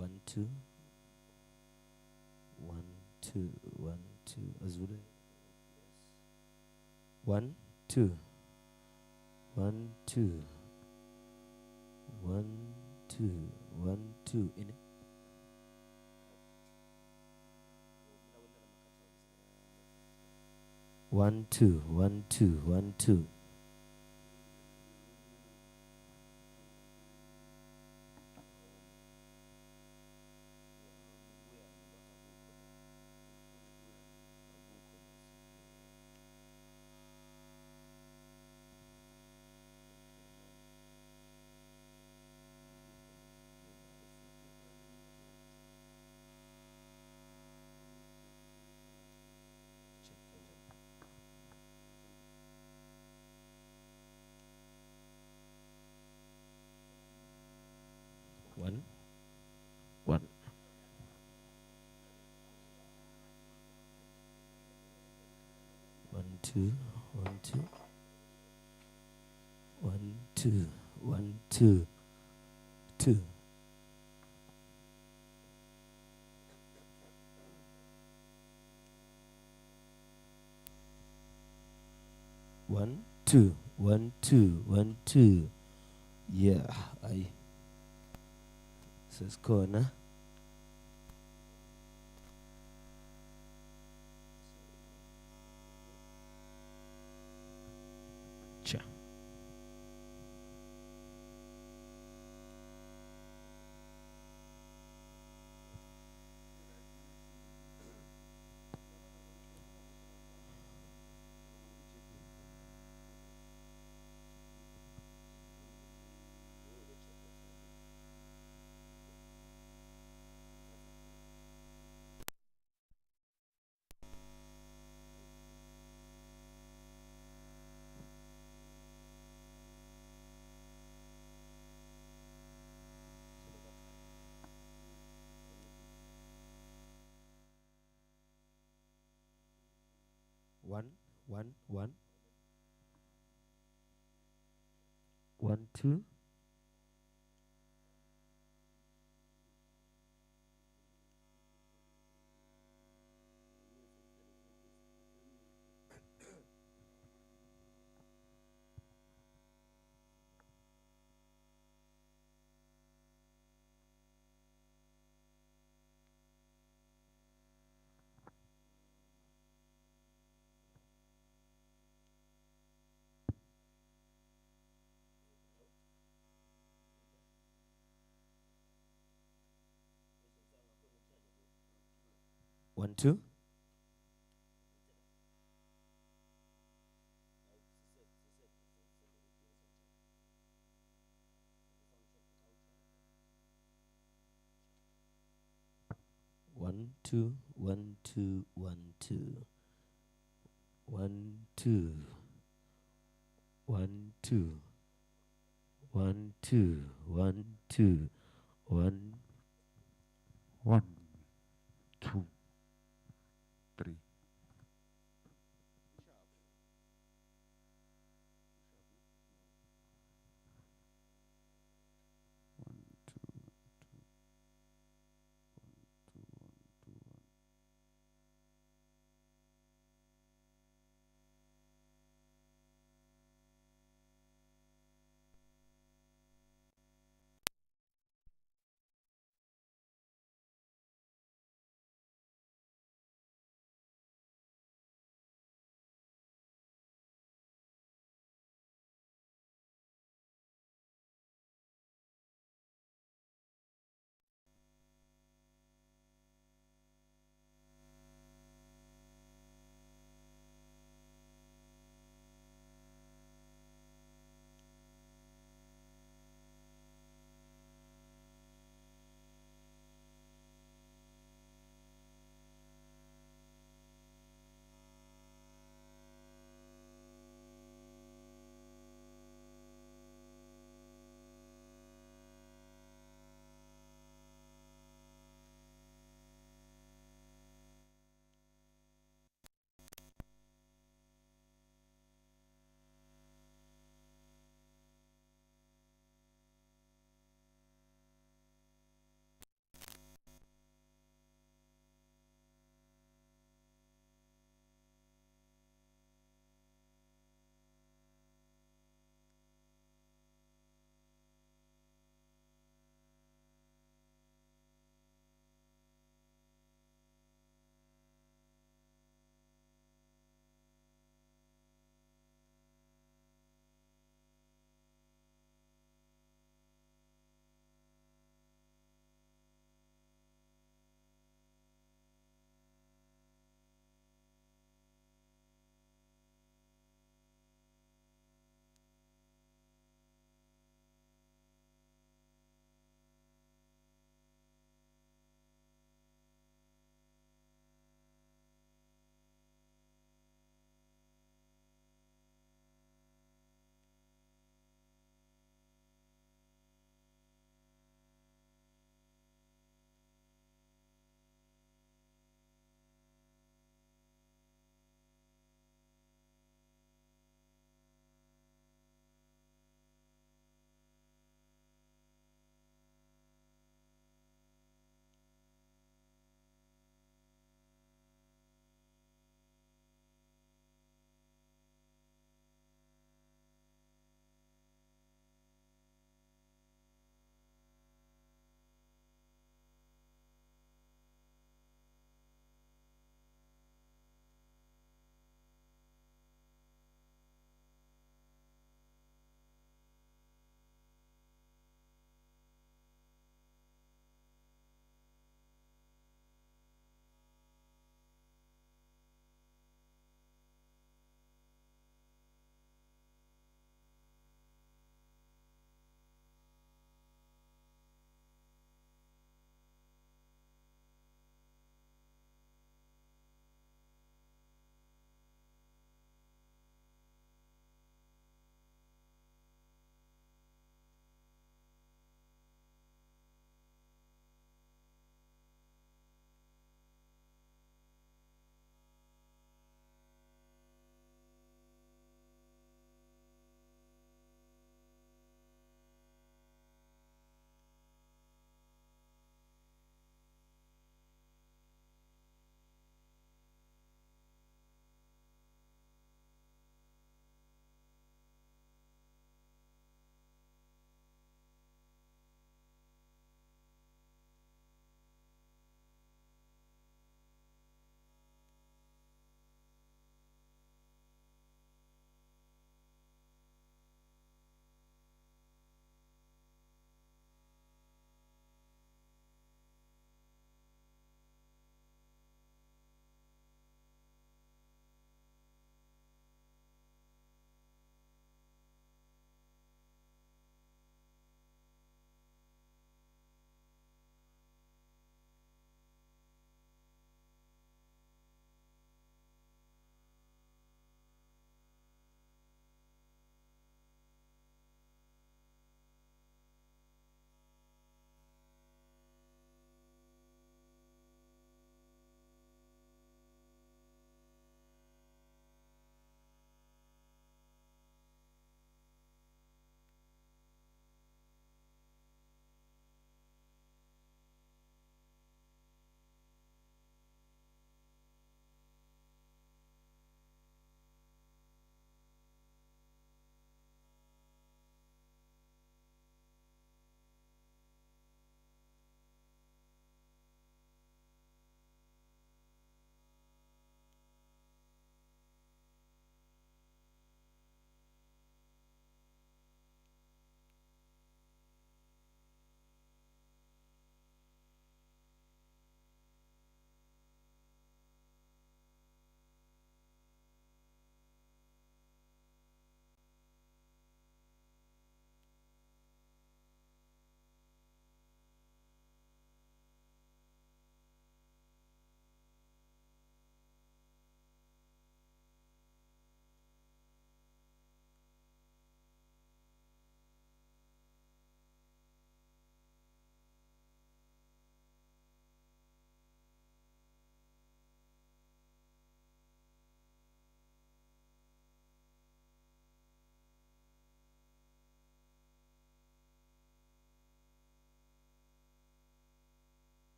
One, two. One, two. One, two. Azure. One, two. One, two. One, two. One, two. In it. One, two. One, two. One, two. One, one. One, two. One, two. One, two. One, two. Two. One, two. One, two. One, two. Yeah, I. Says corner. Cha. One, one, one. One, two. One, two. One, two. One, two. One, two. One, two. One, two. One, two. One, two. One. One, two, three.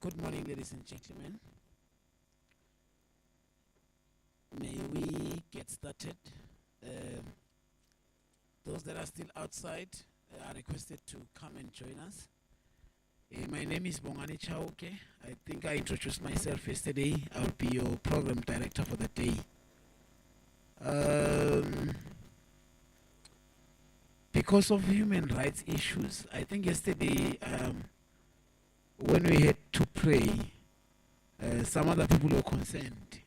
Good morning, ladies and gentlemen. May we get started? Those that are still outside are requested to come and join us. My name is Bongani Chauke. I think I introduced myself yesterday. I'll be your program director for the day. Because of human rights issues, I think yesterday when we had to pray, some other people were concerned.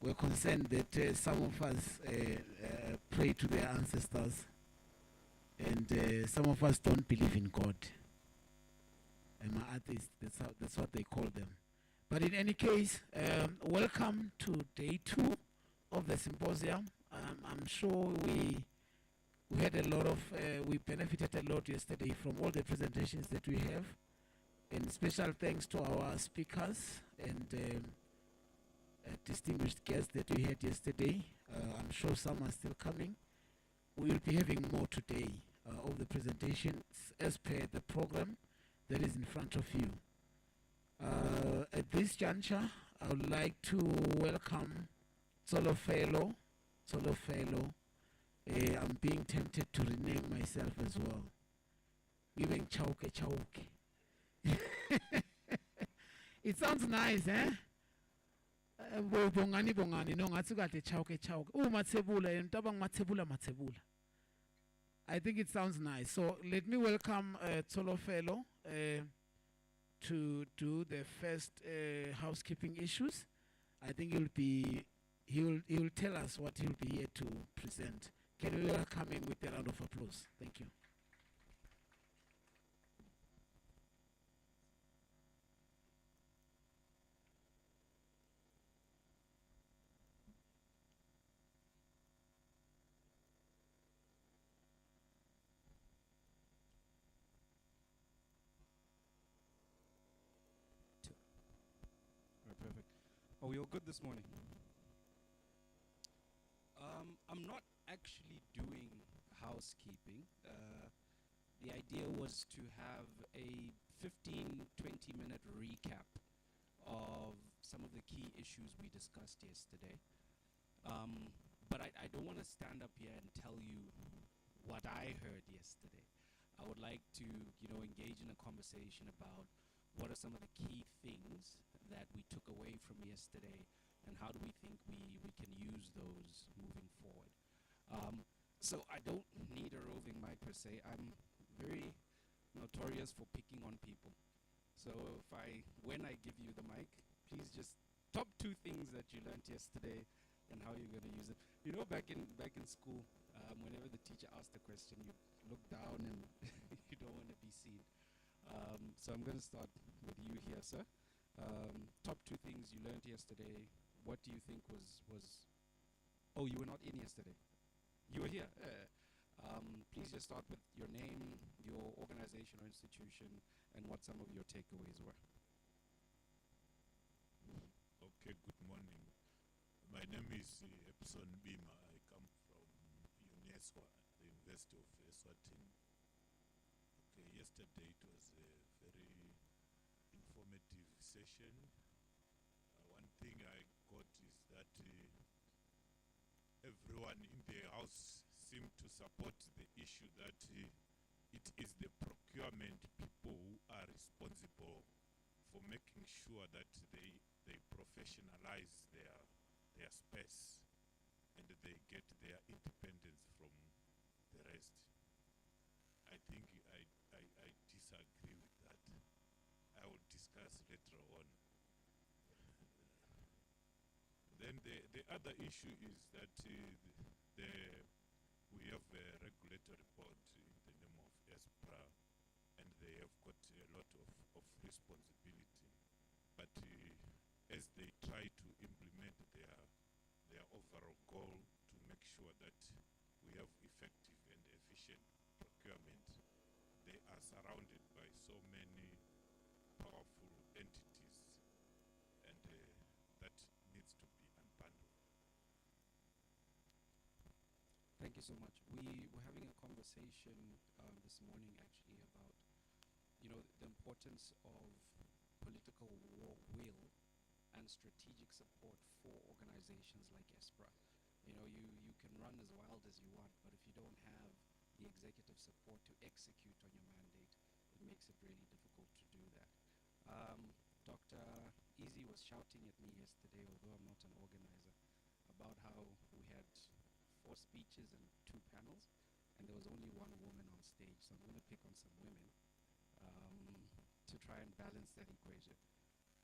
We're concerned that some of us pray to their ancestors, and some of us don't believe in God. And my atheists, that's what they call them. But in any case, welcome to day 2 of the symposium. I'm sure we had a lot of, we benefited a lot yesterday from all the presentations that we have. And special thanks to our speakers and distinguished guests that we had yesterday. I'm sure some are still coming. We will be having more today of the presentations as per the program that is in front of you. At this juncture, I would like to welcome Tsolofelo. I'm being tempted to rename myself as well. Even Chauke Chauke. It sounds nice, eh? Bongani no ngathi kade Chauke Chauke. Mathebula entabang mathebula. I think it sounds nice. So let me welcome Tsolofelo to do the first housekeeping issues. I think he will tell us what he'll be here to present. Can we welcome him with a round of applause? Thank you. Perfect. Are we all good this morning? I'm not actually doing housekeeping. The idea was to have a 15-20 minute recap of some of the key issues we discussed yesterday. But I don't want to stand up here and tell you what I heard yesterday. I would like to, engage in a conversation about what are some of the key things that we took away from yesterday, and how do we think we can use those moving forward. So I don't need a roving mic per se. I'm very notorious for picking on people. So when I give you the mic, please just top 2 things that you learned yesterday and how you're going to use it. Back in school, whenever the teacher asked a question, you look down and you don't want to be seen. So I'm going to start with you here, sir. Top 2 things you learned yesterday. What do you think was? Oh, you were not in yesterday. You were here. Please just start with your name, your organization or institution, and what some of your takeaways were. Okay, good morning. My name is Epson Bima. I come from UNESCO, the University of Eswatini. Okay, yesterday it was a very informative session. One thing I got is that everyone in the house seemed to support the issue that it is the procurement people who are responsible for making sure that they professionalize their space and they get their independence from the rest. I think I disagree with that. I will discuss later on. Then the other issue is that we have a regulatory board in the name of Esppra, and they have got a lot of responsibility. But as they try to implement their overall goal to make sure that we have effective and efficient procurement, they are surrounded by so many powerful entities, and that needs to be unbundled. Thank you so much. We were having a conversation this morning actually about the importance of political will and strategic support for organizations like Esppra. You can run as wild as you want, but if you don't have the executive support to execute on your mandate, it makes it really difficult to do that. Dr. Easy was shouting at me yesterday, although I'm not an organizer, about how we had 4 speeches and 2 panels, and there was only one woman on stage. So I'm going to pick on some women to try and balance that equation.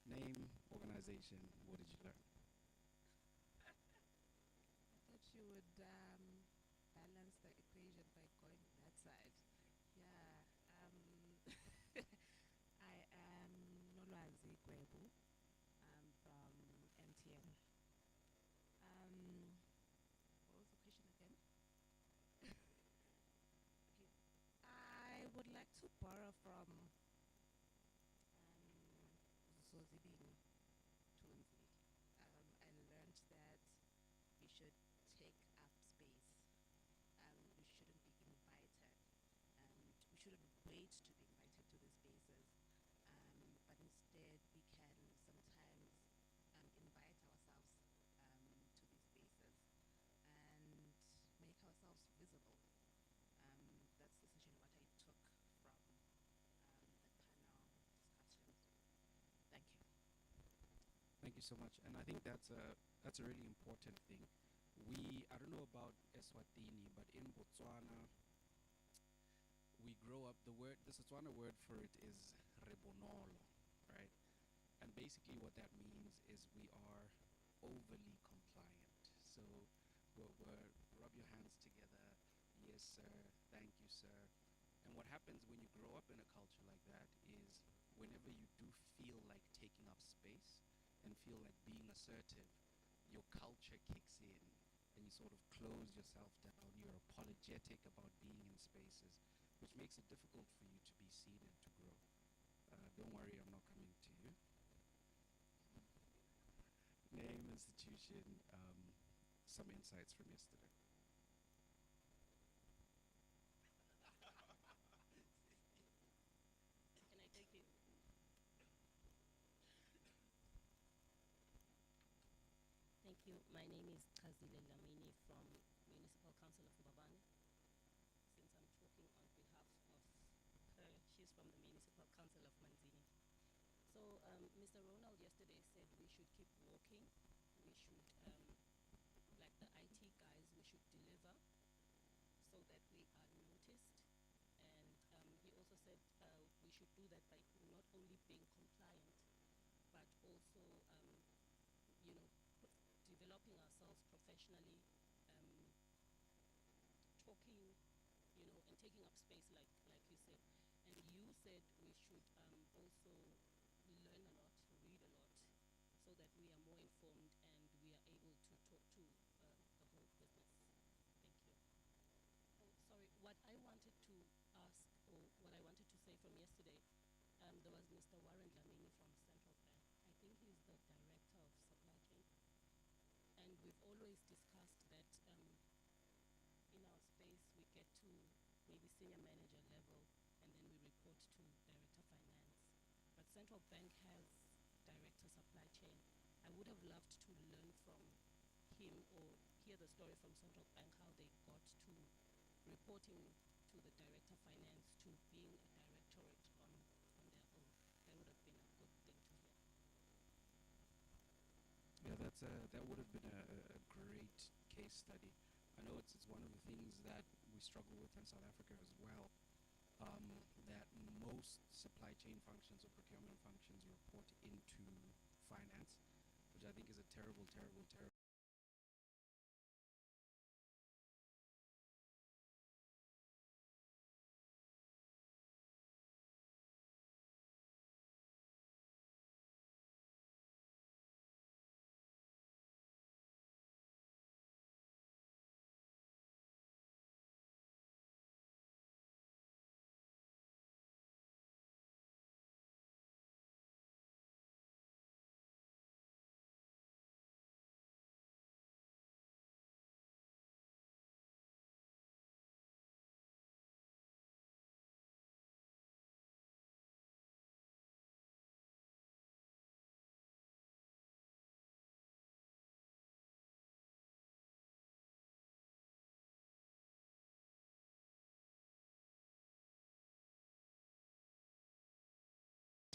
Name, organization, what did you learn? I thought you would balance the equation by going that side. Yeah. I am Nolwazi Gwebu. I'm from MTN. What was the question again? Okay. I would like to borrow from Zozibini Tunzi. I learned that we should take up space. We shouldn't be invited. We shouldn't wait to be invited to these spaces. But instead, we can sometimes invite ourselves to these spaces and make ourselves visible. That's essentially what I took from the panel discussions. Thank you. Thank you so much. And I think that's a really important thing. I don't know about Eswatini, but in Botswana, we grow up, the Setswana word for it is rebonolo, right? And basically what that means is we are overly compliant. So we're rub your hands together, yes sir, thank you sir. And what happens when you grow up in a culture like that is whenever you do feel like taking up space and feel like being assertive, your culture kicks in and you sort of close yourself down. You're apologetic about being in spaces, which makes it difficult for you to be seen and to grow. Don't worry, I'm not coming to you. Name, institution, some insights from yesterday. Can I take it? Thank you. My name is Kazile Lamini from Municipal Council of Mbabane. Since I'm talking on behalf of her, she's from the Municipal Council of Manzini. So Mr. Ronald yesterday said we should keep walking. We should, like the IT guys, we should deliver so that we are noticed. And he also said we should do that by not only being compliant, but also, you know, developing ourselves professionally, um, talking, and taking up space, like you said. And you said we should also learn a lot, read a lot, so that we are more informed and we are able to talk to the whole business. Thank you. Oh, sorry. What I wanted to ask, or what I wanted to say from yesterday, there was Mr. Warren Lamini from Central Bank. I think he's the director of supply chain. And we've always discussed that in our space we get to maybe senior manager level and then we report to director finance. But Central Bank has director supply chain. I would have loved to learn from him or hear the story from Central Bank how they got to reporting to the director finance to being a directorate on their own. That would have been a good thing to hear. Yeah, that would have been a great case study. I know it's one of the things that we struggle with in South Africa as well. That most supply chain functions or procurement functions report into finance, which I think is a terrible, terrible, terrible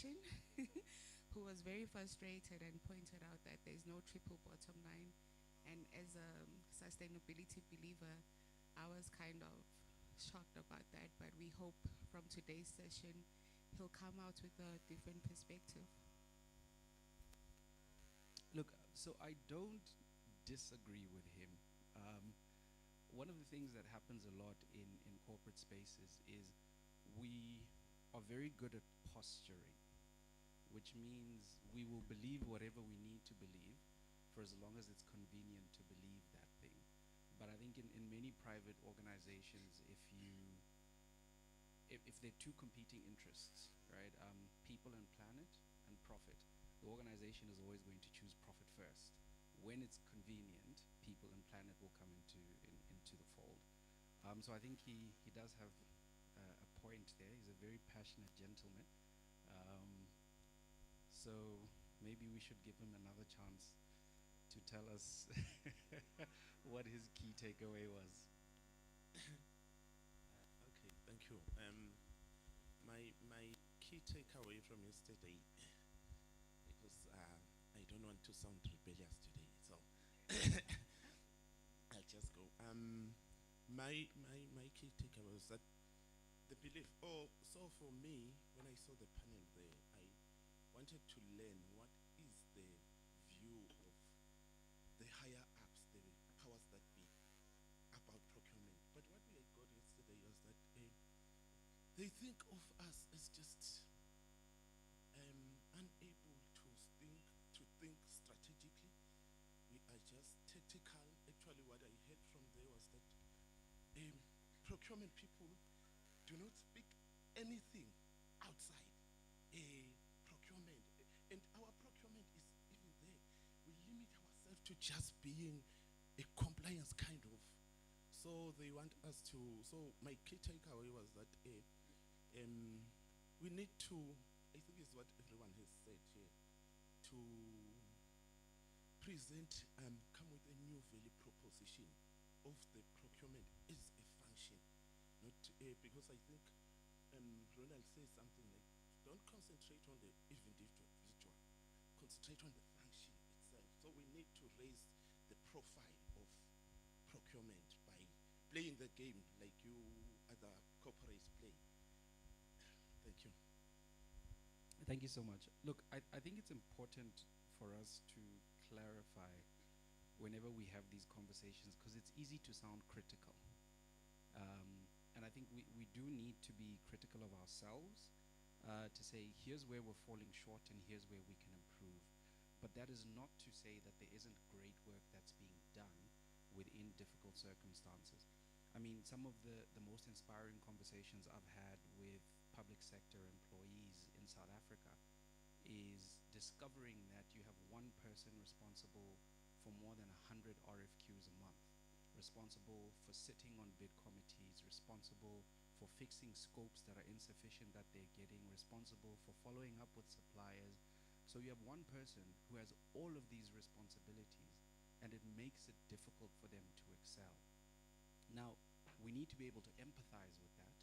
session, who was very frustrated and pointed out that there's no triple bottom line. And as a sustainability believer, I was kind of shocked about that, but we hope from today's session he'll come out with a different perspective. Look, so I don't disagree with him. One of the things that happens a lot in corporate spaces is we are very good at posturing, which means we will believe whatever we need to believe for as long as it's convenient to believe that thing. But I think in many private organizations, if there are two competing interests, right, people and planet and profit, the organization is always going to choose profit first. When it's convenient, people and planet will come into the fold. So I think he does have a point there. He's a very passionate gentleman. So maybe we should give him another chance to tell us what his key takeaway was. Okay, thank you. My key takeaway from yesterday, because I don't want to sound rebellious today, so I'll just go. My key takeaway was that the belief. Oh, so for me, when I saw the panel there, I wanted to learn what is the view of the higher ups, the powers that be, about procurement. But what we got yesterday was that they think of us as just unable to think strategically. We are just tactical. Actually, what I heard from there was that procurement people do not speak anything outside procurement, and our procurement is even there. We limit ourselves to just being a compliance kind of. So they want us to. So my key takeaway was that we need to. I think it's what everyone has said here. To present, come with a new value proposition of the procurement as a function, not because I think Ronald says something like, don't concentrate on the individual, concentrate on the function itself. So we need to raise the profile of procurement by playing the game like you other corporates play. Thank you. Thank you so much. Look, I think it's important for us to clarify whenever we have these conversations, because it's easy to sound critical. And I think we do need to be critical of ourselves, to say, here's where we're falling short and here's where we can improve. But that is not to say that there isn't great work that's being done within difficult circumstances. I mean, some of the most inspiring conversations I've had with public sector employees in South Africa is discovering that you have one person responsible for more than 100 RFQs a month, responsible for sitting on bid committees, responsible for fixing scopes that are insufficient that they're getting, responsible for following up with suppliers. So you have one person who has all of these responsibilities, and it makes it difficult for them to excel. Now, we need to be able to empathize with that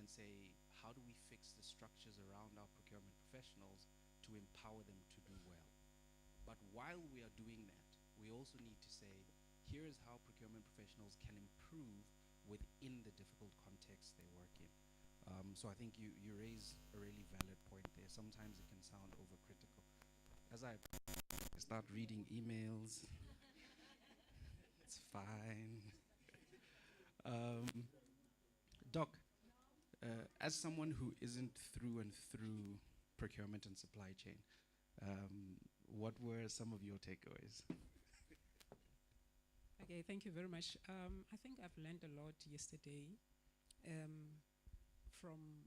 and say, how do we fix the structures around our procurement professionals to empower them to do well? But while we are doing that, we also need to say, here is how procurement professionals can improve within the difficult context they work in. So I think you raise a really valid point there. Sometimes it can sound overcritical. As I start reading emails, it's fine. Doc, as someone who isn't through and through procurement and supply chain, what were some of your takeaways? Okay, thank you very much. I think I've learned a lot yesterday from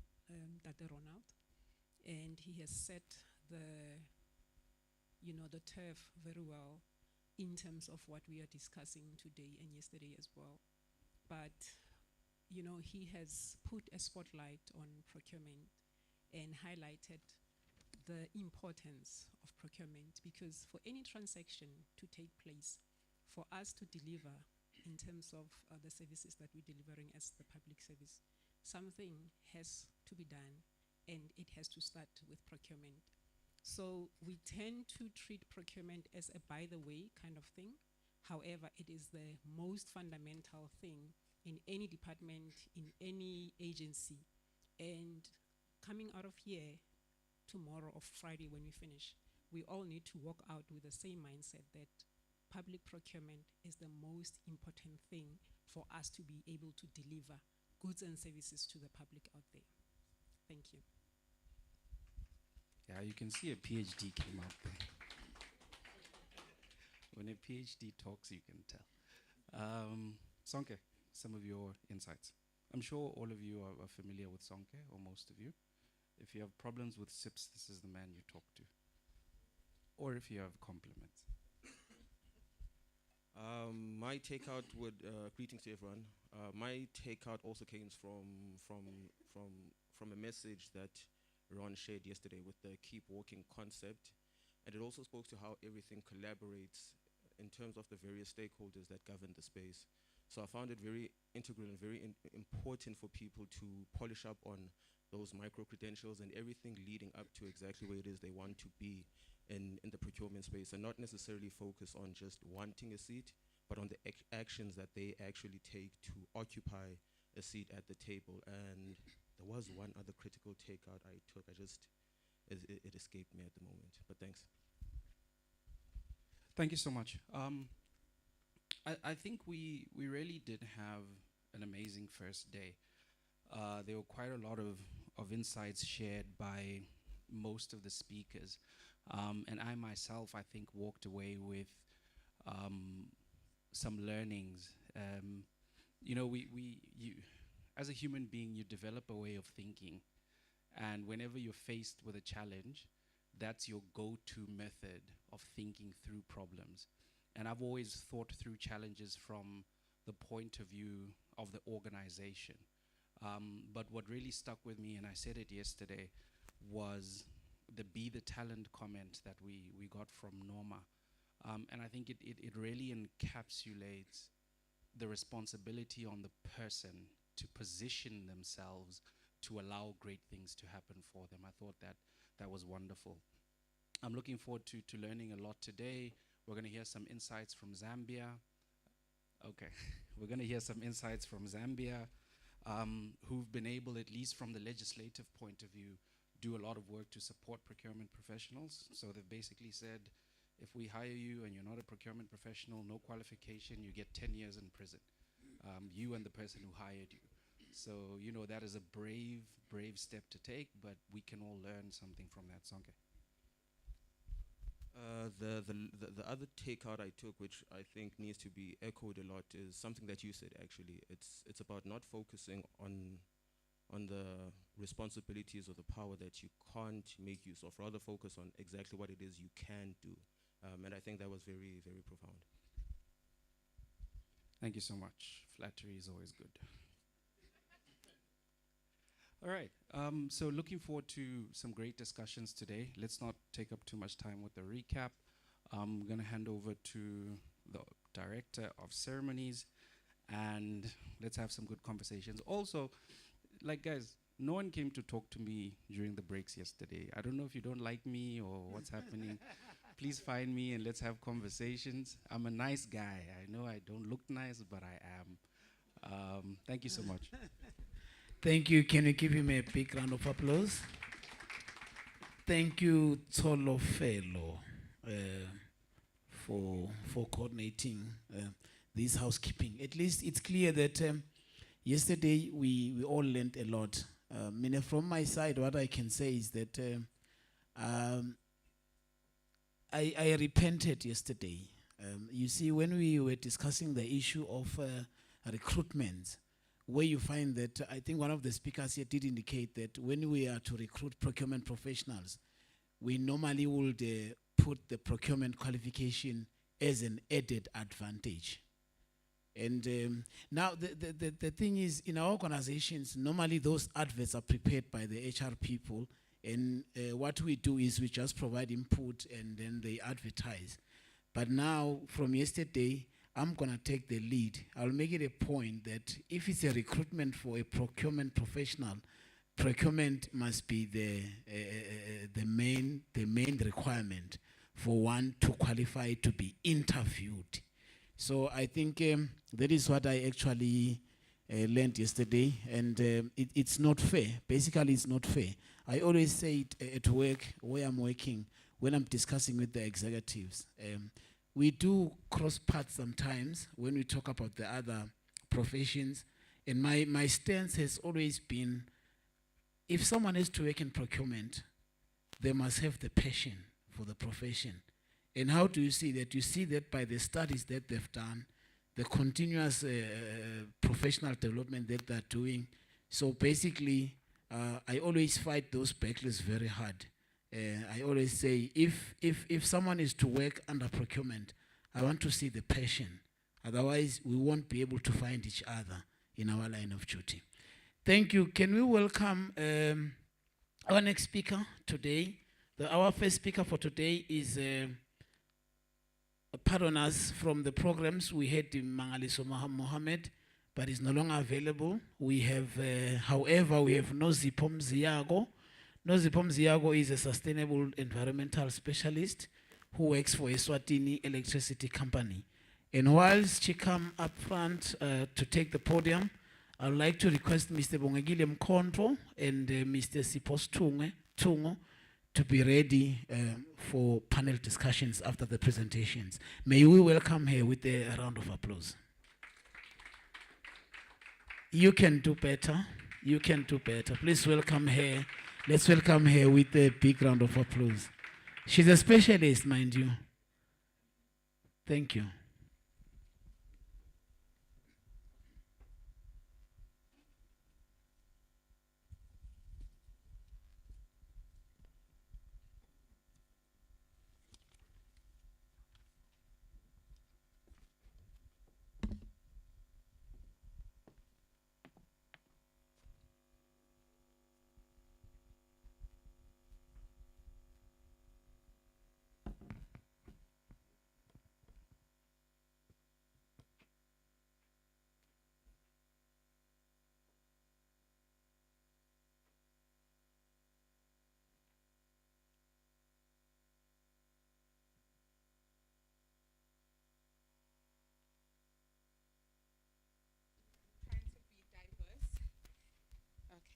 Dr. Ronald, and he has set the turf very well in terms of what we are discussing today and yesterday as well. But he has put a spotlight on procurement and highlighted the importance of procurement, because for any transaction to take place, for us to deliver in terms of the services that we're delivering as the public service, something has to be done and it has to start with procurement. So we tend to treat procurement as a by the way kind of thing. However, it is the most fundamental thing in any department, in any agency. And coming out of here tomorrow or Friday when we finish, we all need to walk out with the same mindset that public procurement is the most important thing for us to be able to deliver goods and services to the public out there. Thank you. Yeah, you can see a PhD came out there. When a PhD talks, you can tell. Sonke, some of your insights. I'm sure all of you are familiar with Sonke, or most of you. If you have problems with SIPs, this is the man you talk to. Or if you have compliments. My takeout would greetings to everyone. My takeout also came from a message that Ron shared yesterday with the keep walking concept, and it also spoke to how everything collaborates in terms of the various stakeholders that govern the space. So I found it very integral and very important for people to polish up on those micro credentials and everything leading up to exactly where it is they want to be in the procurement space, and not necessarily focus on just wanting a seat, but on the actions that they actually take to occupy a seat at the table. And there was one other critical takeout I took. It escaped me at the moment, but thanks. Thank you so much. I think we really did have an amazing first day. There were quite a lot of insights shared by most of the speakers. And I myself, I think, walked away with some learnings. You know, you, as a human being, you develop a way of thinking. And whenever you're faced with a challenge, that's your go-to method of thinking through problems. And I've always thought through challenges from the point of view of the organization. But what really stuck with me, and I said it yesterday, was the be the talent comment that we got from Norma. And I think it really encapsulates the responsibility on the person to position themselves to allow great things to happen for them. I thought that was wonderful. I'm looking forward to learning a lot today. We're going to hear some insights from Zambia. Okay, we're going to hear some insights from Zambia, who've been able, at least from the legislative point of view, do a lot of work to support procurement professionals. So they've basically said, if we hire you and you're not a procurement professional, no qualification, you get 10 years in prison. You and the person who hired you. So, you know, that is a brave step to take, but we can all learn something from that, Sonke. The other takeout I took, which I think needs to be echoed a lot, is something that you said. Actually, it's about not focusing on the responsibilities or the power that you can't make use of, rather focus on exactly what it is you can do. And I think that was very, very profound. Thank you so much. Flattery is always good. All right, so looking forward to some great discussions today. Let's not take up too much time with the recap. I'm gonna hand over to the Director of Ceremonies, and let's have some good conversations. Also, like guys, no one came to talk to me during the breaks yesterday. I don't know if you don't like me or what's happening. Please find me and let's have conversations. I'm a nice guy. I know I don't look nice, but I am. Thank you so much. Thank you. Can you give him a big round of applause? Thank you, Tolo Fellow, for coordinating this housekeeping. At least it's clear that yesterday we all learned a lot. From my side, what I can say is that I repented yesterday. You see, when we were discussing the issue of recruitment, where you find that, I think one of the speakers here did indicate that when we are to recruit procurement professionals, we normally would put the procurement qualification as an added advantage. And now the thing is, in our organizations, normally those adverts are prepared by the HR people, and what we do is we just provide input and then they advertise. But now, from yesterday, I'm going to take the lead. I'll make it a point that if it's a recruitment for a procurement professional, procurement must be the main requirement for one to qualify to be interviewed. So I think that is what I actually learned yesterday, and it's not fair. Basically, it's not fair. I always say it at work where I'm working, when I'm discussing with the executives. We do cross paths sometimes when we talk about the other professions, and my stance has always been, if someone has to work in procurement, they must have the passion for the profession. And how do you see that? You see that by the studies that they've done, the continuous professional development that they're doing. So basically, I always fight those battles very hard. I always say, if someone is to work under procurement, I want to see the passion. Otherwise, we won't be able to find each other in our line of duty. Thank you. Can we welcome our next speaker today? Our first speaker for today is pardon us from the programs. We had Mangaliso Mohammed, but is no longer available. We have, however, we have Nozipho Mziyago. Nozipho Mziyago is a sustainable environmental specialist who works for Eswatini Electricity Company. And whilst she come up front to take the podium, I would like to request Mr. Bongegile Mkhonto and Mr. Sipos Tungo to be ready for panel discussions after the presentations. May we welcome her with a round of applause. You can do better. You can do better. Please welcome her. Let's welcome her with a big round of applause. She's a specialist, mind you. Thank you.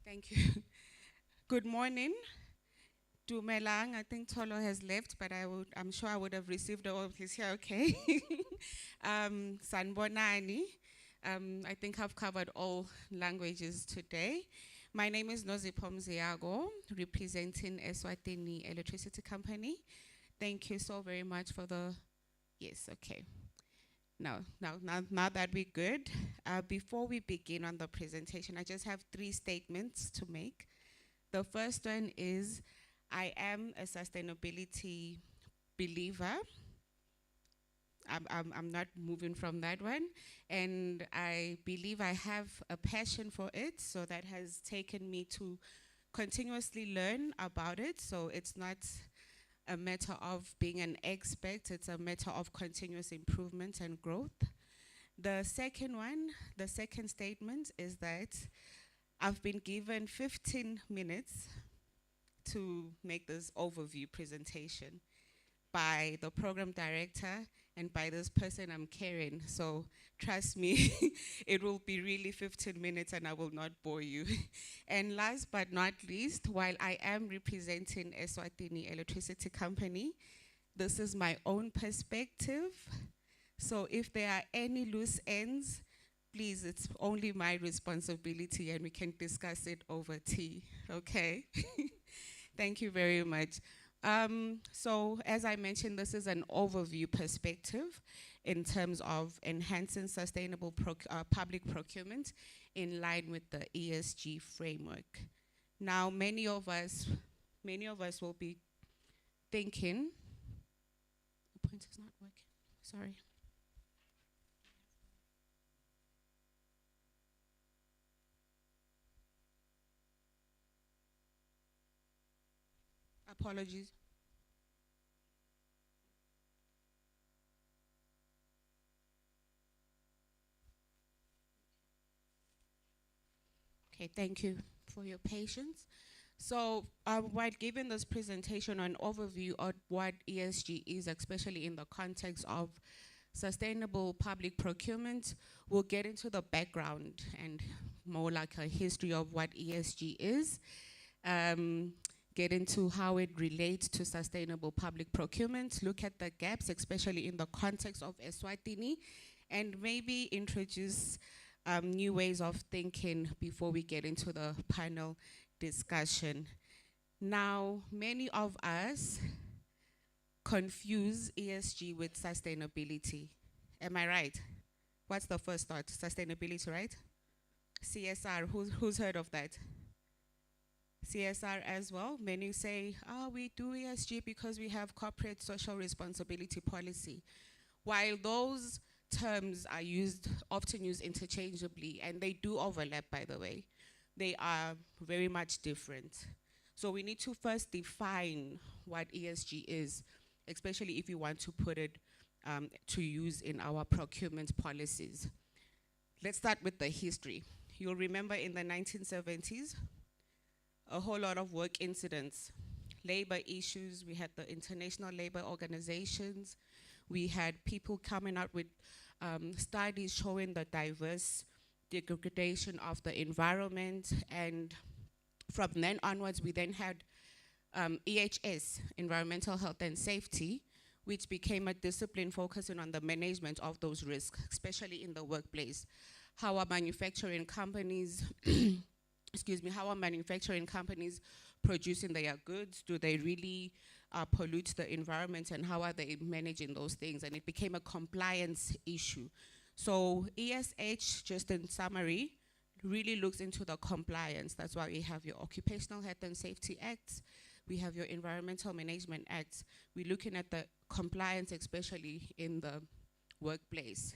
Thank you. Good morning. Dumelang, I think Tolo has left, but I'm sure I would have received all of his here, okay? Sanbonani. I think I've covered all languages today. My name is Nozipho Mziyago, representing Eswatini Electricity Company. Thank you so very much for the, yes, okay. Now that we're good, before we begin on the presentation, I just have 3 statements to make. The first one is, I am a sustainability believer. I'm not moving from that one. And I believe I have a passion for it, so that has taken me to continuously learn about it. So it's not a matter of being an expert, it's a matter of continuous improvement and growth. The second statement is that I've been given 15 minutes to make this overview presentation by the program director and by this person I'm carrying. So trust me, it will be really 15 minutes and I will not bore you. And last but not least, while I am representing Eswatini Electricity Company, this is my own perspective. So if there are any loose ends, please, it's only my responsibility and we can discuss it over tea, okay? Thank you very much. So as I mentioned, this is an overview perspective in terms of enhancing sustainable public procurement in line with the ESG framework. Now, many of us will be thinking, the pointer's not working, sorry. Apologies. Okay, thank you for your patience. So, while giving this presentation an overview of what ESG is, especially in the context of sustainable public procurement, we'll get into the background and more like a history of what ESG is, get into how it relates to sustainable public procurement, look at the gaps, especially in the context of Eswatini, and maybe introduce new ways of thinking before we get into the panel discussion. Now, many of us confuse ESG with sustainability. Am I right? What's the first thought? Sustainability, right? CSR, who's heard of that? CSR as well. Many say, oh, we do ESG because we have corporate social responsibility policy. While those terms are often used interchangeably, and they do overlap, by the way, they are very much different. So we need to first define what ESG is, especially if you want to put it to use in our procurement policies. Let's start with the history. You'll remember in the 1970s, a whole lot of work incidents, labor issues. We had the international labor organizations. We had people coming out with studies showing the diverse degradation of the environment. And from then onwards, we then had EHS, Environmental Health and Safety, which became a discipline focusing on the management of those risks, especially in the workplace. How are manufacturing companies, how are manufacturing companies producing their goods? Do they really pollute the environment, and how are they managing those things? And it became a compliance issue. So ESH, just in summary, really looks into the compliance. That's why we have your Occupational Health and Safety Acts, we have your Environmental Management Acts. We're looking at the compliance, especially in the workplace.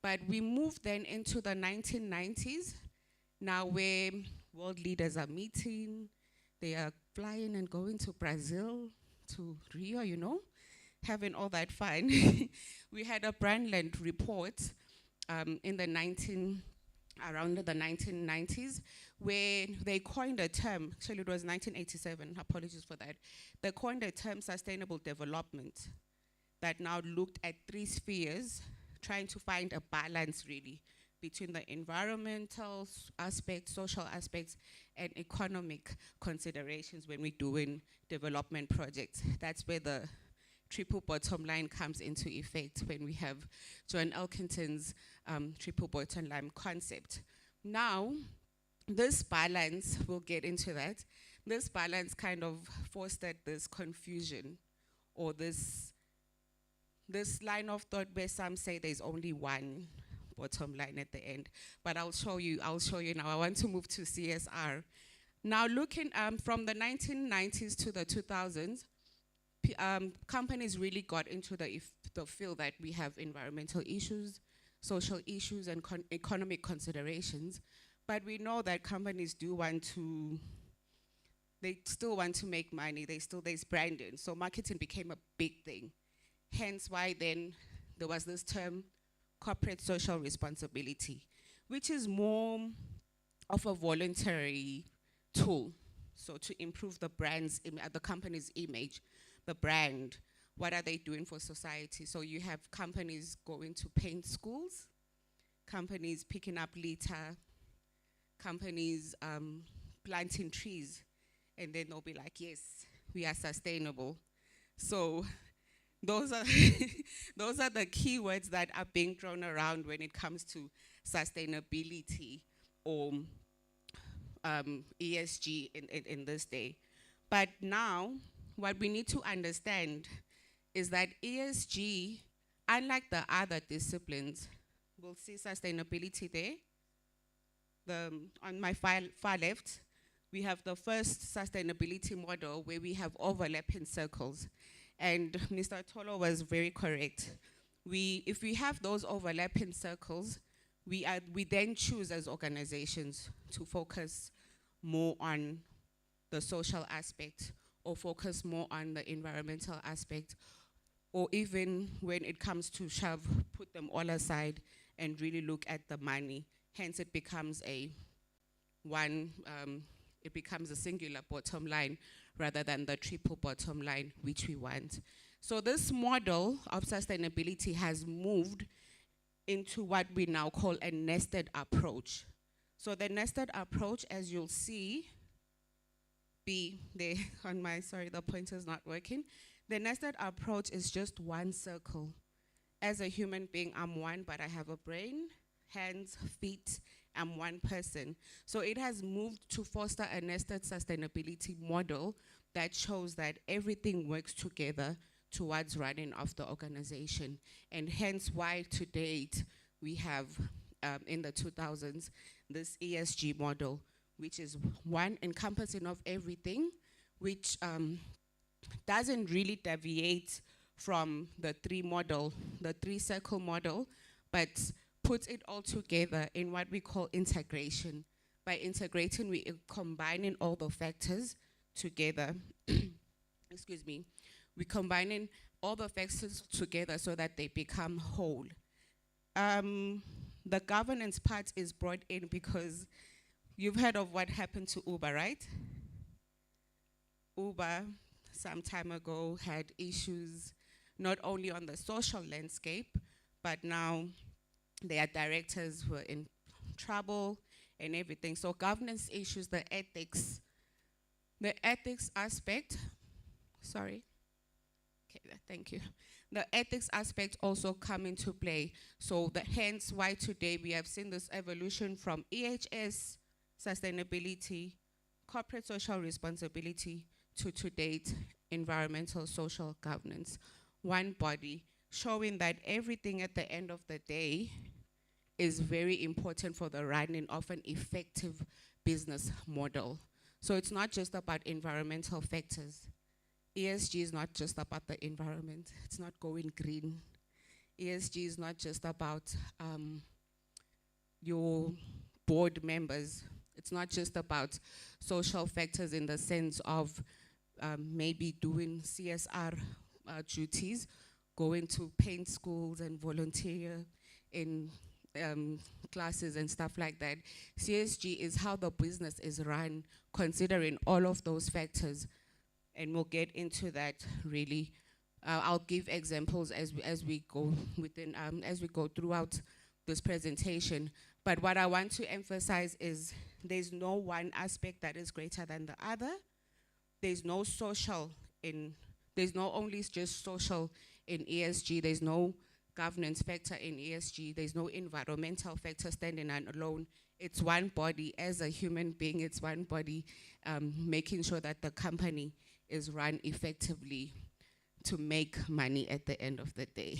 But we moved then into the 1990s, now where world leaders are meeting, they are flying and going to Brazil, to Rio, you know, having all that fun. We had a Brundtland report in the around the 1990s, where they coined a term, actually it was 1987, apologies for that. They coined a term sustainable development that now looked at three spheres, trying to find a balance really between the environmental aspects, social aspects, and economic considerations when we're doing development projects. That's where the triple bottom line comes into effect, when we have John Elkington's triple bottom line concept. Now, this balance, we'll get into that, this balance kind of fostered this confusion, or this line of thought where some say there's only one bottom line at the end. But I'll show you now. I want to move to CSR. Now, looking from the 1990s to the 2000s, companies really got into the field that we have environmental issues, social issues, and economic considerations. But we know that companies still want to make money. There's branding. So marketing became a big thing. Hence why then there was this term, corporate social responsibility, which is more of a voluntary tool. So to improve the company's image, the brand, what are they doing for society? So you have companies going to paint schools, companies picking up litter, companies planting trees, and then they'll be like, yes, we are sustainable. So those are those are the keywords that are being thrown around when it comes to sustainability or ESG in this day. But now, what we need to understand is that ESG, unlike the other disciplines, we'll see sustainability there. On my far left, we have the first sustainability model where we have overlapping circles. And Mr. Tolo was very correct. If we have those overlapping circles, we then choose as organizations to focus more on the social aspect, or focus more on the environmental aspect, or even when it comes to shove, put them all aside and really look at the money. Hence, it becomes a one it becomes a singular bottom line rather than the triple bottom line which we want. So this model of sustainability has moved into what we now call a nested approach. So the nested approach, as you'll see, be there on my, sorry, the pointer's not working. The nested approach is just one circle. As a human being, I'm one, but I have a brain, hands, feet, I'm one person. So it has moved to foster a nested sustainability model that shows that everything works together towards running of the organization. And hence why to date we have, in the 2000s, this ESG model, which is one encompassing of everything, which doesn't really deviate from the three circle model, but puts it all together in what we call integration. By integrating, we are combining all the factors together. Excuse me. We're combining all the factors together so that they become whole. The governance part is brought in because you've heard of what happened to Uber, right? Uber, some time ago, had issues not only on the social landscape, but now their directors were in trouble and everything. So governance issues, the ethics aspect, sorry. Okay, thank you. The ethics aspect also come into play. So hence why today we have seen this evolution from EHS, sustainability, corporate social responsibility, to date, environmental social governance. One body, showing that everything at the end of the day is very important for the running of an effective business model. So it's not just about environmental factors. ESG is not just about the environment. It's not going green. ESG is not just about your board members. It's not just about social factors in the sense of maybe doing CSR duties, going to paint schools and volunteer in classes and stuff like that. CSG is how the business is run, considering all of those factors. And we'll get into that really. I'll give examples as we go within, as we go throughout this presentation. But what I want to emphasize is there's no one aspect that is greater than the other. There's no social there's no only just social in ESG. There's no governance factor in ESG. There's no environmental factor standing alone. It's one body. As a human being, it's one body, making sure that the company is run effectively to make money at the end of the day.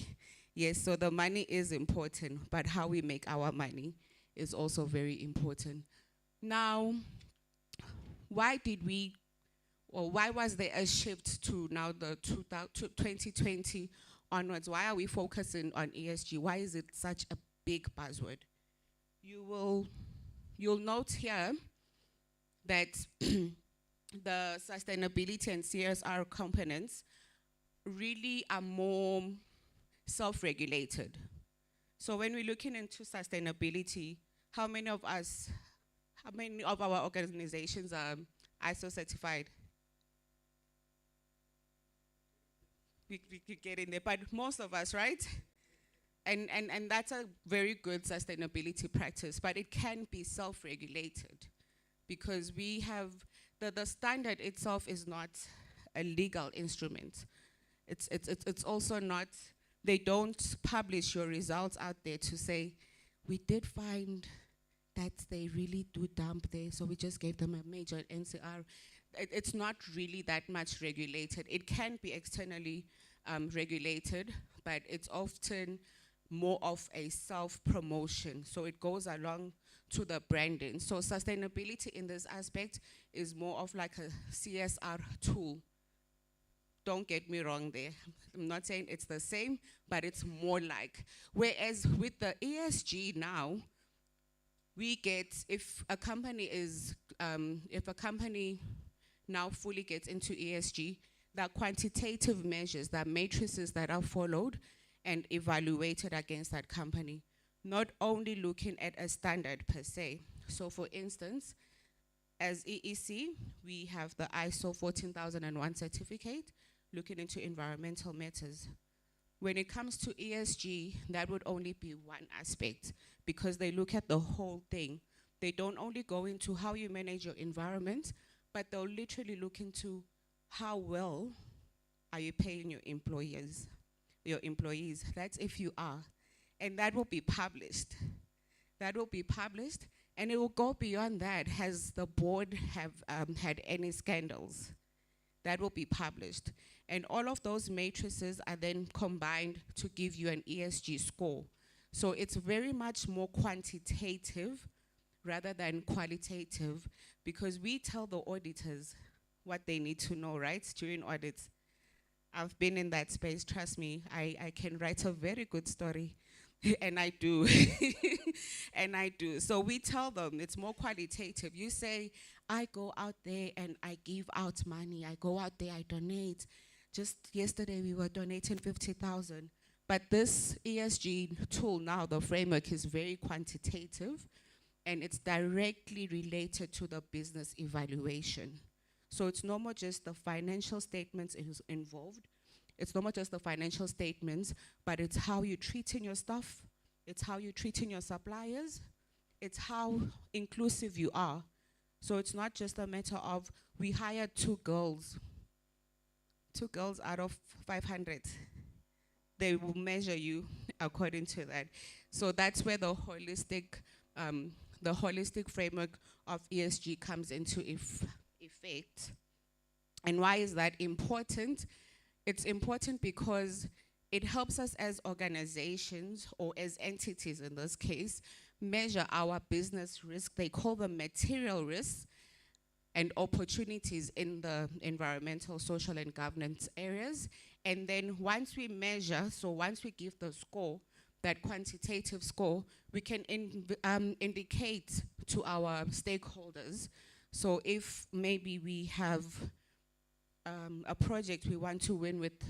Yes, so the money is important, but how we make our money is also very important. Now, why was there a shift to now the 2020 onwards? Why are we focusing on ESG? Why is it such a big buzzword? You'll note here that the sustainability and CSR components really are more self-regulated. So when we're looking into sustainability, how many of our organizations are ISO certified? We get in there, but most of us, right? And that's a very good sustainability practice, but it can be self-regulated because we have, the standard itself is not a legal instrument. It's also not, they don't publish your results out there to say, we did find that they really do dump there, so we just gave them a major NCR. It's not really that much regulated. It can be externally regulated, but it's often more of a self-promotion. So it goes along to the branding. So sustainability in this aspect is more of like a CSR tool. Don't get me wrong there. I'm not saying it's the same, but it's more like. Whereas with the ESG now, we get, if a company now fully gets into ESG, there are quantitative measures, there are matrices that are followed and evaluated against that company, not only looking at a standard per se. So for instance, As EEC, we have the ISO 14001 certificate looking into environmental matters. When it comes to ESG, that would only be one aspect because they look at the whole thing. They don't only go into how you manage your environment, but they'll literally look into how well are you paying your employees. That's if you are. And that will be published. That will be published, and it will go beyond that. Has the board have had any scandals? That will be published. And all of those matrices are then combined to give you an ESG score. So it's very much more quantitative rather than qualitative, because we tell the auditors what they need to know, right, during audits. I've been in that space, trust me, I can write a very good story. And I do. And I do. So we tell them it's more qualitative. You say, I go out there and I give out money. I go out there, I donate. Just yesterday we were donating 50,000. But this ESG tool now, the framework is very quantitative, and it's directly related to the business evaluation. So it's no more just the financial statements involved. It's not just the financial statements, but it's how you're treating your staff. It's how you're treating your suppliers. It's how inclusive you are. So it's not just a matter of, we hired 2 girls out of 500. They will measure you according to that. So that's where the holistic framework of ESG comes into effect. And why is that important? It's important because it helps us as organizations, or as entities in this case, measure our business risk. They call them material risks and opportunities in the environmental, social, and governance areas. And then once we measure, so once we give the score, that quantitative score, we can indicate to our stakeholders. So if maybe we have a project we want to win with,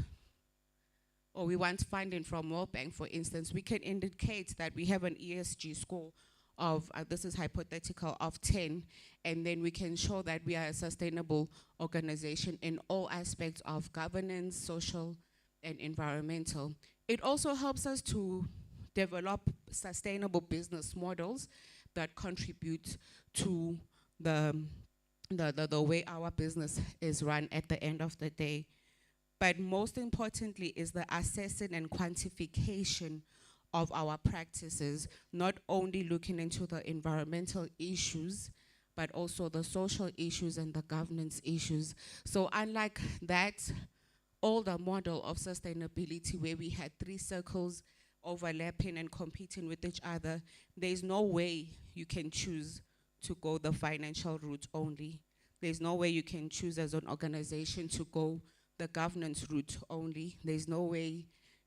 or we want funding from World Bank, for instance, we can indicate that we have an ESG score of, this is hypothetical, of 10, and then we can show that we are a sustainable organization in all aspects of governance, social, and environmental. It also helps us to develop sustainable business models that contribute to the way our business is run at the end of the day. But most importantly is the assessing and quantification of our practices, not only looking into the environmental issues, but also the social issues and the governance issues. So unlike that older model of sustainability where we had 3 circles overlapping and competing with each other, there's no way you can choose to go the financial route only. There's no way you can choose as an organization to go the governance route only. There's no way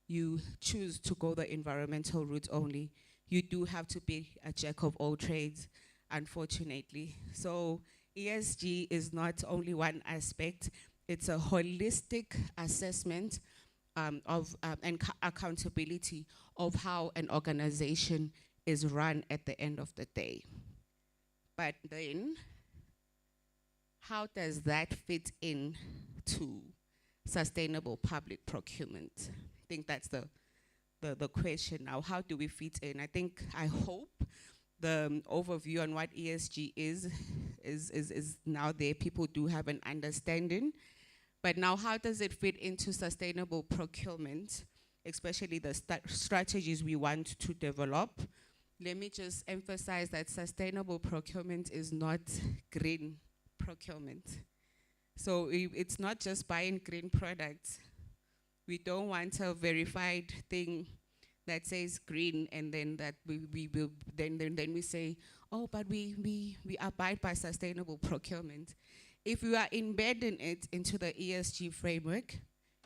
you choose to go the environmental route only. You do have to be a jack of all trades, unfortunately. So ESG is not only one aspect, it's a holistic assessment and accountability of how an organization is run at the end of the day. But then, how does that fit in to sustainable public procurement? I think that's the question now. How do we fit in? I hope the overview on what ESG is now there. People do have an understanding. But now, how does it fit into sustainable procurement, especially the strategies we want to develop? Let me just emphasize that sustainable procurement is not green procurement. So it's not just buying green products. We don't want a verified thing that says green, and then that we will then we say, oh, but we abide by sustainable procurement. If we are embedding it into the ESG framework,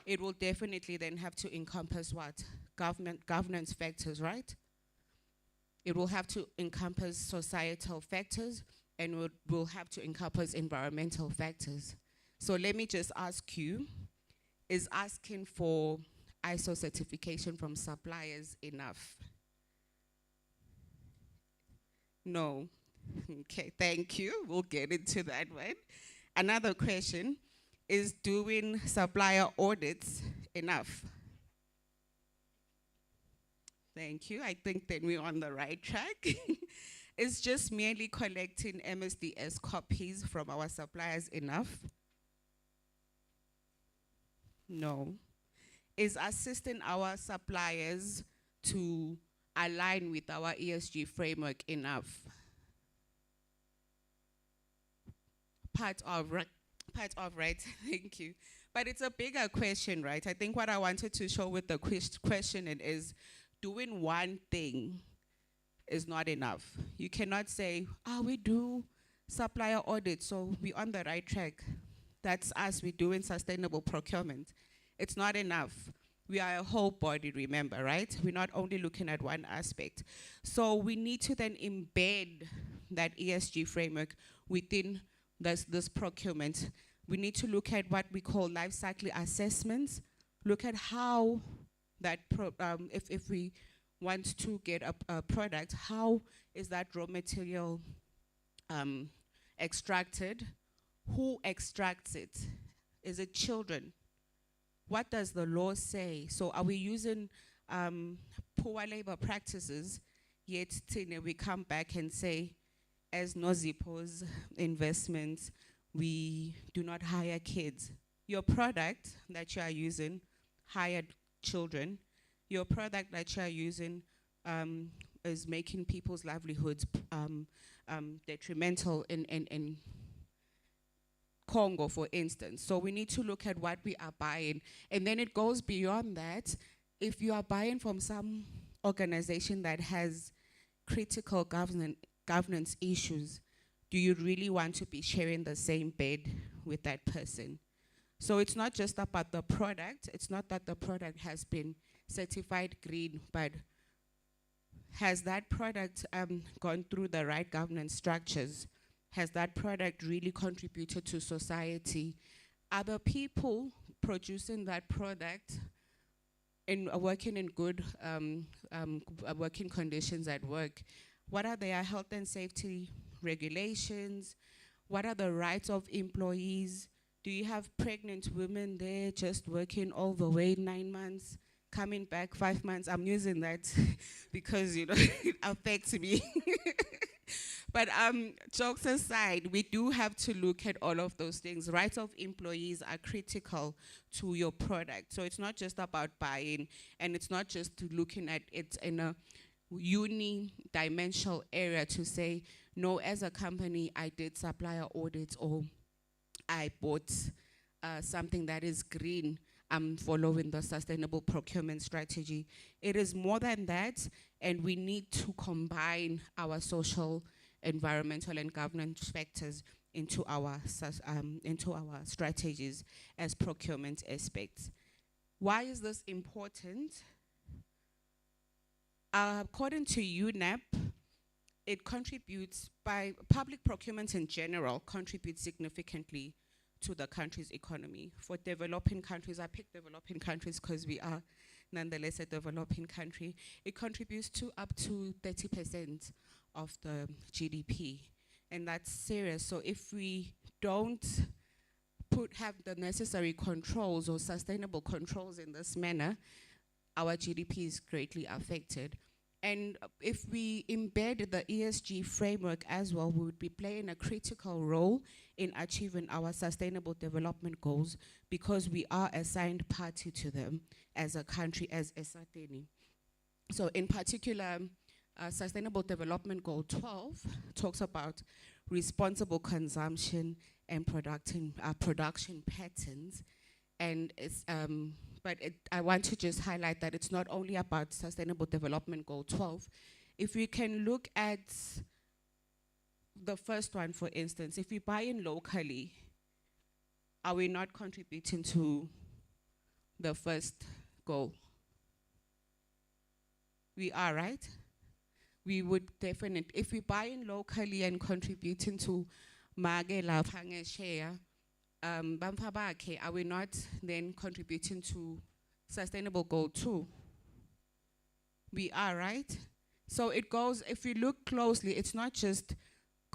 it will definitely then have to encompass what? Governance factors, right? It will have to encompass societal factors, and will have to encompass environmental factors. So let me just ask you, is asking for ISO certification from suppliers enough? No. Okay, thank you. We'll get into that one. Another question, is doing supplier audits enough? Thank you. I think then we're on the right track. Is just merely collecting MSDS copies from our suppliers enough? No. Is assisting our suppliers to align with our ESG framework enough? Part of, right? Thank you. But it's a bigger question, right? I think what I wanted to show with the question is doing one thing is not enough. You cannot say, we do supplier audits, so we're on the right track. That's us, we're doing sustainable procurement. It's not enough. We are a whole body, remember, right? We're not only looking at one aspect. So we need to then embed that ESG framework within this procurement. We need to look at what we call life cycle assessments, look at how that, if we want to get a product, how is that raw material extracted? Who extracts it? Is it children? What does the law say? So are we using poor labor practices, yet we come back and say, as Nozippo's investments, we do not hire kids. Your product that you are using hired children. Your product that you are using is making people's livelihoods detrimental in Congo, for instance. So we need to look at what we are buying. And then it goes beyond that. If you are buying from some organization that has critical governance issues, do you really want to be sharing the same bed with that person? So it's not just about the product. It's not that the product has been certified green, but has that product gone through the right governance structures? Has that product really contributed to society? Are the people producing that product and working in good working conditions at work? What are their health and safety regulations? What are the rights of employees? Do you have pregnant women there just working all the way 9 months, coming back 5 months? I'm using that because, it affects me. But jokes aside, we do have to look at all of those things. Rights of employees are critical to your product. So it's not just about buying, and it's not just looking at it in a uni-dimensional area to say, no, as a company, I did supplier audits, or I bought something that is green. I'm following the sustainable procurement strategy. It is more than that, and we need to combine our social, environmental, and governance factors into our strategies as procurement aspects. Why is this important? According to UNEP, it contributes, by public procurement in general, contributes significantly to the country's economy. For developing countries, I pick developing countries because we are nonetheless a developing country. It contributes to up to 30% of the GDP, and that's serious. So if we don't have the necessary controls or sustainable controls in this manner, our GDP is greatly affected. And if we embed the ESG framework as well, we would be playing a critical role in achieving our sustainable development goals, because we are a signed party to them as a country, as Eswatini. So in particular, Sustainable Development Goal 12 talks about responsible consumption and production patterns. And it's, I want to just highlight that it's not only about Sustainable Development Goal 12. If we can look at the first one, for instance, if we buy in locally, are we not contributing to the first goal? We are, right? We would definitely, if we buy in locally and contributing to Magela Share, are we not then contributing to Sustainable Goal 2? We are, right? So it goes, if you look closely, it's not just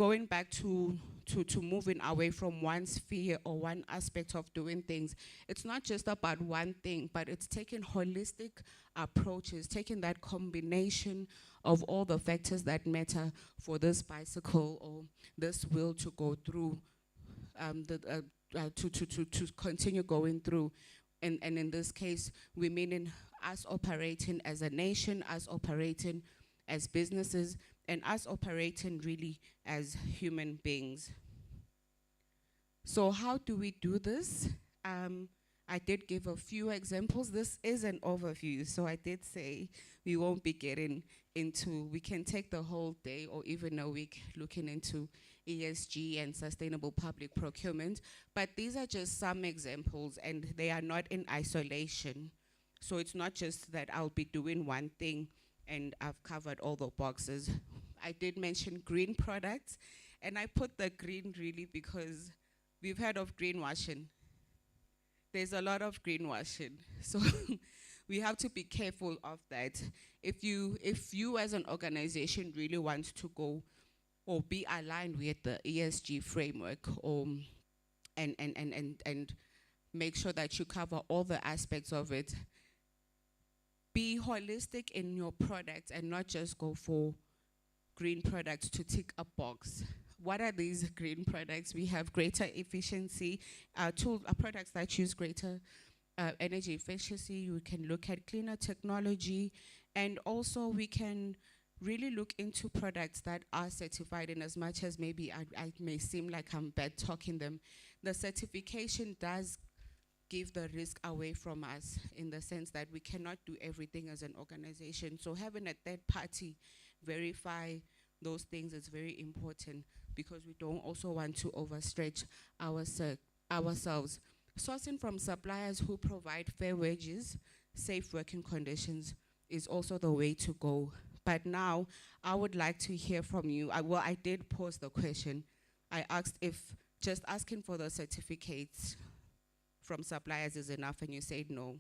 going back to moving away from one sphere or one aspect of doing things. It's not just about one thing, but it's taking holistic approaches, taking that combination of all the factors that matter for this bicycle or this wheel to go through, to continue going through. And in this case, we mean in us operating as a nation, us operating as businesses, and us operating really as human beings. So how do we do this? I did give a few examples. This is an overview, so I did say we won't be getting into, we can take the whole day or even a week looking into ESG and sustainable public procurement, but these are just some examples and they are not in isolation. So it's not just that I'll be doing one thing and I've covered all the boxes. I did mention green products, and I put the green really because we've heard of greenwashing. There's a lot of greenwashing, so we have to be careful of that. If you as an organization really want to go or be aligned with the ESG framework, or and make sure that you cover all the aspects of it, be holistic in your products and not just go for green products to tick a box. What are these green products? We have greater efficiency, products that use greater energy efficiency. We can look at cleaner technology, and also we can really look into products that are certified. And as much as maybe I may seem like I'm bad talking them, the certification does give the risk away from us in the sense that we cannot do everything as an organization. So having a third party verify those things is very important, because we don't also want to overstretch ourselves. Sourcing from suppliers who provide fair wages, safe working conditions is also the way to go. But now I would like to hear from you. I did pose the question. I asked if just asking for the certificates from suppliers is enough, and you said no.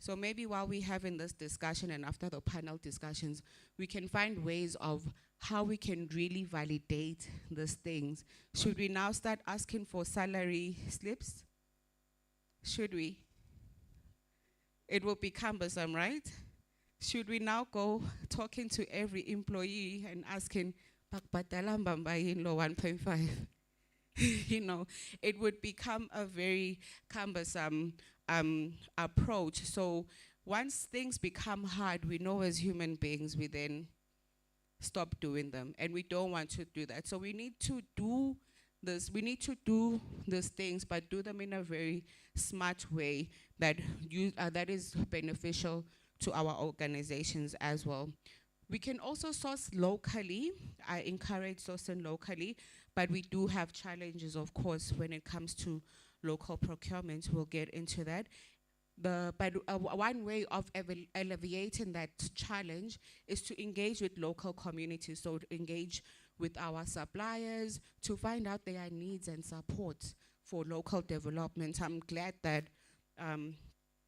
So maybe while we're having this discussion and after the panel discussions, we can find ways of how we can really validate these things. Should we now start asking for salary slips? Should we? It will be cumbersome, right? Should we now go talking to every employee and asking, "Bakbadala mbamba yinlo 1.5?" You know, it would become a very cumbersome approach. So once things become hard, we know as human beings, we then stop doing them, and we don't want to do that. So we need to do this. We need to do these things, but do them in a very smart way that that is beneficial to our organizations as well. We can also source locally. I encourage sourcing locally, but we do have challenges, of course, when it comes to local procurement. We'll get into that. But one way of alleviating that challenge is to engage with local communities, so to engage with our suppliers to find out their needs and support for local development. I'm glad that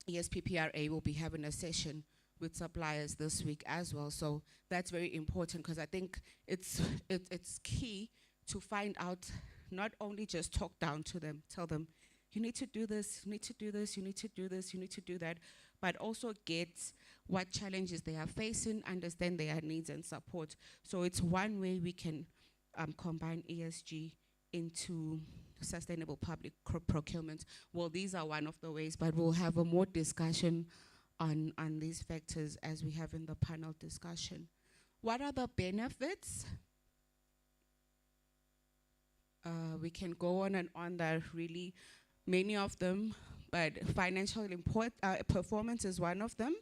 ESPPRA will be having a session with suppliers this week as well. So that's very important, because I think it's key to find out, not only just talk down to them, tell them, you need to do this, you need to do this, you need to do this, you need to do that, but also get what challenges they are facing, understand their needs and support. So it's one way we can combine ESG into sustainable public procurement. Well, these are one of the ways, but we'll have a more discussion on these factors as we have in the panel discussion. What are the benefits? We can go on and on. There are really many of them, but financial performance is one of them.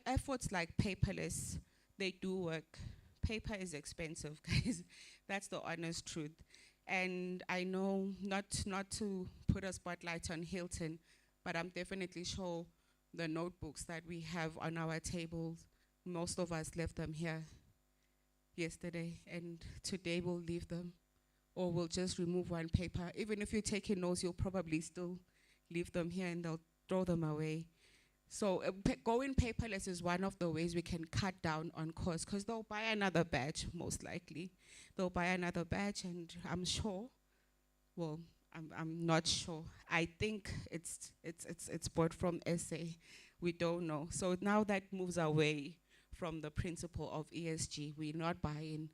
Efforts like paperless, they do work. Paper is expensive, guys. That's the honest truth. And I know not to put a spotlight on Hilton, but I'm definitely sure the notebooks that we have on our tables, most of us left them here yesterday, and today we'll leave them, or we'll just remove one paper. Even if you're taking notes, you'll probably still leave them here and they'll throw them away. So going paperless is one of the ways we can cut down on costs, because they'll buy another batch, most likely. They'll buy another batch, and I'm sure, well, I'm not sure. I think it's bought from SA. We don't know. So now that moves away from the principle of ESG. We're not buying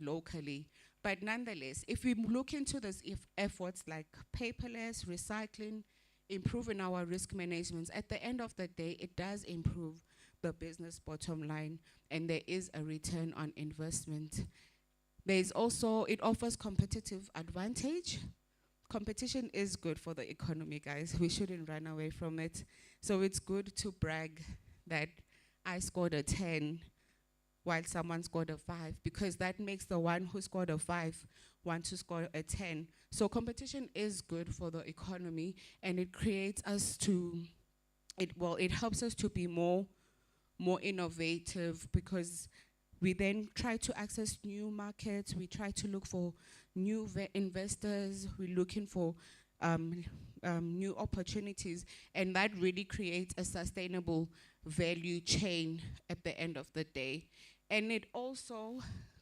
locally. But nonetheless, if we look into these efforts like paperless, recycling, improving our risk management, at the end of the day, it does improve the business bottom line, and there is a return on investment. There's also, it offers competitive advantage. Competition is good for the economy, guys. We shouldn't run away from it. So it's good to brag that I scored a 10 while someone scored a 5, because that makes the one who scored a 5 want to score a 10. So competition is good for the economy, and it creates us to, it helps us to be more innovative, because we then try to access new markets, we try to look for new investors, we're looking for new opportunities, and that really creates a sustainable value chain at the end of the day. And it also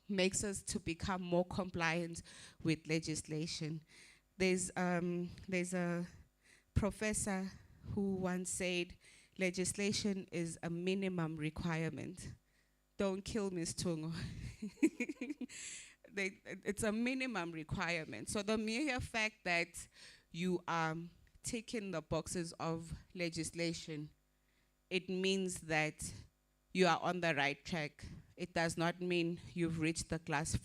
makes us to become more compliant with legislation. There's a professor who once said, legislation is a minimum requirement. Don't kill Ms. Tungo. It's a minimum requirement. So the mere fact that you are ticking the boxes of legislation, it means that you are on the right track. It does not mean you've reached the glass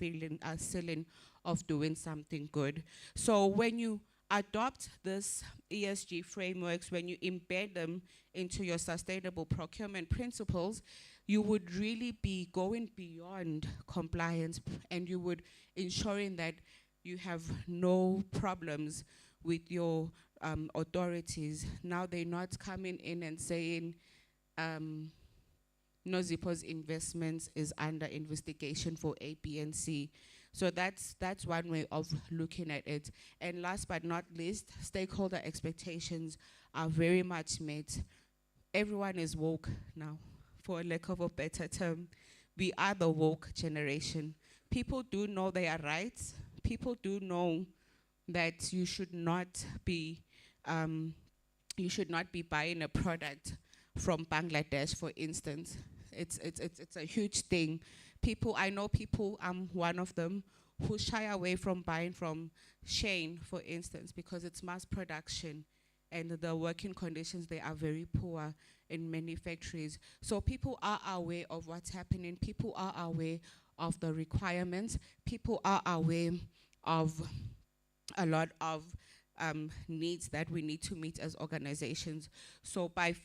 ceiling of doing something good. So when you adopt this ESG frameworks, when you embed them into your sustainable procurement principles, you would really be going beyond compliance, and you would ensuring that you have no problems with your authorities. Now they're not coming in and saying, Nozipo's investments is under investigation for A, B, and C. So that's one way of looking at it. And last but not least, stakeholder expectations are very much met. Everyone is woke now, for lack of a better term. We are the woke generation. People do know their rights. People do know that you should not be buying a product from Bangladesh, for instance. It's a huge thing. I know people, I'm one of them, who shy away from buying from Shane, for instance, because it's mass production and the working conditions, they are very poor in many factories. So people are aware of what's happening. People are aware of the requirements. People are aware of a lot of needs that we need to meet as organizations. So by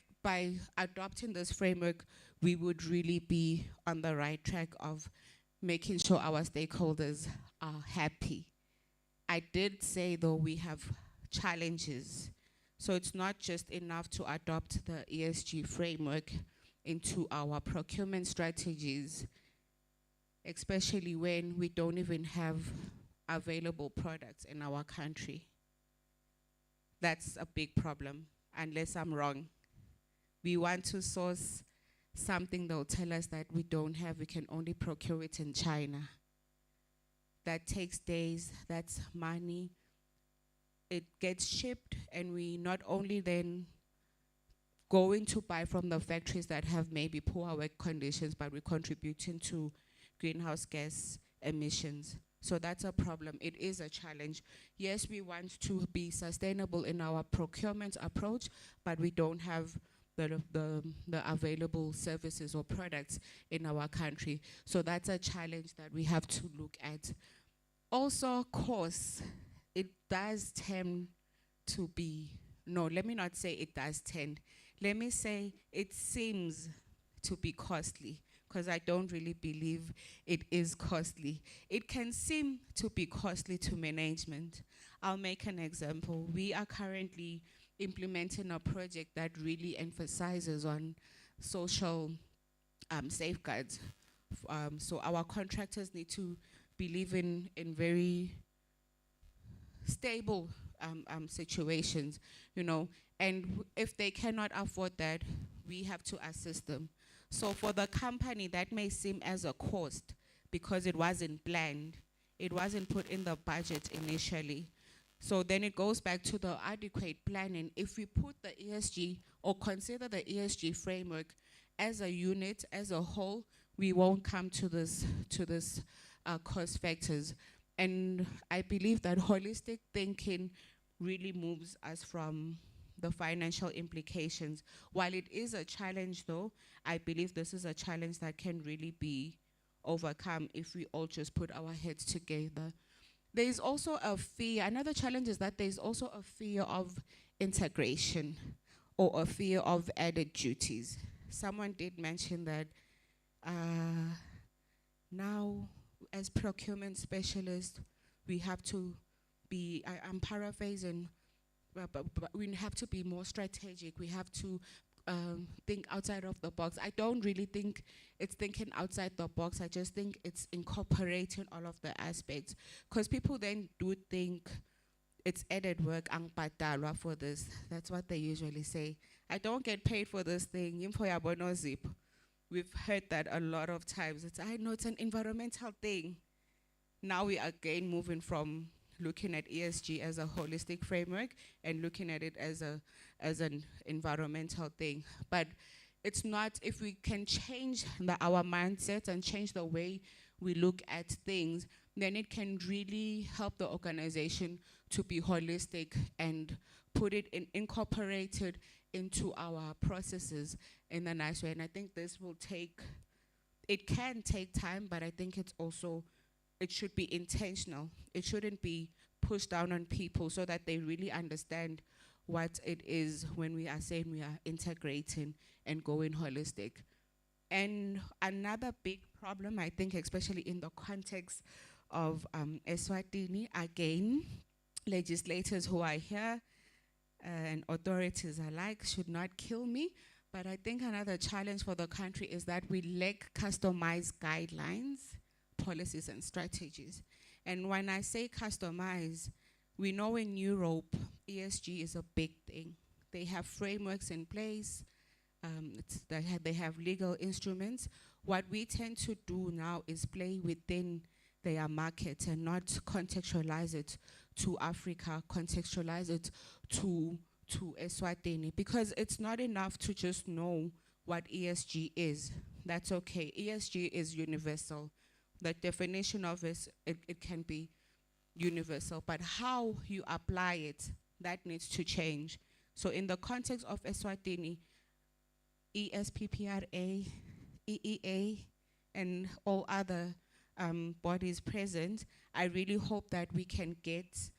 adopting this framework, we would really be on the right track of making sure our stakeholders are happy. I did say, though, we have challenges. So it's not just enough to adopt the ESG framework into our procurement strategies, especially when we don't even have available products in our country. That's a big problem, unless I'm wrong. We want to source something that will tell us that we don't have, we can only procure it in China. That takes days, that's money. It gets shipped, and we not only then going to buy from the factories that have maybe poor work conditions, but we're contributing to greenhouse gas emissions. So that's a problem. It is a challenge. Yes, we want to be sustainable in our procurement approach, but we don't have the available services or products in our country. So that's a challenge that we have to look at. Also, costs. It does tend to be, no, let me not say it does tend. Let me say it seems to be costly, because I don't really believe it is costly. It can seem to be costly to management. I'll make an example. We are currently implementing a project that really emphasizes on social safeguards. So our contractors need to believe in very stable situations, you know. And if they cannot afford that, we have to assist them. So for the company, that may seem as a cost because it wasn't planned. It wasn't put in the budget initially. So then it goes back to the adequate planning. If we put the ESG or consider the ESG framework as a unit, as a whole, we won't come to this cost factors. And I believe that holistic thinking really moves us from the financial implications. While it is a challenge though, I believe this is a challenge that can really be overcome if we all just put our heads together. There is also a fear, another challenge is that there's also a fear of integration or a fear of added duties. Someone did mention that now as procurement specialists, we have to be, I'm paraphrasing, but we have to be more strategic. We have to think outside of the box. I don't really think it's thinking outside the box. I just think it's incorporating all of the aspects. Because people then do think it's added work, ang patalwa for this. That's what they usually say. I don't get paid for this thing. Yimpo ya bono zip. We've heard that a lot of times. I know it's an environmental thing. Now we are again moving from looking at ESG as a holistic framework and looking at it as an environmental thing. But it's not, if we can change our mindset and change the way we look at things, then it can really help the organization to be holistic and put it incorporated into our processes in a nice way. And I think this will take, it can take time, but I think it's also, it should be intentional. It shouldn't be pushed down on people so that they really understand what it is when we are saying we are integrating and going holistic. And another big problem, I think, especially in the context of Eswatini, again, legislators who are here and authorities alike should not kill me, but I think another challenge for the country is that we lack customized guidelines, policies and strategies. And when I say customize, we know in Europe, ESG is a big thing. They have frameworks in place, they have legal instruments. What we tend to do now is play within their market and not contextualize it to Africa, contextualize it to Eswatini, because it's not enough to just know what ESG is. That's okay. ESG is universal. The definition of it can be universal, but how you apply it, that needs to change. So in the context of Eswatini, ESPPRA, EEA, and all other bodies present, I really hope that we can get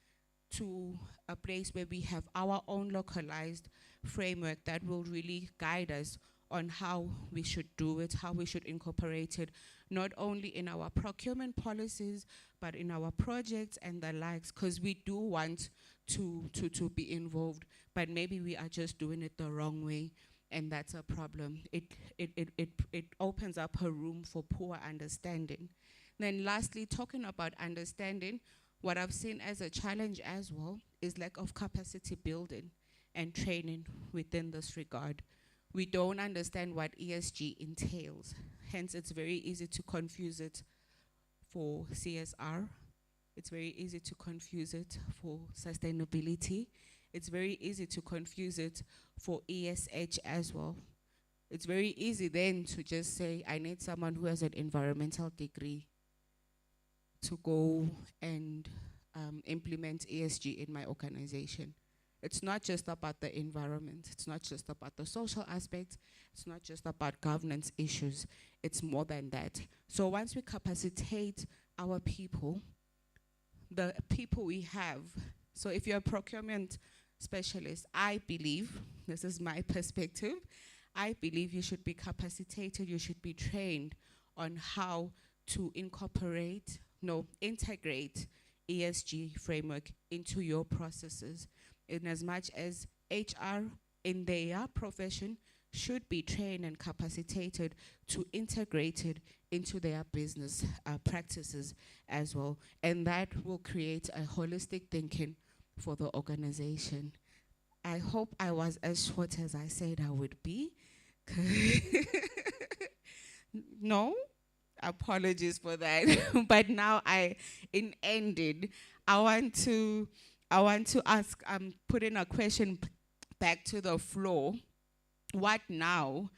to a place where we have our own localized framework that will really guide us on how we should do it, how we should incorporate it, not only in our procurement policies, but in our projects and the likes, because we do want to be involved, but maybe we are just doing it the wrong way, and that's a problem. It opens up a room for poor understanding. Then lastly, talking about understanding, what I've seen as a challenge as well is lack of capacity building and training within this regard. We don't understand what ESG entails. Hence, it's very easy to confuse it for CSR. It's very easy to confuse it for sustainability. It's very easy to confuse it for ESH as well. It's very easy then to just say, I need someone who has an environmental degree to go and implement ESG in my organization. It's not just about the environment. It's not just about the social aspects. It's not just about governance issues. It's more than that. So once we capacitate our people, the people we have, so if you're a procurement specialist, I believe, this is my perspective, I believe you should be capacitated, you should be trained on how to integrate ESG framework into your processes, in as much as HR in their profession should be trained and capacitated to integrate it into their business practices as well. And that will create a holistic thinking for the organization. I hope I was as short as I said I would be. No, apologies for that. But now in ended, I want to ask, I'm putting a question back to the floor. What now,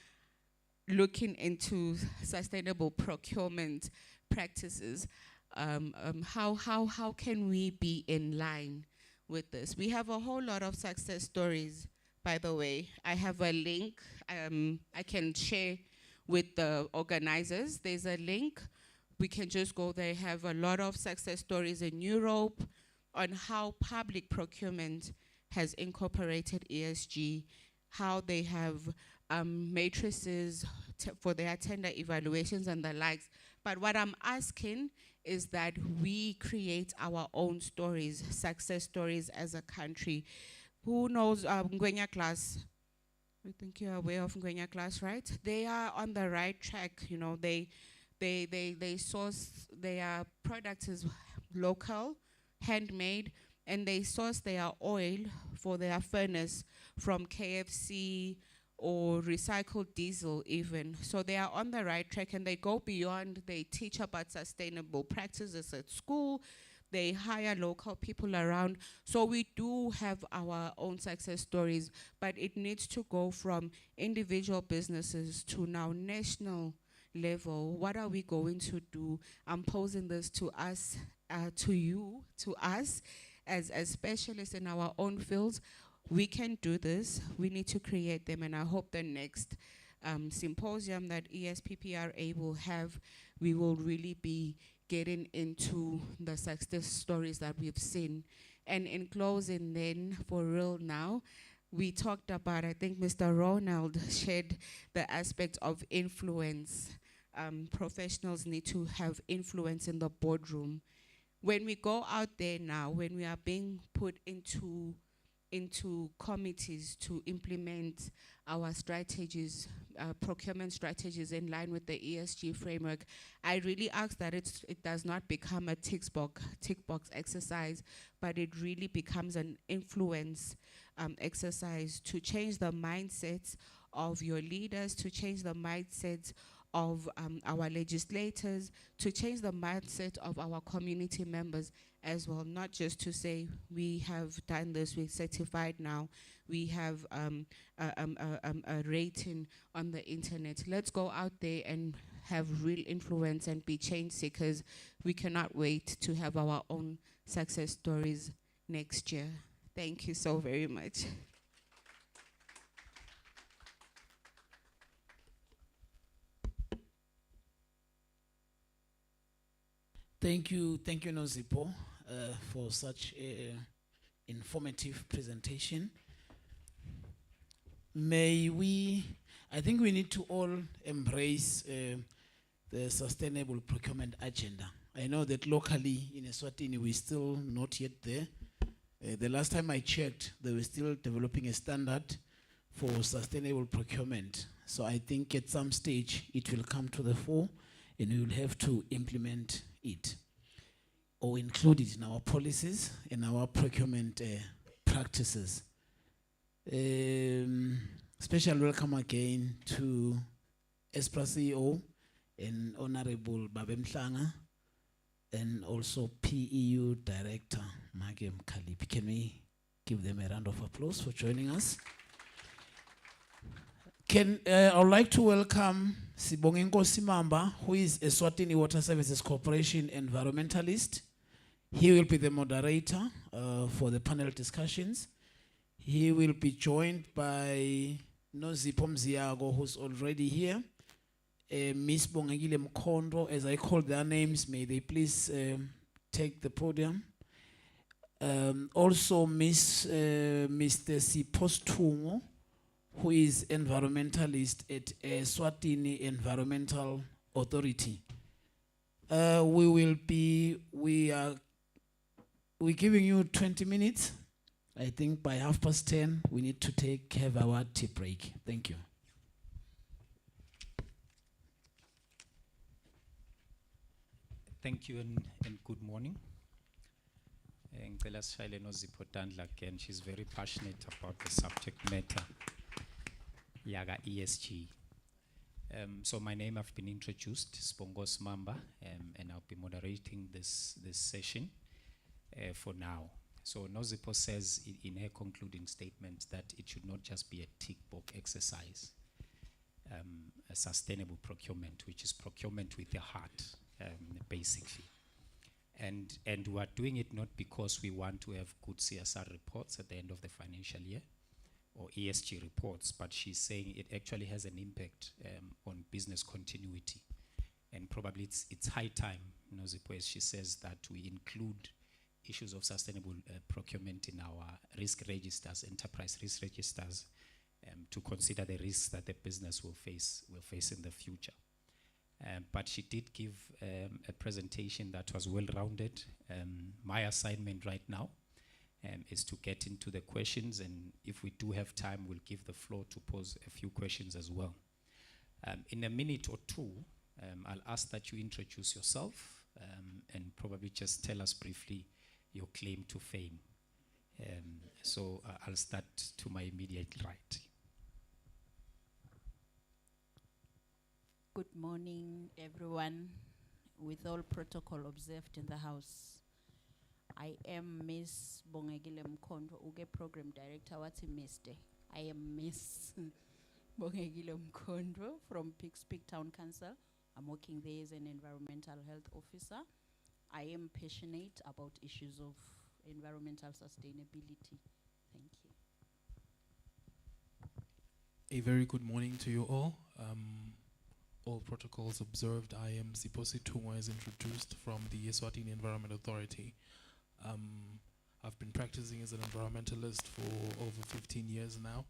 looking into sustainable procurement practices, how can we be in line with this? We have a whole lot of success stories, by the way. I have a link I can share with the organizers. There's a link. We can just go there. Have a lot of success stories in Europe on how public procurement has incorporated ESG, how they have matrices for their tender evaluations and the likes. But what I'm asking is that we create our own stories, success stories as a country. Who knows Ngwenya class? I think you're aware of Ngwenya class, right? They are on the right track. You know, they source their products is local, handmade, and they source their oil for their furnace from KFC or recycled diesel even. So they are on the right track, and they go beyond. They teach about sustainable practices at school. They hire local people around. So we do have our own success stories, but it needs to go from individual businesses to now national level. What are we going to do? I'm posing this to us, to you, to us, as specialists in our own fields. We can do this. We need to create them, and I hope the next symposium that ESPPRA will have, we will really be getting into the success stories that we've seen. And in closing then, for real now, we talked about, I think Mr. Ronald shared the aspect of influence. Professionals need to have influence in the boardroom. When we go out there now, when we are being put into committees to implement our strategies, procurement strategies in line with the ESG framework, I really ask that it does not become a tick box exercise, but it really becomes an influence exercise to change the mindsets of your leaders, to change the mindsets of our legislators, to change the mindset of our community members as well, not just to say we have done this, we're certified now, we have a rating on the internet. Let's go out there and have real influence and be change seekers. We cannot wait to have our own success stories next year. Thank you so very much. Thank you, Nozipho, for such an informative presentation. I think we need to all embrace the sustainable procurement agenda. I know that locally in Eswatini, we're still not yet there. The last time I checked, they were still developing a standard for sustainable procurement. So I think at some stage, it will come to the fore, and we will have to implement it or include it in our policies and our procurement practices. Special welcome again to Esppra CEO and Honorable Babem Mhlanga, and also PEU Director Magem Kalipi. Can we give them a round of applause for joining us? I would like to welcome Sibongenko Simamba, who is Eswatini Water Services Corporation environmentalist. He will be the moderator for the panel discussions. He will be joined by Nozipho Mziago, who's already here. Miss Bongagile Mkondo, as I call their names, may they please take the podium. Also Mr. Sipostungo, who is environmentalist at Eswatini Environmental Authority. We're giving you 20 minutes. I think by 10:30, we need to have our tea break. Thank you. Thank you and good morning. Ngicela sishayele noZipho Tandla again. She's very passionate about the subject matter. Yaga ESG. So my name, I've been introduced, Spongos Mamba, and I'll be moderating this session for now. So Nozipo says in her concluding statement that it should not just be a tick box exercise, a sustainable procurement, which is procurement with the heart, basically. And we are doing it not because we want to have good CSR reports at the end of the financial year or ESG reports, but she's saying it actually has an impact on business continuity. And probably it's high time, Nozipo, as she says, that we include issues of sustainable procurement in our risk registers, enterprise risk registers, to consider the risks that the business will face in the future. But she did give a presentation that was well-rounded. My assignment right now is to get into the questions, and if we do have time, we'll give the floor to pose a few questions as well. In a minute or two, I'll ask that you introduce yourself and probably just tell us briefly your claim to fame. So I'll start to my immediate right. Good morning, everyone. With all protocol observed in the house, I am Miss Bongegile Mkondo, Uge Program Director. What's Mr.? I am Miss Bongegile Mkondo from Pikes Peak Town Council. I'm working there as an environmental health officer. I am passionate about issues of environmental sustainability. Thank you. A very good morning to you all. All protocols observed. I am Siposi Tungwa, as introduced, from the Eswatini Environment Authority. I've been practicing as an environmentalist for over 15 years now.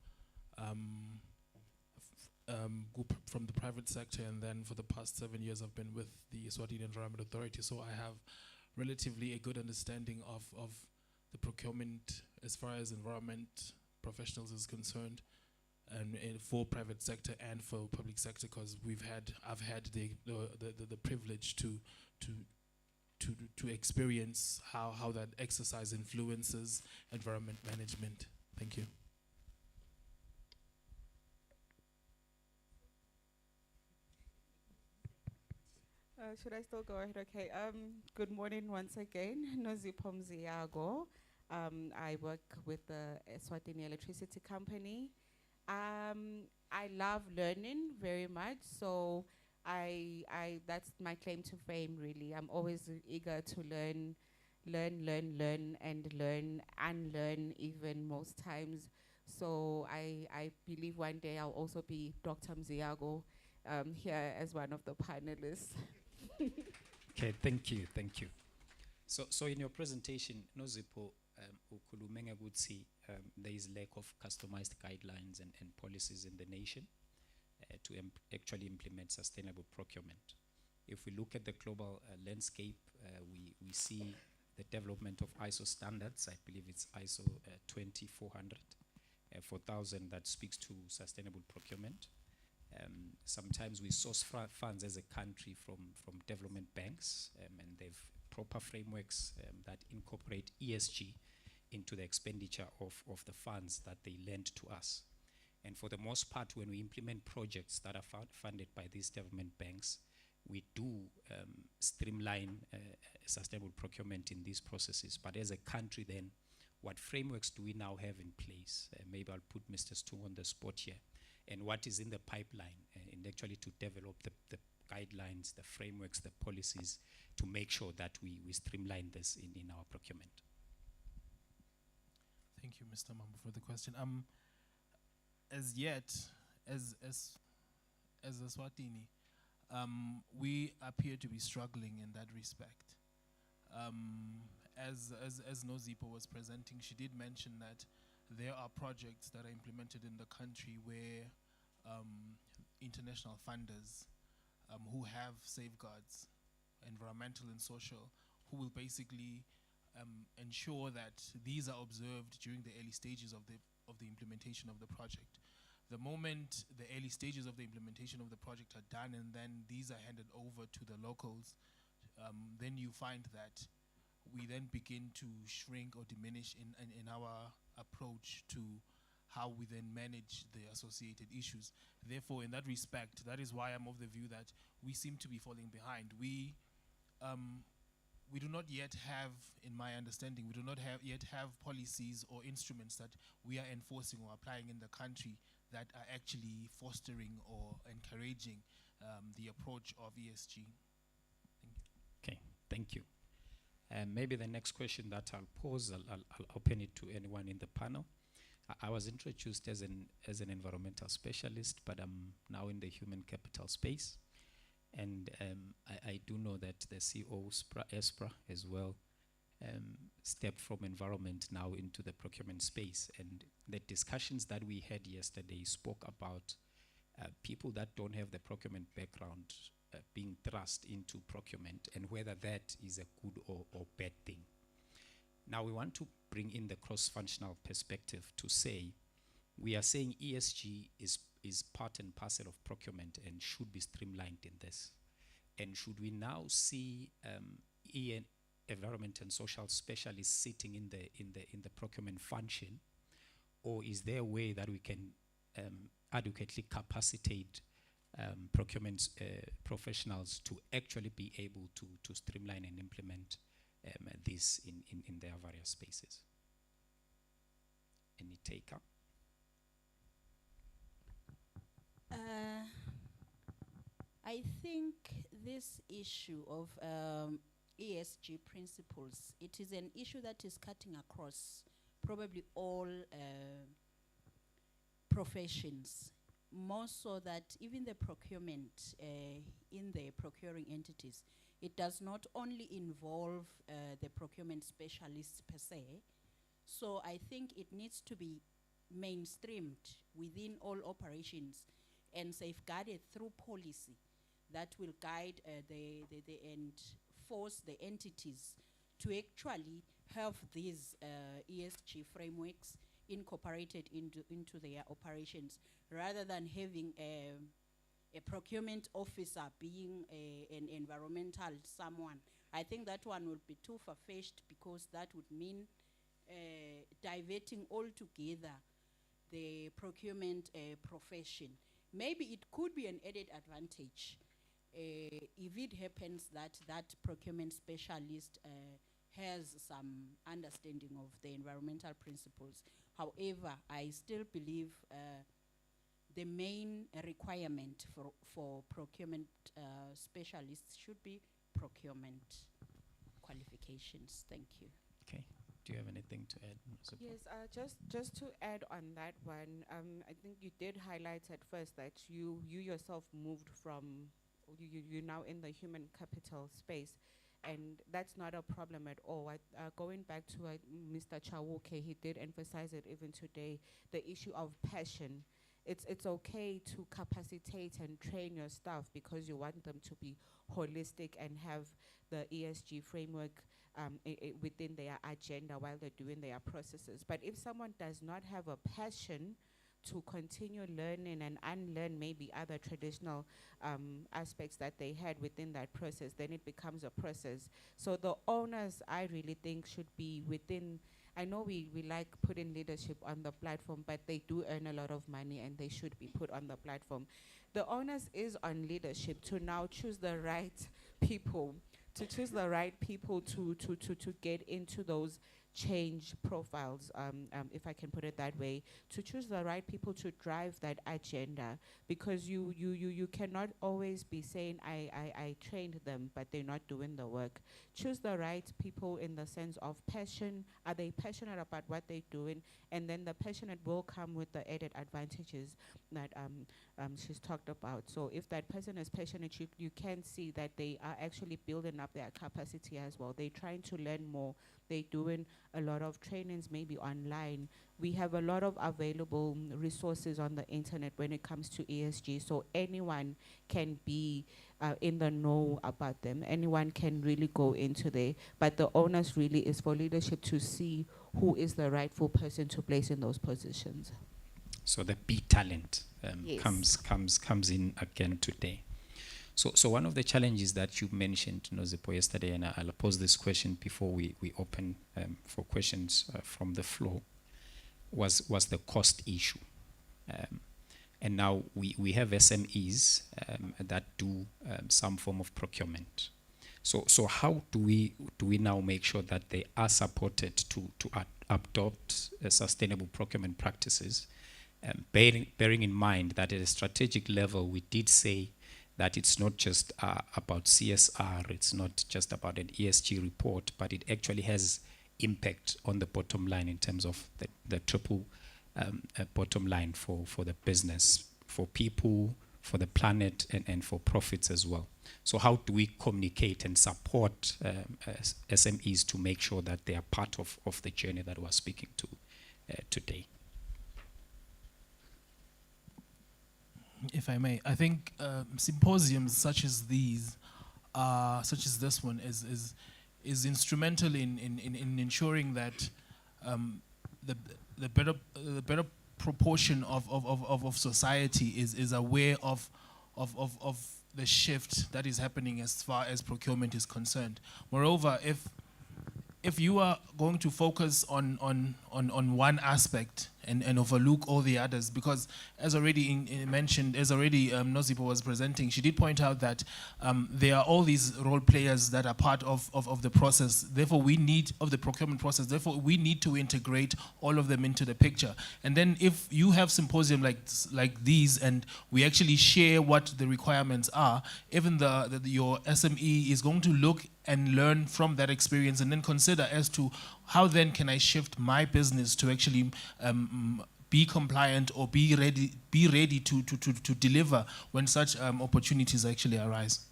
From the private sector, and then for the past 7 years I've been with the Eswatini Environment Authority, so I have relatively a good understanding of the procurement as far as environment professionals is concerned, and for private sector and for public sector, because I've had the privilege to experience how that exercise influences environment management. Thank you. Should I still go ahead? Okay. Good morning once again. Nozipho Mziyago. I work with the Eswatini Electricity Company. I love learning very much, so that's my claim to fame, really. I'm always eager to learn, and unlearn even most times. So I believe one day I'll also be Dr. Mziyago here as one of the panelists. Okay, thank you. So in your presentation, Nozipo, ukulumenga ukuthi there is lack of customized guidelines and policies in the nation to actually implement sustainable procurement. If we look at the global landscape, we see the development of ISO standards. I believe it's ISO 20400, 4000, that speaks to sustainable procurement. Sometimes we source funds as a country from development banks, and they've proper frameworks that incorporate ESG into the expenditure of the funds that they lend to us. And for the most part, when we implement projects that are funded by these development banks, we do streamline sustainable procurement in these processes. But as a country then, what frameworks do we now have in place? Maybe I'll put Mr. Stung on the spot here. And what is in the pipeline, and actually to develop the guidelines, the frameworks, the policies, to make sure that we streamline this in our procurement. Thank you, Mr. Mambo, for the question. As yet, as Eswatini, we appear to be struggling in that respect. As Nozipo was presenting, she did mention that there are projects that are implemented in the country where international funders who have safeguards, environmental and social, who will basically ensure that these are observed during the early stages of the implementation of the project. The moment the early stages of the implementation of the project are done and then these are handed over to the locals, then you find that we then begin to shrink or diminish in our approach to how we then manage the associated issues. Therefore, in that respect, that is why I'm of the view that we seem to be falling behind. We do not yet have, in my understanding, we do not yet have policies or instruments that we are enforcing or applying in the country that are actually fostering or encouraging the approach of ESG. Thank you. Okay, thank you. Maybe the next question that I'll pose, I'll open it to anyone in the panel. I was introduced as an environmental specialist, but I'm now in the human capital space. And I do know that the CEO, Esppra, as well, stepped from environment now into the procurement space. And the discussions that we had yesterday spoke about people that don't have the procurement background being thrust into procurement and whether that is a good or bad thing. Now we want to bring in the cross-functional perspective to say, we are saying ESG is part and parcel of procurement and should be streamlined in this. And should we now see environment and social specialists sitting in the procurement function, or is there a way that we can adequately capacitate procurement professionals to actually be able to streamline and implement this in their various spaces? Any taker? I think this issue of ESG principles, it is an issue that is cutting across probably all professions, more so that even the procurement in the procuring entities, it does not only involve the procurement specialists per se. So I think it needs to be mainstreamed within all operations and safeguarded through policy that will guide and force the entities to actually have these ESG frameworks incorporated into their operations, rather than having a procurement officer being an environmental someone. I think that one would be too far-fetched, because that would mean diverting altogether the procurement profession. Maybe it could be an added advantage if it happens that that procurement specialist has some understanding of the environmental principles. However, I still believe the main requirement for procurement specialists should be procurement qualifications. Thank you. Okay. Do you have anything to add, Ms. Esppra? Yes, just to add on that one, I think you did highlight at first that you yourself moved from, you're now in the human capital space, and that's not a problem at all. Going back to Mr. Chawuke, he did emphasize it even today, the issue of passion. It's okay to capacitate and train your staff because you want them to be holistic and have the ESG framework within their agenda while they're doing their processes. But if someone does not have a passion to continue learning and unlearn maybe other traditional aspects that they had within that process, then it becomes a process. So the owners, I really think, should be within. I know we like putting leadership on the platform, but they do earn a lot of money and they should be put on the platform. The onus is on leadership to now choose the right people, to get into those change profiles, if I can put it that way, to choose the right people to drive that agenda, because you cannot always be saying I trained them but they're not doing the work. Choose the right people in the sense of passion. Are they passionate about what they're doing? And then the passionate will come with the added advantages that she's talked about. So if that person is passionate, you can see that they are actually building up their capacity as well. They're trying to learn more. They're doing a lot of trainings, maybe online. We have a lot of available resources on the internet when it comes to ESG, so anyone can be in the know about them. Anyone can really go into there, but the onus really is for leadership to see who is the rightful person to place in those positions. So the big talent Yes. comes in again today. So one of the challenges that you mentioned, Nozipo, yesterday, and I'll pose this question before we open for questions from the floor, was the cost issue. And now we have SMEs that do some form of procurement. So how do we now make sure that they are supported to adopt sustainable procurement practices, bearing in mind that at a strategic level we did say that it's not just about CSR, it's not just about an ESG report, but it actually has impact on the bottom line in terms of the triple bottom line for the business, for people, for the planet, and for profits as well. So how do we communicate and support SMEs to make sure that they are part of the journey that we're speaking to today? If I may, I think symposiums such as these, such as this one, is instrumental in ensuring that the better proportion of society is aware of the shift that is happening as far as procurement is concerned. Moreover, if you are going to focus on one aspect and overlook all the others, because as already mentioned, as already Nozipo was presenting, she did point out that there are all these role players that are part of the process. Therefore, we need, of the procurement process, therefore we need to integrate all of them into the picture. And then if you have symposium like these and we actually share what the requirements are, even your SME is going to look and learn from that experience and then consider as to how then can I shift my business to actually be compliant or be ready to deliver when such opportunities actually arise.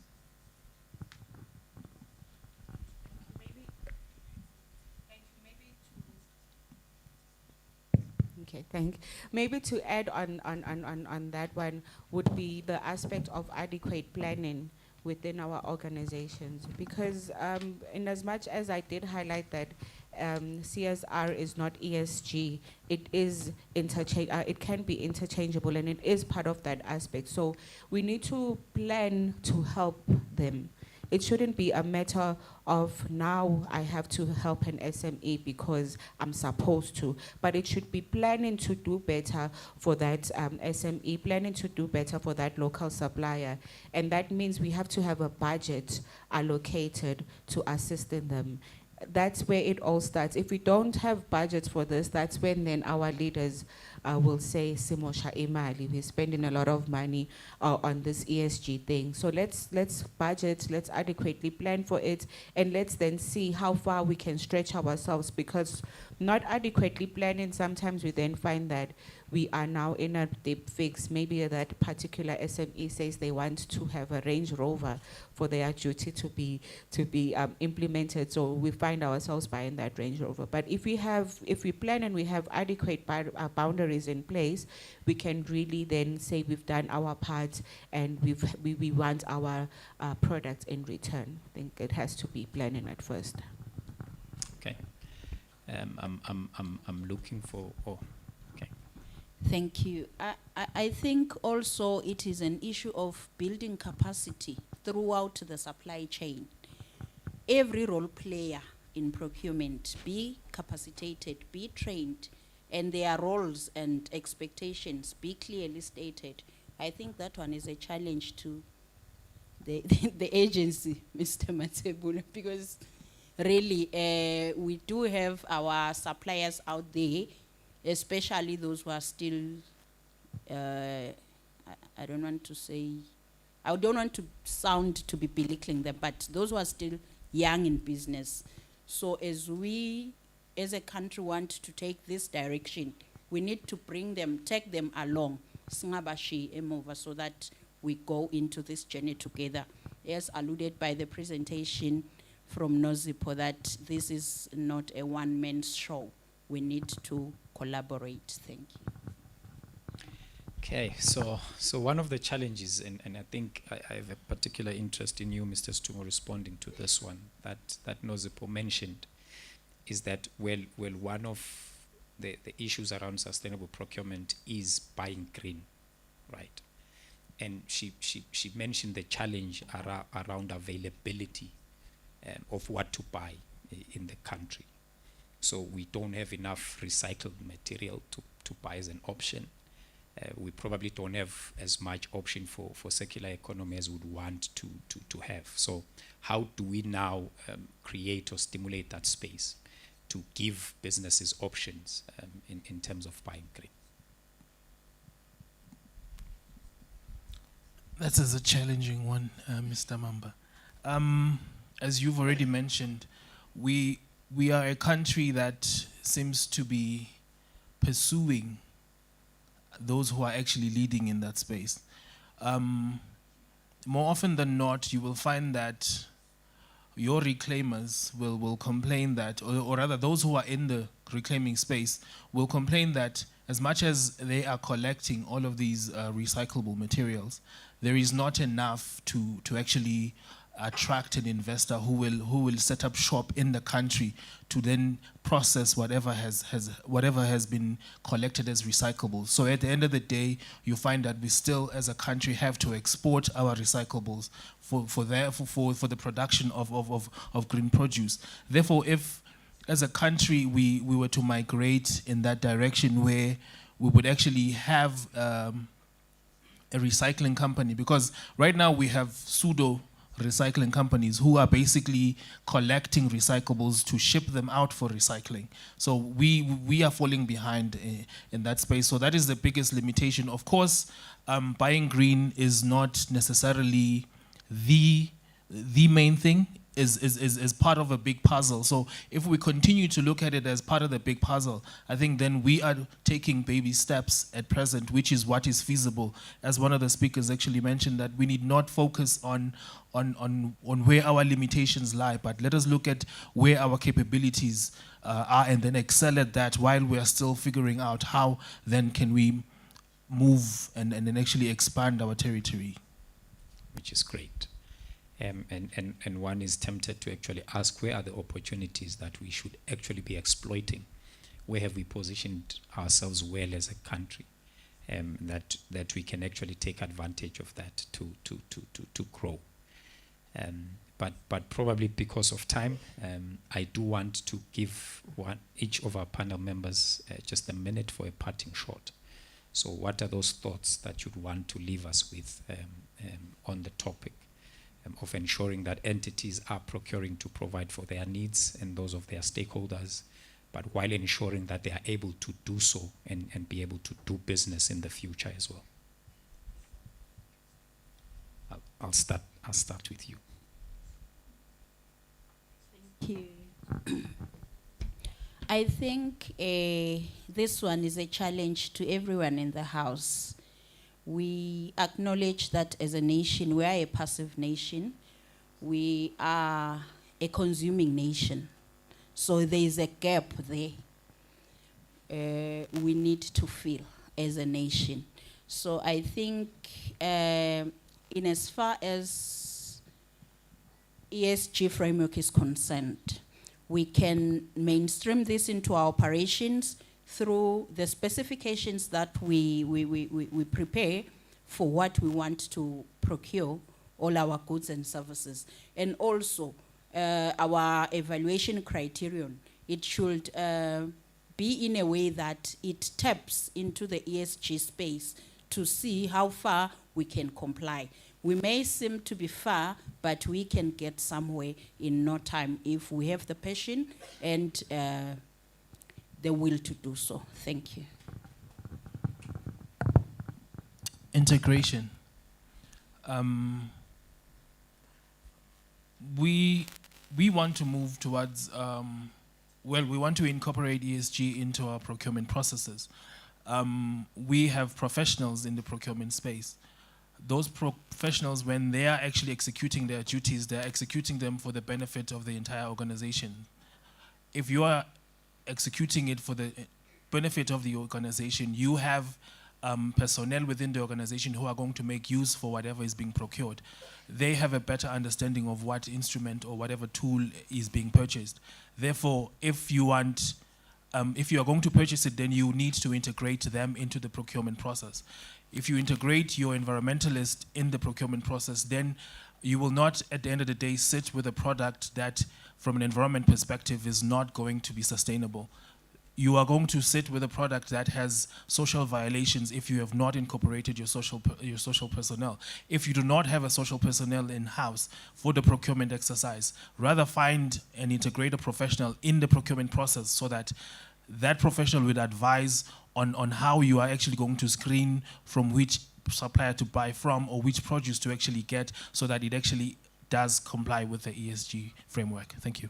Okay, thank you. Maybe to add on that one would be the aspect of adequate planning within our organizations, because in as much as I did highlight that CSR is not ESG, it is it can be interchangeable, and it is part of that aspect. So we need to plan to help them. It shouldn't be a matter of now I have to help an SME because I'm supposed to, but it should be planning to do better for that SME, planning to do better for that local supplier. And that means we have to have a budget allocated to assist in them. That's where it all starts. If we don't have budgets for this, that's when then our leaders will say, Simosha imali, we're spending a lot of money on this ESG thing. So let's budget, let's adequately plan for it, and let's then see how far we can stretch ourselves, because not adequately planning, sometimes we then find that we are now in a deep fix. Maybe that particular SME says they want to have a Range Rover for their duty to be implemented, so we find ourselves buying that Range Rover. But if we plan and we have adequate boundaries in place, we can really then say we've done our part and we want our products in return. I think it has to be planning at first. Okay. I'm looking for. Oh, okay. Thank you. I think also it is an issue of building capacity throughout the supply chain. Every role player in procurement be capacitated, be trained, and their roles and expectations be clearly stated. I think that one is a challenge to the agency, Mr. Matebula, because really we do have our suppliers out there, especially those who are still, I don't want to say, I don't want to sound to be belittling them, but those who are still young in business. So as we, as a country, want to take this direction, we need to bring them, take them along, singabashi emova, so that we go into this journey together. As alluded by the presentation from Nozipo, that this is not a one-man show. We need to collaborate. Thank you. Okay, so one of the challenges, and I think I have a particular interest in you, Mr. Stumo, responding to this one, that Nozipo mentioned, is that one of the issues around sustainable procurement is buying green, right? and she mentioned the challenge around availability of what to buy in the country. So we don't have enough recycled material to buy as an option. We probably don't have as much option for circular economy as we would want to have. So how do we now create or stimulate that space to give businesses options in terms of buying green? That is a challenging one, Mr. Mamba. As you've already mentioned, we are a country that seems to be pursuing those who are actually leading in that space. More often than not, you will find that your reclaimers will complain that, or rather those who are in the reclaiming space will complain that as much as they are collecting all of these recyclable materials, there is not enough to actually attract an investor who will set up shop in the country to then process whatever has been collected as recyclables. So at the end of the day, you find that we still, as a country, have to export our recyclables for the production of green produce. Therefore, if as a country we were to migrate in that direction where we would actually have a recycling company, because right now we have pseudo recycling companies who are basically collecting recyclables to ship them out for recycling. So we are falling behind in that space. So that is the biggest limitation. Of course, buying green is not necessarily the main thing. Is part of a big puzzle. So if we continue to look at it as part of the big puzzle, I think then we are taking baby steps at present, which is what is feasible. As one of the speakers actually mentioned, that we need not focus on where our limitations lie, but let us look at where our capabilities are and then excel at that while we are still figuring out how then can we move and then actually expand our territory. Which is great. And one is tempted to actually ask, where are the opportunities that we should actually be exploiting? Where have we positioned ourselves well as a country that we can actually take advantage of that to grow? But probably because of time, I do want to give each of our panel members just a minute for a parting shot. So what are those thoughts that you'd want to leave us with on the topic of ensuring that entities are procuring to provide for their needs and those of their stakeholders, but while ensuring that they are able to do so and be able to do business in the future as well? I'll start with you. Thank you. I think this one is a challenge to everyone in the house. We acknowledge that as a nation, we are a passive nation. We are a consuming nation. So there is a gap there we need to fill as a nation. So I think in as far as ESG framework is concerned, we can mainstream this into our operations through the specifications that we prepare for what we want to procure, all our goods and services. And also our evaluation criterion, it should be in a way that it taps into the ESG space to see how far we can comply. We may seem to be far, but we can get somewhere in no time if we have the passion and the will to do so. Thank you. Integration. We want to move towards, we want to incorporate ESG into our procurement processes. We have professionals in the procurement space. Those professionals, when they are actually executing their duties, they're executing them for the benefit of the entire organization. If you are executing it for the benefit of the organization, you have personnel within the organization who are going to make use for whatever is being procured. They have a better understanding of what instrument or whatever tool is being purchased. Therefore, if you are going to purchase it, then you need to integrate them into the procurement process. if you integrate your environmentalist in the procurement process, then you will not, at the end of the day, sit with a product that, from an environment perspective, is not going to be sustainable. You are going to sit with a product that has social violations if you have not incorporated your social personnel. If you do not have a social personnel in-house for the procurement exercise, rather find an integrated professional in the procurement process so that that professional would advise on how you are actually going to screen from which supplier to buy from or which produce to actually get so that it actually does comply with the ESG framework. Thank you.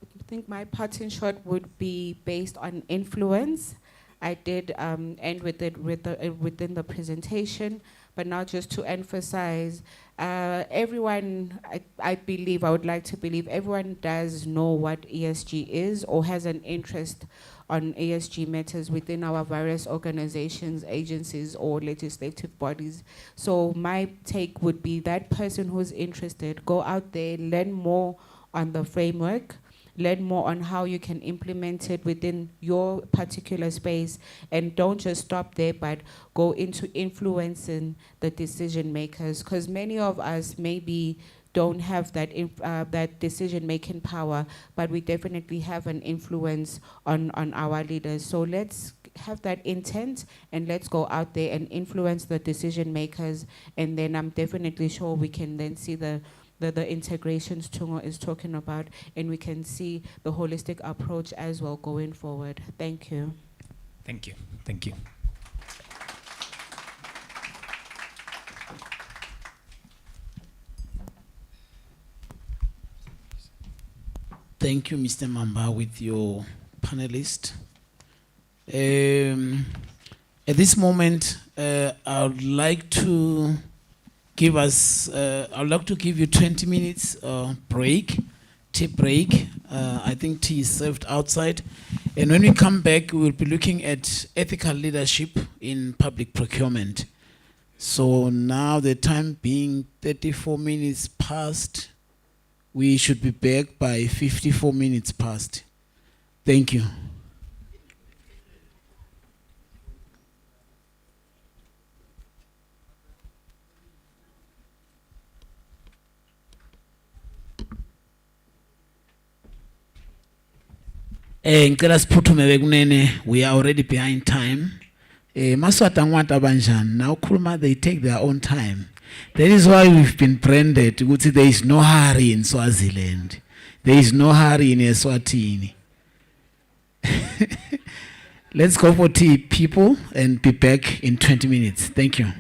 I think my parting shot would be based on influence. I did end with it within the presentation, but now just to emphasize, everyone, I believe, I would like to believe everyone does know what ESG is or has an interest on ESG matters within our various organizations, agencies, or legislative bodies. So my take would be that person who's interested, go out there, learn more on the framework, learn more on how you can implement it within your particular space, and don't just stop there, but go into influencing the decision makers, because many of us maybe don't have that that decision-making power, but we definitely have an influence on our leaders. So let's have that intent and let's go out there and influence the decision makers, and then I'm definitely sure we can then see the integrations Tungo is talking about, and we can see the holistic approach as well going forward. Thank you. Thank you. Thank you. Thank you, Mr. Mamba, with your panelists. At this moment, I would like to give us, I'd like to give you 20 minutes break, tea break. I think tea is served outside. And when we come back, we will be looking at ethical leadership in public procurement. So now the time being 34 minutes past, we should be back by 54 minutes past. Thank you. Ngicela siphuthume bekunene, we are already behind time. Maswata ngwata banjani, now Kuruma, they take their own time. That is why we've been branded. There is no hurry in Swaziland. There is no hurry in Eswatini. Let's go for tea, people, and be back in 20 minutes. Thank you.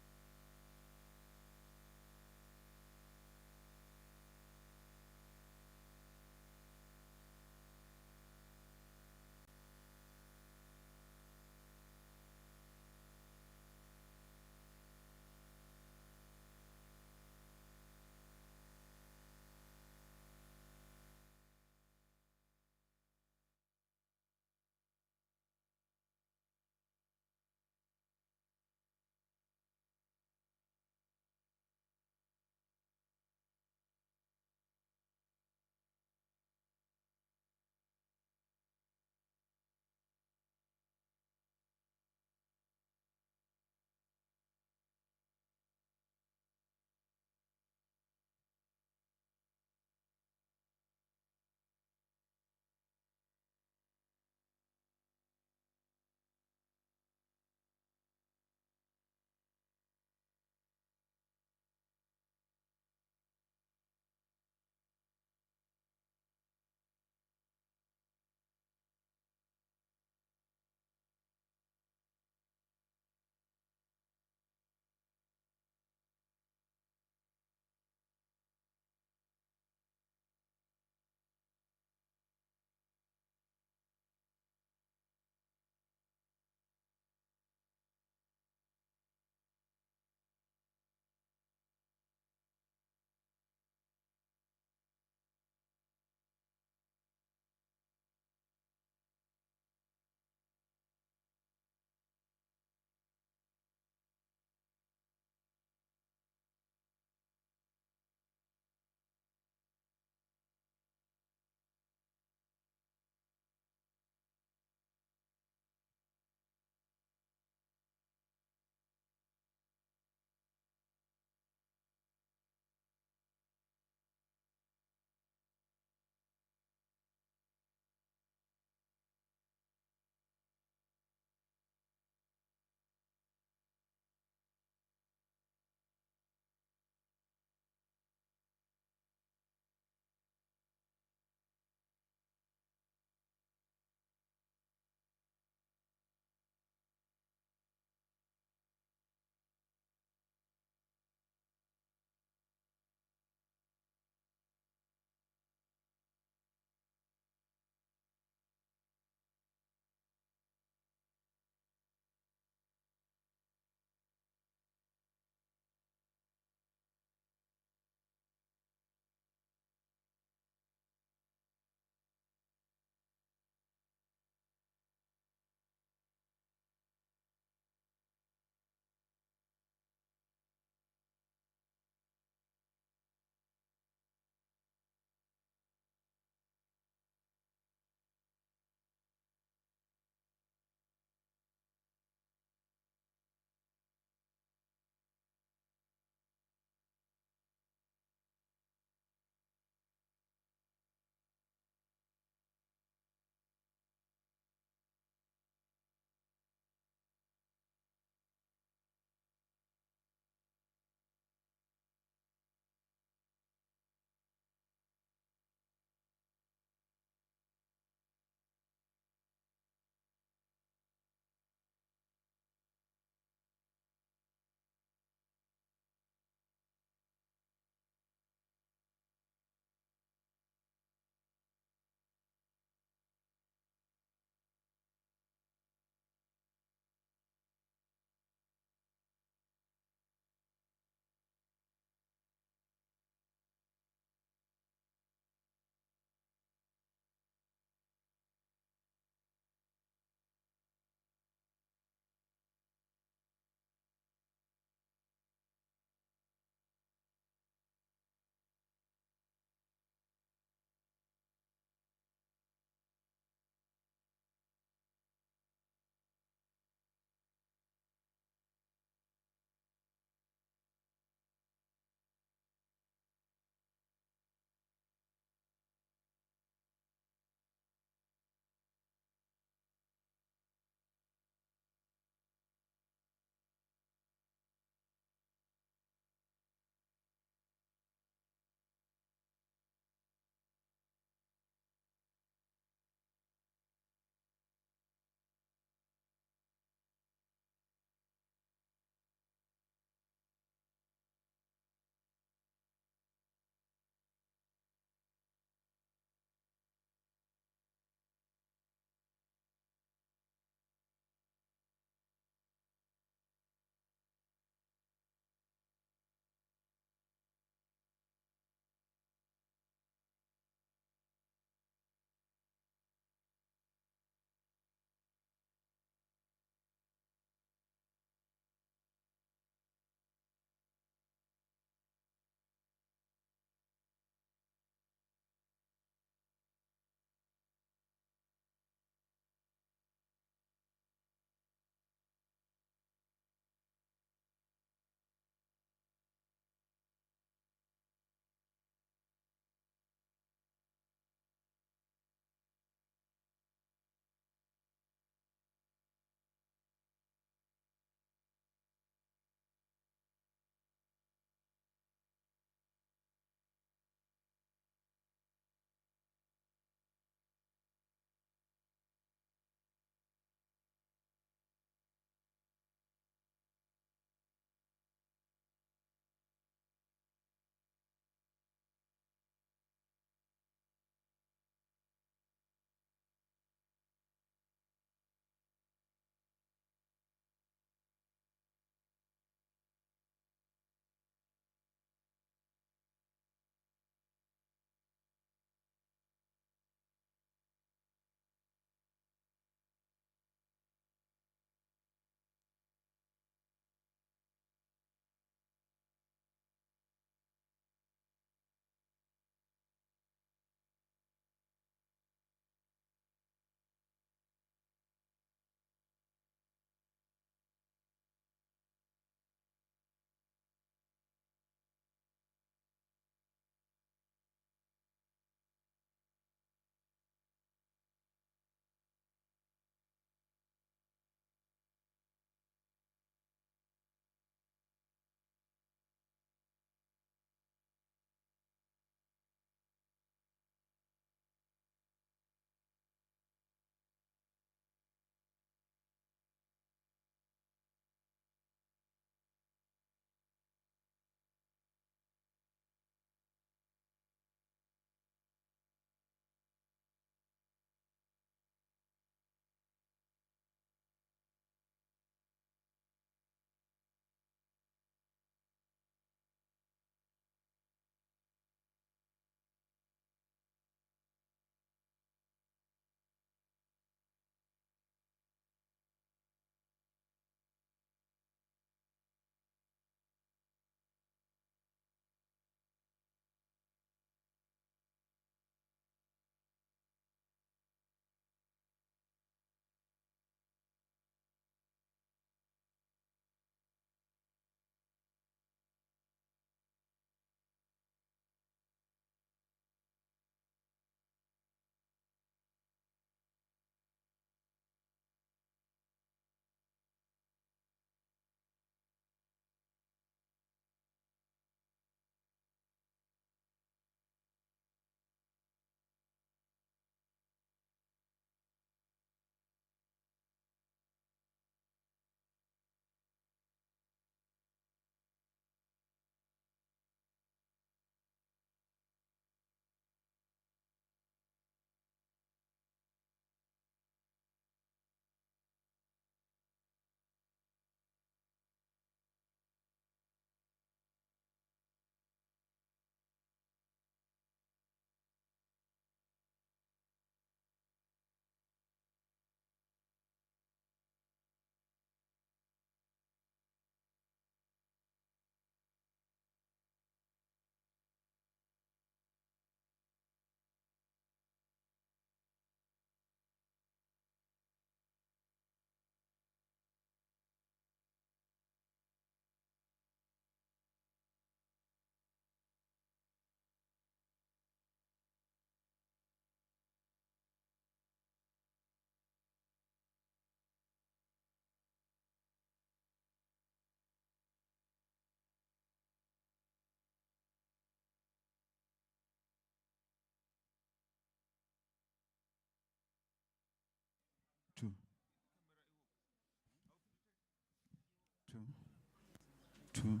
2,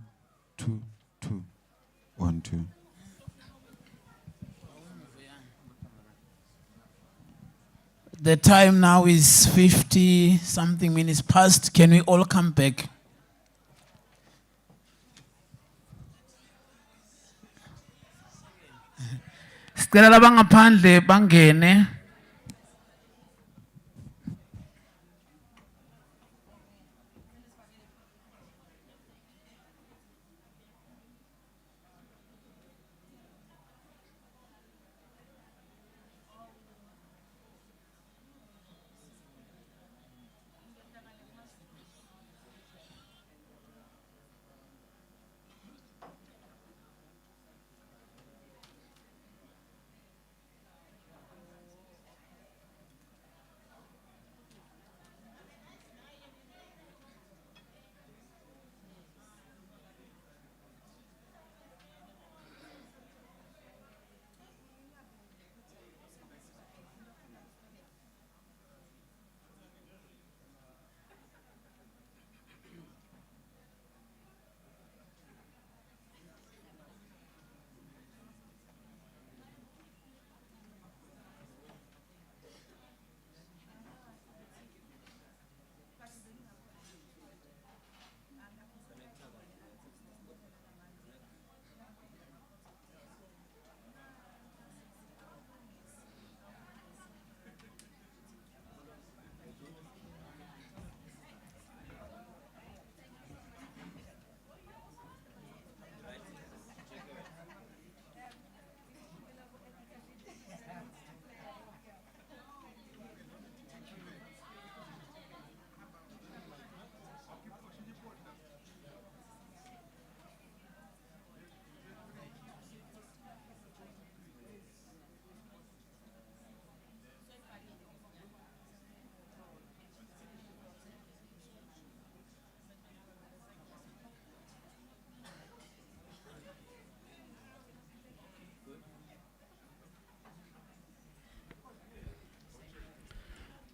2, 2. 1, 2. The time now is 50 something minutes past. Can we all come back? Sicela labangaphandle bangene.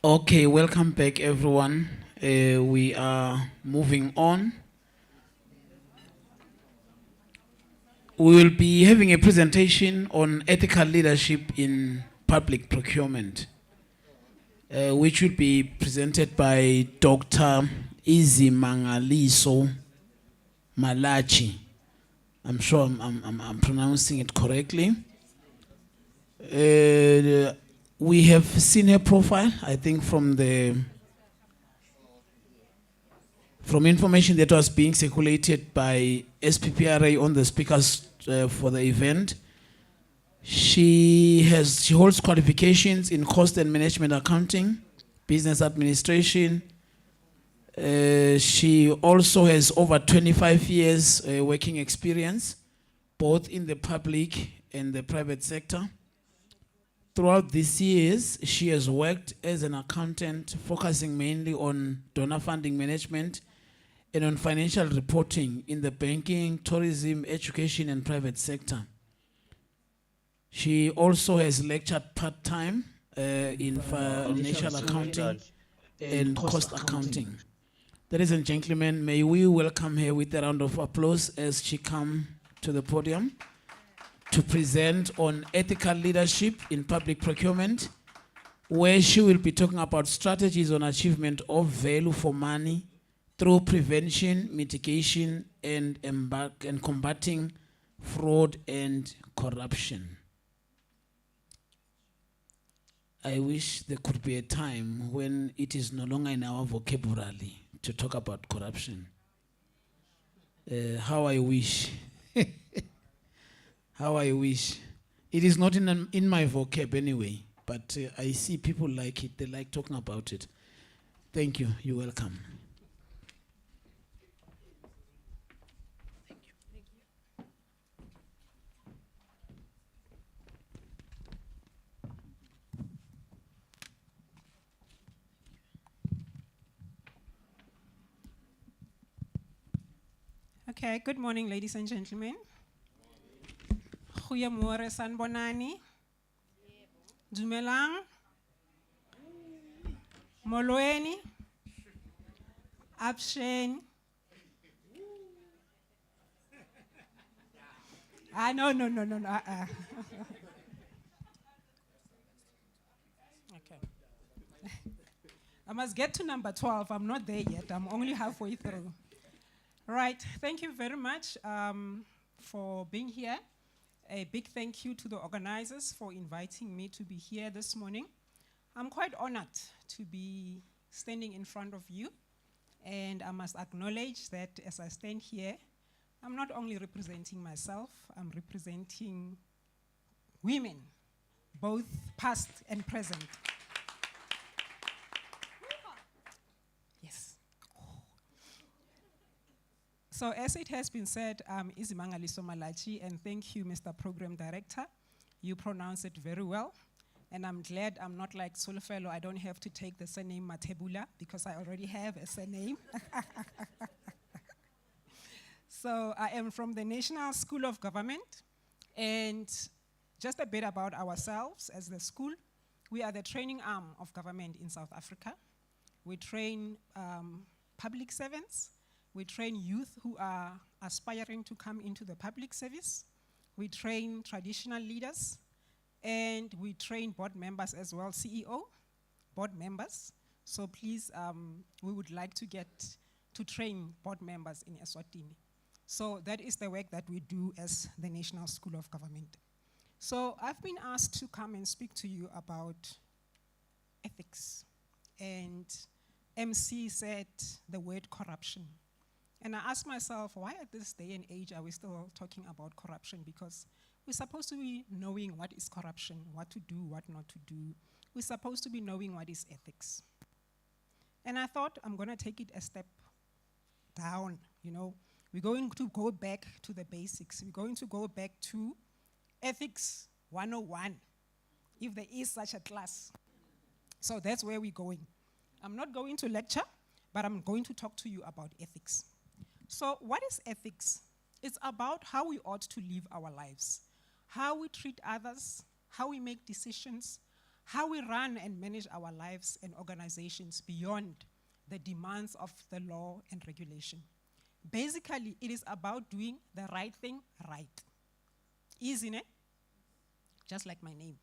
Okay, welcome back everyone. We are moving on. We will be having a presentation on ethical leadership in public procurement, which will be presented by Dr. Izimangaliso Malachi. I'm sure I'm pronouncing it correctly. We have seen her profile, I think, from information that was being circulated by SPPRA on the speakers for the event. She holds qualifications in cost and management accounting, business administration. She also has over 25 years working experience, both in the public and the private sector. Throughout these years, she has worked as an accountant, focusing mainly on donor funding management and on financial reporting in the banking, tourism, education, and private sector. She also has lectured part-time in financial accounting and cost accounting. Ladies and gentlemen, may we welcome her with a round of applause as she comes to the podium to present on ethical leadership in public procurement, where she will be talking about strategies on achievement of value for money through prevention, mitigation, and combating fraud and corruption. I wish there could be a time when it is no longer in our vocabulary to talk about corruption. How I wish. How I wish. It is not in my vocab anyway, but I see people like it. They like talking about it. Thank you. You're welcome. Okay, good morning, ladies and gentlemen. Goeiemôre sanbonani. Dumelang. Molweni. Absheni. No. Okay. I must get to number 12. I'm not there yet. I'm only halfway through. Right. Thank you very much for being here. A big thank you to the organizers for inviting me to be here this morning. I'm quite honored to be standing in front of you, and I must acknowledge that as I stand here, I'm not only representing myself, I'm representing women, both past and present. Yes. So as it has been said, I'm Izimangaliso Malachi, and thank you, Mr. Program Director. You pronounce it very well, and I'm glad I'm not like Solofelo. I don't have to take the surname Matebula, because I already have a surname. So I am from the National School of Government, and just a bit about ourselves as the school. We are the training arm of government in South Africa. We train public servants. We train youth who are aspiring to come into the public service. We train traditional leaders, and we train board members as well, CEO, board members. So please, we would like to get to train board members in Eswatini. So that is the work that we do as the National School of Government. So I've been asked to come and speak to you about ethics. And MC said the word corruption. And I asked myself, why at this day and age are we still talking about corruption? Because we're supposed to be knowing what is corruption, what to do, what not to do. We're supposed to be knowing what is ethics. And I thought, I'm going to take it a step down, you know. We're going to go back to the basics. We're going to go back to Ethics 101, if there is such a class. So that's where we're going. I'm not going to lecture, but I'm going to talk to you about ethics. So what is ethics? It's about how we ought to live our lives, how we treat others, how we make decisions, how we run and manage our lives and organizations beyond the demands of the law and regulation. Basically, it is about doing the right thing right. Isn't it? Just like my name.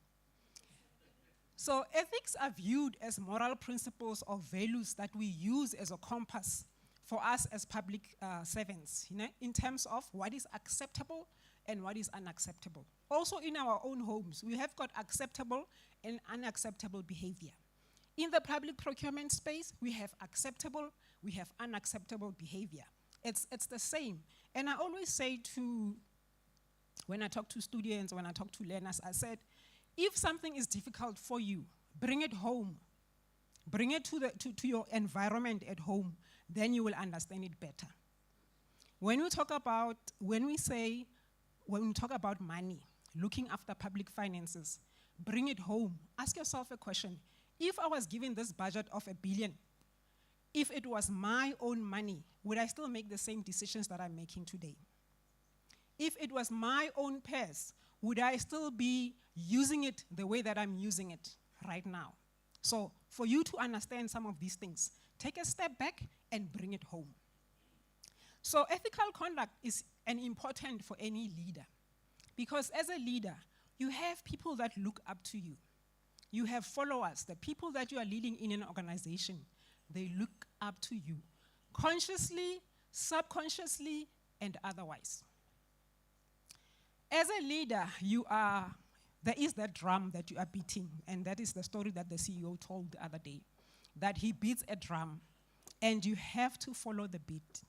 So ethics are viewed as moral principles or values that we use as a compass for us as public servants, you know, in terms of what is acceptable and what is unacceptable. Also in our own homes, we have got acceptable and unacceptable behavior. In the public procurement space, we have acceptable, we have unacceptable behavior. It's the same. And I always say when I talk to students, when I talk to learners, I said, if something is difficult for you, bring it home. Bring it to your environment at home, then you will understand it better. When we talk about money, looking after public finances, bring it home. Ask yourself a question. If I was given this budget of $1 billion, if it was my own money, would I still make the same decisions that I'm making today? If it was my own purse, would I still be using it the way that I'm using it right now? So for you to understand some of these things, take a step back and bring it home. So ethical conduct is important for any leader, because as a leader, you have people that look up to you. You have followers, the people that you are leading in an organization, they look up to you, consciously, subconsciously, and otherwise. As a leader, there is that drum that you are beating, and that is the story that the CEO told the other day, that he beats a drum, and you have to follow the beat.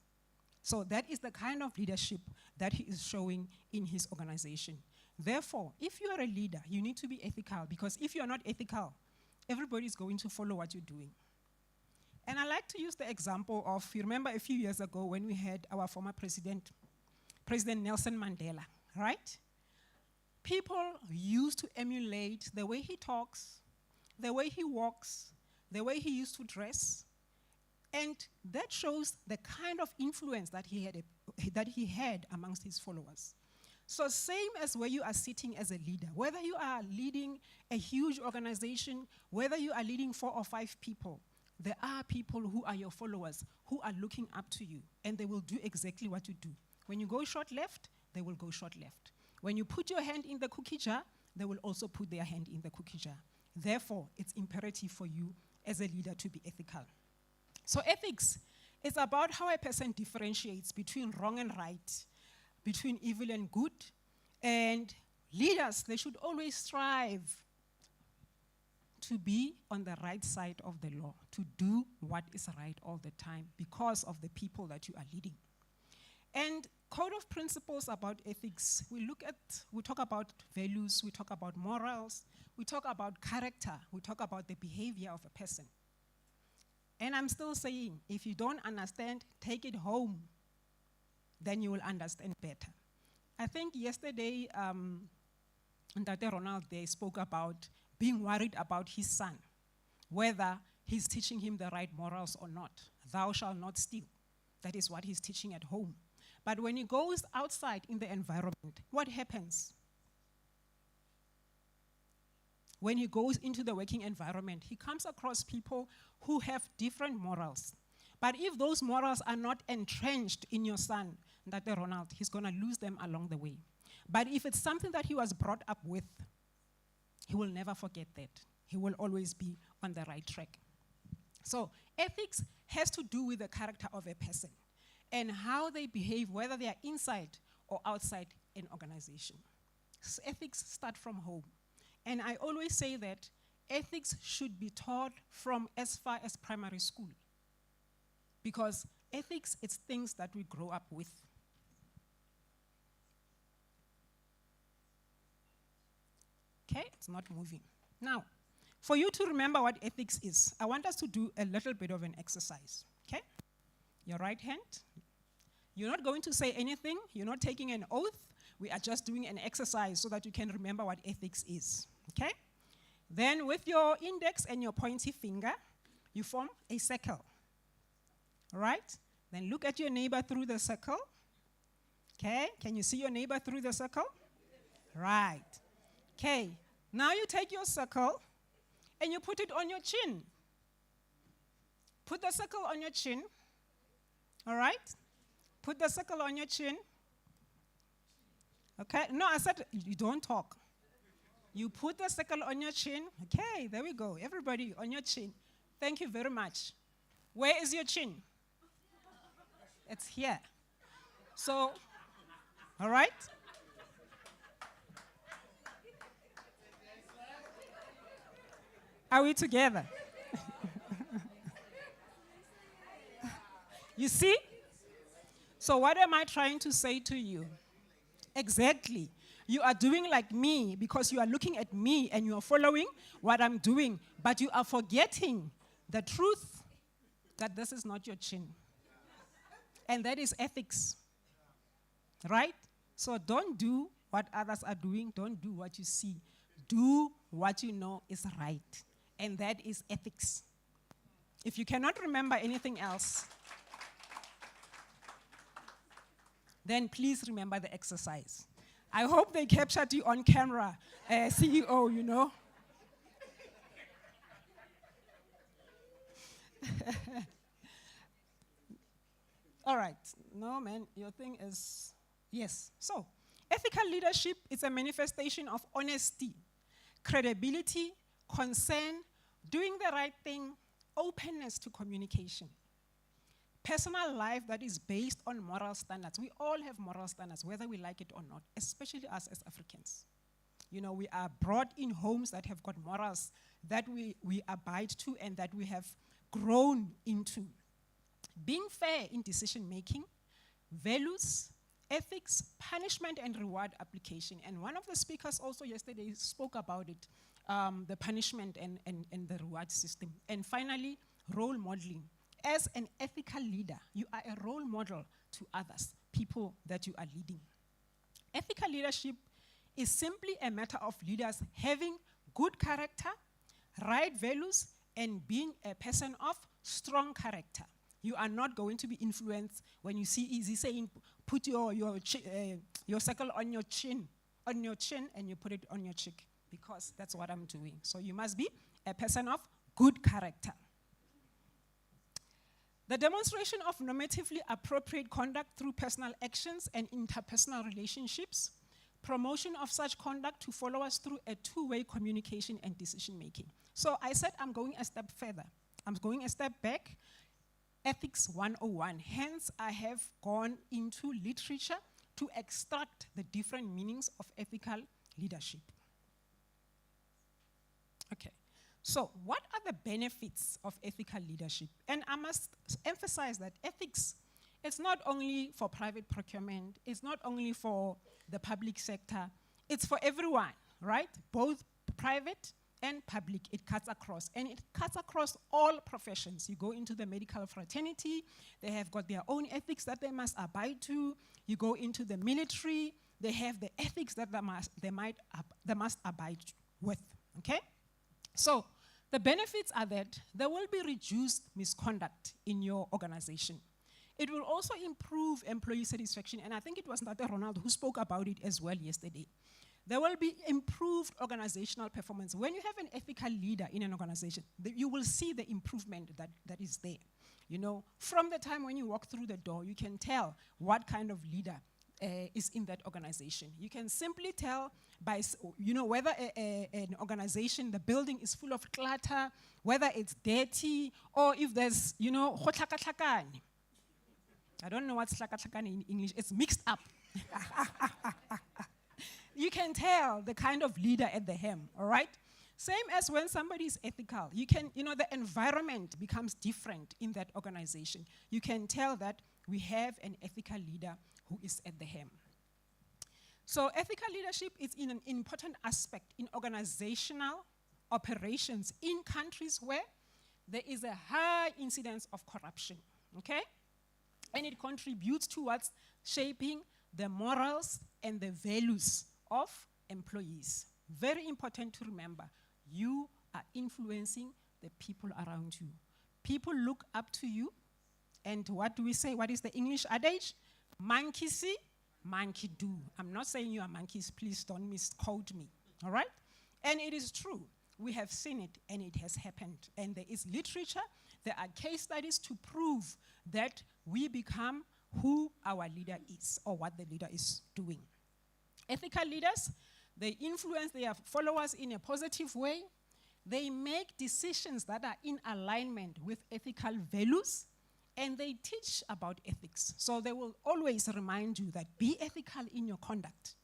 So that is the kind of leadership that he is showing in his organization. Therefore, if you are a leader, you need to be ethical, because if you are not ethical, everybody is going to follow what you're doing. And I like to use the example of, you remember a few years ago when we had our former president, President Nelson Mandela, right? People used to emulate the way he talks, the way he walks, the way he used to dress, and that shows the kind of influence that he had amongst his followers. So same as where you are sitting as a leader, whether you are leading a huge organization, whether you are leading 4 or 5 people, there are people who are your followers who are looking up to you, and they will do exactly what you do. When you go short left, they will go short left. When you put your hand in the cookie jar, they will also put their hand in the cookie jar. Therefore, it's imperative for you as a leader to be ethical. So ethics is about how a person differentiates between wrong and right, between evil and good. And leaders, they should always strive to be on the right side of the law, to do what is right all the time because of the people that you are leading. And code of principles about ethics, we talk about values, we talk about morals, we talk about character, we talk about the behavior of a person. And I'm still saying, if you don't understand, take it home, then you will understand better. I think yesterday, Dr. Ronald, they spoke about being worried about his son, whether he's teaching him the right morals or not. Thou shalt not steal. That is what he's teaching at home. But when he goes outside in the environment, what happens? When he goes into the working environment, he comes across people who have different morals. But if those morals are not entrenched in your son, Dr. Ronald, he's going to lose them along the way. But if it's something that he was brought up with, he will never forget that. He will always be on the right track. So ethics has to do with the character of a person and how they behave, whether they are inside or outside an organization. So ethics start from home. And I always say that ethics should be taught from as far as primary school. Because ethics, it's things that we grow up with. Okay, it's not moving. Now, for you to remember what ethics is, I want us to do a little bit of an exercise, okay? Your right hand. You're not going to say anything. You're not taking an oath. We are just doing an exercise so that you can remember what ethics is, okay? Then with your index and your pointy finger, you form a circle, all right? Then look at your neighbor through the circle, okay? Can you see your neighbor through the circle? Right. Okay, now you take your circle and you put it on your chin. Put the circle on your chin, all right? Put the circle on your chin. Okay, no, I said you don't talk. You put the circle on your chin. Okay, there we go. Everybody on your chin. Thank you very much. Where is your chin? It's here. So, all right? Are we together? You see? So what am I trying to say to you? Exactly. You are doing like me because you are looking at me and you are following what I'm doing, but you are forgetting the truth that this is not your chin. And that is ethics. Right? So don't do what others are doing. Don't do what you see. Do what you know is right. And that is ethics. If you cannot remember anything else, then please remember the exercise. I hope they captured you on camera, CEO, you know. All right. No, man, your thing is, yes. So, ethical leadership is a manifestation of honesty, credibility, concern, doing the right thing, openness to communication. Personal life that is based on moral standards. We all have moral standards, whether we like it or not, especially us as Africans. You know, we are brought in homes that have got morals that we abide to and that we have grown into. Being fair in decision making, values, ethics, punishment and reward application. And one of the speakers also yesterday spoke about it, the punishment and the reward system. And finally, role modeling. As an ethical leader, you are a role model to others, people that you are leading. Ethical leadership is simply a matter of leaders having good character, right values, and being a person of strong character. You are not going to be influenced when you see Easy saying, put your circle on your chin, and you put it on your cheek, because that's what I'm doing. So you must be a person of good character. The demonstration of normatively appropriate conduct through personal actions and interpersonal relationships promotion of such conduct to follow us through a two-way communication and decision-making. So I said I'm going a step further. I'm going a step back. Ethics 101. Hence, I have gone into literature to extract the different meanings of ethical leadership. Okay. So what are the benefits of ethical leadership? And I must emphasize that ethics, it's not only for private procurement, it's not only for the public sector, it's for everyone, right? Both private and public, it cuts across. And it cuts across all professions. You go into the medical fraternity, they have got their own ethics that they must abide to. You go into the military, they have the ethics that they must abide with, okay? So the benefits are that there will be reduced misconduct in your organization. It will also improve employee satisfaction, and I think it was Dr. Ronald who spoke about it as well yesterday. There will be improved organizational performance. When you have an ethical leader in an organization, you will see the improvement that is there. You know, from the time when you walk through the door, you can tell what kind of leader is in that organization. You can simply tell by, whether an organization, the building is full of clutter, whether it's dirty, or if there's, khotlakatlakane. I don't know what's hlakatlakane in English. It's mixed up. You can tell the kind of leader at the helm, all right? Same as when somebody is ethical. You can, the environment becomes different in that organization. You can tell that we have an ethical leader who is at the helm. So ethical leadership is an important aspect in organizational operations in countries where there is a high incidence of corruption, okay? And it contributes towards shaping the morals and the values of employees. Very important to remember, you are influencing the people around you. People look up to you, and what do we say? What is the English adage? Monkey see, monkey do. I'm not saying you are monkeys, please don't misquote me, all right? And it is true. We have seen it, and it has happened. And there is literature, there are case studies to prove that we become who our leader is, or what the leader is doing. Ethical leaders, they influence their followers in a positive way. They make decisions that are in alignment with ethical values, and they teach about ethics. So they will always remind you that be ethical in your conduct,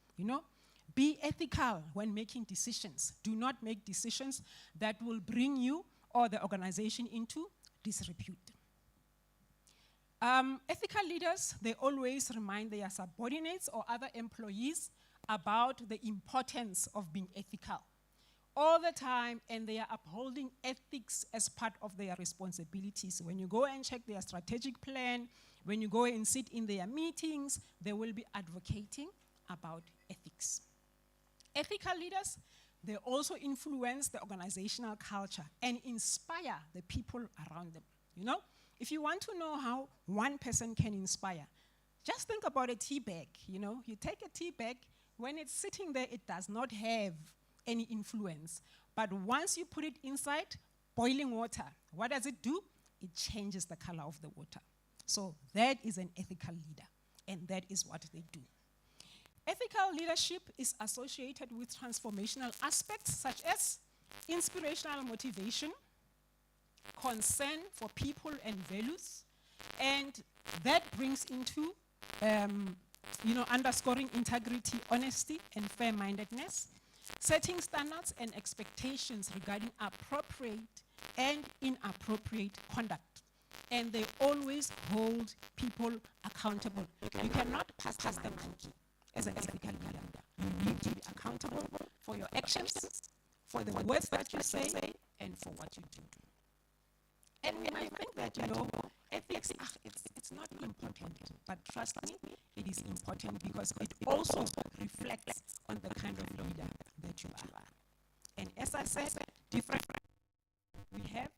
Be ethical when making decisions. Do not make decisions that will bring you or the organization into disrepute. Ethical leaders, they always remind their subordinates or other employees about the importance of being ethical all the time, and they are upholding ethics as part of their responsibilities. When you go and check their strategic plan, when you go and sit in their meetings, they will be advocating about ethics. Ethical leaders, they also influence the organizational culture and inspire the people around them. If you want to know how one person can inspire, just think about a tea bag. You take a tea bag, when it's sitting there, it does not have any influence. But once you put it inside boiling water, what does it do? It changes the color of the water. So that is an ethical leader, and that is what they do. Ethical leadership is associated with transformational aspects such as inspirational motivation, concern for people and values, and that brings into underscoring integrity, honesty, and fair-mindedness, setting standards and expectations regarding appropriate and inappropriate conduct. And they always hold people accountable. You cannot pass the monkey as an ethical leader. You need to be accountable for your actions, for the words that you say, and for what you do. And we might think that, ethics, it's not important. But trust me, it is important because it also reflects on the kind of leader that you are. And as I said, we have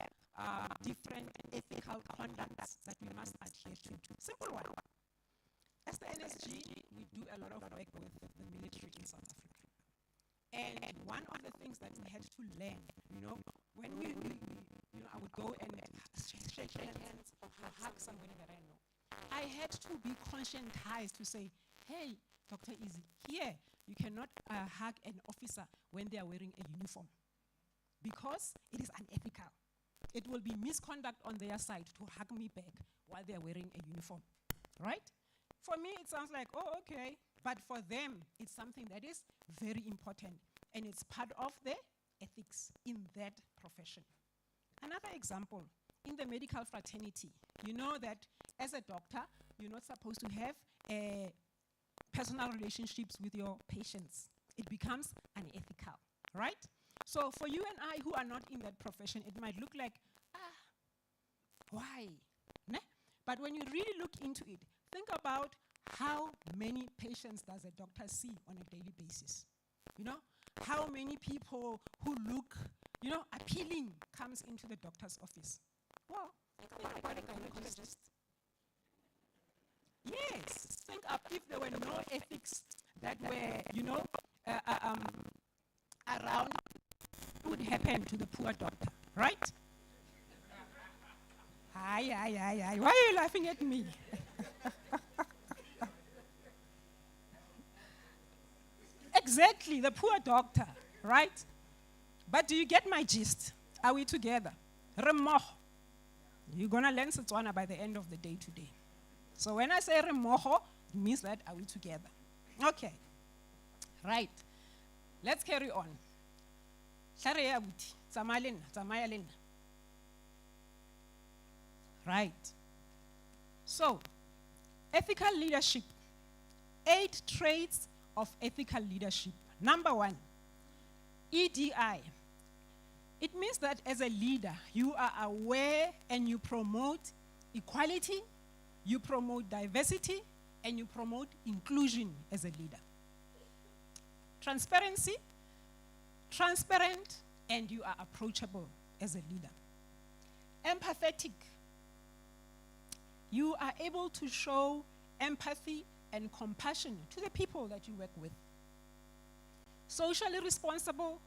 different ethical conducts that we must adhere to. Simple one. As the NSG, we do a lot of work with the military in South Africa. And one of the things that we had to learn, when I would go and shake hands or hug somebody that I know, I had to be conscientized to say, hey, Dr. Izzy, here, You cannot hug an officer when they are wearing a uniform because it is unethical. It will be misconduct on their side to hug me back while they are wearing a uniform, right? For me, it sounds like, oh, okay. But for them, it's something that is very important, and it's part of their ethics in that profession. Another example, in the medical fraternity, you know that as a doctor, you're not supposed to have personal relationships with your patients. It becomes unethical, right? So for you and I who are not in that profession, it might look like, why? Ne? But when you really look into it, think about how many patients does a doctor see on a daily basis? You know, how many people who look, appealing comes into the doctor's office? Well, think about a gynecologist. Yes, think up if there were no ethics that were, around, what would happen to the poor doctor, right? Aye. Why are you laughing at me? Exactly, the poor doctor, right? But do you get my gist? Are we together? Remoho. You're going to learn Setswana by the end of the day today. So when I say remoho, it means that are we together? Okay. Right. Let's carry on. Right. So, ethical leadership. 8 traits of ethical leadership. Number 1, EDI. It means that as a leader, you are aware and you promote equality, you promote diversity, and you promote inclusion as a leader. Transparency, transparent, and you are approachable as a leader. Empathetic. You are able to show empathy and compassion to the people that you work with. Socially responsible,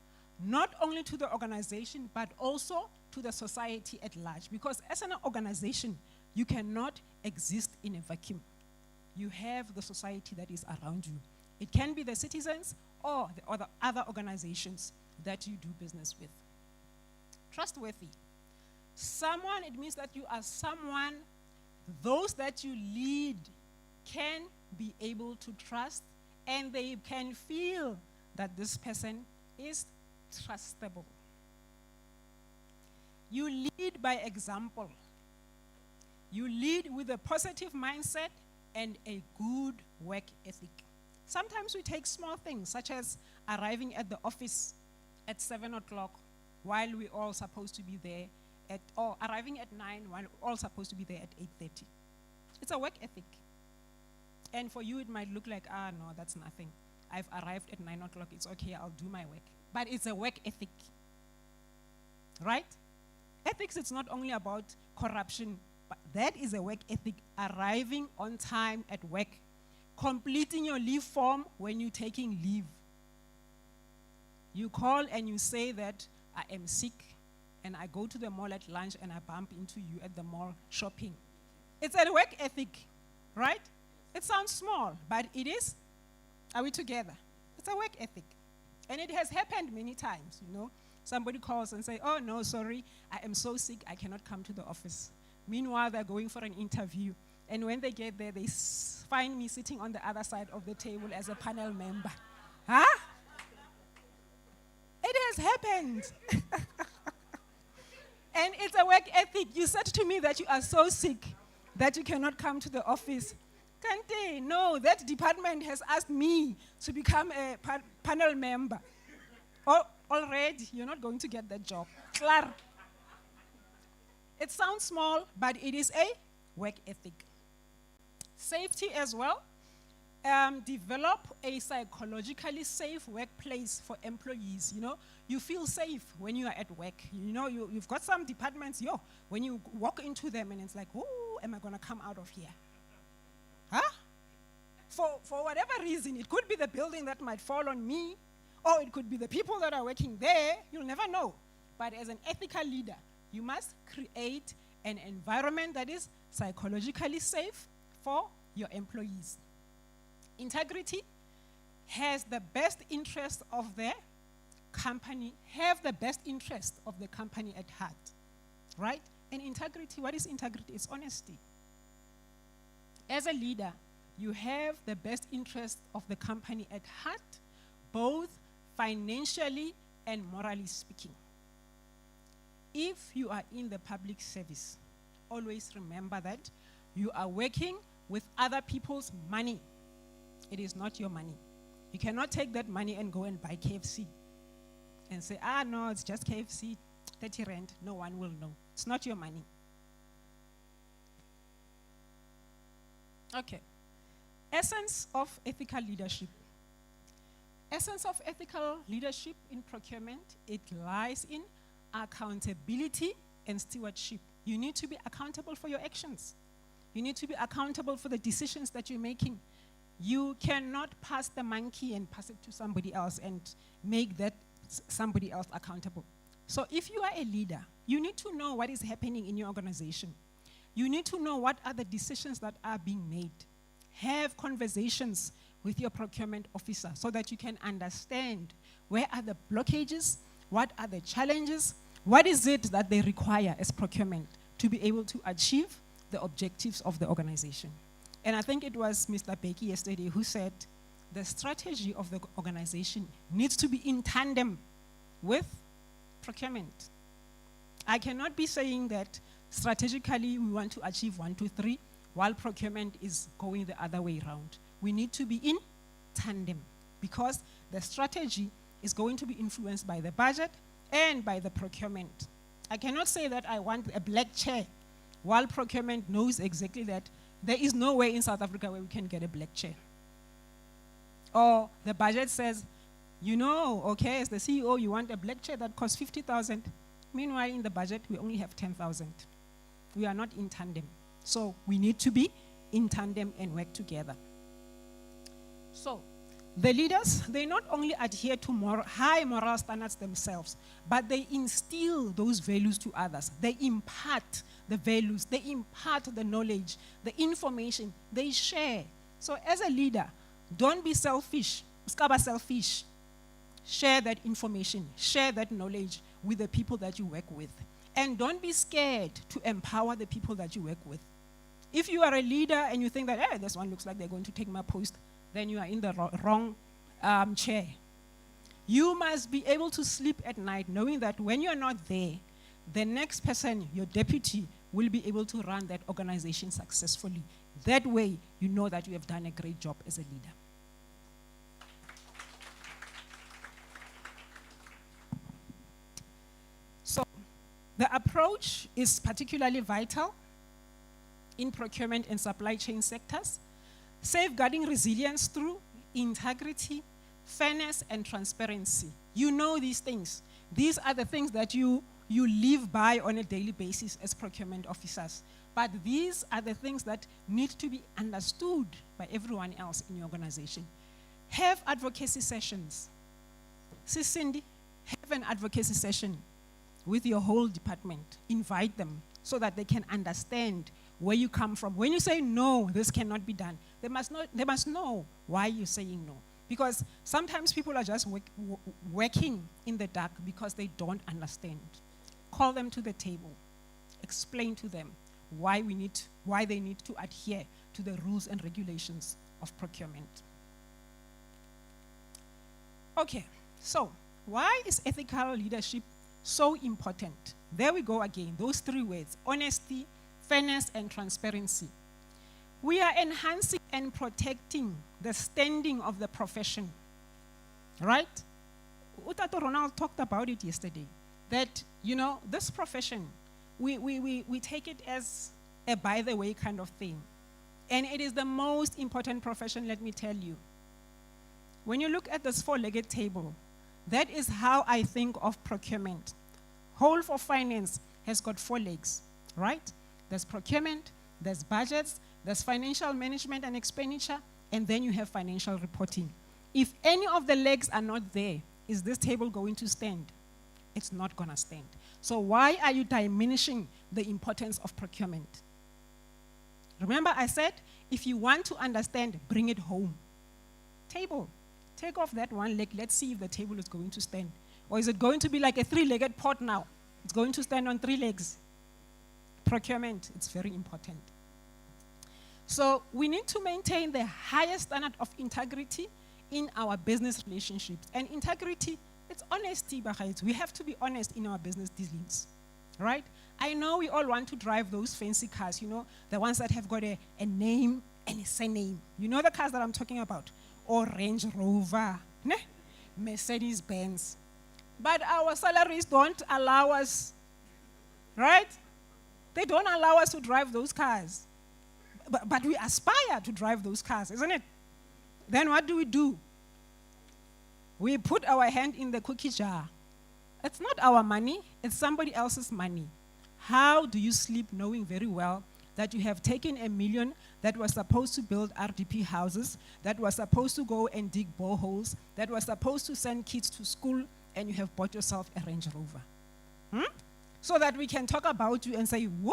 not only to the organization, but also to the society at large. Because as an organization, you cannot exist in a vacuum. You have the society that is around you. It can be the citizens or the other organizations that you do business with. Trustworthy. Someone, it means that you are someone, those that you lead can be able to trust, and they can feel that this person is trustable. You lead by example. You lead with a positive mindset and a good work ethic. Sometimes we take small things, such as arriving at the office at 7 o'clock while we're all supposed to be there, or arriving at 9 while we're all supposed to be there at 8:30. It's a work ethic. And for you, it might look like, no, that's nothing. I've arrived at 9 o'clock, it's okay, I'll do my work. But it's a work ethic, right? Ethics, it's not only about corruption, but that is a work ethic, arriving on time at work, completing your leave form when you're taking leave. You call and you say that I am sick, and I go to the mall at lunch and I bump into you at the mall shopping. It's a work ethic, right? It sounds small, but it is. Are we together? It's a work ethic. And it has happened many times, Somebody calls and say, oh, no, sorry, I am so sick, I cannot come to the office. Meanwhile, they're going for an interview. And when they get there, they find me sitting on the other side of the table as a panel member. Huh? It has happened. And it's a work ethic. You said to me that you are so sick that you cannot come to the office. Kante, no, that department has asked me to become a panel member. Already, you're not going to get that job. Clar. It sounds small, but it is a work ethic. Safety as well. Develop a psychologically safe workplace for employees. You feel safe when you are at work. You've got some departments, when you walk into them and it's like, oh, am I going to come out of here? Huh? For whatever reason, it could be the building that might fall on me, or it could be the people that are working there. You'll never know. But as an ethical leader, you must create an environment that is psychologically safe for your employees. Integrity. has the best interest of the company, have the best interest of the company at heart, right? And integrity, what is integrity? It's honesty. As a leader, you have the best interest of the company at heart, both financially and morally speaking. If you are in the public service, always remember that you are working with other people's money. It is not your money. You cannot take that money and go and buy KFC and say, no, it's just KFC, 30 rand, no one will know. It's not your money. Okay. Essence of ethical leadership. Essence of ethical leadership in procurement, it lies in accountability and stewardship. You need to be accountable for your actions. You need to be accountable for the decisions that you're making. You cannot pass the monkey and pass it to somebody else and make that somebody else accountable. So if you are a leader, you need to know what is happening in your organization. You need to know what are the decisions that are being made. Have conversations with your procurement officer so that you can understand where are the blockages, what are the challenges, what is it that they require as procurement to be able to achieve the objectives of the organization. And I think it was Mr. Becky yesterday who said the strategy of the organization needs to be in tandem with procurement. I cannot be saying that strategically we want to achieve 1, 2, 3, while procurement is going the other way around. We need to be in tandem because the strategy is going to be influenced by the budget and by the procurement. I cannot say that I want a black chair while procurement knows exactly that there is no way in South Africa where we can get a black chair. Or the budget says, okay, as the CEO, you want a black chair that costs 50,000. Meanwhile, in the budget, we only have 10,000. We are not in tandem. So we need to be in tandem and work together. So the leaders, they not only adhere to high moral standards themselves, but they instill those values to others. They impart the values, they impart the knowledge, the information, they share. So as a leader, don't be selfish. Skaba selfish. Share that information, share that knowledge with the people that you work with. And don't be scared to empower the people that you work with. If you are a leader and you think that, hey, this one looks like they're going to take my post, then you are in the wrong chair. You must be able to sleep at night knowing that when you're not there, the next person, your deputy, will be able to run that organization successfully. That way, you know that you have done a great job as a leader. So, the approach is particularly vital in procurement and supply chain sectors, safeguarding resilience through integrity, fairness, and transparency. You know these things. These are the things that you live by on a daily basis as procurement officers. But these are the things that need to be understood by everyone else in your organization. Have advocacy sessions. Sis Cindy, have an advocacy session with your whole department. Invite them so that they can understand where you come from. When you say no, this cannot be done, they must know why you're saying no. Because sometimes people are just working in the dark because they don't understand. Call them to the table. Explain to them why they need to adhere to the rules and regulations of procurement. Okay, so why is ethical leadership so important? There we go again, those 3 words: honesty, fairness, and transparency. We are enhancing and protecting the standing of the profession, right? Utato Ronald talked about it yesterday, that, this profession, we take it as a by-the-way kind of thing. And it is the most important profession, let me tell you. When you look at this 4-legged table, that is how I think of procurement. Whole for finance has got 4 legs, right? There's procurement, there's budgets, there's financial management and expenditure, and then you have financial reporting. If any of the legs are not there, is this table going to stand? It's not going to stand. So why are you diminishing the importance of procurement? Remember I said, if you want to understand, bring it home. Table. Take off that one leg. Let's see if the table is going to stand. Or is it going to be like a three-legged pot now? It's going to stand on three legs. Procurement, it's very important. So we need to maintain the highest standard of integrity in our business relationships. And integrity, it's honesty, Bahayt. We have to be honest in our business dealings, right? I know we all want to drive those fancy cars, you know, the ones that have got a name and a surname. You know the cars that I'm talking about? Or Range Rover, ne? Mercedes Benz. But our salaries don't allow us, right? They don't allow us to drive those cars. But we aspire to drive those cars, isn't it? Then what do? We put our hand in the cookie jar. It's not our money, it's somebody else's money. How do you sleep knowing very well that you have taken $1 million that was supposed to build RDP houses, that was supposed to go and dig boreholes, that was supposed to send kids to school, and you have bought yourself a Range Rover? So that we can talk about you and say, whoa,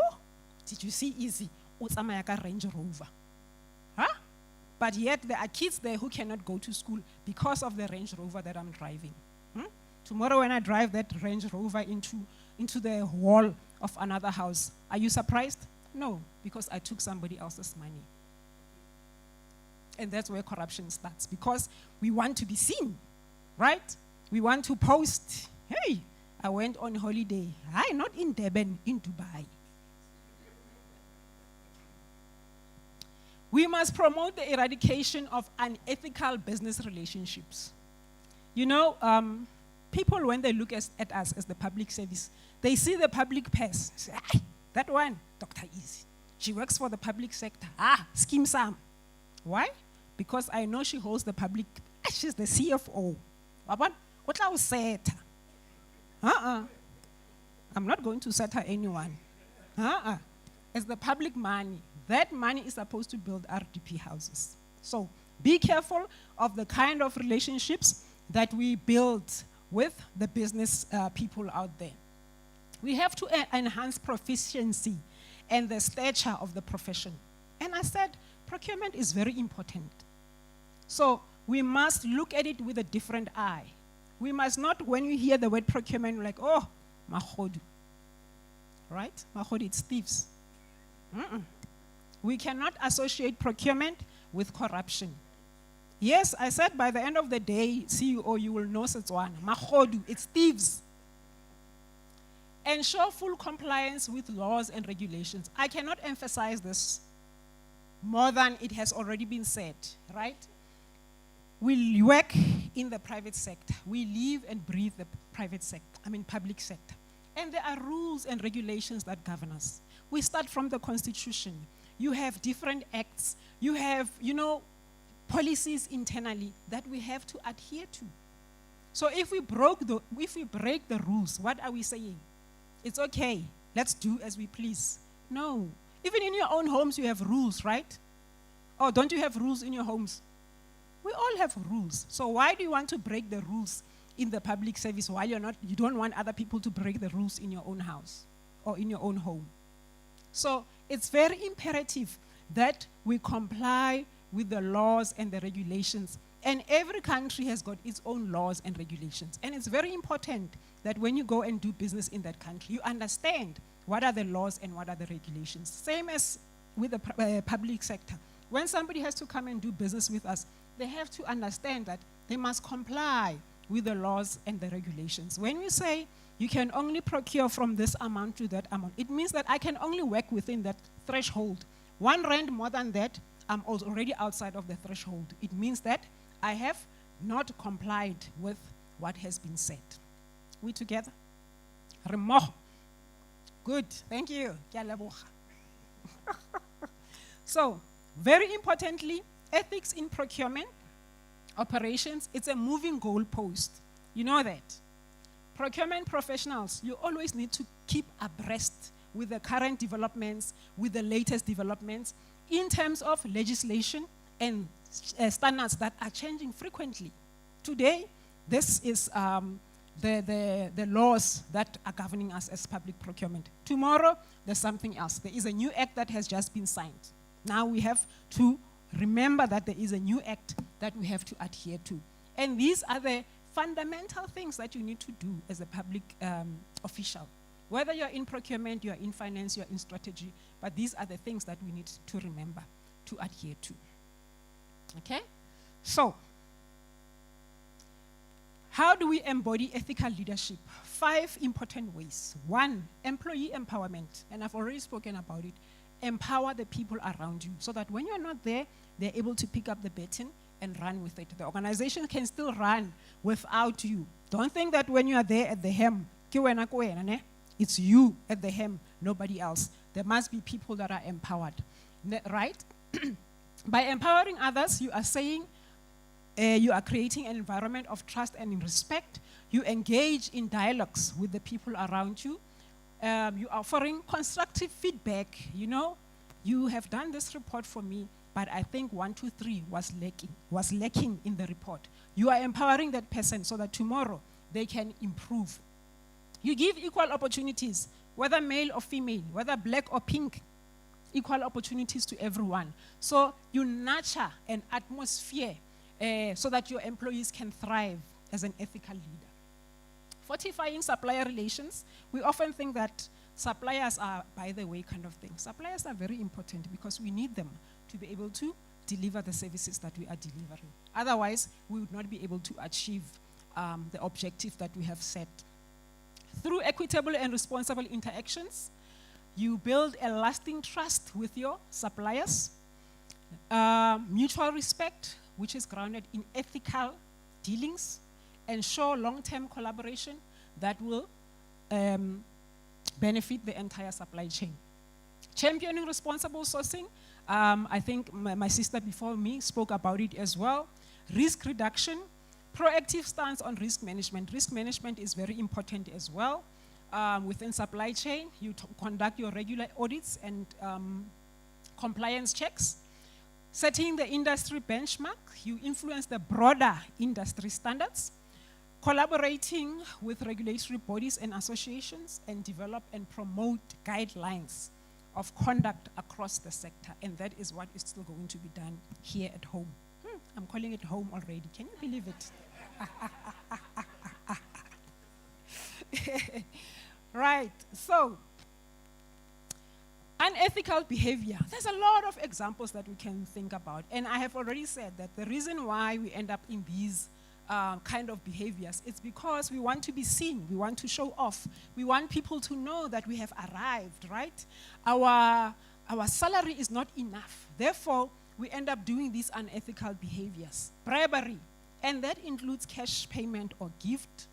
did you see easy? Range Rover. Huh? But yet there are kids there who cannot go to school because of the Range Rover that I'm driving. Tomorrow when I drive that Range Rover into the wall of another house, are you surprised? No, because I took somebody else's money. And that's where corruption starts, because we want to be seen, right? We want to post, hey, I went on holiday. Not in Durban, in Dubai. We must promote the eradication of unethical business relationships. You know, people, when they look at us as the public service, they see the public purse. Say, that one, Dr. Easy. She works for the public sector. Scheme Sam. Why? Because I know she holds the public, she's the CFO. What I set her? I'm not going to set her anyone. It's the public money. That money is supposed to build RDP houses. So be careful of the kind of relationships that we build with the business people out there. We have to enhance proficiency and the stature of the profession. And I said, procurement is very important. So we must look at it with a different eye. We must not, when you hear the word procurement, like, oh, mahodu. Right? Mahodu, it's thieves. We cannot associate procurement with corruption. Yes, I said by the end of the day, CEO, you will know Setswana. Mahodu, it's thieves. Ensure full compliance with laws and regulations. I cannot emphasize this more than it has already been said, right? We work in the private sector. We live and breathe the public sector. And there are rules and regulations that govern us. We start from the Constitution. You have different acts. You have, policies internally that we have to adhere to. So if we break the rules, what are we saying? It's okay, let's do as we please. No. Even in your own homes, you have rules, right? Or don't you have rules in your homes? We all have rules. So why do you want to break the rules in the public service while you don't want other people to break the rules in your own house or in your own home? So it's very imperative that we comply with the laws and the regulations. And every country has got its own laws and regulations. And it's very important that when you go and do business in that country, you understand what are the laws and what are the regulations. Same as with the public sector. When somebody has to come and do business with us, they have to understand that they must comply with the laws and the regulations. When we say you can only procure from this amount to that amount, it means that I can only work within that threshold. R1 more than that, I'm already outside of the threshold. It means that I have not complied with what has been said. We together? Good, thank you. So, very importantly, ethics in procurement operations, it's a moving goalpost. You know that. Procurement professionals, you always need to keep abreast with the current developments, with the latest developments in terms of legislation and standards that are changing frequently. Today, this is the laws that are governing us as public procurement. Tomorrow, there's something else. There is a new act that has just been signed. Now we have to remember that there is a new act that we have to adhere to. And these are the fundamental things that you need to do as a public official. Whether you're in procurement, you're in finance, you're in strategy, but these are the things that we need to remember, to adhere to. Okay? So, how do we embody ethical leadership? 5 important ways. 1, employee empowerment, and I've already spoken about it. Empower the people around you so that when you're not there, they're able to pick up the baton and run with it. The organization can still run without you. Don't think that when you are there at the helm, it's you at the helm, nobody else. There must be people that are empowered, right? By empowering others, you are saying you are creating an environment of trust and respect. You engage in dialogues with the people around you. You are offering constructive feedback. You know, you have done this report for me, but I think 1, 2, 3 was lacking in the report. You are empowering that person so that tomorrow they can improve. You give equal opportunities, whether male or female, whether black or pink, equal opportunities to everyone. So you nurture an atmosphere so that your employees can thrive as an ethical leader. Fortifying supplier relations. We often think that suppliers are by the way kind of thing. Suppliers are very important because we need them to be able to deliver the services that we are delivering. Otherwise, we would not be able to achieve the objective that we have set. Through equitable and responsible interactions, you build a lasting trust with your suppliers. Mutual respect, which is grounded in ethical dealings, ensure long-term collaboration that will benefit the entire supply chain. Championing responsible sourcing, I think my sister before me spoke about it as well. Risk reduction, proactive stance on risk management. Risk management is very important as well. Within supply chain, you conduct your regular audits and compliance checks. Setting the industry benchmark, you influence the broader industry standards. Collaborating with regulatory bodies and associations and develop and promote guidelines of conduct across the sector. And that is what is still going to be done here at home. I'm calling it home already. Can you believe it? Right, so unethical behavior. There's a lot of examples that we can think about. And I have already said that the reason why we end up in these kind of behaviors, it's because we want to be seen, we want to show off, we want people to know that we have arrived, right? Our salary is not enough. Therefore, we end up doing these unethical behaviors. Bribery, and that includes cash payment or gift,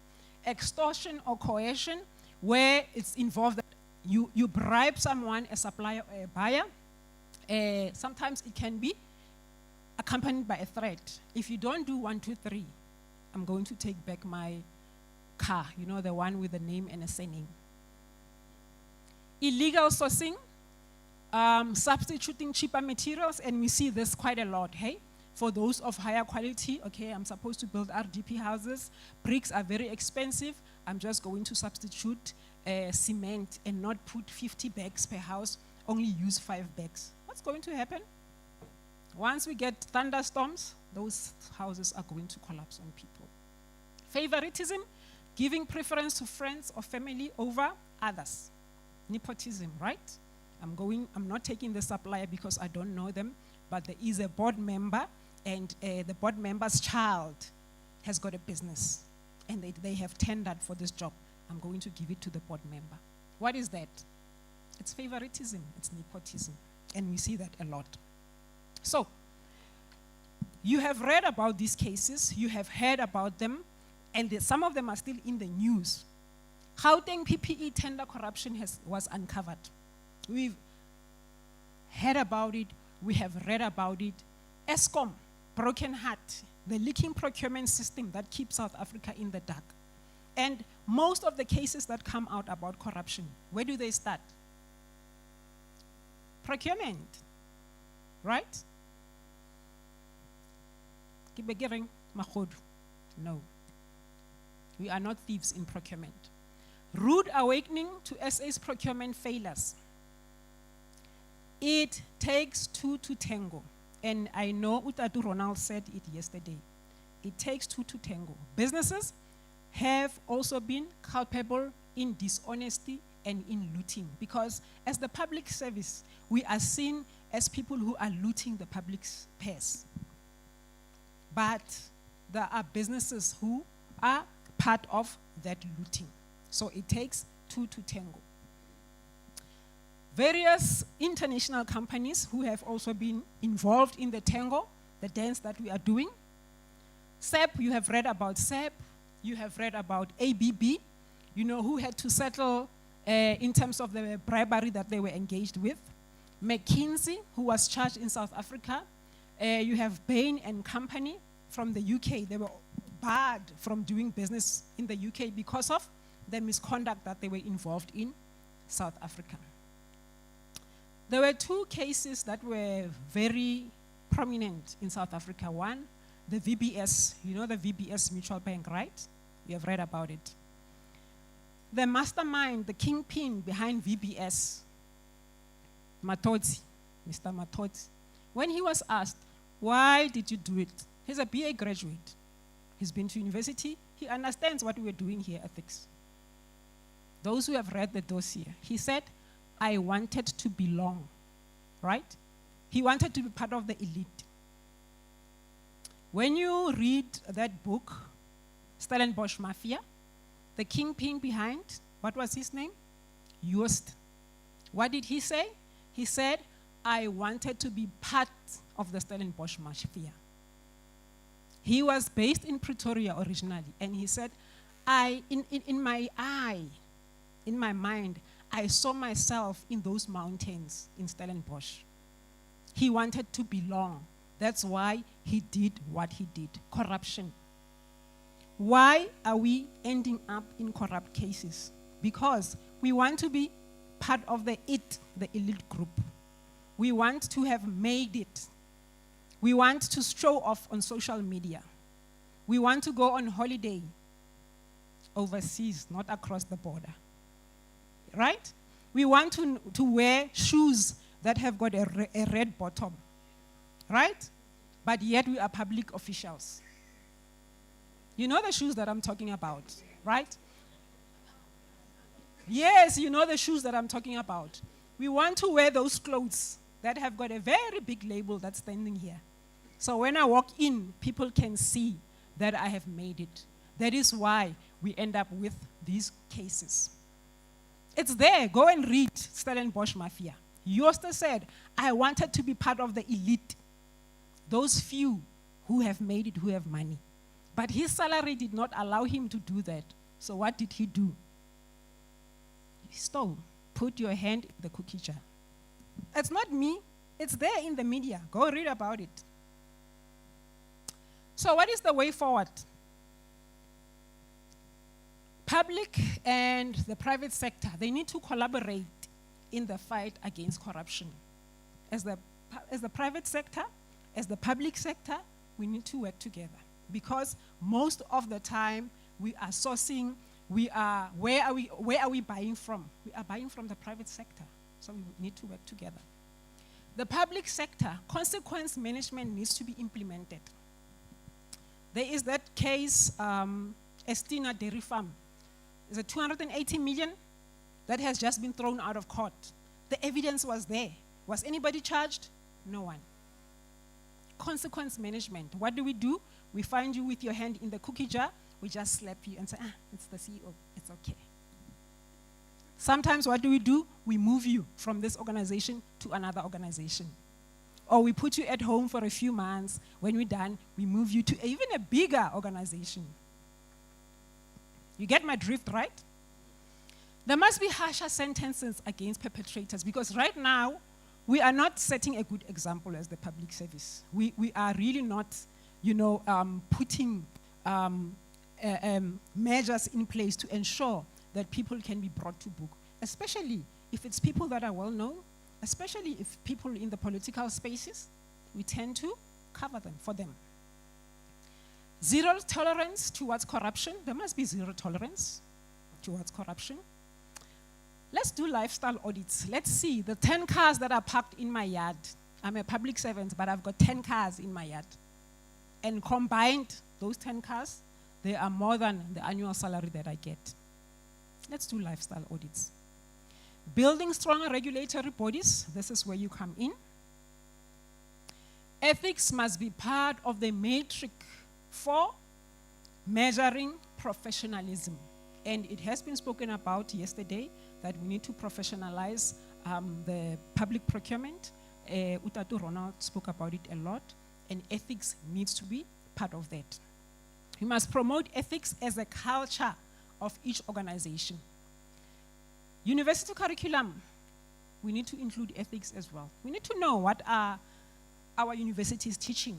extortion or coercion, where it's involved that you bribe someone, a supplier or a buyer. Sometimes it can be accompanied by a threat. If you don't do 1, 2, 3, I'm going to take back my car, you know, the one with the name and a surname. Illegal sourcing, substituting cheaper materials, and we see this quite a lot, hey? For those of higher quality, okay, I'm supposed to build RDP houses. Bricks are very expensive. I'm just going to substitute cement and not put 50 bags per house, only use 5 bags. What's going to happen? Once we get thunderstorms, those houses are going to collapse on people. Favoritism, giving preference to friends or family over others. Nepotism, right? I'm not taking the supplier because I don't know them, but there is a board member, and the board member's child has got a business, and they have tendered for this job. I'm going to give it to the board member. What is that? It's favoritism, it's nepotism, and we see that a lot. So, you have read about these cases, you have heard about them, and some of them are still in the news. Gauteng PPE tender corruption was uncovered. We've heard about it, we have read about it. Eskom, broken heart, the leaking procurement system that keeps South Africa in the dark. And most of the cases that come out about corruption, where do they start? Procurement, right? No. We are not thieves in procurement. Rude awakening to SA's procurement failures. It takes 2 to tango. And I know Utatu Ronald said it yesterday. it takes two to tango. Businesses have also been culpable in dishonesty and in looting, because as the public service, we are seen as people who are looting the public's purse. But there are businesses who are part of that looting. So it takes two to tango. Various international companies who have also been involved in the tango, the dance that we are doing. SEP, you have read about SEP. You have read about ABB, who had to settle in terms of the bribery that they were engaged with. McKinsey, who was charged in South Africa. You have Bain and Company from the UK. They were barred from doing business in the UK because of the misconduct that they were involved in South Africa. There were two cases that were very prominent in South Africa. One, the VBS, the VBS Mutual Bank, right? You have read about it. The mastermind, the kingpin behind VBS, Matodzi, Mr. Matodzi, when he was asked, why did you do it? He's a BA graduate. He's been to university. He understands what we were doing here, ethics. Those who have read the dossier, he said, I wanted to belong, right? He wanted to be part of the elite. When you read that book, Stellenbosch Mafia, the kingpin behind, what was his name? Joost. What did he say? He said, I wanted to be part of the Stellenbosch Mafia. He was based in Pretoria originally, and he said, in my mind, I saw myself in those mountains in Stellenbosch. He wanted to belong. That's why he did what he did. Corruption. Why are we ending up in corrupt cases? Because we want to be part of the elite group. We want to have made it. We want to show off on social media. We want to go on holiday overseas, not across the border. Right? We want to wear shoes that have got a red bottom. Right? But yet we are public officials. You know the shoes that I'm talking about, right? Yes, you know the shoes that I'm talking about. We want to wear those clothes that have got a very big label that's standing here. So when I walk in, people can see that I have made it. That is why we end up with these cases. It's there. Go and read Stellenbosch Mafia. Joost said, I wanted to be part of the elite. Those few who have made it, who have money. But his salary did not allow him to do that. So what did he do? He stole. Put your hand in the cookie jar. It's not me. It's there in the media. Go read about it. So what is the way forward? Public and the private sector, they need to collaborate in the fight against corruption. As the private sector, as the public sector, we need to work together. Because most of the time, we are sourcing, where are we buying from? We are buying from the private sector. So we need to work together. The public sector, consequence management needs to be implemented. There is that case, Estina Dairy Farm. It's a 280 million that has just been thrown out of court. The evidence was there. Was anybody charged? No one. Consequence management. What do? We find you with your hand in the cookie jar. We just slap you and say, it's the CEO. It's okay. Sometimes what do? We move you from this organization to another organization. Or we put you at home for a few months. When we're done, we move you to even a bigger organization. You get my drift, right? There must be harsher sentences against perpetrators, because right now, we are not setting a good example as the public service. We are really not, putting measures in place to ensure that people can be brought to book, especially if it's people that are well known, especially if people in the political spaces, we tend to cover them for them. Zero tolerance towards corruption. There must be zero tolerance towards corruption. Let's do lifestyle audits. Let's see the 10 cars that are parked in my yard. I'm a public servant, but I've got 10 cars in my yard. And combined, those 10 cars, they are more than the annual salary that I get. Let's do lifestyle audits. Building stronger regulatory bodies, this is where you come in. Ethics must be part of the metric for measuring professionalism. And it has been spoken about yesterday that we need to professionalize the public procurement. Utatu Ronald spoke about it a lot, and ethics needs to be part of that. We must promote ethics as a culture of each organization. University curriculum, we need to include ethics as well. We need to know what are our universities teaching,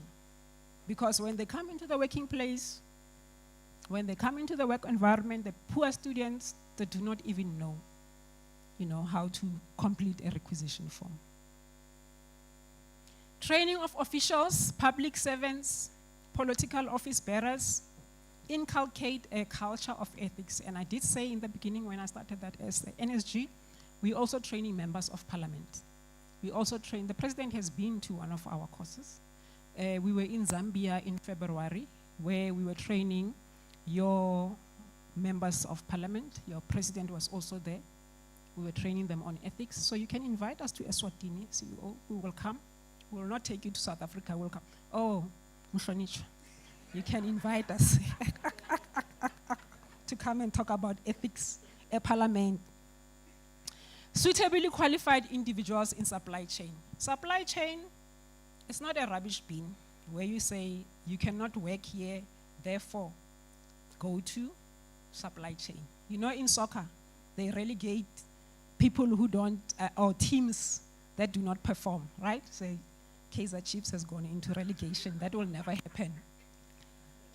because when they come into the working place, when they come into the work environment, the poor students, they do not even know, how to complete a requisition form. Training of officials, public servants, political office bearers, inculcate a culture of ethics. And I did say in the beginning when I started that as the NSG, we also training members of parliament. We also train, the president has been to one of our courses. We were in Zambia in February, where we were training your members of parliament. Your president was also there. We were training them on ethics. So you can invite us to Eswatini, CEO. We will come. We will not take you to South Africa. We'll come. Oh, Mushonicha, you can invite us to come and talk about ethics at parliament. Suitably qualified individuals in supply chain. Supply chain is not a rubbish bin where you say you cannot work here, therefore go to supply chain. In soccer, they relegate people who don't, or teams that do not perform, right? Say, Kaizer Chiefs has gone into relegation. That will never happen.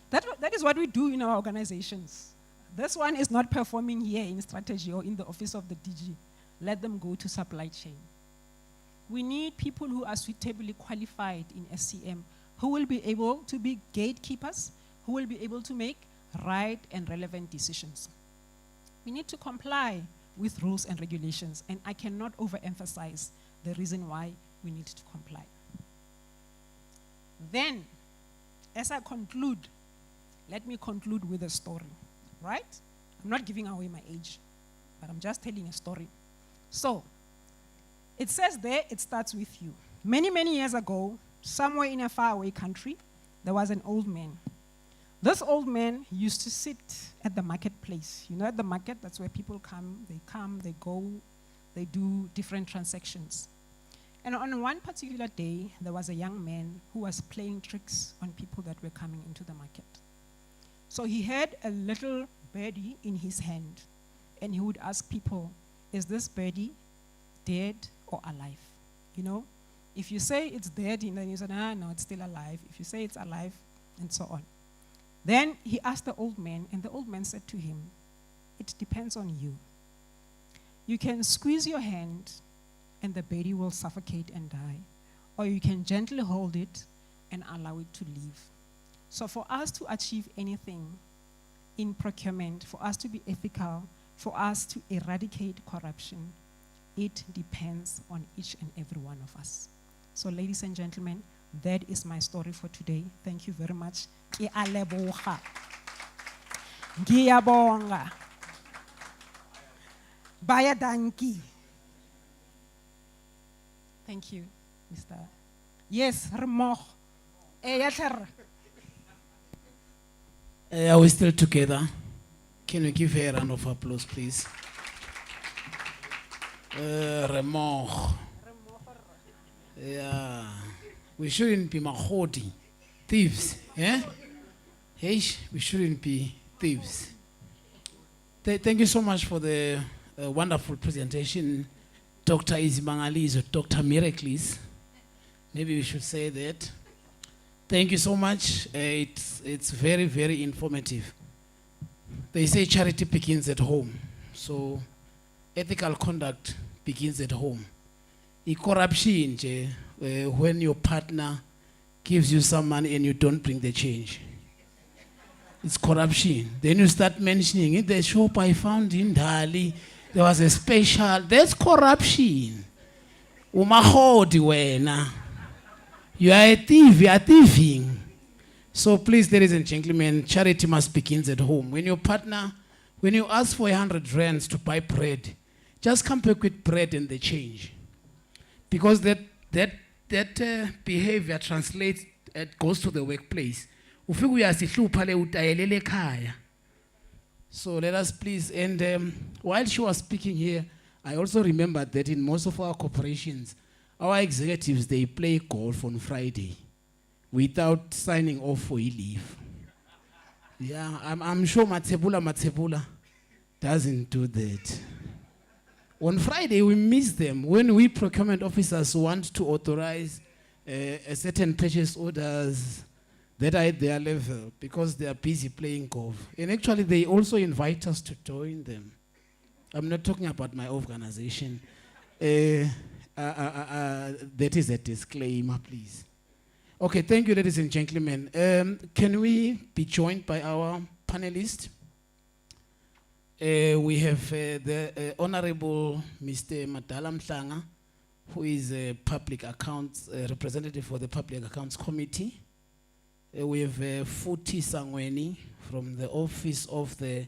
That is what we do in our organizations. This one is not performing here in strategy or in the office of the DG. Let them go to supply chain. We need people who are suitably qualified in SCM, who will be able to be gatekeepers, who will be able to make right and relevant decisions. We need to comply with rules and regulations, and I cannot overemphasize the reason why we need to comply. Then, as I conclude, let me conclude with a story, right? I'm not giving away my age, but I'm just telling a story. So, it says there, it starts with you. Many, many years ago, somewhere in a faraway country, there was an old man. This old man used to sit at the marketplace. At the market, that's where people come, they go, they do different transactions. And on one particular day, there was a young man who was playing tricks on people that were coming into the market. So he had a little birdie in his hand, and he would ask people, is this birdie dead or alive? If you say it's dead, then you say, no, it's still alive. If you say it's alive, and so on. Then he asked the old man, and the old man said to him, it depends on you. You can squeeze your hand, and the baby will suffocate and die. Or you can gently hold it and allow it to live. So for us to achieve anything in procurement, for us to be ethical, for us to eradicate corruption, it depends on each and every one of us. So ladies and gentlemen, that is my story for today. Thank you very much. Ke a leboga. Ngiyabonga. Baya danki. Thank you, Mr. Yes, Remog. Are we still together? Can we give her a round of applause, please? Remog. Yeah. We shouldn't be mahodi, thieves. Yeah? Hey, we shouldn't be thieves. Thank you so much for the wonderful presentation, Dr. Izimangalizo, Dr. Miracles. Maybe we should say that. Thank you so much. It's very, very informative. They say charity begins at home. So ethical conduct begins at home. Corruption, when your partner gives you some money and you don't bring the change. It's corruption. Then you start mentioning in the shop I found in Dali, there was a special. That's corruption. Umahodi wena. You are a thief, you are thieving. So please, ladies and gentlemen, charity must begin at home. When your partner, when you ask for 100 rands to buy bread, just come back with bread and the change. Because that behavior translates, it goes to the workplace. Ufike uyasihlupha le utayelele ekhaya. So let us please, and while she was speaking here, I also remembered that in most of our corporations, our executives, they play golf on Friday without signing off for a leave. Yeah, I'm sure Matsebula doesn't do that. On Friday, we miss them. When we procurement officers want to authorize a certain purchase orders that are at their level because they are busy playing golf. And actually, they also invite us to join them. I'm not talking about my organization. That is a disclaimer, please. Okay, thank you, ladies and gentlemen. Can we be joined by our panelists? We have the Honorable Mr. Madala Mhlanga, who is a public accounts representative for the Public Accounts Committee. We have Futhi Sangweni from the Office of the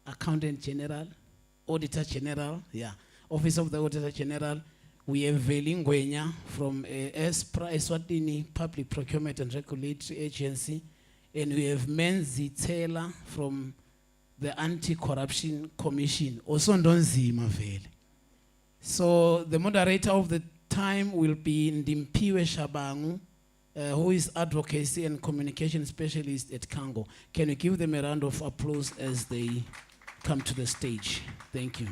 Accountant General, Auditor General, Office of the Auditor General. We have Veli Ngwenya from Esppra, Eswatini Public Procurement and Regulatory Agency. And we have Menzi Taylor from the Anti-Corruption Commission, also Ndonzima Vele. So the moderator of the time will be Ndimpiwe Shabangu, who is Advocacy and Communication Specialist at Kango. Can you give them a round of applause as they come to the stage? Thank you.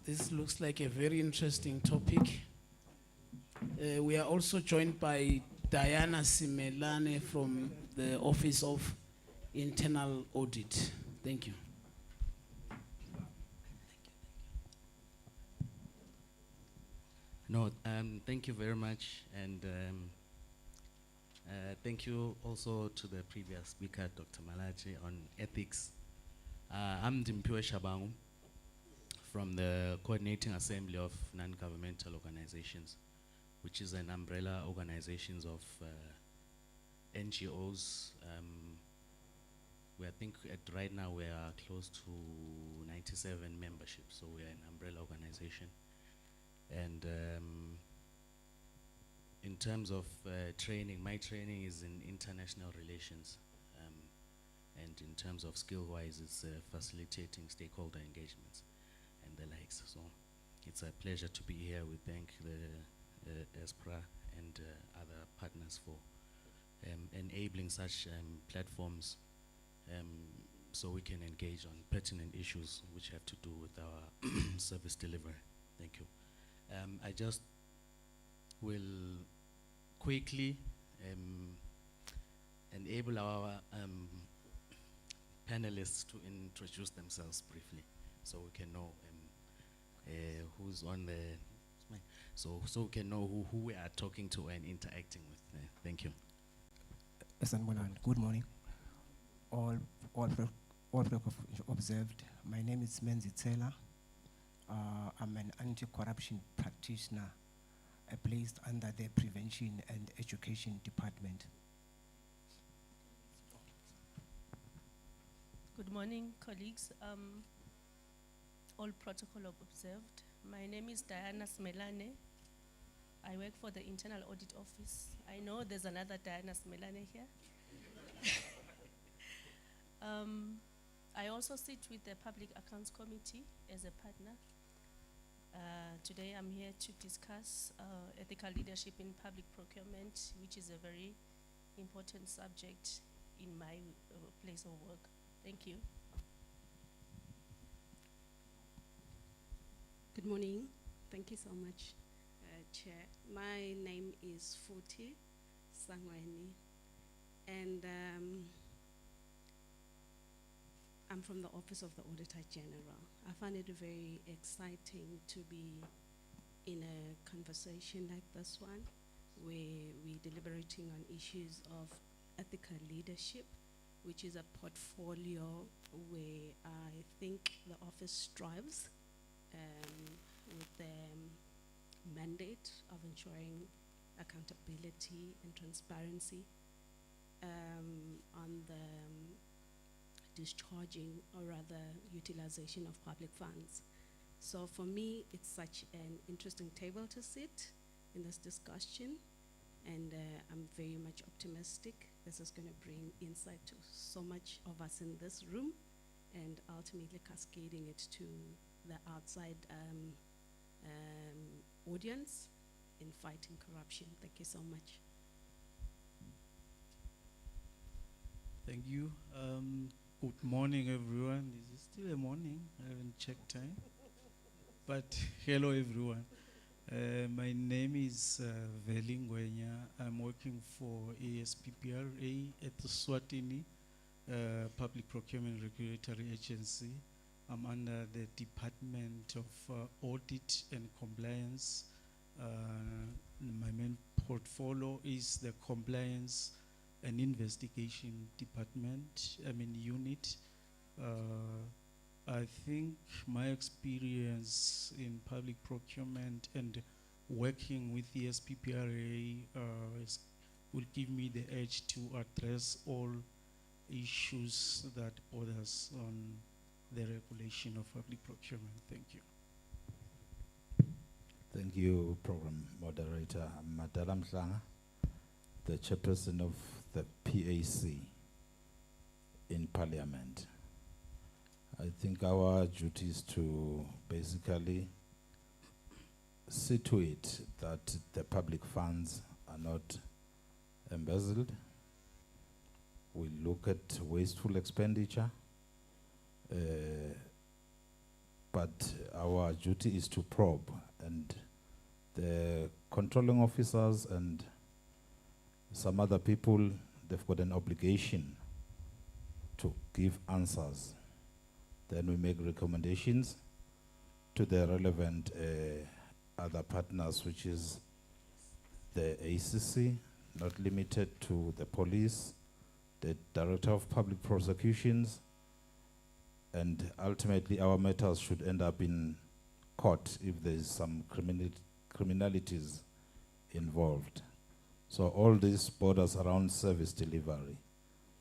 This looks like a very interesting topic. We are also joined by Diana Simelane from the Office of Internal Audit. Thank you. No, thank you very much, and thank you also to the previous speaker, Dr. Malachi, on ethics. I'm Ndimpiwe Shabangu from the Coordinating Assembly of Non-Governmental Organizations, which is an umbrella organizations of NGOs. I think right now we are close to 97 memberships, so we are an umbrella organization. And in terms of training, my training is in international relations. And in terms of skill-wise, it's facilitating stakeholder engagements and the likes. So it's a pleasure to be here. We thank the Esppra and other partners for enabling such platforms so we can engage on pertinent issues which have to do with our service delivery. Thank you. I just will quickly enable our panelists to introduce themselves briefly so we can know who's on the so we can know who we are talking to and interacting with. Thank you. Good morning. All observed. My name is Menzi Taylor. I'm an anti-corruption practitioner placed under the Prevention and Education Department. Good morning, colleagues. All protocol observed. My name is Diana Smelane. I work for the Internal Audit Office. I know there's another Diana Smelane here. I also sit with the Public Accounts Committee as a partner. Today I'm here to discuss ethical leadership in public procurement, which is a very important subject in my place of work. Thank you. Good morning. Thank you so much, Chair. My name is Futhi Sangweni, and I'm from the Office of the Auditor General. I find it very exciting to be in a conversation like this one, where we're deliberating on issues of ethical leadership, which is a portfolio where I think the office strives with the mandate of ensuring accountability and transparency on the discharging, or rather utilization of public funds. So for me, it's such an interesting table to sit in this discussion, and I'm very much optimistic this is going to bring insight to so much of us in this room, and ultimately cascading it to the outside audience in fighting corruption. Thank you so much. Thank you. Good morning, everyone. Is it still a morning? I haven't checked time. But hello, everyone. My name is Veli Ngwenya. I'm working for ASPPRA at the Swatini Public Procurement Regulatory Agency. I'm under the Department of Audit and Compliance. My main portfolio is the Compliance and Investigation Department, unit. I think my experience in public procurement and working with the SPPRA will give me the edge to address all issues that bother us on the regulation of public procurement. Thank you. Thank you, Program Moderator. Madala Mhlanga, the Chairperson of the PAC in Parliament. I think our duty is to basically see to it that the public funds are not embezzled. We look at wasteful expenditure, but our duty is to probe, and the controlling officers and some other people, they've got an obligation to give answers. Then we make recommendations to the relevant other partners, which is the ACC, not limited to the police, the Director of Public Prosecutions, and ultimately our matters should end up in court if there is some criminalities involved. So all this borders around service delivery.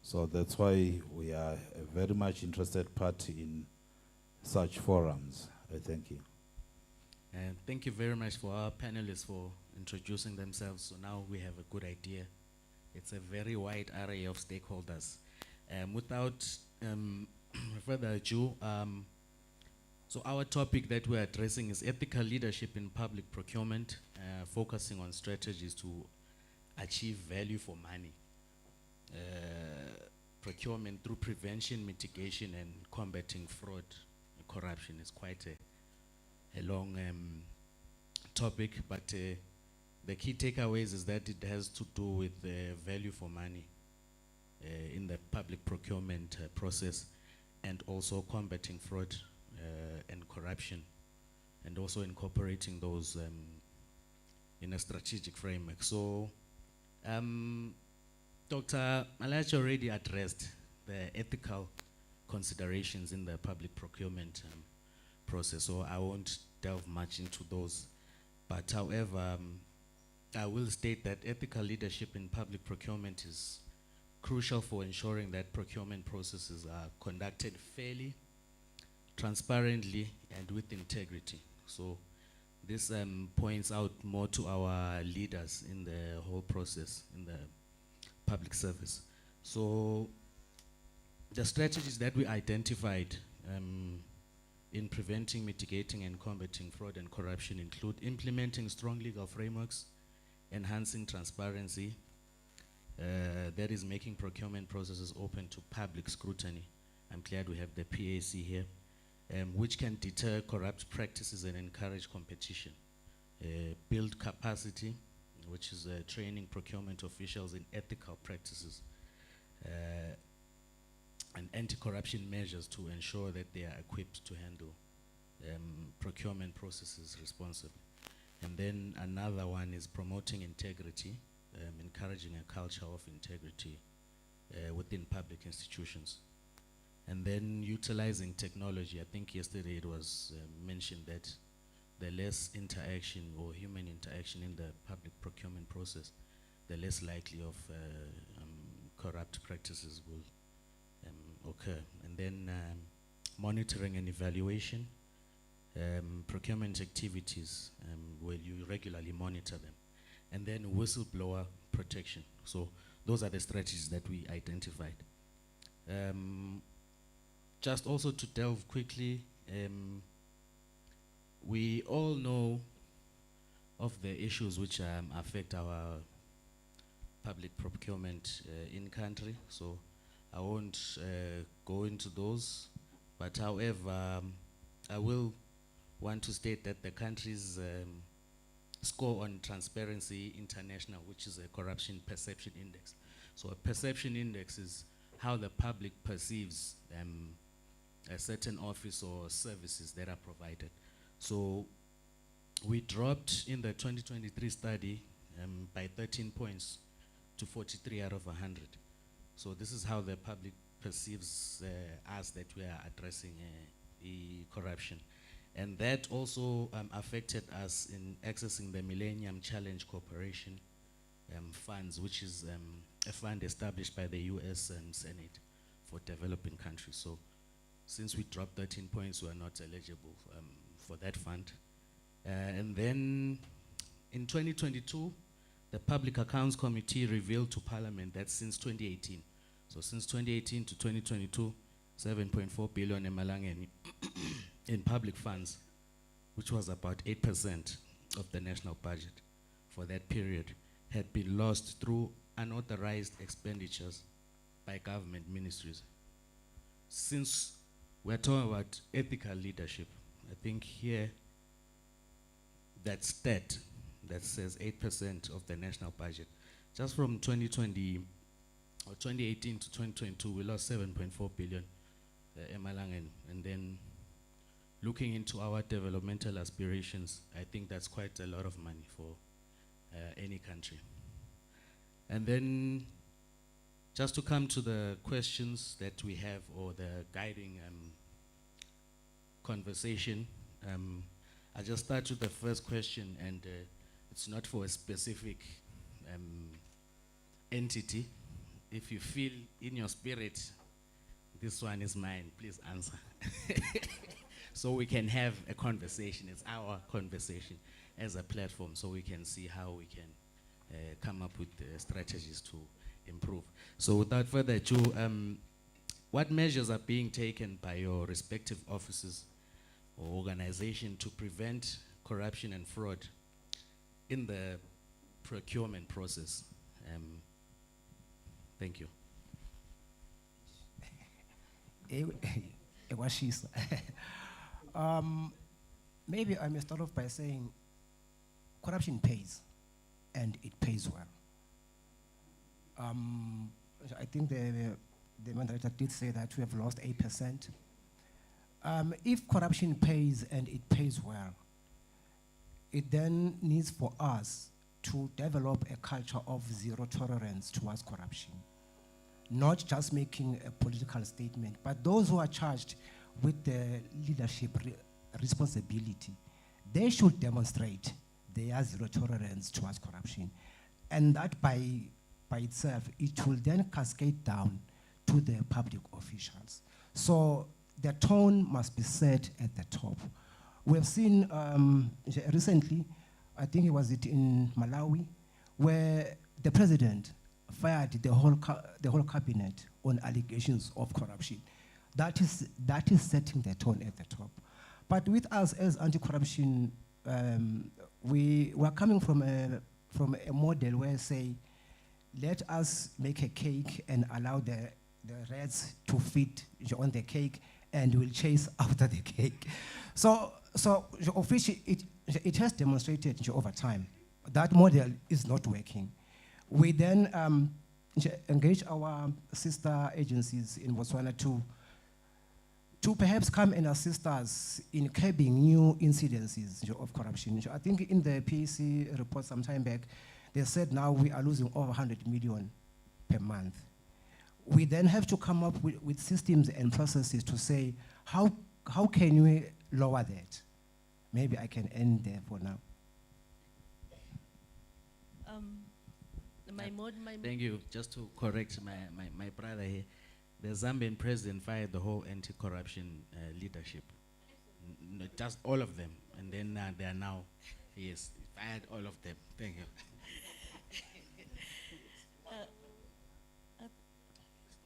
So that's why we are a very much interested party in such forums. I thank you. And thank you very much for our panelists for introducing themselves. So now we have a good idea. It's a very wide array of stakeholders. Without further ado, so our topic that we're addressing is ethical leadership in public procurement, focusing on strategies to achieve value for money. Procurement through prevention, mitigation, and combating fraud and corruption is quite a long topic, but the key takeaways is that it has to do with value for money in the public procurement process, and also combating fraud and corruption, and also incorporating those in a strategic framework. So Dr. Malachi already addressed the ethical considerations in the public procurement process, so I won't delve much into those. But however, I will state that ethical leadership in public procurement is crucial for ensuring that procurement processes are conducted fairly, transparently, and with integrity. So this points out more to our leaders in the whole process, in the public service. So the strategies that we identified in preventing, mitigating, and combating fraud and corruption include implementing strong legal frameworks, enhancing transparency, that is making procurement processes open to public scrutiny. I'm glad we have the PAC here, which can deter corrupt practices and encourage competition. Build capacity, which is training procurement officials in ethical practices, and anti-corruption measures to ensure that they are equipped to handle procurement processes responsibly. And then another one is promoting integrity, encouraging a culture of integrity within public institutions. And then utilizing technology. I think yesterday it was mentioned that the less interaction or human interaction in the public procurement process, the less likely of corrupt practices will occur. And then monitoring and evaluation, procurement activities where you regularly monitor them. And then whistleblower protection. So those are the strategies that we identified. Just also to delve quickly, we all know of the issues which affect our public procurement in country, so I won't go into those, but however, I will want to state that the country's score on Transparency International, which is a corruption perception index. So a perception index is how the public perceives a certain office or services that are provided. So we dropped in the 2023 study by 13 points to 43 out of 100. So this is how the public perceives us, that we are addressing the corruption. And that also affected us in accessing the Millennium Challenge Corporation funds, which is a fund established by the US Senate for developing countries. So since we dropped 13 points, we are not eligible for that fund. And then in 2022, the Public Accounts Committee revealed to Parliament that since 2018, so since 2018 to 2022, 7.4 billion in public funds, which was about 8% of the national budget for that period, had been lost through unauthorized expenditures by government ministries. Since we're talking about ethical leadership, I think here that stat that says 8% of the national budget, just from 2020 or 2018 to 2022, we lost 7.4 billion and then looking into our developmental aspirations, I think that's quite a lot of money for any country. And then just to come to the questions that we have, or the guiding conversation, I'll just start with the first question, and it's not for a specific entity. If you feel in your spirit, this one is mine, please answer. So we can have a conversation. It's our conversation as a platform, so we can see how we can come up with strategies to improve. So without further ado, what measures are being taken by your respective offices or organization to prevent corruption and fraud in the procurement process? Thank you. Maybe I may start off by saying corruption pays, and it pays well. I think the moderator did say that we have lost 8%. If corruption pays and it pays well, it then needs for us to develop a culture of zero tolerance towards corruption. Not just making a political statement, but those who are charged with the leadership responsibility, they should demonstrate their zero tolerance towards corruption. And that by itself, it will then cascade down to the public officials. So the tone must be set at the top. We have seen recently, I think it was in Malawi, where the president fired the whole cabinet on allegations of corruption. That is setting the tone at the top. But with us as anti-corruption, we are coming from a model where say, let us make a cake and allow the rats to feed on the cake, and we'll chase after the cake. So officially, it has demonstrated over time that model is not working. We then engage our sister agencies in Botswana to perhaps come and assist us in curbing new incidences of corruption. I think in the PAC report some time back, they said now we are losing over 100 million per month. We then have to come up with systems and processes to say, how can we lower that? Maybe I can end there for now. Thank you. Just to correct my brother here, the Zambian president fired the whole anti-corruption leadership. Just all of them. And then they are now, yes, fired all of them. Thank you.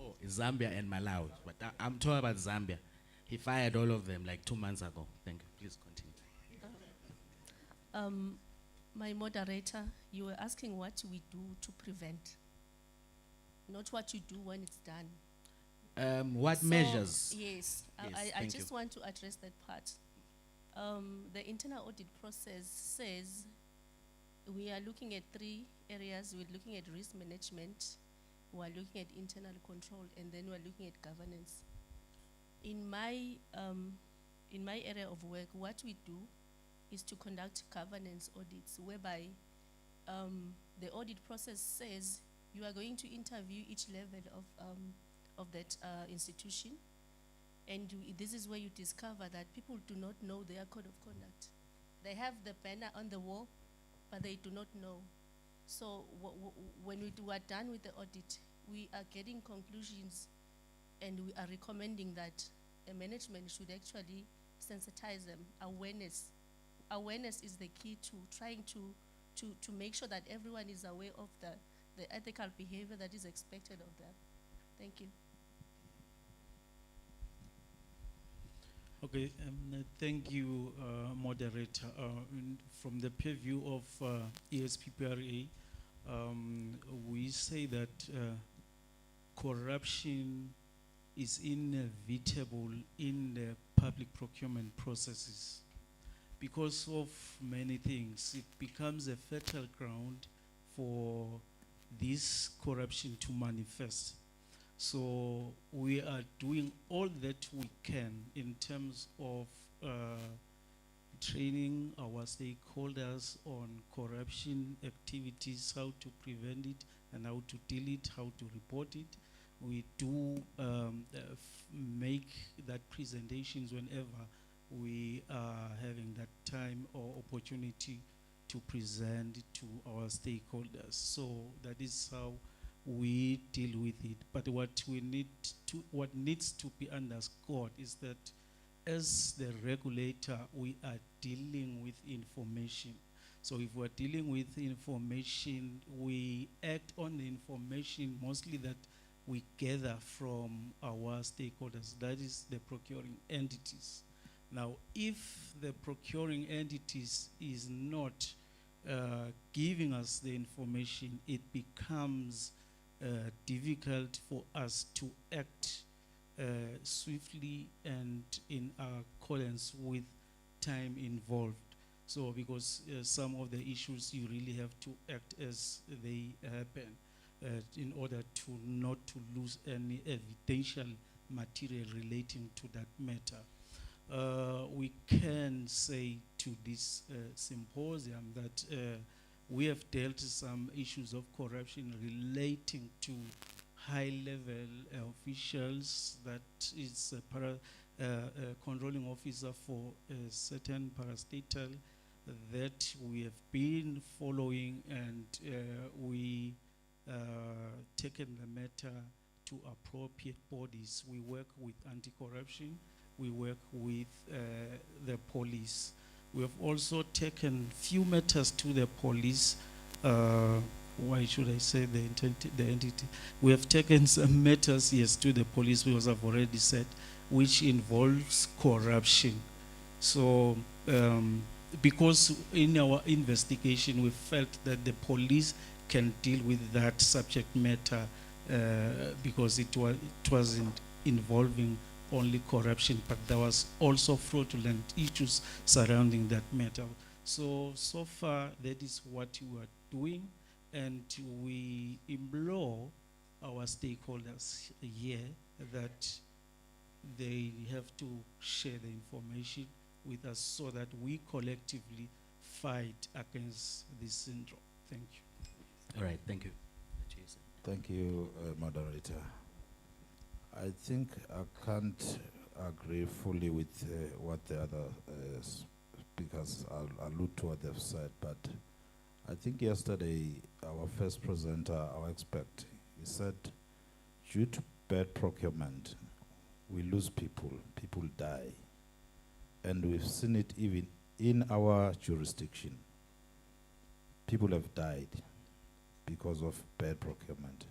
Oh, Zambia and Malawi. But I'm talking about Zambia. He fired all of them like 2 months ago. Thank you. Please continue. My moderator, you were asking what we do to prevent, not what you do when it's done. What measures? Yes, Yes, I just want to address that part. The internal audit process says we are looking at 3 areas. We're looking at risk management, we're looking at internal control, and then we're looking at governance. In my area of work, what we do is to conduct governance audits, whereby the audit process says you are going to interview each level of that institution, and this is where you discover that people do not know their code of conduct. They have the banner on the wall, but they do not know. So when we are done with the audit, we are getting conclusions, and we are recommending that a management should actually sensitize them. Awareness is the key to trying to make sure that everyone is aware of the ethical behavior that is expected of them. Thank you. Okay, thank you, moderator. From the purview of ESPPRA, we say that corruption is inevitable in the public procurement processes. Because of many things, it becomes a fertile ground for this corruption to manifest. So we are doing all that we can in terms of training our stakeholders on corruption activities, how to prevent it and how to deal it, how to report it. We do make that presentations whenever we are having that time or opportunity to present to our stakeholders. So that is how we deal with it. But what needs to be underscored is that as the regulator, we are dealing with information. So if we're dealing with information, we act on the information mostly that we gather from our stakeholders, that is the procuring entities. Now, if the procuring entities is not giving us the information, it becomes difficult for us to act swiftly and in accordance with time involved. So because some of the issues you really have to act as they happen in order to not to lose any evidential material relating to that matter. We can say to this symposium that we have dealt some issues of corruption relating to high-level officials, that is a controlling officer for a certain parastatal, that we have been following, and we taken the matter to appropriate bodies. We work with anti-corruption, we work with the police. We have also taken few matters to the police why should I say the entity? We have taken some matters, yes, to the police, because I've already said, which involves corruption. So, because in our investigation we felt that the police can deal with that subject matter because it wasn't involving only corruption, but there was also fraudulent issues surrounding that matter. So far, that is what we are doing, and we implore our stakeholders here that they have to share the information with us so that we collectively fight against this syndrome. Thank you. All right, thank you. Jason. Thank you, moderator. I think I can't agree fully with what the other speakers allude to what they've said, but I think yesterday our first presenter, our expert, he said, due to bad procurement, we lose people die. And we've seen it even in our jurisdiction. People have died because of bad procurement.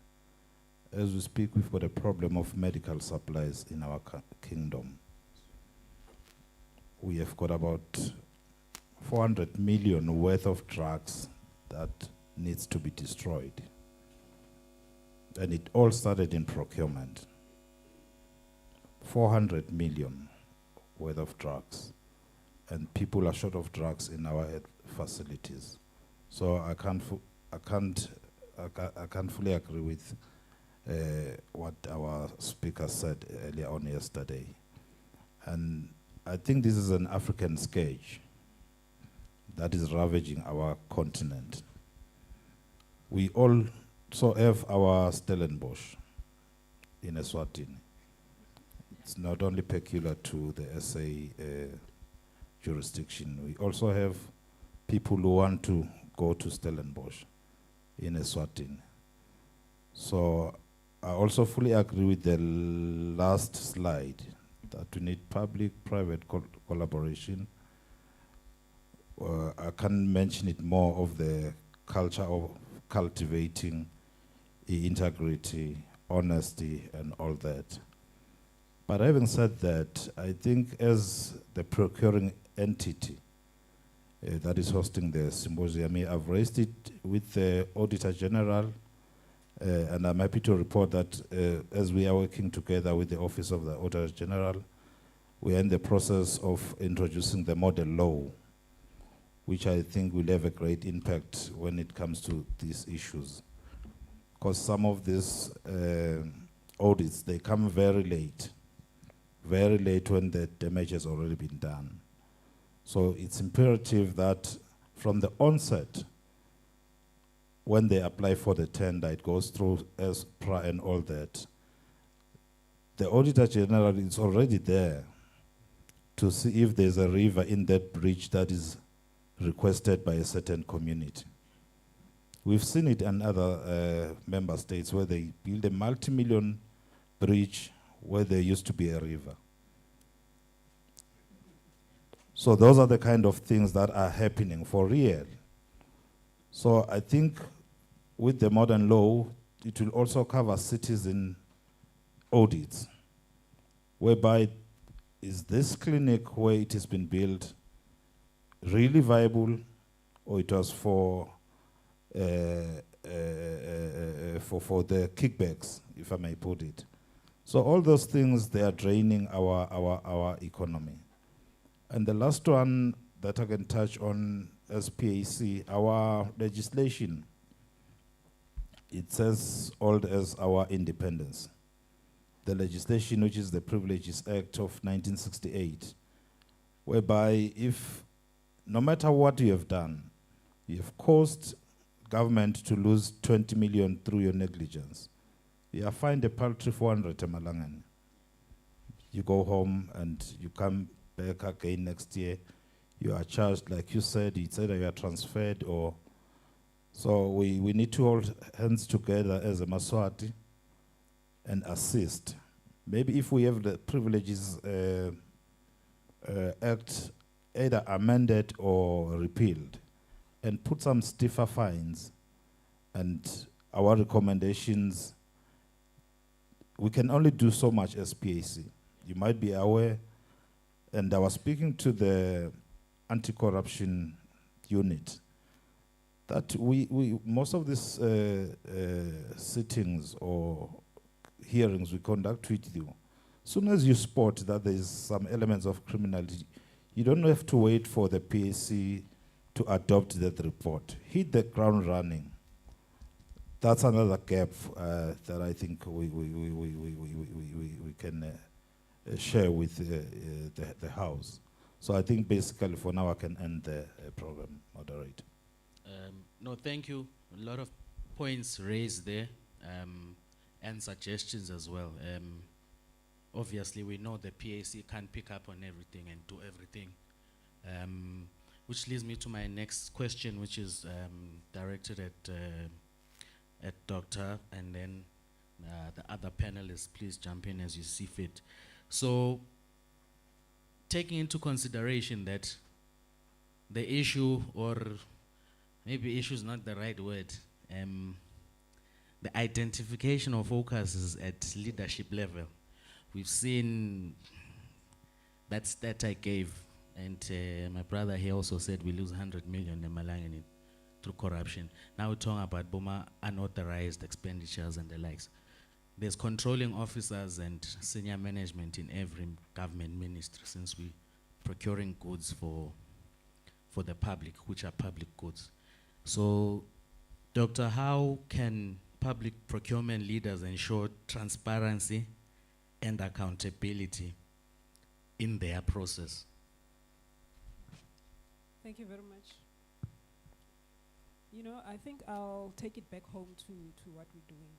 As we speak, we've got a problem of medical supplies in our kingdom. We have got about 400 million worth of drugs that needs to be destroyed. And it all started in procurement. 400 million worth of drugs. And people are short of drugs in our facilities. So I can't fully agree with what our speaker said earlier on yesterday. And I think this is an African scourge that is ravaging our continent. We also have our Stellenbosch in Eswatini. It's not only peculiar to the SA jurisdiction. We also have people who want to go to Stellenbosch in Eswatini. So I also fully agree with the last slide that we need public-private collaboration. I can't mention it more of the culture of cultivating integrity, honesty, and all that. But having said that, I think as the procuring entity that is hosting the symposium, I've raised it with the Auditor General, and I'm happy to report that as we are working together with the Office of the Auditor General, we are in the process of introducing the model law, which I think will have a great impact when it comes to these issues. Because some of these audits, they come very late when the damage has already been done. So it's imperative that from the onset, when they apply for the tender, it goes through Esppra and all that. The Auditor General is already there to see if there's a river in that bridge that is requested by a certain community. We've seen it in other member states where they build a multi-million bridge where there used to be a river. So those are the kind of things that are happening for real. So I think with the modern law, it will also cover citizen audits, whereby is this clinic where it has been built really viable, or it was for the kickbacks, if I may put it. So all those things, they are draining our economy. And the last one that I can touch on as PAC, our legislation, it says old as our independence. The legislation, which is the Privileges Act of 1968, whereby if, no matter what you have done, you have caused government to lose 20 million through your negligence, you are fined a paltry 400 Malangan. You go home and you come back again next year, you are charged, like you said, it's either you are transferred or... So we need to hold hands together as a Maswati and assist. Maybe if we have the Privileges Act either amended or repealed and put some stiffer fines And our recommendations, we can only do so much as PAC. You might be aware, and I was speaking to the anti-corruption unit, that we most of these sittings or hearings we conduct with you, soon as you spot that there is some elements of criminality, you don't have to wait for the PAC to adopt that report. Hit the ground running. That's another gap that I think we can share with the House. So I think basically for now I can end the program, moderator. No, thank you. A lot of points raised there and suggestions as well. Obviously, we know the PAC can't pick up on everything and do everything. Which leads me to my next question, which is directed at Doctor, and then the other panelists, please jump in as you see fit. So, taking into consideration that the issue, or maybe issue is not the right word, the identification of focus is at leadership level. We've seen that stat I gave, and my brother here also said we lose 100 million in Malangani through corruption. Now we're talking about Boma unauthorized expenditures and the likes. There's controlling officers and senior management in every government ministry, since we're procuring goods for the public, which are public goods. So, Doctor, how can public procurement leaders ensure transparency and accountability in their process? Thank you very much. You know, I think I'll take it back home to what we're doing.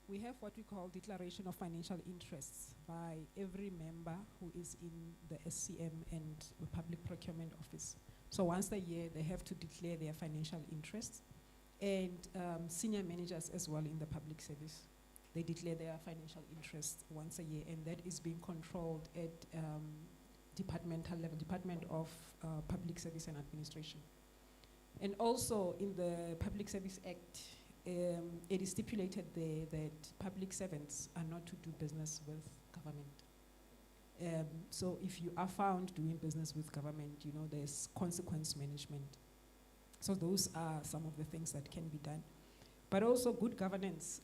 We have what we call declaration of financial interests by every member who is in the SCM and the Public Procurement Office. So once a year, they have to declare their financial interests, and senior managers as well in the public service. They declare their financial interests once a year, and that is being controlled at departmental level, Department of Public Service and Administration. And also in the Public Service Act, it is stipulated there that public servants are not to do business with government. So if you are found doing business with government, you know, there's consequence management. So those are some of the things that can be done. But also good governance,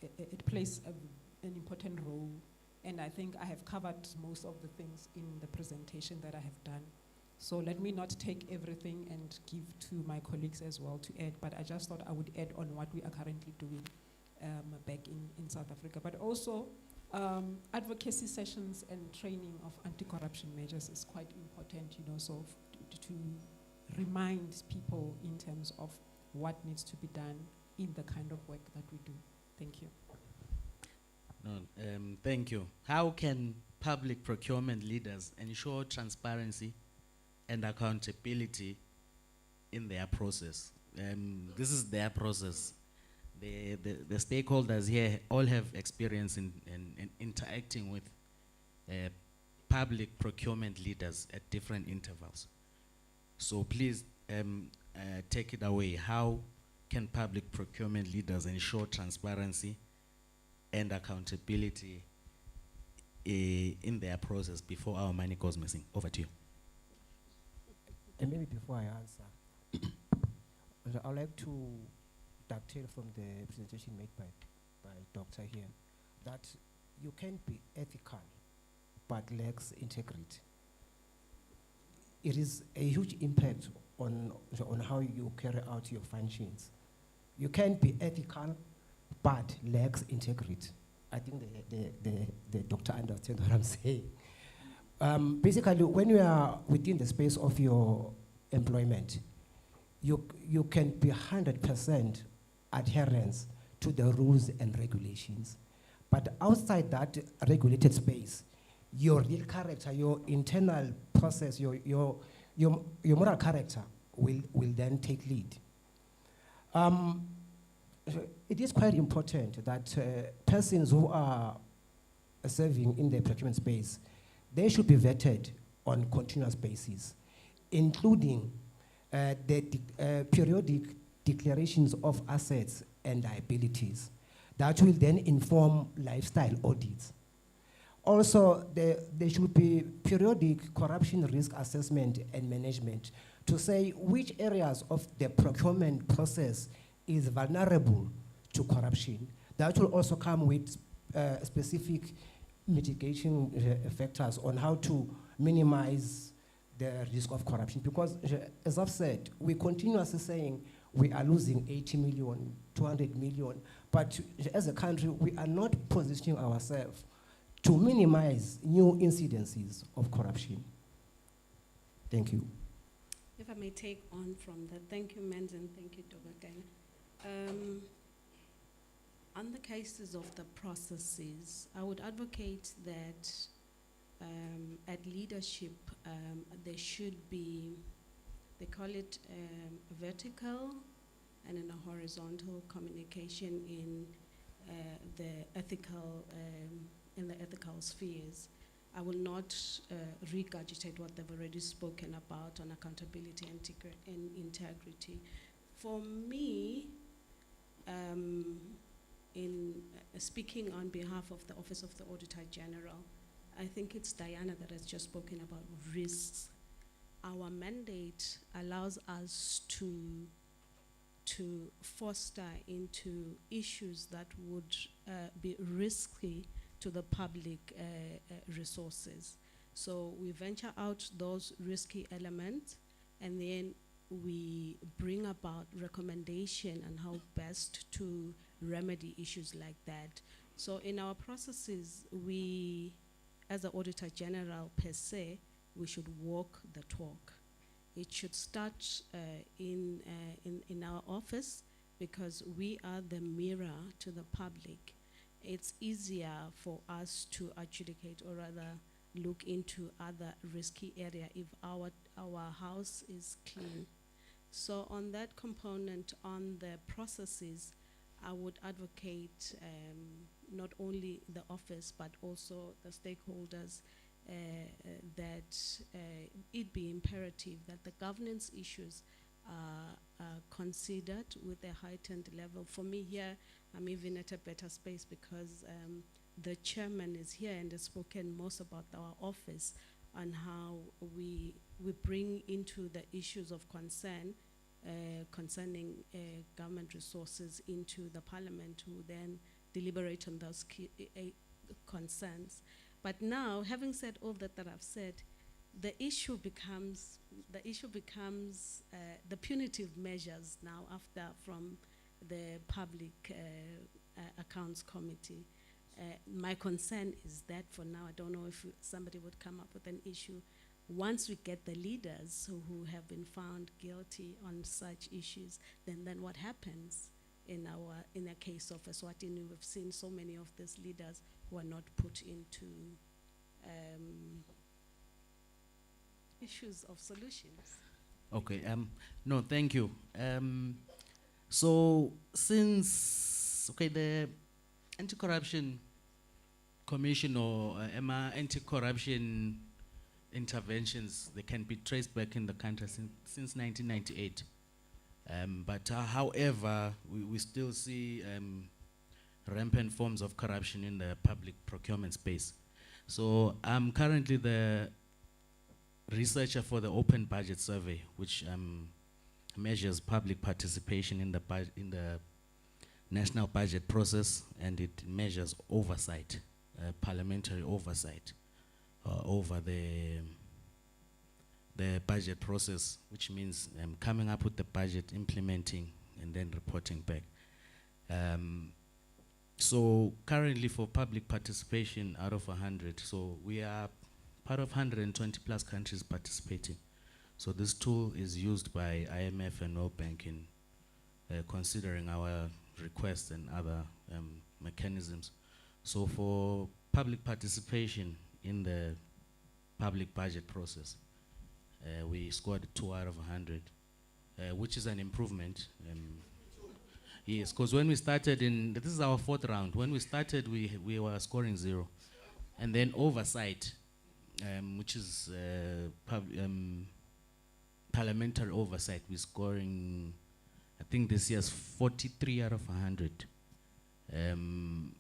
it plays an important role. And I think I have covered most of the things in the presentation that I have done. So let me not take everything and give to my colleagues as well to add, but I just thought I would add on what we are currently doing back in South Africa. But also, advocacy sessions and training of anti-corruption measures is quite important, you know, so to remind people in terms of what needs to be done in the kind of work that we do. Thank you. No, thank you. How can public procurement leaders ensure transparency and accountability in their process? This is their process. The stakeholders here all have experience in interacting with public procurement leaders at different intervals. So please take it away. How can public procurement leaders ensure transparency and accountability in their process before our money goes missing? Over to you. And maybe before I answer, I'd like to dovetail from the presentation made by Doctor here, that you can be ethical but lacks integrity. It is a huge impact on how you carry out your functions. You can be ethical but lacks integrity. I think the doctor understands what I'm saying. Basically, when you are within the space of your employment, you can be 100% adherence to the rules and regulations. But outside that regulated space, your real character, your internal process, your moral character will then take lead. It is quite important that persons who are serving in the procurement space, they should be vetted on continuous basis, including periodic declarations of assets and liabilities that will then inform lifestyle audits. Also, there should be periodic corruption risk assessment and management to say which areas of the procurement process is vulnerable to corruption. That will also come with specific mitigation factors on how to minimize the risk of corruption. Because, as I've said, we continuously saying we are losing 80 million, 200 million, but as a country, we are not positioning ourselves to minimize new incidences of corruption. Thank you. If I may take on from that, thank you, Menz, and thank you, Dr. On the cases of the processes, I would advocate that at leadership, there should be, they call it vertical and in a horizontal communication in the ethical spheres. I will not regurgitate what they've already spoken about on accountability and integrity. For me, in speaking on behalf of the Office of the Auditor General, I think it's Diana that has just spoken about risks. Our mandate allows us to foster into issues that would be risky to the public resources. So we venture out those risky elements, and then we bring about recommendation on how best to remedy issues like that. So in our processes, we, as the Auditor General per se, we should walk the talk. It should start in our office, because we are the mirror to the public. It's easier for us to adjudicate, or rather look into other risky area if our house is clean. So on that component, on the processes, I would advocate not only the office but also the stakeholders that it be imperative that the governance issues are considered with a heightened level. For me here, I'm even at a better space because the chairman is here and has spoken most about our office and how we bring into the issues of concern concerning government resources into the parliament, who then deliberate on those concerns. But now, having said all that I've said, the issue becomes the punitive measures now from the Public Accounts Committee. My concern is that for now, I don't know if somebody would come up with an issue. Once we get the leaders who have been found guilty on such issues, then what happens in a case of Eswatini? We've seen so many of these leaders who are not put into issues of solutions. Okay, no, thank you. So since, the Anti-Corruption Commission or anti-corruption interventions, they can be traced back in the country since 1998. But however, we still see rampant forms of corruption in the public procurement space. So I'm currently the researcher for the Open Budget Survey, which measures public participation in the national budget process, and it measures oversight, parliamentary oversight over the budget process, which means coming up with the budget, implementing, and then reporting back. So currently for public participation out of 100, so we are part of 120 plus countries participating. So this tool is used by IMF and World Bank in considering our requests and other mechanisms. So for public participation in the public budget process, we scored 2 out of 100, which is an improvement. Yes, because when we started this is our 4th round. When we started, we were scoring 0. And then oversight, which is parliamentary oversight, we're scoring, I think this year's 43 out of 100. And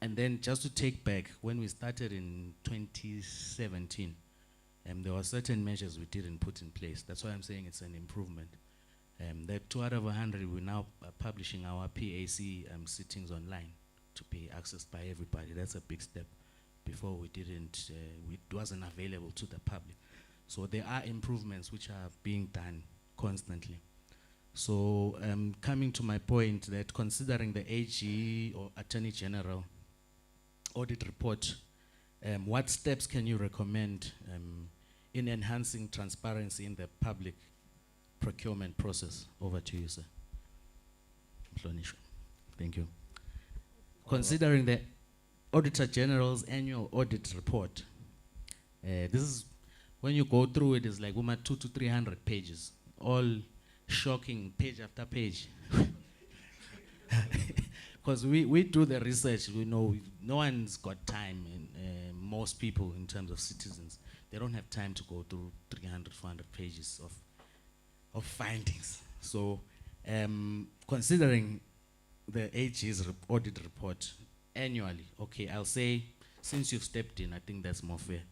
then just to take back, when we started in 2017, there were certain measures we didn't put in place. That's why I'm saying it's an improvement. That 2 out of 100, we're now publishing our PAC sittings online to be accessed by everybody. That's a big step. Before we didn't, it wasn't available to the public. So there are improvements which are being done constantly. So coming to my point that considering the AG or Attorney General audit report, what steps can you recommend in enhancing transparency in the public procurement process? Over to you, sir. Thank you. Considering the Auditor General's annual audit report, this is, when you go through it, it's like 200 to 300 pages, all shocking page after page. Because we do the research, we know no one's got time, and most people in terms of citizens, they don't have time to go through 300, 400 pages of findings. So considering the AG's audit report annually, okay, I'll say, since you've stepped in, I think that's more fair.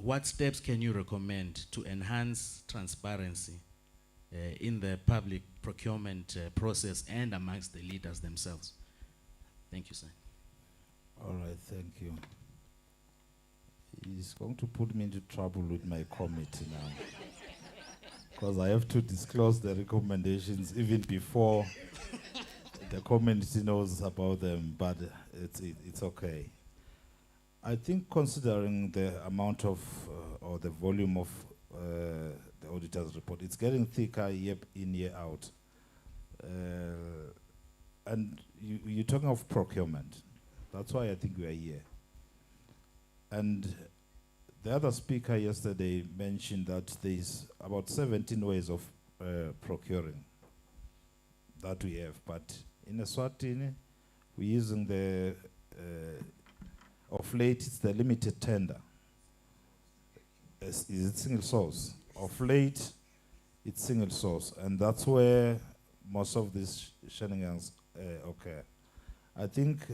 What steps can you recommend to enhance transparency in the public procurement process and amongst the leaders themselves? Thank you, sir. All right, thank you. He's going to put me into trouble with my committee now, because I have to disclose the recommendations even before the community knows about them, but it's okay. I think considering the amount of, or the volume of the auditor's report, it's getting thicker year in, year out. And you're talking of procurement. That's why I think we are here. And the other speaker yesterday mentioned that there's about 17 ways of procuring that we have. But in Eswatini, we're using the, of late, it's the limited tender. Is it single source? Of late, it's single source. And that's where most of these shenanigans occur. I think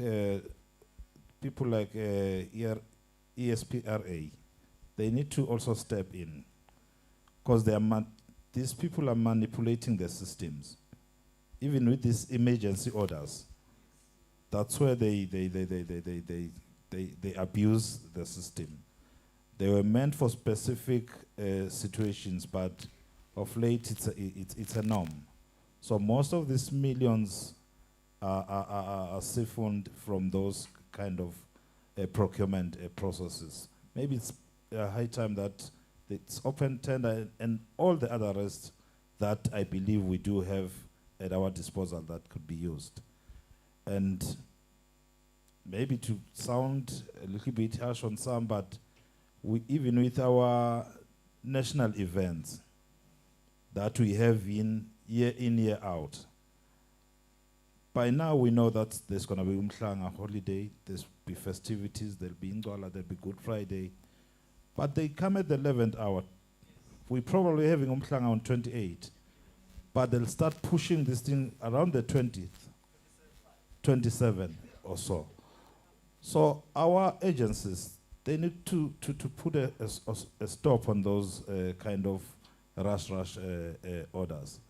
people like Esppra, they need to also step in, because these people are manipulating the systems, even with these emergency orders. That's where they abuse the system. They were meant for specific situations, but of late it's a norm. So most of these millions are siphoned from those kind of procurement processes. Maybe it's a high time that it's open tender and all the other rest that I believe we do have at our disposal that could be used. And maybe to sound a little bit harsh on some, but even with our national events that we have in, year out, by now we know that there's going to be Umhlanga holiday, there's be festivities, there'll be Ndwala, there'll be Good Friday, but they come at the 11th hour. We're probably having Umhlanga on 28th, but they'll start pushing this thing around the 20th, 27 or so. So our agencies, they need to put a stop on those kind of rush orders.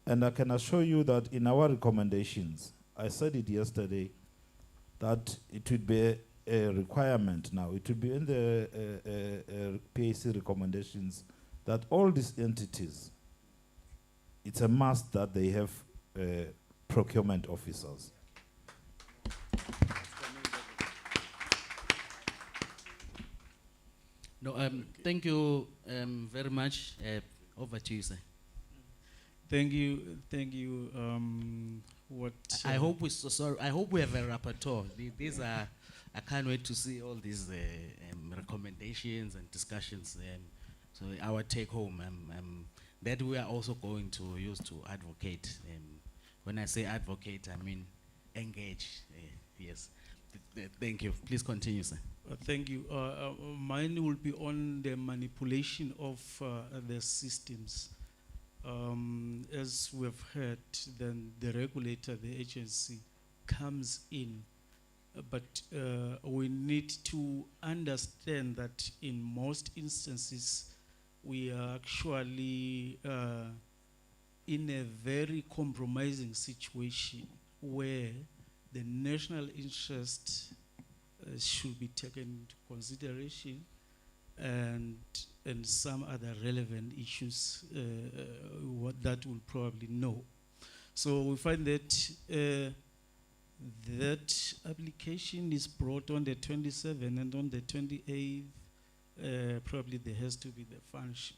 And I can assure you that in our recommendations, I said it yesterday, that it would be a requirement now. It would be in the PAC recommendations that all these entities, it's a must that they have procurement officers. No, thank you very much. Over to you, sir. Thank you. I hope I hope we have a rapporteur. These are, I can't wait to see all these recommendations and discussions. So our take home that we are also going to use to advocate. When I say advocate, I mean engage. Yes. Thank you. Please continue, sir. Thank you. Mine will be on the manipulation of the systems. As we've heard, then the regulator, the agency, comes in. But we need to understand that in most instances, we are actually in a very compromising situation where the national interest should be taken into consideration, and some other relevant issues what that will probably know. So we find that that application is brought on the 27th, and on the 28th probably there has to be the function.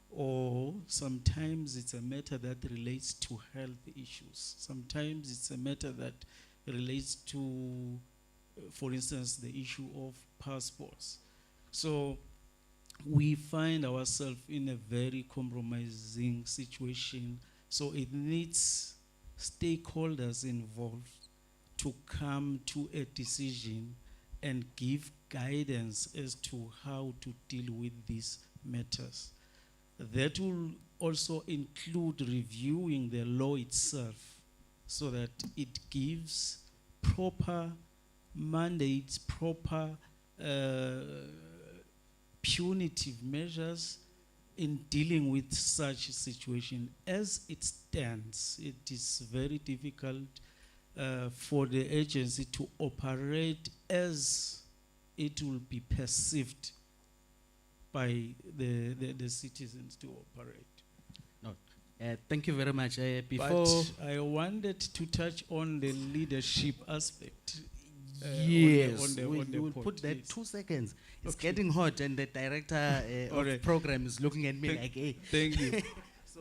Or sometimes it's a matter that relates to health issues. Sometimes it's a matter that relates to, for instance, the issue of passports. So we find ourselves in a very compromising situation. So it needs stakeholders involved to come to a decision and give guidance as to how to deal with these matters. That will also include reviewing the law itself so that it gives proper mandates, proper punitive measures in dealing with such a situation. As it stands, it is very difficult for the agency to operate as it will be perceived by the citizens to operate. No. Thank you very much. Before But I wanted to touch on the leadership aspect. Yes, on we the will point, put that yes. 2 seconds. It's Okay. getting hot, and the director All of right. program is looking at me Thank- like, hey. Thank you.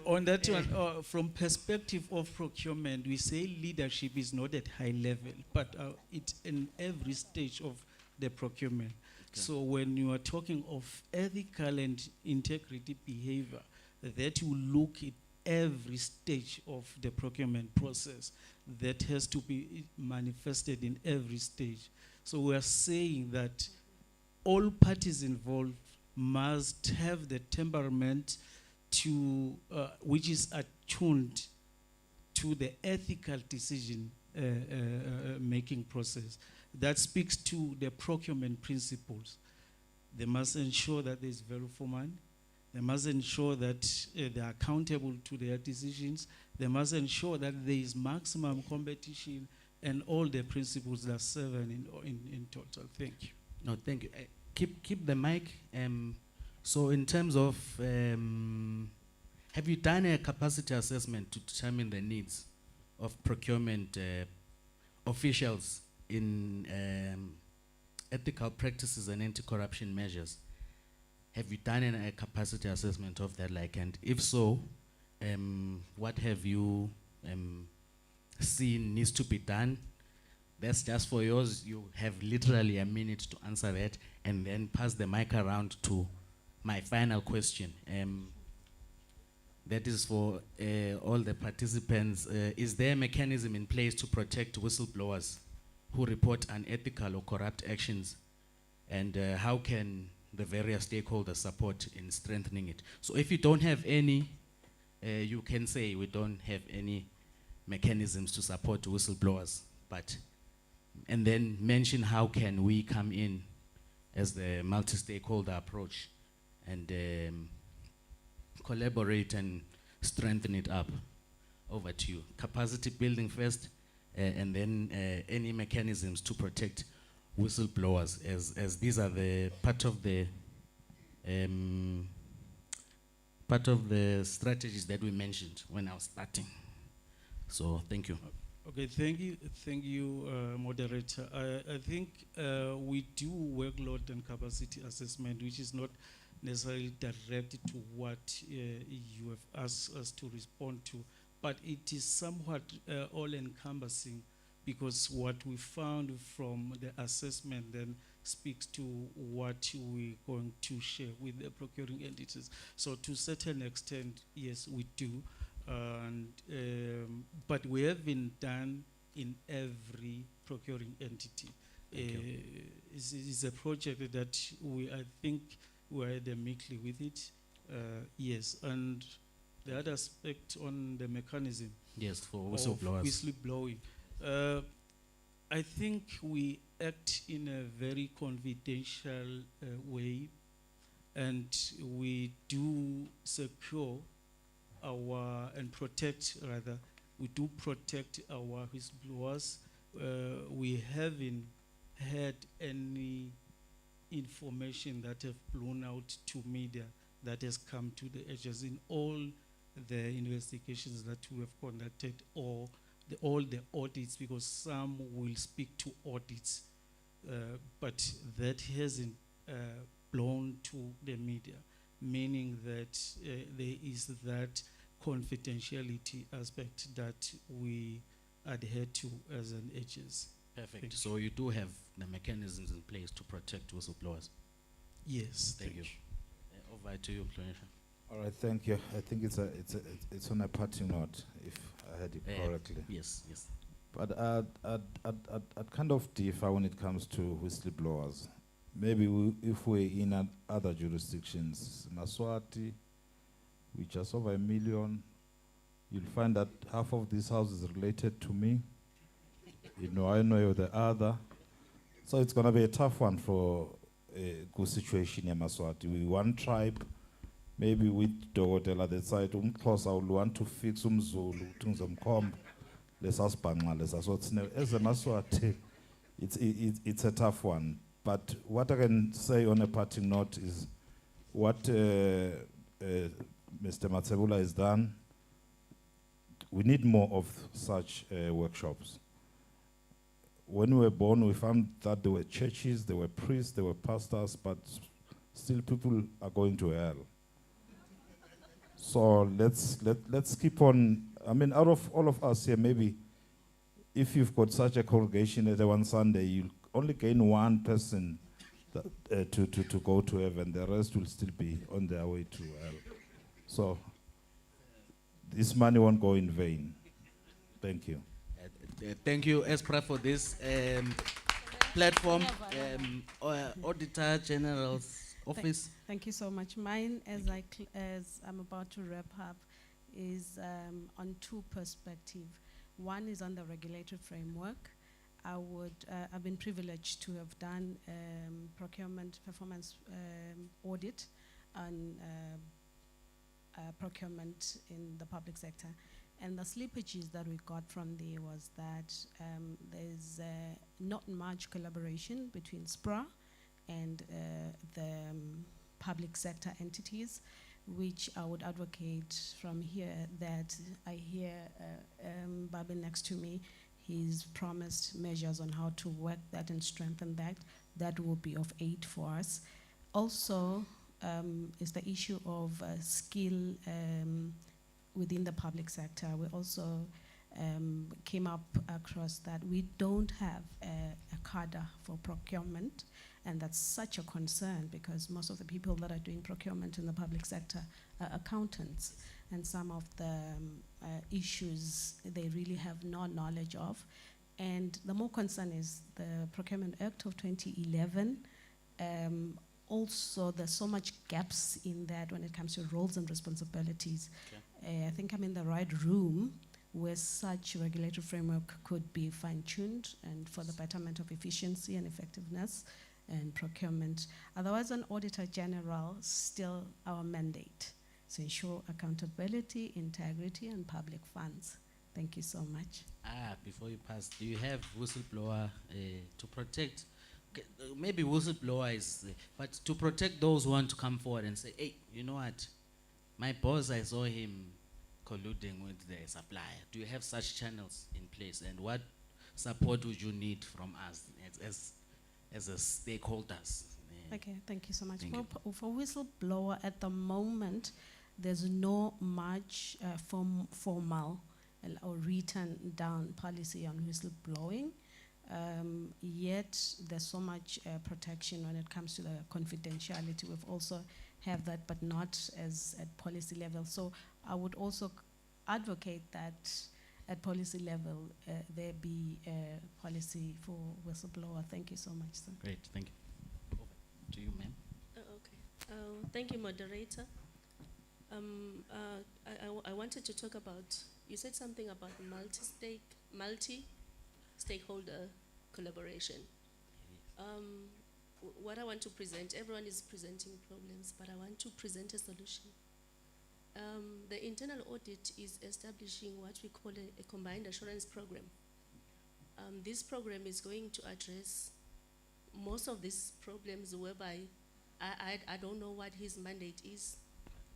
On that one, from perspective of procurement, we say leadership is not at high level, but it's in every stage of the procurement. So when you are talking of ethical and integrity behavior, that you look at every stage of the procurement process, that has to be manifested in every stage. So we are saying that all parties involved must have the temperament to which is attuned to the ethical decision making process. That speaks to the procurement principles. They must ensure that there is value for money. They must ensure that they are accountable to their decisions. They must ensure that there is maximum competition, and all the principles that are 7 in total. Thank you. No, thank you. Keep the mic. So in terms of, have you done a capacity assessment to determine the needs of procurement officials in ethical practices and anti-corruption measures? Have you done a capacity assessment of that? Like, and if so, what have you seen needs to be done? That's just for yours. You have literally a minute to answer that, and then pass the mic around to my final question. That is for all the participants. Is there a mechanism in place to protect whistleblowers who report unethical or corrupt actions? And how can the various stakeholders support in strengthening it? So if you don't have any, you can say we don't have any mechanisms to support whistleblowers, but, and then mention how can we come in as the multi-stakeholder approach and collaborate and strengthen it up. Over to you. Capacity building first, and then any mechanisms to protect whistleblowers, as these are the part of the strategies that we mentioned when I was starting. So thank you. Okay, thank you, moderator. I think we do workload and capacity assessment, which is not necessarily directed to what you have asked us to respond to, but it is somewhat all-encompassing, because what we found from the assessment then speaks to what we're going to share with the procuring entities. So to a certain extent, yes, we do. And, but we haven't done in every procuring entity. is a project that I think we are dynamically with it. Yes, and the other aspect on the mechanism. Yes, for of whistleblowers. whistleblowing. I think we act in a very confidential way, and we do secure and protect, rather, we do protect our whistleblowers. We haven't had any information that have blown out to media that has come to the edges in all the investigations that we have conducted, or all the audits, because some will speak to audits, but that hasn't blown to the media, meaning that there is that confidentiality aspect that we adhere to as an agency. Perfect. So you do have the mechanisms in place to protect whistleblowers? Yes. Thank you. Over to you, Clinician. All right, thank you. I think it's on a parting note, if I heard it correctly. Yes, yes. But I'd kind of differ when it comes to whistleblowers. Maybe if we're in other jurisdictions, Maswati, which is over 1 million, you'll find that half of this house is related to me. You know, I know you're the other. So it's going to be a tough one for a good situation in Maswati. We one tribe, maybe with Dogotela the side, close, I would want to fix Zulu, Tungzomkomb, let's ask Bangla, let's ask what's new. As a Maswati, it's a tough one. But what I can say on a parting note is what Mr. Matsebula has done. We need more of such workshops. When we were born, we found that there were churches, there were priests, there were pastors, but still people are going to hell. So let's keep on. I mean, out of all of us here, maybe if you've got such a congregation at one Sunday, you'll only gain one person that, to go to heaven. The rest will still be on their way to hell. So this money won't go in vain. Thank you. Thank you, Esppra, for this platform. Auditor General's office. Thank you so much. Mine, as I'm about to wrap up, is on two perspectives. One is on the regulatory framework. I've been privileged to have done procurement performance audit on procurement in the public sector. And the slippages that we got from there was that there's not much collaboration between Esppra and the public sector entities, which I would advocate from here that I hear Babi next to me. He's promised measures on how to work that and strengthen that. That will be of aid for us. Also, is the issue of skill within the public sector. We also came up across that we don't have a cadre for procurement, and that's such a concern because most of the people that are doing procurement in the public sector are accountants, and some of the issues they really have no knowledge of. And the more concern is the Procurement Act of 2011. Also, there's so much gaps in that when it comes to roles and responsibilities. Okay. I think I'm in the right room where such regulatory framework could be fine-tuned and for the betterment of efficiency and effectiveness and procurement. Otherwise, an Auditor General, still our mandate to ensure accountability, integrity, and public funds. Thank you so much. Before you pass, do you have whistleblower to protect? Maybe whistleblower is, but to protect those who want to come forward and say, hey, you know what? My boss, I saw him colluding with the supplier. Do you have such channels in place? And what support would you need from us as a stakeholders? Okay, thank you so much. Thank you. For whistleblower, at the moment, there's no much formal or written down policy on whistleblowing. Yet there's so much protection when it comes to the confidentiality. We've also have that, but not as at policy level. So I would also advocate that at policy level, there be a policy for whistleblower. Thank you so much, sir. Great, thank you. Over to you, ma'am. Okay. Thank you, moderator. I wanted to talk about, you said something about multi-stakeholder collaboration. What I want to present, everyone is presenting problems, but I want to present a solution. The internal audit is establishing what we call a combined assurance program. This program is going to address most of these problems whereby I don't know what his mandate is.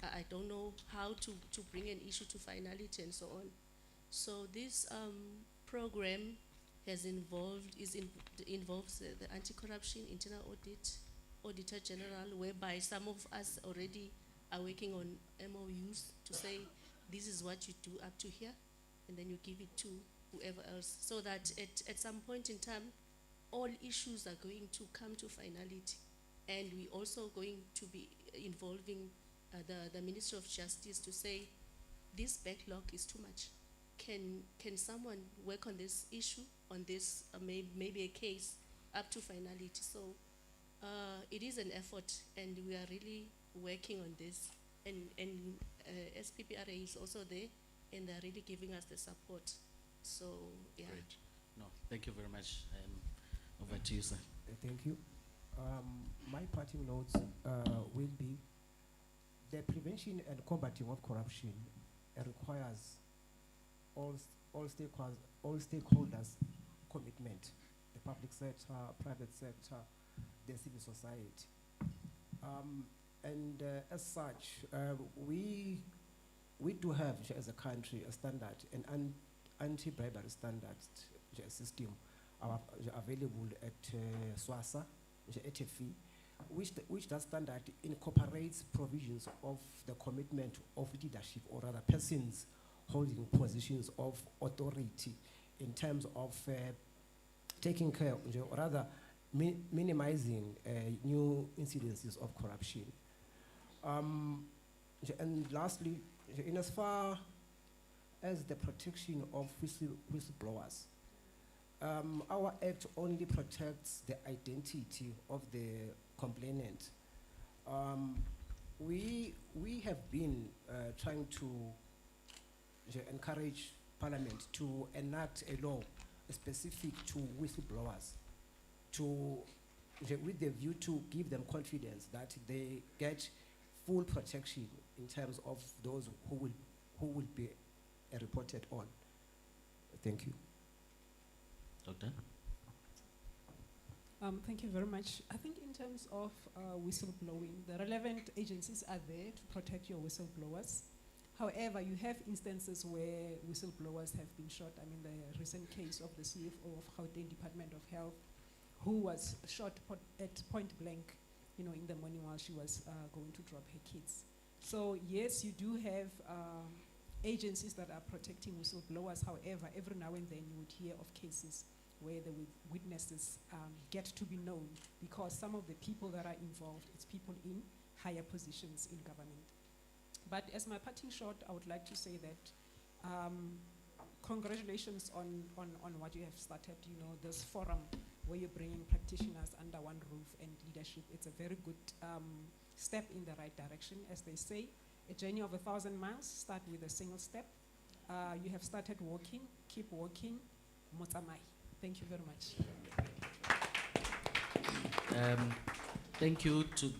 I don't know how to bring an issue to finality and so on. So this program involves the anti-corruption, internal audit, auditor general, whereby some of us already are working on MOUs to say this is what you do up to here, and then you give it to whoever else, so that at some point in time, all issues are going to come to finality. And we're also going to be involving the Ministry of Justice to say, this backlog is too much. Can someone work on this issue, on this maybe a case up to finality? So it is an effort, and we are really working on this. And SPPRA is also there, and they're really giving us the support. So, yeah. Great. No, thank you very much. Over to you, sir. Thank you. My parting notes will be the prevention and combating of corruption requires all stakeholders' commitment, the public sector, private sector, the civil society. As such, we do have, as a country, a standard, an anti-bribery standard system available at SWASA, at FE, which that standard incorporates provisions of the commitment of leadership, or rather persons holding positions of authority, in terms of taking care, or rather minimizing new incidences of corruption. And lastly, in as far as the protection of whistleblowers, our act only protects the identity of the complainant. We have been trying to encourage Parliament to enact a law specific to whistleblowers, with the view to give them confidence that they get full protection in terms of those who will be reported on. Thank you. Doctor? Thank you very much. I think in terms of whistleblowing, the relevant agencies are there to protect your whistleblowers. However, you have instances where whistleblowers have been shot. I mean, the recent case of the CFO of Gauteng Department of Health, who was shot at point blank, in the morning while she was going to drop her kids. So yes, you do have agencies that are protecting whistleblowers. However, every now and then you would hear of cases where the witnesses get to be known, because some of the people that are involved, it's people in higher positions in government. But as my parting shot, I would like to say that congratulations on what you have started, this forum where you're bringing practitioners under one roof and leadership. It's a very good step in the right direction. As they say, a journey of 1,000 miles start with a single step. You have started walking, keep walking, Motsamai. Thank you very much. Thank you to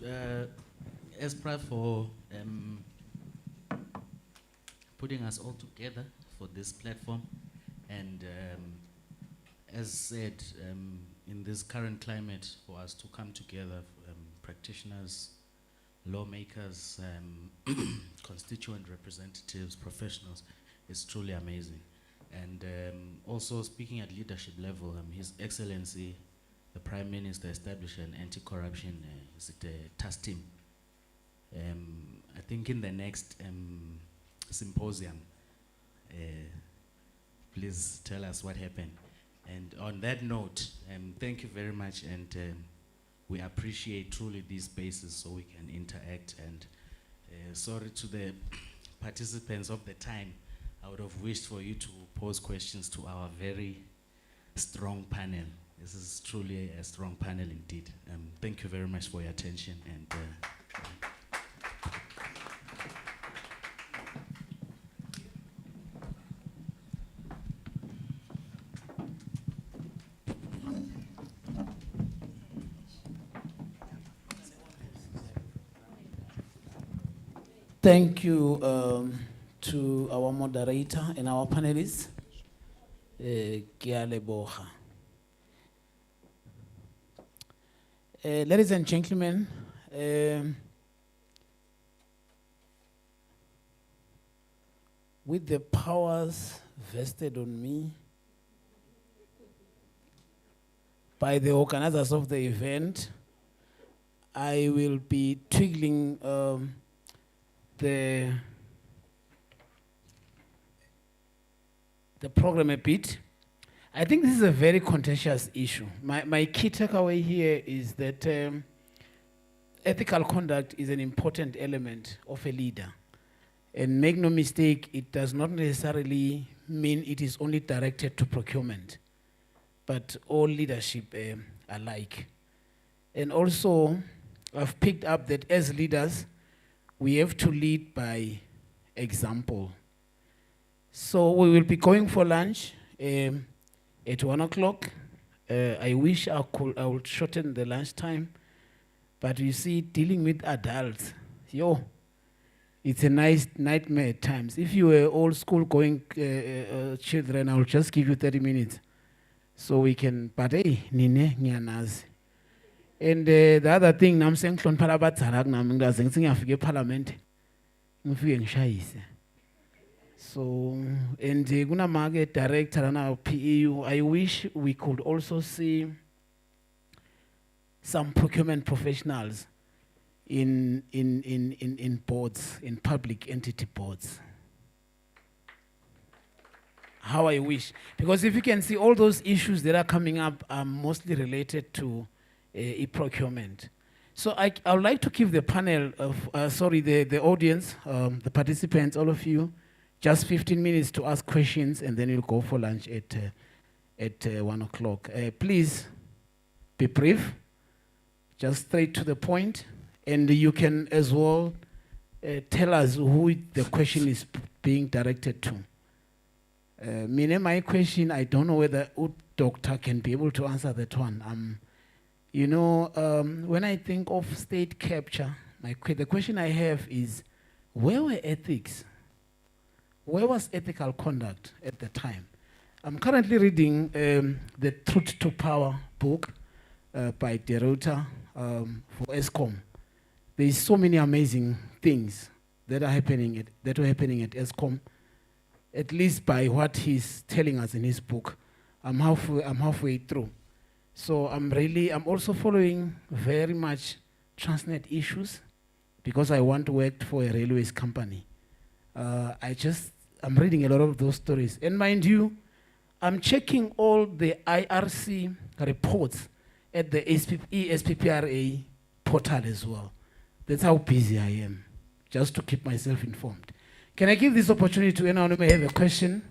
Esppra for putting us all together for this platform. And as said, in this current climate, for us to come together, practitioners, lawmakers, constituent representatives, professionals, is truly amazing. And also speaking at leadership level, His Excellency, the Prime Minister, established an anti-corruption task team. I think in the next symposium, please tell us what happened. And on that note, thank you very much, and we appreciate truly these spaces so we can interact. And sorry to the participants of the time, I would have wished for you to pose questions to our very strong panel. This is truly a strong panel indeed. Thank you very much for your attention. And Thank you to our moderator and our panelists. Ke a leboga. Ladies and gentlemen, with the powers vested on me by the organizers of the event, I will be twiggling the program a bit. I think this is a very contentious issue. My key takeaway here is that ethical conduct is an important element of a leader. And make no mistake, it does not necessarily mean it is only directed to procurement, but all leadership alike. And also, I've picked up that as leaders, we have to lead by example. So we will be going for lunch at 1 o'clock. I wish I would shorten the lunch time, but you see, dealing with adults, it's a nice nightmare at times. If you were old school going children, I will just give you 30 minutes. So we can, but hey, nine ngiyanazi. And the other thing, I'm saying, parliament. So, and guna market director and our PEU, I wish we could also see some procurement professionals in boards, in public entity boards. How I wish. Because if you can see, all those issues that are coming up are mostly related to e-procurement. So I would like to give the panel, the audience, the participants, all of you, just 15 minutes to ask questions, and then we'll go for lunch at 1 o'clock. Please be brief, just straight to the point, and you can as well tell us who the question is being directed to. My question, I don't know whether doctor can be able to answer that one. When I think of state capture, the question I have is, where were ethics? Where was ethical conduct at the time? I'm currently reading the Truth to Power book by De Ruyter for Eskom. There's so many amazing things that were happening at Eskom, at least by what he's telling us in his book. I'm halfway through. So I'm also following very much Transnet issues because I want to work for a railways company. I'm reading a lot of those stories. And mind you, I'm checking all the IRC reports at the ESPPRA portal as well. That's how busy I am, just to keep myself informed. Can I give this opportunity to anyone who may have a question?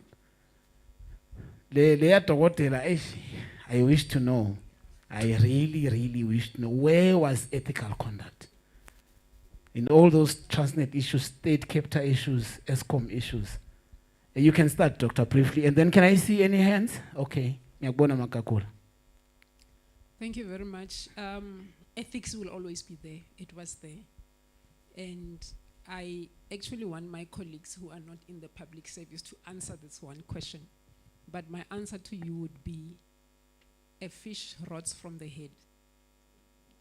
I wish to know. I really wish to know, where was ethical conduct? In all those Transnet issues, state capture issues, Eskom issues. You can start, Doctor, briefly. And then can I see any hands? Okay. Thank you very much. Ethics will always be there. It was there. And I actually want my colleagues who are not in the public service to answer this one question. But my answer to you would be, a fish rots from the head.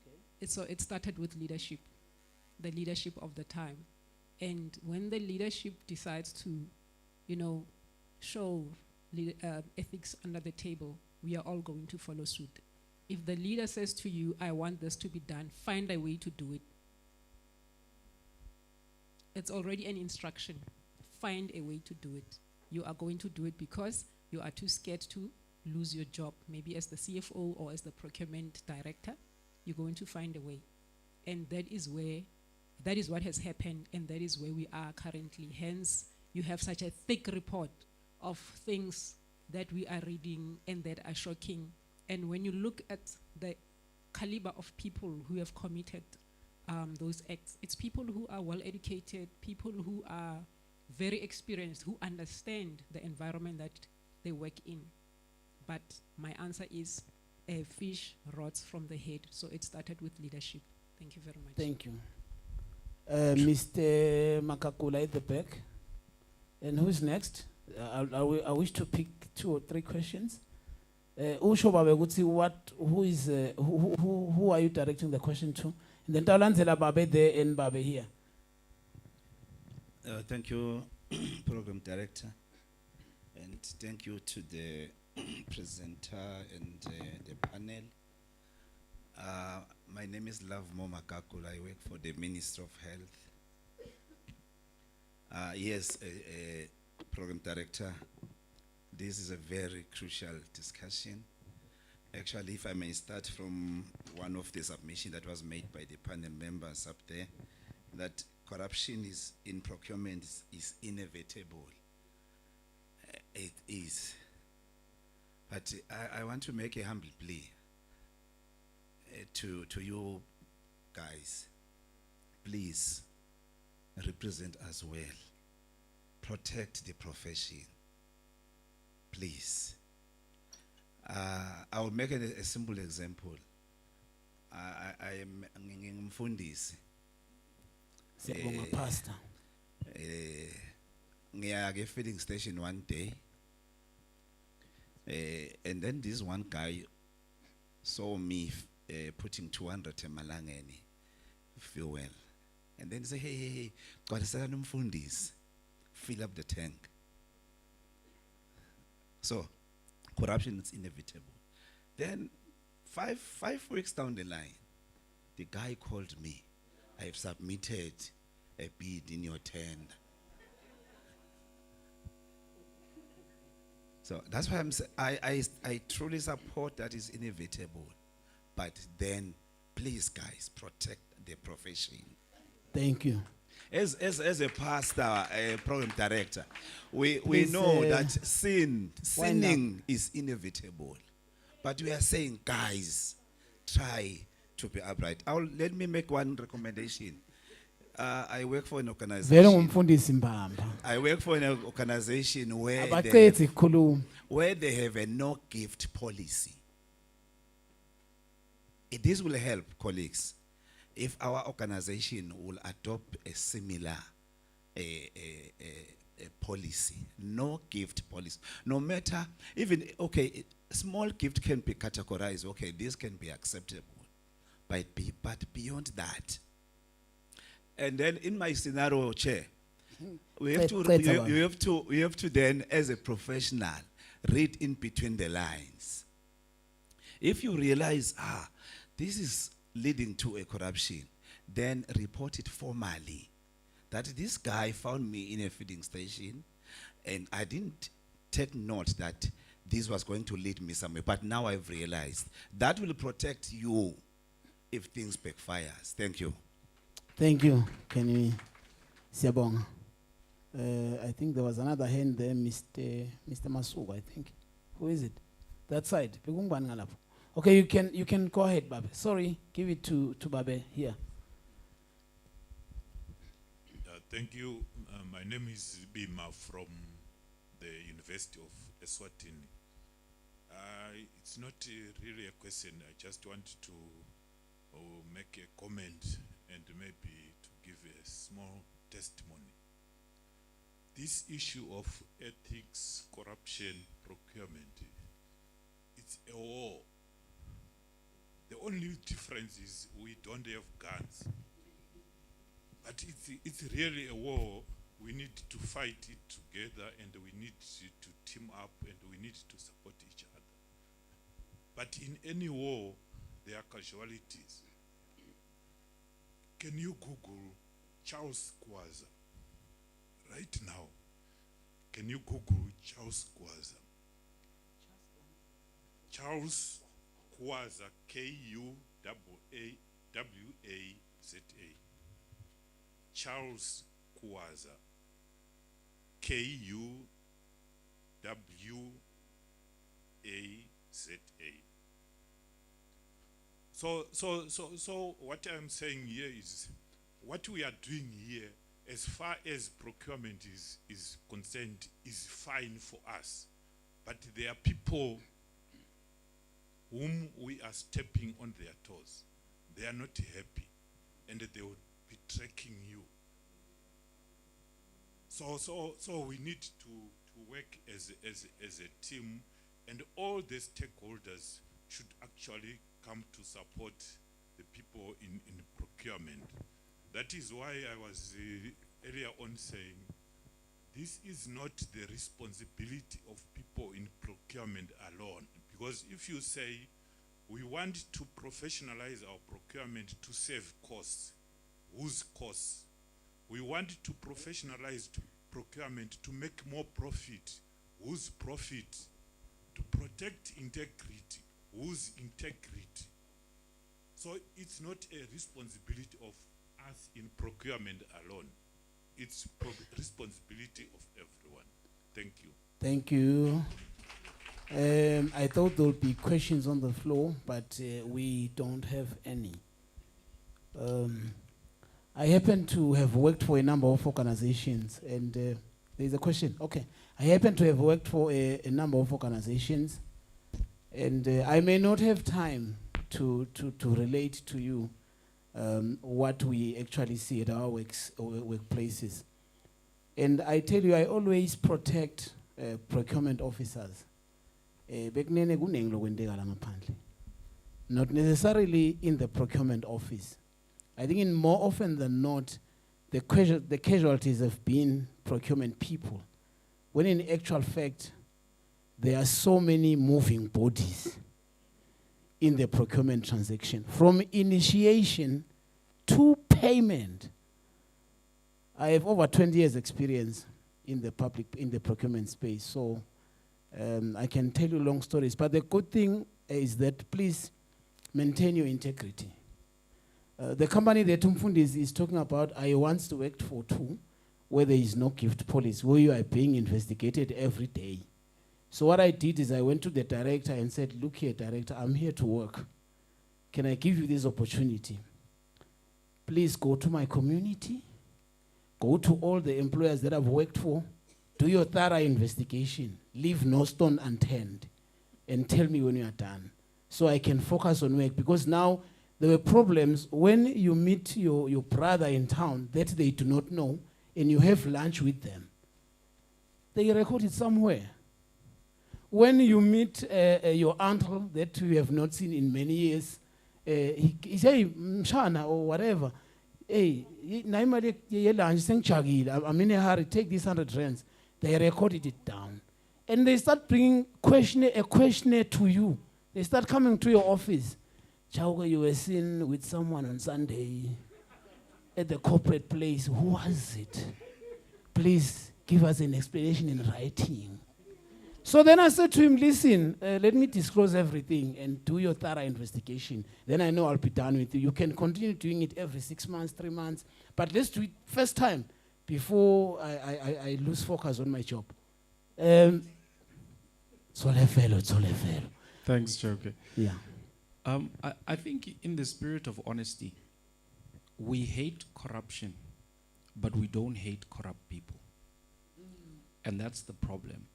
Okay. So it started with leadership, the leadership of the time. And when the leadership decides to, show ethics under the table, we are all going to follow suit. If the leader says to you, I want this to be done, find a way to do it. It's already an instruction. Find a way to do it. You are going to do it because you are too scared to lose your job. Maybe as the CFO or as the procurement director, you're going to find a way. And that is what has happened, and that is where we are currently. Hence, you have such a thick report of things that we are reading and that are shocking. And when you look at the caliber of people who have committed those acts, it's people who are well educated, people who are very experienced, who understand the environment that they work in. But my answer is a fish rots from the head, so it started with leadership. Thank you very much. Thank you. Mr. Makakula at the back. And who's next? I wish to pick 2 or 3 questions. Usho babe ukuthi who are you directing the question to? And then talandzela babe there and babe here. Thank you, Program Director, and thank you to the presenter and the panel. My name is Love Momakakula. I work for the Ministry of Health. Yes, Program Director, this is a very crucial discussion. Actually, if I may start from one of the submissions that was made by the panel members up there, that corruption is in procurement is inevitable. It is. But I want to make a humble plea to you guys. Please represent us well. Protect the profession. Please. I will make a simple example. I am ngingumfundisi. Pastor. Ngiya ke filling station one day, and then this one guy saw me putting 200 emalangeni fuel, and then he said, hey, gcwalisela nomfundisi, fill up the tank. So corruption is inevitable. Then five weeks down the line, the guy called me. I have submitted a bid in your tender. So that's why I truly support that is inevitable. But then, please guys, protect the profession. Thank you. As a pastor, a program director, we Please, know that sinning is inevitable. But we are saying, guys, try to be upright. Let me make one recommendation. I work for an organization. I work for an organization where they have a no gift policy. This will help, colleagues, if our organization will adopt a similar policy, no gift policy. No matter, even, okay, small gift can be categorized, okay, this can be acceptable, but beyond that. And then in my scenario, Chair, we have to then, as a professional, read in between the lines. If you realize, this is leading to a corruption, then report it formally. That this guy found me in a feeding station, and I didn't take note that this was going to lead me somewhere. But now I've realized that will protect you if things backfires. Thank you. Thank you. Can we, Siabong? I think there was another hand there, Mr. Masuga, I think. Who is it? That side. Okay, you can go ahead, Babe. Sorry, give it to Babe here. Thank you. My name is Bima from the University of Eswatini. It's not really a question. I just want to make a comment and maybe to give a small testimony. This issue of ethics, corruption, procurement, it's a war. The only difference is we don't have guns. But it's really a war. We need to fight it together, and we need to team up, and we need to support each other. But in any war, there are casualties. Can you Google Charles Kwaza right now? Can you Google Charles Kwaza? Charles Kwaza, Kuawaza. Charles Kwaza, KUWAZA. So what I'm saying here is, what we are doing here, as far as procurement is concerned, is fine for us. But there are people whom we are stepping on their toes. They are not happy, and they will be tracking you. So we need to work as a team, and all the stakeholders should actually come to support the people in procurement. That is why I was earlier on saying, this is not the responsibility of people in procurement alone. Because if you say, we want to professionalize our procurement to save costs, whose costs? We want to professionalize procurement to make more profit, whose profit? To protect integrity, whose integrity? So it's not a responsibility of us in procurement alone. It's responsibility of everyone. Thank you. Thank you. I thought there would be questions on the floor, but we don't have any. I happen to have worked for a number of organizations, and there's a question. Okay. I happen to have worked for a number of organizations, and I may not have time to relate to you what we actually see at our workplaces. And I tell you, I always protect procurement officers. Not necessarily in the procurement office. I think in more often than not, the casualties have been procurement people, when in actual fact, there are so many moving bodies in the procurement transaction, from initiation to payment. I have over 20 years experience in the procurement space, so I can tell you long stories. But the good thing is that please maintain your integrity. The company that Umfundi is talking about, I once worked for too, where there is no gift policy, where you are being investigated every day. So what I did is I went to the director and said, look here, director, I'm here to work. Can I give you this opportunity? Please go to my community, go to all the employers that I've worked for, do your thorough investigation, leave no stone unturned, and tell me when you are done, so I can focus on work. Because now there were problems when you meet your brother in town that they do not know, and you have lunch with them. They record it somewhere. When you meet your uncle that you have not seen in many years, he say, Mshana or whatever, hey, I'm in a hurry, take these 100 rands. They recorded it down. And they start bringing a questionnaire to you. They start coming to your office. Chauga, you were seen with someone on Sunday at the corporate place. Who was it? Please give us an explanation in writing. So then I said to him, listen, let me disclose everything and do your thorough investigation. Then I know I'll be done with you. You can continue doing it every 6 months, 3 months. But let's do it first time before I lose focus on my job. Thanks, Joker. Yeah. I think in the spirit of honesty, we hate corruption, but we don't hate corrupt people. And that's the problem.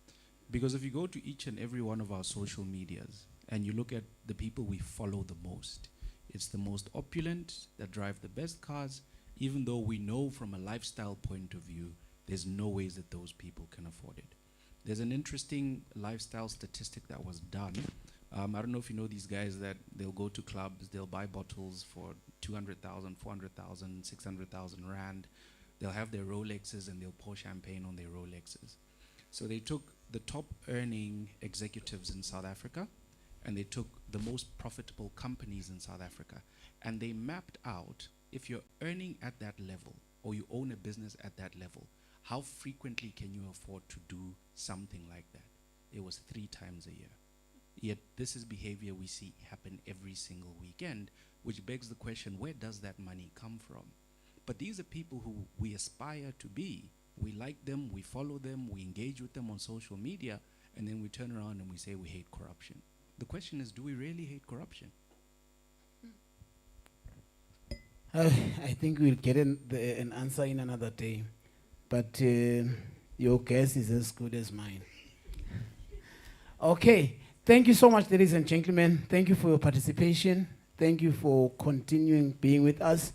Because if you go to each and every one of our social medias and you look at the people we follow the most, it's the most opulent that drive the best cars, even though we know from a lifestyle point of view, there's no ways that those people can afford it. There's an interesting lifestyle statistic that was done. I don't know if you know these guys that they'll go to clubs, they'll buy bottles for 200,000, 400,000, 600,000 rand. They'll have their Rolexes and they'll pour champagne on their Rolexes. So they took the top earning executives in South Africa and they took the most profitable companies in South Africa and they mapped out, if you're earning at that level or you own a business at that level, how frequently can you afford to do something like that? It was 3 times a year. Yet this is behavior we see happen every single weekend, which begs the question, where does that money come from? But these are people who we aspire to be We like them, we follow them, we engage with them on social media, and then we turn around and we say we hate corruption. The question is, do we really hate corruption? I think we'll get an answer in another day, but your guess is as good as mine. Okay, thank you so much, ladies and gentlemen. Thank you for your participation. Thank you for continuing being with us.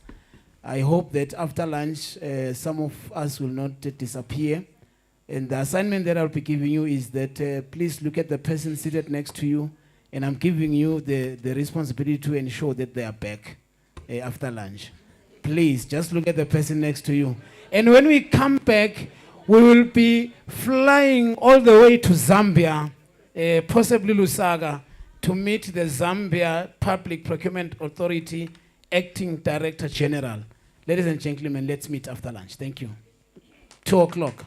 I hope that after lunch, some of us will not disappear. And the assignment that I'll be giving you is that please look at the person seated next to you, and I'm giving you the responsibility to ensure that they are back after lunch. Please, just look at the person next to you. And when we come back, we will be flying all the way to Zambia, possibly Lusaka, to meet the Zambia Public Procurement Authority Acting Director General. Ladies and gentlemen, let's meet after lunch. Thank you. 2 o'clock.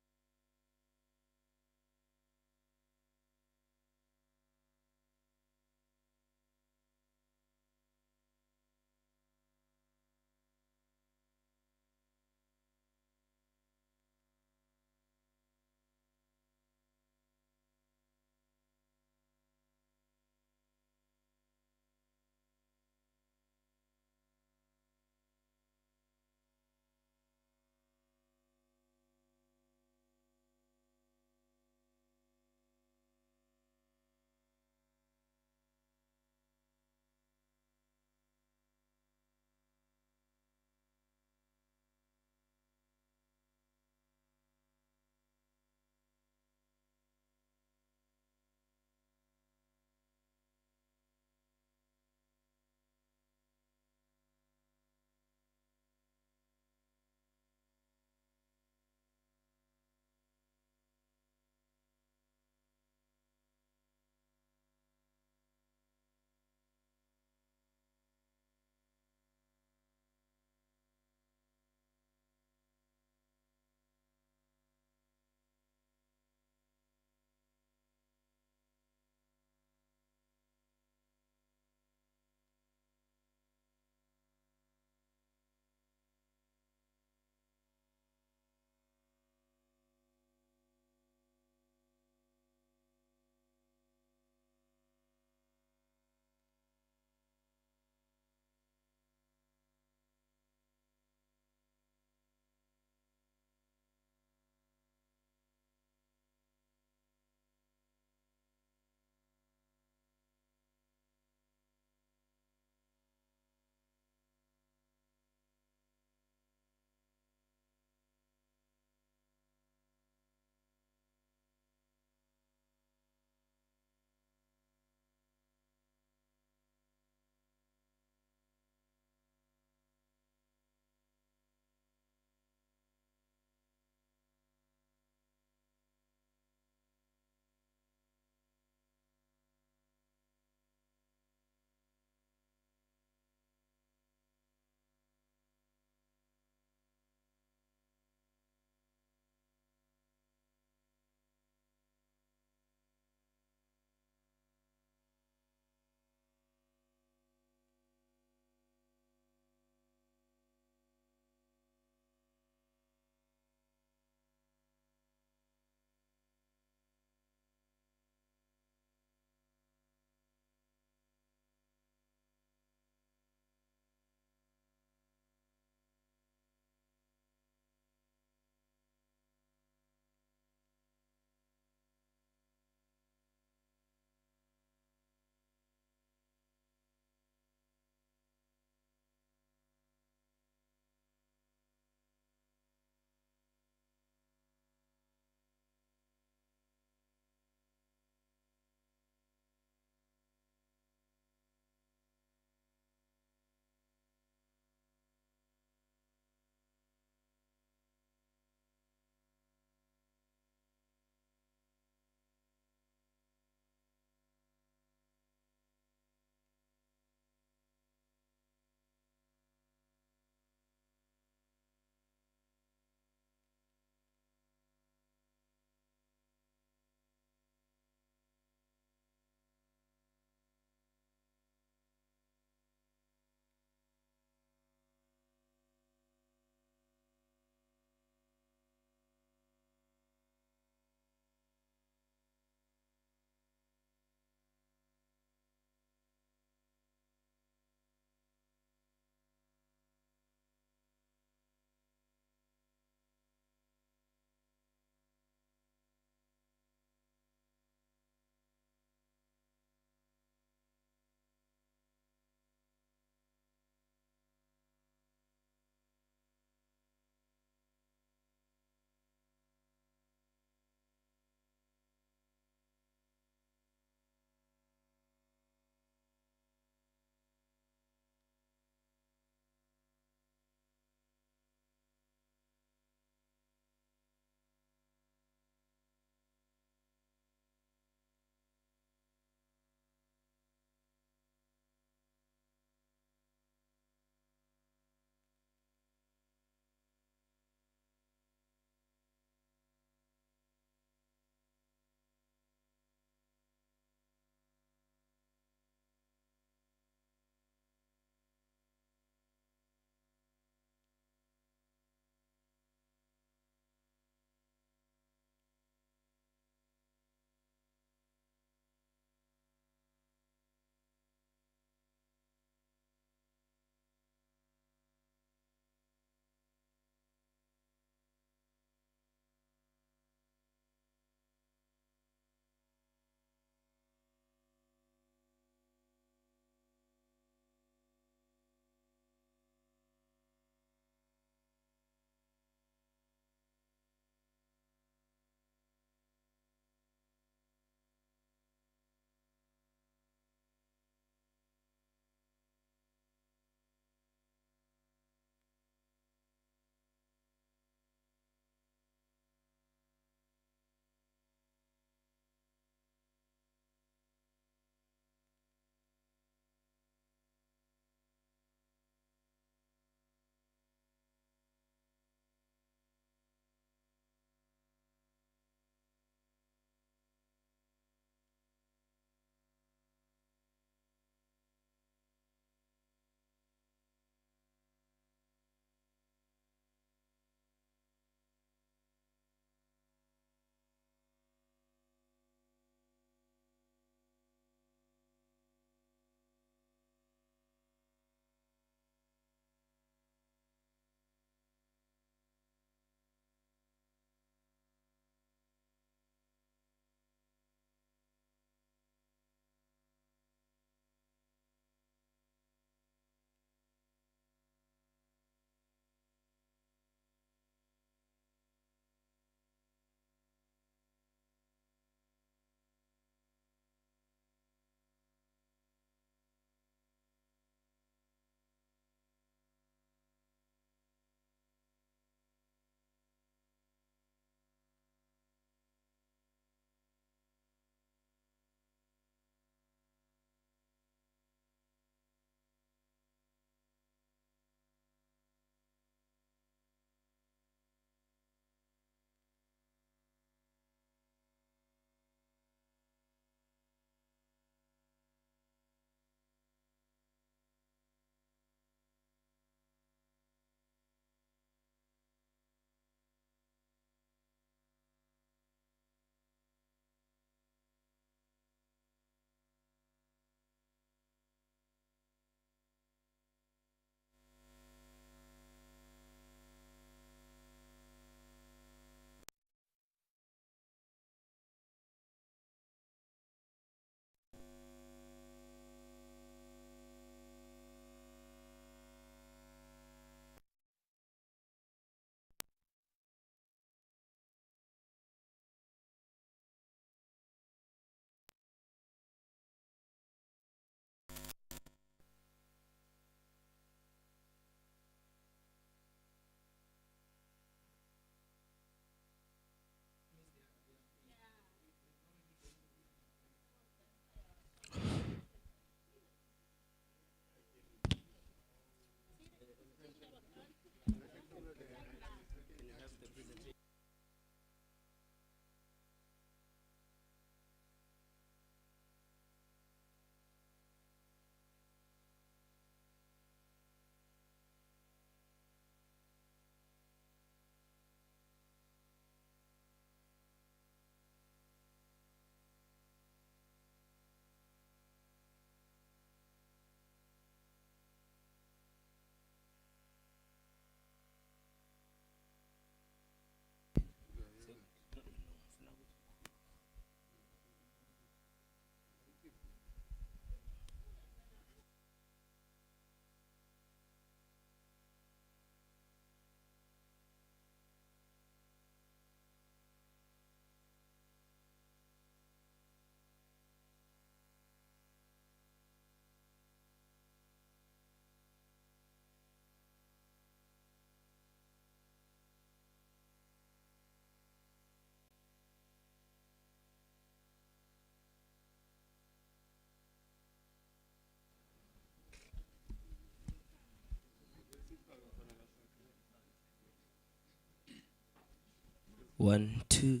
1, 2.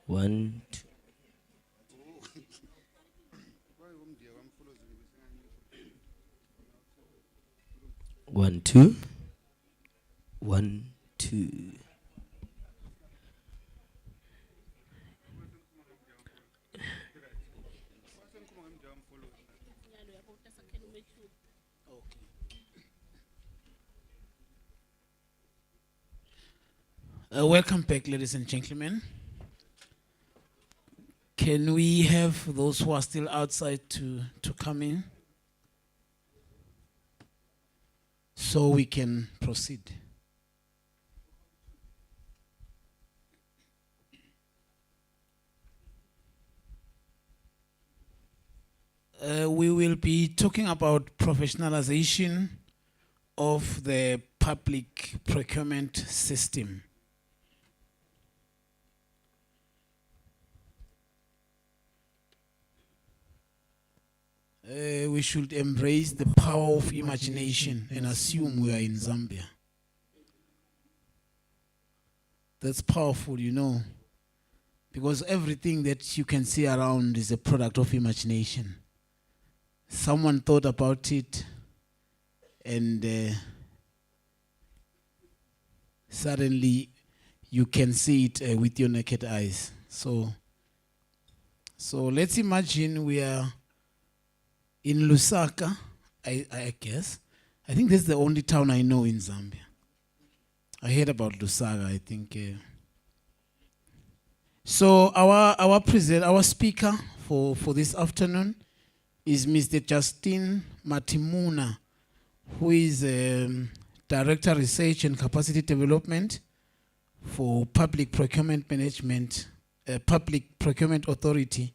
1, 2. 1, 2. 1, 2. Welcome back, ladies and gentlemen. Can we have those who are still outside to come in so we can proceed? We will be talking about professionalization of the public procurement system. We should embrace the power of imagination and assume we are in Zambia. That's powerful, you know, because everything that you can see around is a product of imagination. Someone thought about it and suddenly you can see it with your naked eyes. So let's imagine we are in Lusaka, I guess. I think that's the only town I know in Zambia. I heard about Lusaka, I think. So our speaker for this afternoon is Mr. Justin Matimuna, who is Director Research and Capacity Development for Public Procurement Management, Public Procurement Authority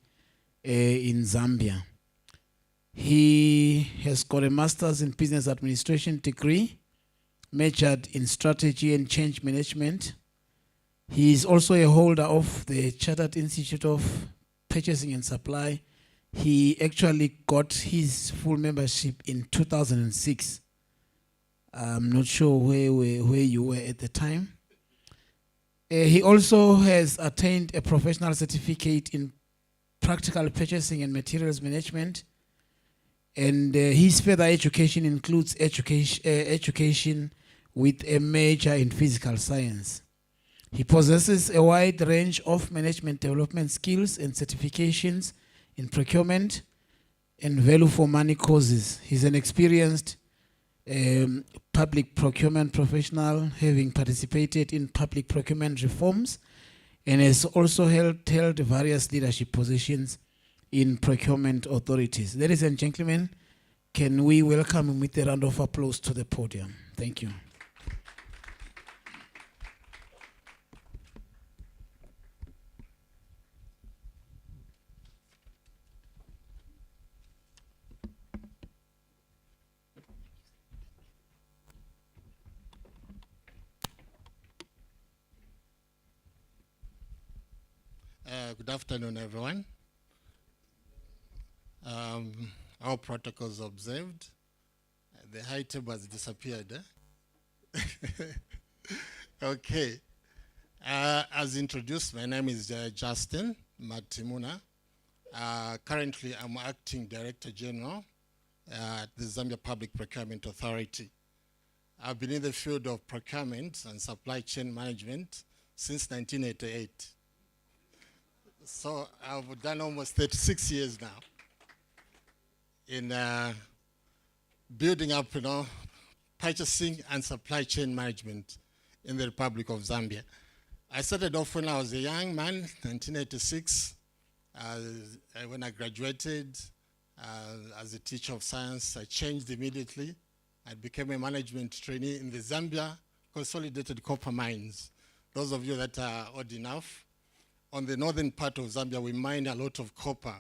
in Zambia. He has got a master's in business administration degree, majored in strategy and change management. He is also a holder of the Chartered Institute of Purchasing and Supply. He actually got his full membership in 2006. I'm not sure where you were at the time. He also has attained a professional certificate in practical purchasing and materials management. And his further education includes education with a major in physical science. He possesses a wide range of management development skills and certifications in procurement and value for money courses. He's an experienced public procurement professional, having participated in public procurement reforms, and has also held various leadership positions in procurement authorities. Ladies and gentlemen, can we welcome him with a round of applause to the podium? Thank you. Good afternoon, everyone. Our protocols observed. The high table has disappeared. Okay. As introduced, my name is Justin Matimuna. Currently, I'm acting Director General at the Zambia Public Procurement Authority. I've been in the field of procurement and supply chain management since 1988. So I've done almost 36 years now in building up, purchasing and supply chain management in the Republic of Zambia. I started off when I was a young man, 1986. When I graduated as a teacher of science, I changed immediately. I became a management trainee in the Zambia Consolidated Copper Mines. Those of you that are old enough, on the northern part of Zambia, we mine a lot of copper.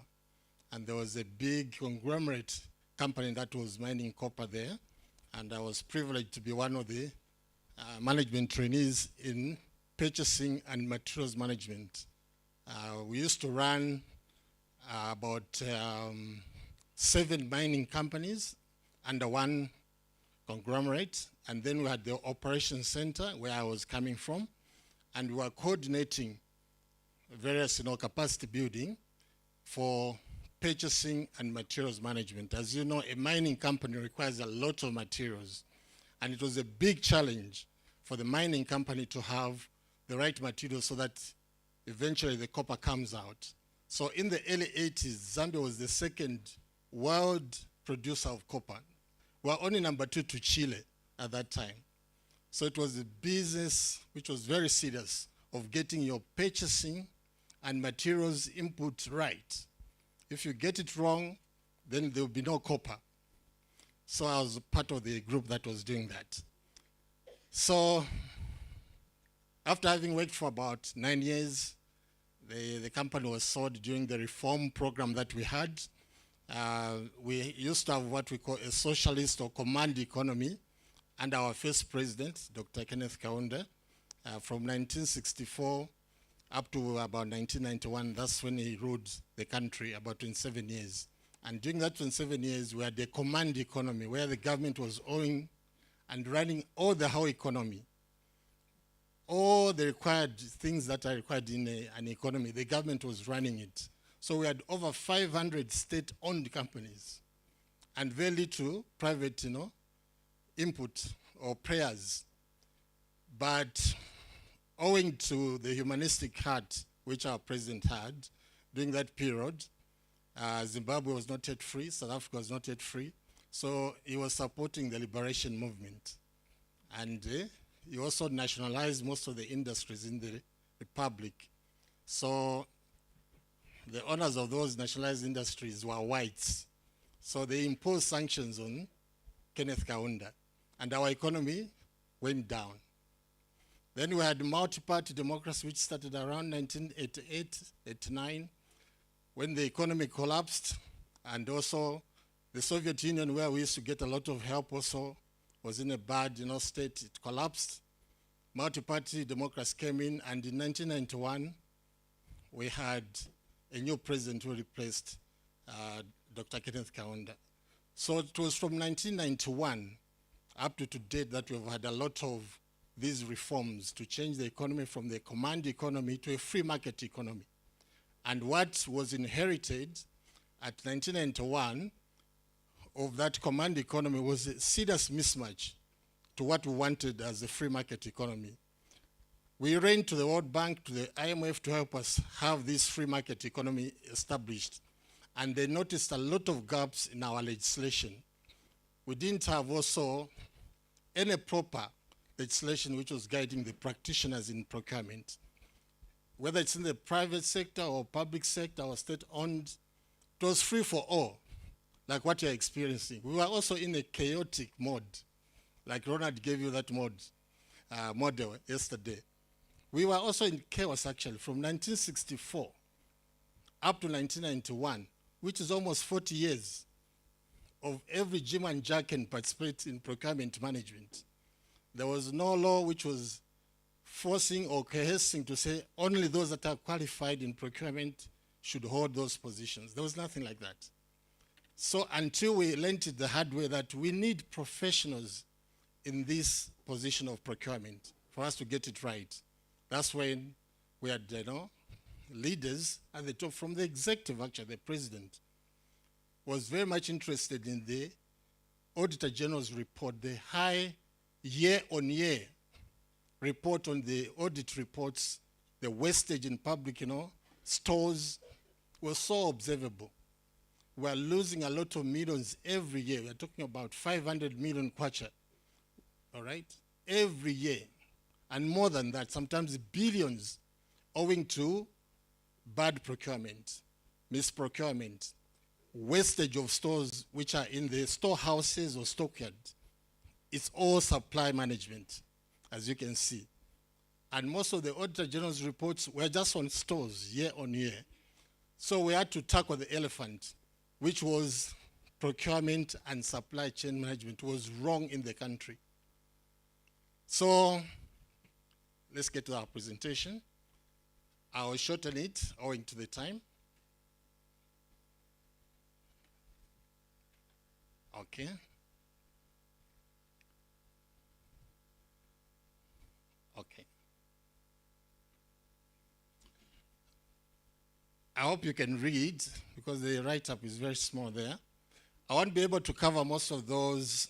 And there was a big conglomerate company that was mining copper there. And I was privileged to be one of the management trainees in purchasing and materials management. We used to run about 7 mining companies under one conglomerate, and then we had the operations center where I was coming from, and we were coordinating various capacity building for purchasing and materials management. As you know, a mining company requires a lot of materials, and it was a big challenge for the mining company to have the right materials so that eventually the copper comes out. So in the early 80s, Zambia was the second world producer of copper. We were only number 2 to Chile at that time. So it was a business which was very serious of getting your purchasing and materials input right. If you get it wrong, then there will be no copper. So I was part of the group that was doing that. So after having worked for about 9 years, the company was sold during the reform program that we had. We used to have what we call a socialist or command economy under our first president, Dr. Kenneth Kaunda, from 1964 up to about 1991. That's when he ruled the country, about 27 years. And during that 27 years, we had a command economy where the government was owning and running all the whole economy. All the required things that are required in an economy, the government was running it. So we had over 500 state-owned companies and very little private, input or prayers. But owing to the humanistic heart which our president had during that period, Zimbabwe was not yet free, South Africa was not yet free, so he was supporting the liberation movement. And he also nationalized most of the industries in the republic. So the owners of those nationalized industries were whites. So they imposed sanctions on Kenneth Kaunda, and our economy went down. Then we had multi-party democracy, which started around 1988, 89, when the economy collapsed, and also the Soviet Union, where we used to get a lot of help, also was in a bad state. It collapsed. Multi-party democracy came in, and in 1991, we had a new president who replaced Dr. Kenneth Kaunda. So it was from 1991 up to date that we've had a lot of these reforms to change the economy from the command economy to a free market economy. And what was inherited at 1991 of that command economy was a serious mismatch to what we wanted as a free market economy. We ran to the World Bank, to the IMF to help us have this free market economy established. And they noticed a lot of gaps in our legislation. We didn't have also any proper legislation which was guiding the practitioners in procurement. Whether it's in the private sector or public sector or state-owned, it was free for all, like what you're experiencing. We were also in a chaotic mode, like Ronald gave you that model yesterday. We were also in chaos, actually, from 1964 up to 1991, which is almost 40 years of every Jim and Jack can participate in procurement management. There was no law which was forcing or coercing to say only those that are qualified in procurement should hold those positions. There was nothing like that. So until we learned it the hard way that we need professionals in this position of procurement for us to get it right. That's when we had, leaders at the top from the executive, actually, the president was very much interested in the Auditor General's report, the high year-on-year report on the audit reports, the wastage in public, stores was so observable. We are losing a lot of millions every year. We are talking about 500 million kwacha, all right, every year. And more than that, sometimes billions owing to bad procurement, misprocurement, wastage of stores which are in the storehouses or stockyards. It's all supply management, as you can see. And most of the Auditor General's reports were just on stores year on year. So we had to tackle the elephant, which was procurement and supply chain management was wrong in the country. So let's get to our presentation. I will shorten it owing to the time. Okay. I hope you can read because the write-up is very small there. I won't be able to cover most of those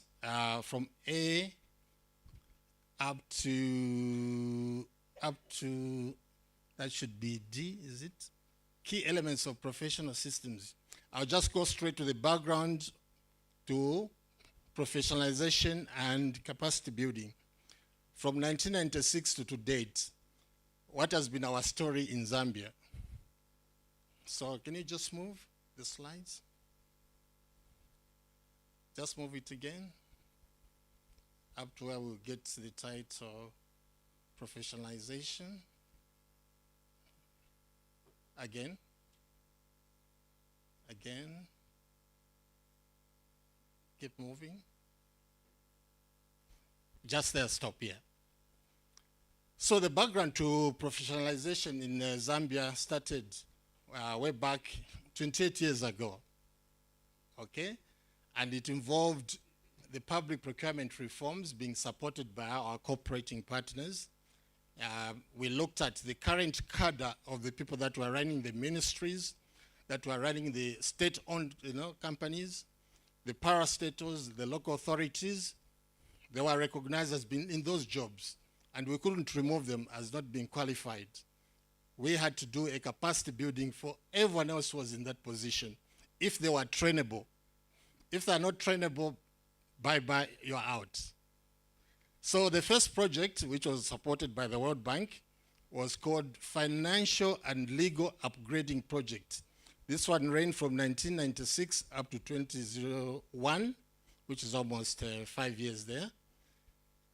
from A up to that should be D, is it? Key elements of professional systems. I'll just go straight to the background to professionalization and capacity building. From 1996 to date, what has been our story in Zambia? So can you just move the slides? Just move it again up to where we'll get the title professionalization. Again. Keep moving. Just there, stop here. So the background to professionalization in Zambia started way back 28 years ago, okay? And it involved the public procurement reforms being supported by our cooperating partners. We looked at the current cadre of the people that were running the ministries, that were running the state-owned companies, the parastatals, the local authorities. They were recognized as being in those jobs, and we couldn't remove them as not being qualified. We had to do a capacity building for everyone else who was in that position, if they were trainable. If they're not trainable, bye-bye, you're out. So the first project, which was supported by the World Bank, was called Financial and Legal Upgrading Project. This one ran from 1996 up to 2001, which is almost 5 years there,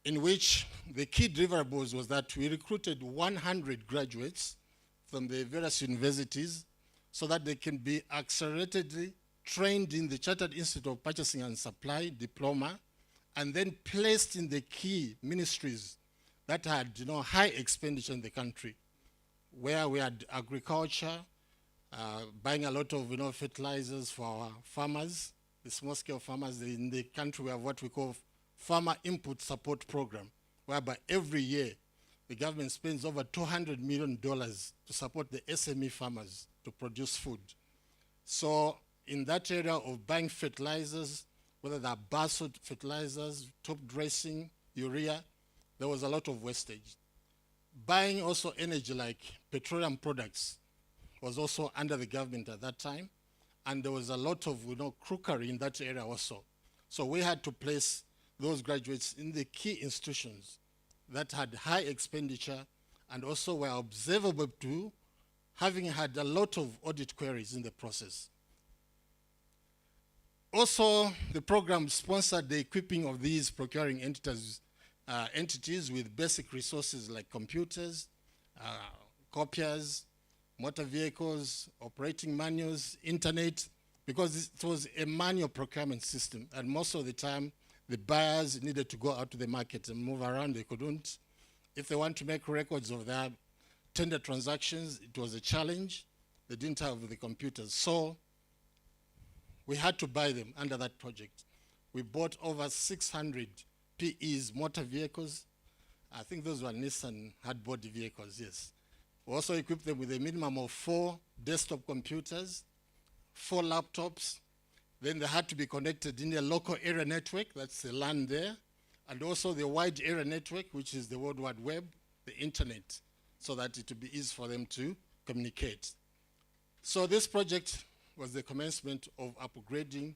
in which the key deliverables was that we recruited 100 graduates from the various universities so that they can be acceleratedly trained in the Chartered Institute of Purchasing and Supply diploma, and then placed in the key ministries that had high expenditure in the country, where we had agriculture, buying a lot of fertilizers for our farmers, the small-scale farmers. In the country we have what we call Farmer Input Support Program, whereby every year the government spends over $200 million to support the SME farmers to produce food. So in that area of buying fertilizers, whether they're basalt fertilizers, top dressing, urea, there was a lot of wastage. Buying also energy like petroleum products was also under the government at that time, and there was a lot of crookery in that area also. So we had to place those graduates in the key institutions that had high expenditure and also were observable to having had a lot of audit queries in the process. Also, the program sponsored the equipping of these procuring entities with basic resources like computers, copiers, motor vehicles, operating manuals, internet, because it was a manual procurement system, and most of the time the buyers needed to go out to the market and move around. They couldn't. If they want to make records of their tender transactions, it was a challenge. They didn't have the computers. So we had to buy them under that project. We bought over 600 PEs, motor vehicles. I think those were Nissan hard-body vehicles, yes. We also equipped them with a minimum of 4 desktop computers, 4 laptops. Then they had to be connected in a local area network, that's the LAN there, and also the wide area network, which is the World Wide Web, the internet, so that it would be easy for them to communicate. So this project was the commencement of upgrading,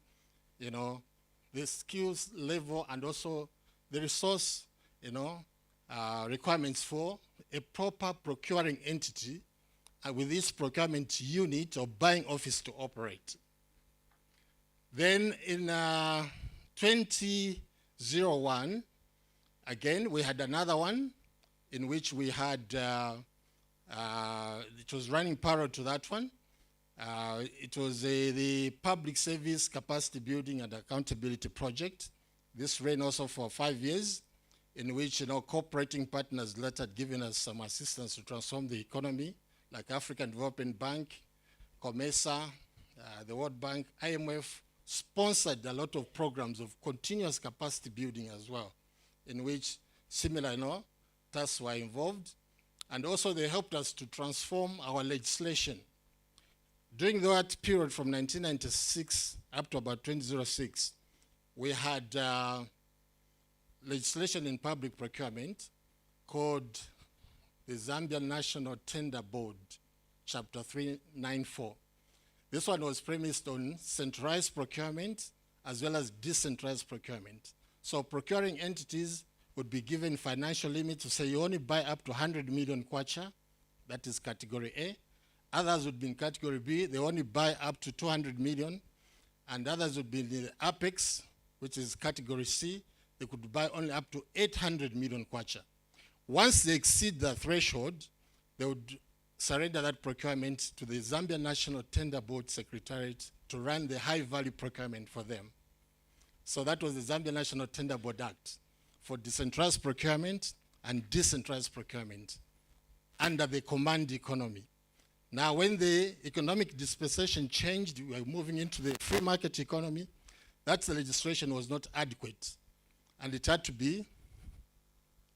the skills level and also the resource, requirements for a proper procuring entity with this procurement unit or buying office to operate. Then in 2001, again, we had another one in which we had, it was running parallel to that one. It was the Public Service Capacity Building and Accountability Project. This ran also for 5 years, in which cooperating partners later had given us some assistance to transform the economy, like African Development Bank, COMESA, the World Bank, IMF, sponsored a lot of programs of continuous capacity building as well, in which similar tasks were involved. And also they helped us to transform our legislation. During that period from 1996 up to about 2006, we had legislation in public procurement called the Zambia National Tender Board, Chapter 394. This one was premised on centralized procurement as well as decentralized procurement. So procuring entities would be given financial limits to say you only buy up to 100 million kwacha, that is category A. Others would be in category B, they only buy up to 200 million, and others would be in the apex, which is category C, they could buy only up to 800 million kwacha. Once they exceed the threshold, they would surrender that procurement to the Zambia National Tender Board Secretariat to run the high-value procurement for them. So that was the Zambia National Tender Board Act for decentralized procurement and decentralized procurement under the command economy. Now, when the economic dispensation changed, we were moving into the free market economy, that legislation was not adequate, and it had to be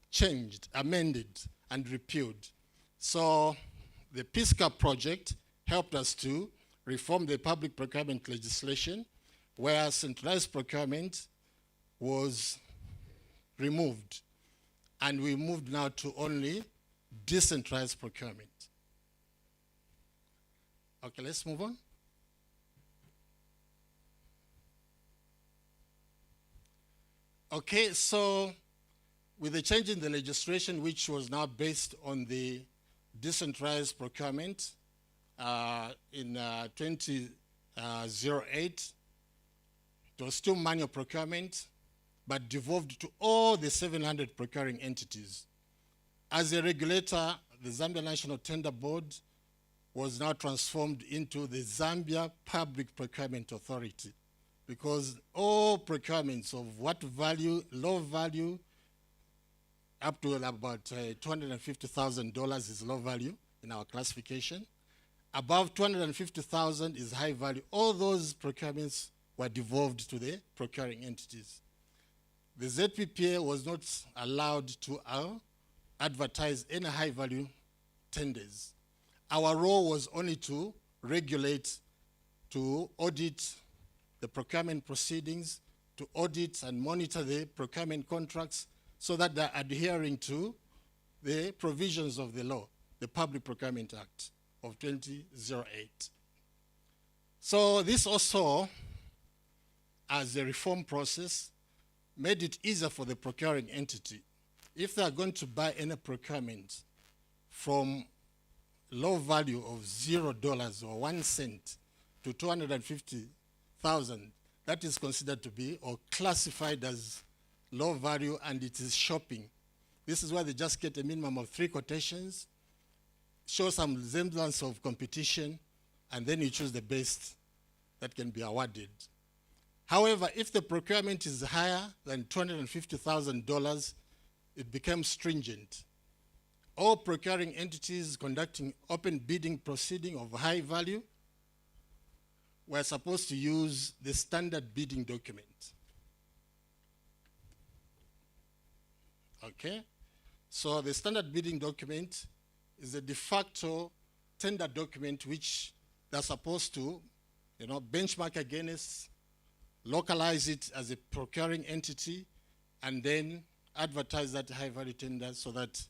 changed, amended, and repealed. So the PISCA project helped us to reform the public procurement legislation, where centralized procurement was removed, and we moved now to only decentralized procurement. Okay, let's move on. Okay, so with the change in the legislation, which was now based on the decentralized procurement in 2008, it was still manual procurement, but devolved to all the 700 procuring entities. As a regulator, the Zambia National Tender Board was now transformed into the Zambia Public Procurement Authority, because all procurements of what value, low value, up to about $250,000 is low value in our classification. Above 250,000 is high value. All those procurements were devolved to the procuring entities. The ZPPA was not allowed to advertise any high value tenders. Our role was only to regulate, to audit the procurement proceedings, to audit and monitor the procurement contracts so that they're adhering to the provisions of the law, the Public Procurement Act of 2008. So this also, as a reform process, made it easier for the procuring entity. If they are going to buy any procurement from low value of $0 or 1 cent to 250,000, that is considered to be or classified as low value, and it is shopping. This is why they just get a minimum of 3 quotations, show some resemblance of competition, and then you choose the best that can be awarded. However, if the procurement is higher than $250,000, it becomes stringent. All procuring entities conducting open bidding proceeding of high value were supposed to use the standard bidding document. Okay? So the standard bidding document is a de facto tender document which they're supposed to, benchmark against, localize it as a procuring entity, and then advertise that high value tender so that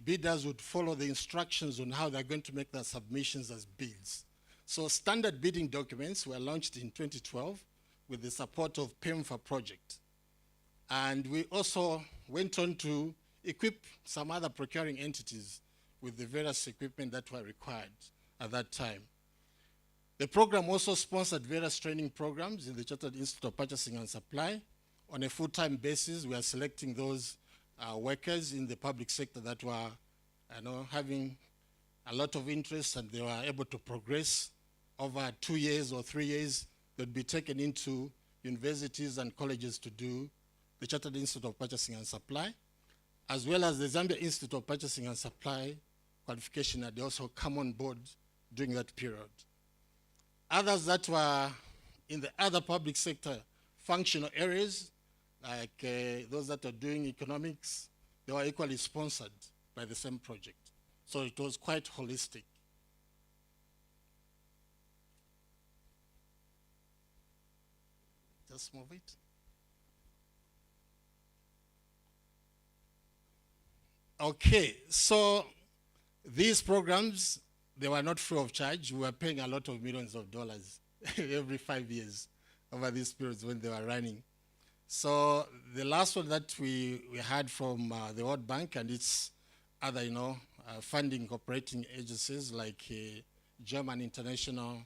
bidders would follow the instructions on how they're going to make their submissions as bids. So standard bidding documents were launched in 2012 with the support of PEMFA project. And we also went on to equip some other procuring entities with the various equipment that were required at that time. The program also sponsored various training programs in the Chartered Institute of Purchasing and Supply. On a full-time basis, we are selecting those workers in the public sector that were having a lot of interest, and they were able to progress over 2 years or 3 years. They'd be taken into universities and colleges to do the Chartered Institute of Purchasing and Supply, as well as the Zambia Institute of Purchasing and Supply qualification, and they also come on board during that period. Others that were in the other public sector functional areas, like those that are doing economics, they were equally sponsored by the same project. So it was quite holistic. Just move it. Okay, so these programs, they were not free of charge. We were paying a lot of millions of dollars every 5 years over these periods when they were running. So the last one that we had from the World Bank and its other, funding operating agencies like German International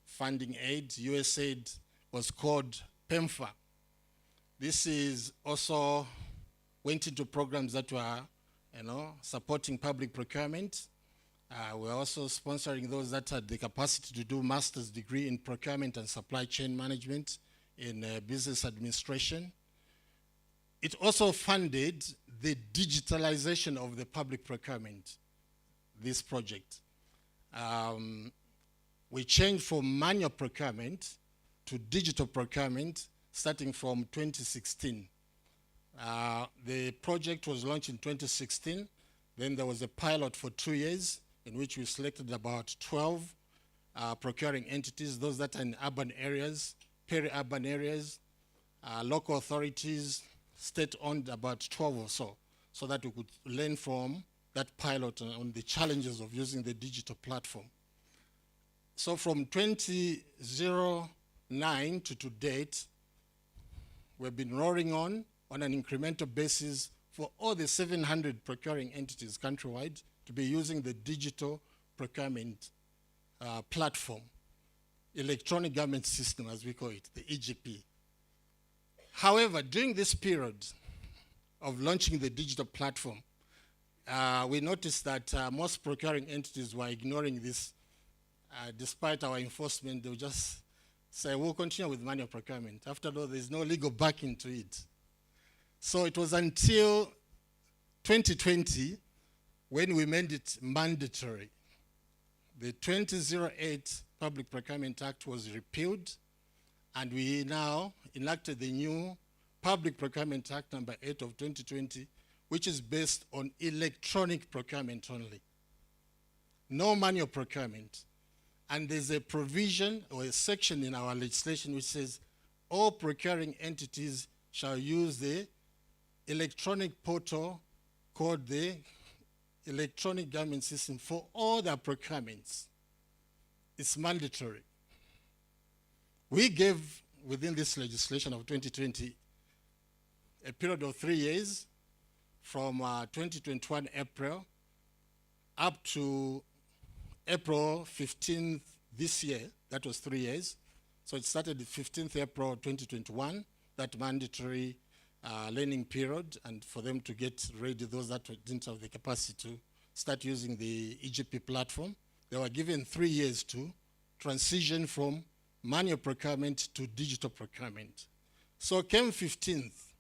Funding Aid, USAID, was called PEMFA. This is also went into programs that were, supporting public procurement. We're also sponsoring those that had the capacity to do master's degree in procurement and supply chain management in business administration. It also funded the digitalization of the public procurement, this project. We changed from manual procurement to digital procurement starting from 2016. The project was launched in 2016. Then there was a pilot for 2 years in which we selected about 12 procuring entities, those that are in urban areas, peri-urban areas, local authorities, state-owned, about 12 or so that we could learn from that pilot on the challenges of using the digital platform. So from 2009 to date, we've been roaring on an incremental basis for all the 700 procuring entities countrywide to be using the digital procurement platform, electronic government system as we call it, the EGP. However, during this period of launching the digital platform, we noticed that most procuring entities were ignoring this. Despite our enforcement, they would just say, we'll continue with manual procurement. After all, there's no legal backing to it. So it was until 2020 when we made it mandatory. The 2008 Public Procurement Act was repealed, and we now enacted the new Public Procurement Act number 8 of 2020, which is based on electronic procurement only. No manual procurement. And there's a provision or a section in our legislation which says all procuring entities shall use the electronic portal called the electronic government system for all their procurements. It's mandatory. We gave, within this legislation of 2020, a period of 3 years from 2021 April up to April 15th this year. That was 3 years. So it started the 15th April 2021, that mandatory learning period, and for them to get ready, those that didn't have the capacity to start using the EGP platform. They were given 3 years to transition from manual procurement to digital procurement. So came 15th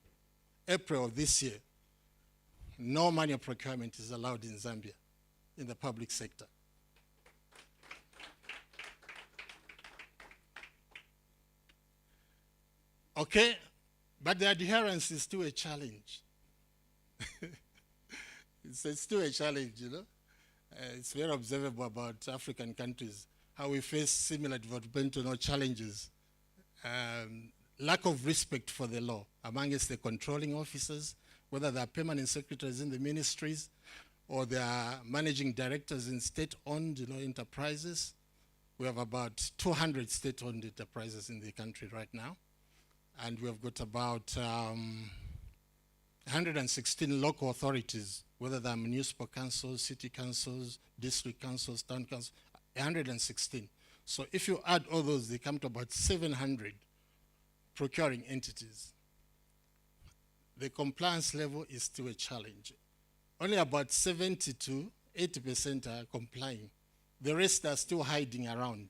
April of this year, no manual procurement is allowed in Zambia in the public sector. Okay, but the adherence is still a challenge. It's still a challenge, It's very observable about African countries, how we face similar developmental challenges. Lack of respect for the law amongst the controlling officers, whether they are permanent secretaries in the ministries or they are managing directors in state-owned enterprises. We have about 200 state-owned enterprises in the country right now. And we have got about 116 local authorities, whether they're municipal councils, city councils, district councils, town councils, 116. So if you add all those, they come to about 700 procuring entities. The compliance level is still a challenge. Only about 70 to 80% are complying. The rest are still hiding around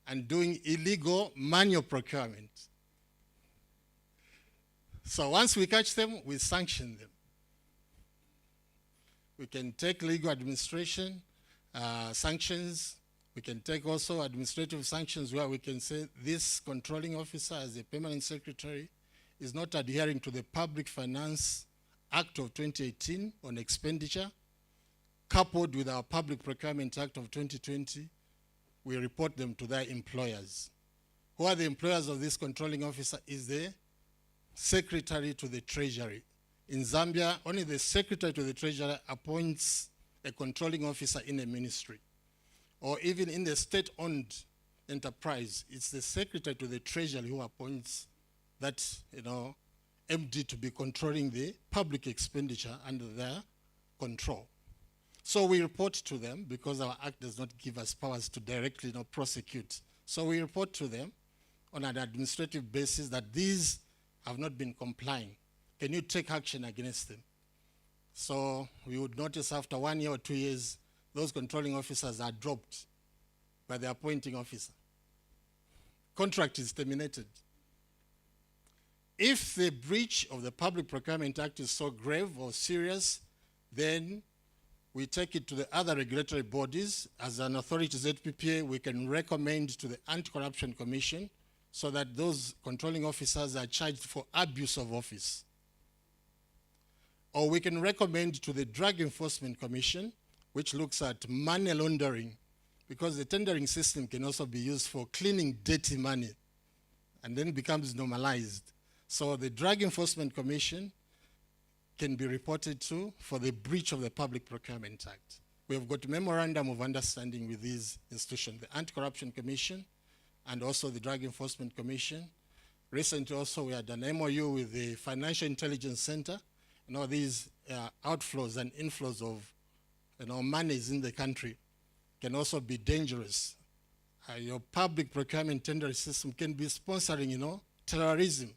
and doing illegal manual procurement. So once we catch them, we sanction them. We can take legal administration sanctions. We can take also administrative sanctions where we can say this controlling officer as a permanent secretary is not adhering to the Public Finance Act of 2018 on expenditure, coupled with our Public Procurement Act of 2020, we report them to their employers, Who are the employers of this controlling officer is the secretary to the treasury. In Zambia, only the secretary to the treasury appoints a controlling officer in a ministry. Or even in the state-owned enterprise, it's the secretary to the treasury who appoints that, MD to be controlling the public expenditure under their control. So we report to them because our act does not give us powers to directly prosecute. So we report to them on an administrative basis that these have not been complying. Can you take action against them? So we would notice after 1 year or 2 years, those controlling officers are dropped by the appointing officer. Contract is terminated. If the breach of the Public Procurement Act is so grave or serious, then we take it to the other regulatory bodies. As an authority, ZPPA, we can recommend to the Anti-Corruption Commission so that those controlling officers are charged for abuse of office. Or we can recommend to the Drug Enforcement Commission, which looks at money laundering, because the tendering system can also be used for cleaning dirty money and then becomes normalized. So the Drug Enforcement Commission can be reported to for the breach of the Public Procurement Act. We have got a memorandum of understanding with these institutions, the Anti-Corruption Commission and also the Drug Enforcement Commission. Recently also we had an MOU with the Financial Intelligence Center. These outflows and inflows of monies in the country can also be dangerous. Your public procurement tender system can be sponsoring, terrorism.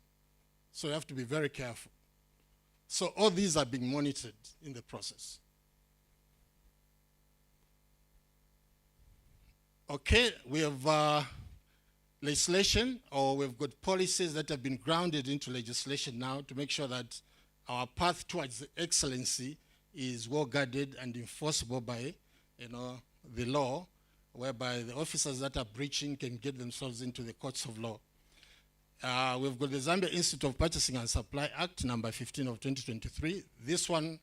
So you have to be very careful. So all these are being monitored in the process. Okay, we have legislation, or we've got policies that have been grounded into legislation now to make sure that our path towards excellency is well guarded and enforceable by, the law, whereby the officers that are breaching can get themselves into the courts of law. We've got the Zambia Institute of Purchasing and Supply Act, number 15 of 2023. This one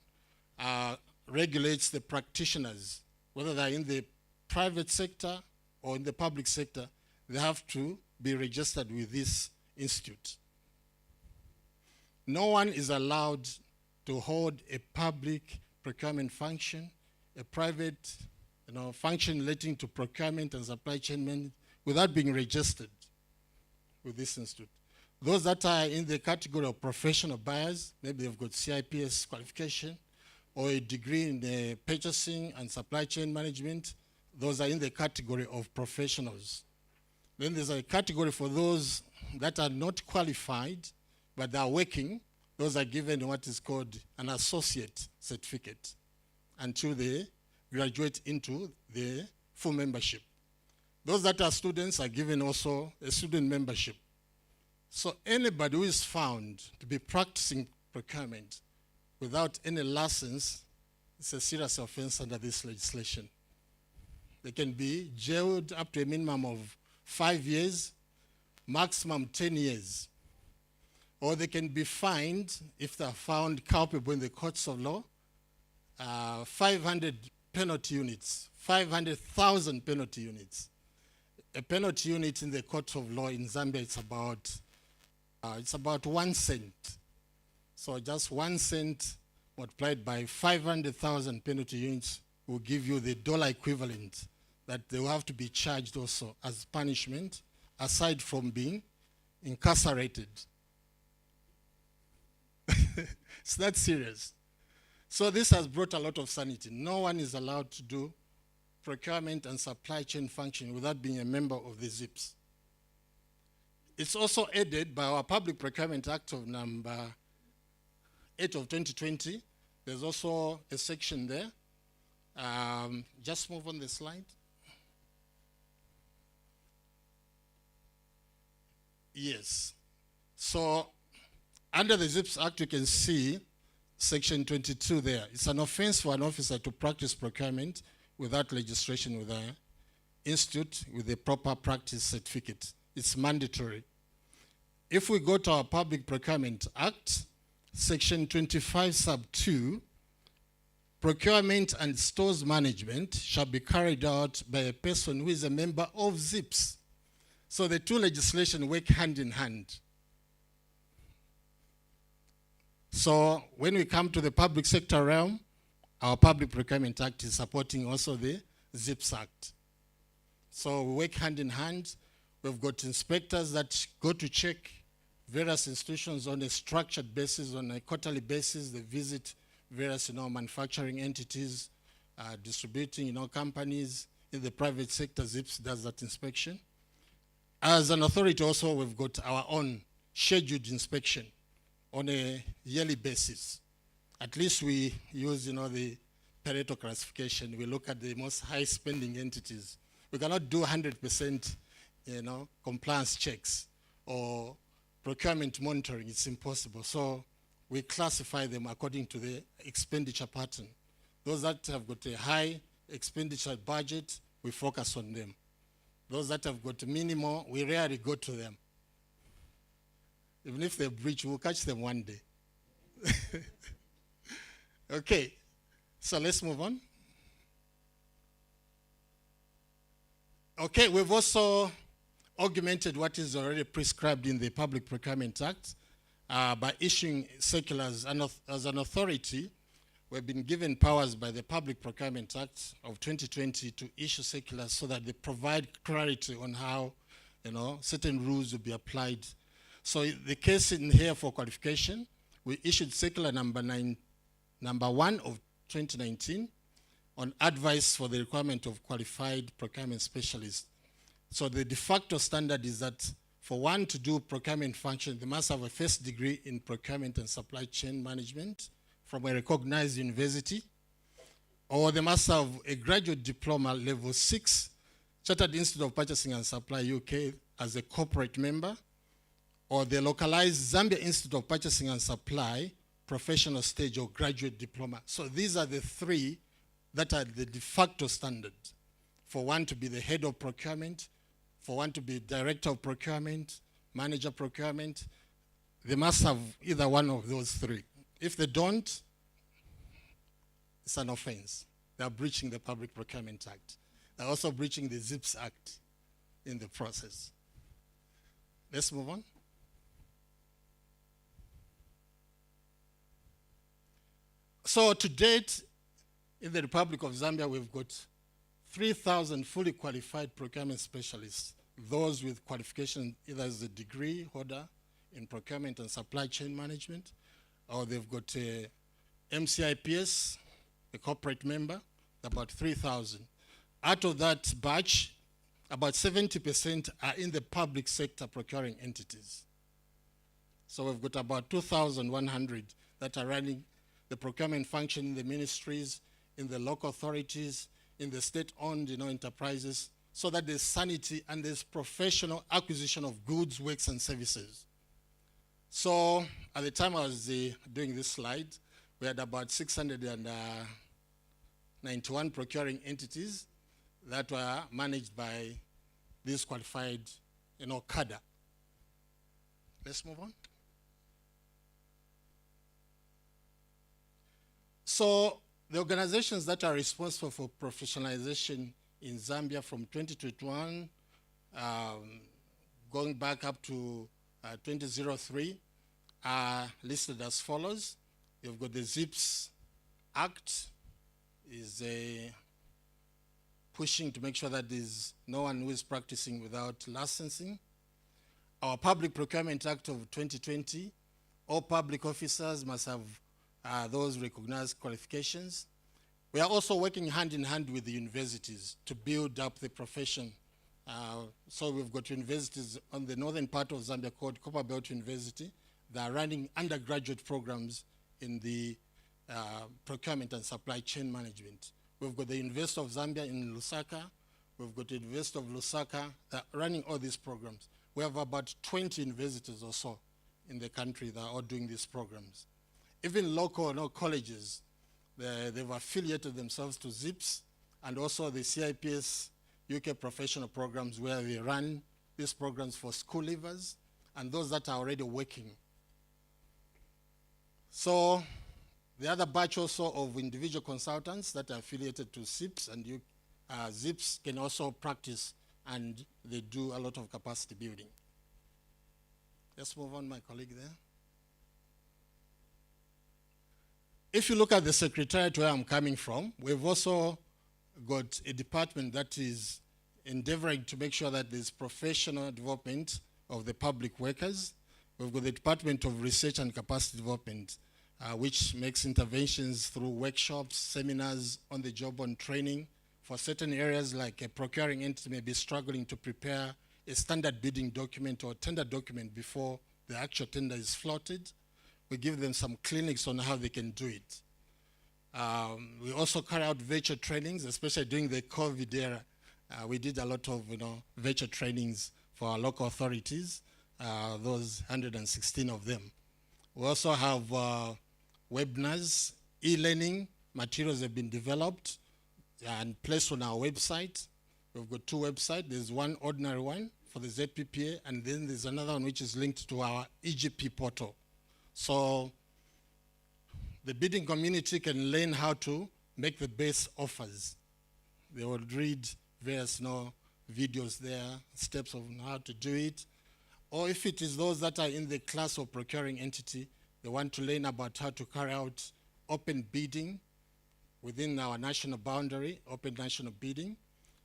regulates the practitioners, whether they're in the private sector or in the public sector, they have to be registered with this institute. No one is allowed to hold a public procurement function, a private function relating to procurement and supply chain management without being registered with this institute. Those that are in the category of professional buyers, maybe they've got CIPS qualification or a degree in the purchasing and supply chain management, those are in the category of professionals. Then there's a category for those that are not qualified, but they are working. Those are given what is called an associate certificate until they graduate into the full membership. Those that are students are given also a student membership. So anybody who is found to be practicing procurement without any license, it's a serious offense under this legislation. They can be jailed up to a minimum of 5 years, maximum 10 years. Or they can be fined if they are found culpable in the courts of law, 500 penalty units, 500,000 penalty units. A penalty unit in the court of law in Zambia, it's about 1 cent. So just 1 cent multiplied by 500,000 penalty units will give you the dollar equivalent that they will have to be charged also as punishment, aside from being incarcerated. It's that serious. So this has brought a lot of sanity. No one is allowed to do procurement and supply chain function without being a member of the ZIPS. It's also aided by our Public Procurement Act of number 8 of 2020. There's also a section there. Just move on the slide. Yes. So under the ZIPS Act, you can see section 22 there. It's an offense for an officer to practice procurement without registration with an institute with a proper practice certificate. It's mandatory. If we go to our Public Procurement Act, section 25 sub 2, procurement and stores management shall be carried out by a person who is a member of ZIPS. So the two legislation work hand in hand. So when we come to the public sector realm, our Public Procurement Act is supporting also the ZIPS Act. So we work hand in hand. We've got inspectors that go to check various institutions on a structured basis, on a quarterly basis. They visit various, manufacturing entities, distributing, companies in the private sector. ZIPS does that inspection. As an authority also, we've got our own scheduled inspection on a yearly basis. At least we use, the Pareto classification. We look at the most high spending entities. We cannot do 100%, compliance checks or procurement monitoring. It's impossible. So we classify them according to the expenditure pattern. Those that have got a high expenditure budget, we focus on them. Those that have got minimal, we rarely go to them. Even if they breach, we'll catch them one day. Okay, so let's move on. Okay, we've also augmented what is already prescribed in the Public Procurement Act by issuing circulars. And as an authority, we've been given powers by the Public Procurement Act of 2020 to issue circulars so that they provide clarity on how, certain rules will be applied. So the case in here for qualification, we issued circular number 1 of 2019 on advice for the requirement of qualified procurement specialists. So the de facto standard is that for one to do procurement function, they must have a first degree in procurement and supply chain management from a recognized university, or they must have a graduate diploma level 6, Chartered Institute of Purchasing and Supply UK as a corporate member, or the localized Zambia Institute of Purchasing and Supply professional stage or graduate diploma. So these are the three that are the de facto standard. For one to be the head of procurement, for one to be director of procurement, manager procurement, they must have either one of those three. If they don't, it's an offense. They are breaching the Public Procurement Act. They're also breaching the ZIPS Act in the process. Let's move on. So to date, in the Republic of Zambia, we've got 3,000 fully qualified procurement specialists, those with qualification either as a degree holder in procurement and supply chain management, or they've got a MCIPS, a corporate member, about 3,000. Out of that batch, about 70% are in the public sector procuring entities. So we've got about 2,100 that are running the procurement function in the ministries, in the local authorities, in the state-owned enterprises, so that there's sanity and there's professional acquisition of goods, works, and services. So at the time I was doing this slide, we had about 691 procuring entities that were managed by this qualified, cadre. Let's move on. So the organizations that are responsible for professionalization in Zambia from 2021, going back up to 2003, are listed as follows. You've got the ZIPS Act, is pushing to make sure that there's no one who is practicing without licensing. Our Public Procurement Act of 2020, all public officers must have those recognized qualifications. We are also working hand in hand with the universities to build up the profession. So we've got universities on the northern part of Zambia called Copperbelt University. They are running undergraduate programs in the procurement and supply chain management. We've got the University of Zambia in Lusaka. We've got the University of Lusaka that are running all these programs. We have about 20 universities or so in the country that are all doing these programs. Even local colleges, they've affiliated themselves to ZIPS and also the CIPS UK professional programs where they run these programs for school leavers and those that are already working. So the other batch also of individual consultants that are affiliated to ZIPS and ZIPS can also practice and they do a lot of capacity building. Let's move on, my colleague there. If you look at the secretariat where I'm coming from, we've also got a department that is endeavoring to make sure that there's professional development of the public workers. We've got the Department of Research and Capacity Development, which makes interventions through workshops, seminars, on-the-job on training. For certain areas, like a procuring entity may be struggling to prepare a standard bidding document or tender document before the actual tender is floated. We give them some clinics on how they can do it. We also carry out virtual trainings, especially during the COVID era. We did a lot of virtual trainings for our local authorities, those 116 of them. We also have webinars, e-learning materials have been developed and placed on our website. We've got 2 websites. There's one ordinary one for the ZPPA, and then there's another one which is linked to our EGP portal. So the bidding community can learn how to make the best offers. They will read various videos there, steps of how to do it. Or if it is those that are in the class of procuring entity, they want to learn about how to carry out open bidding within our national boundary, open national bidding,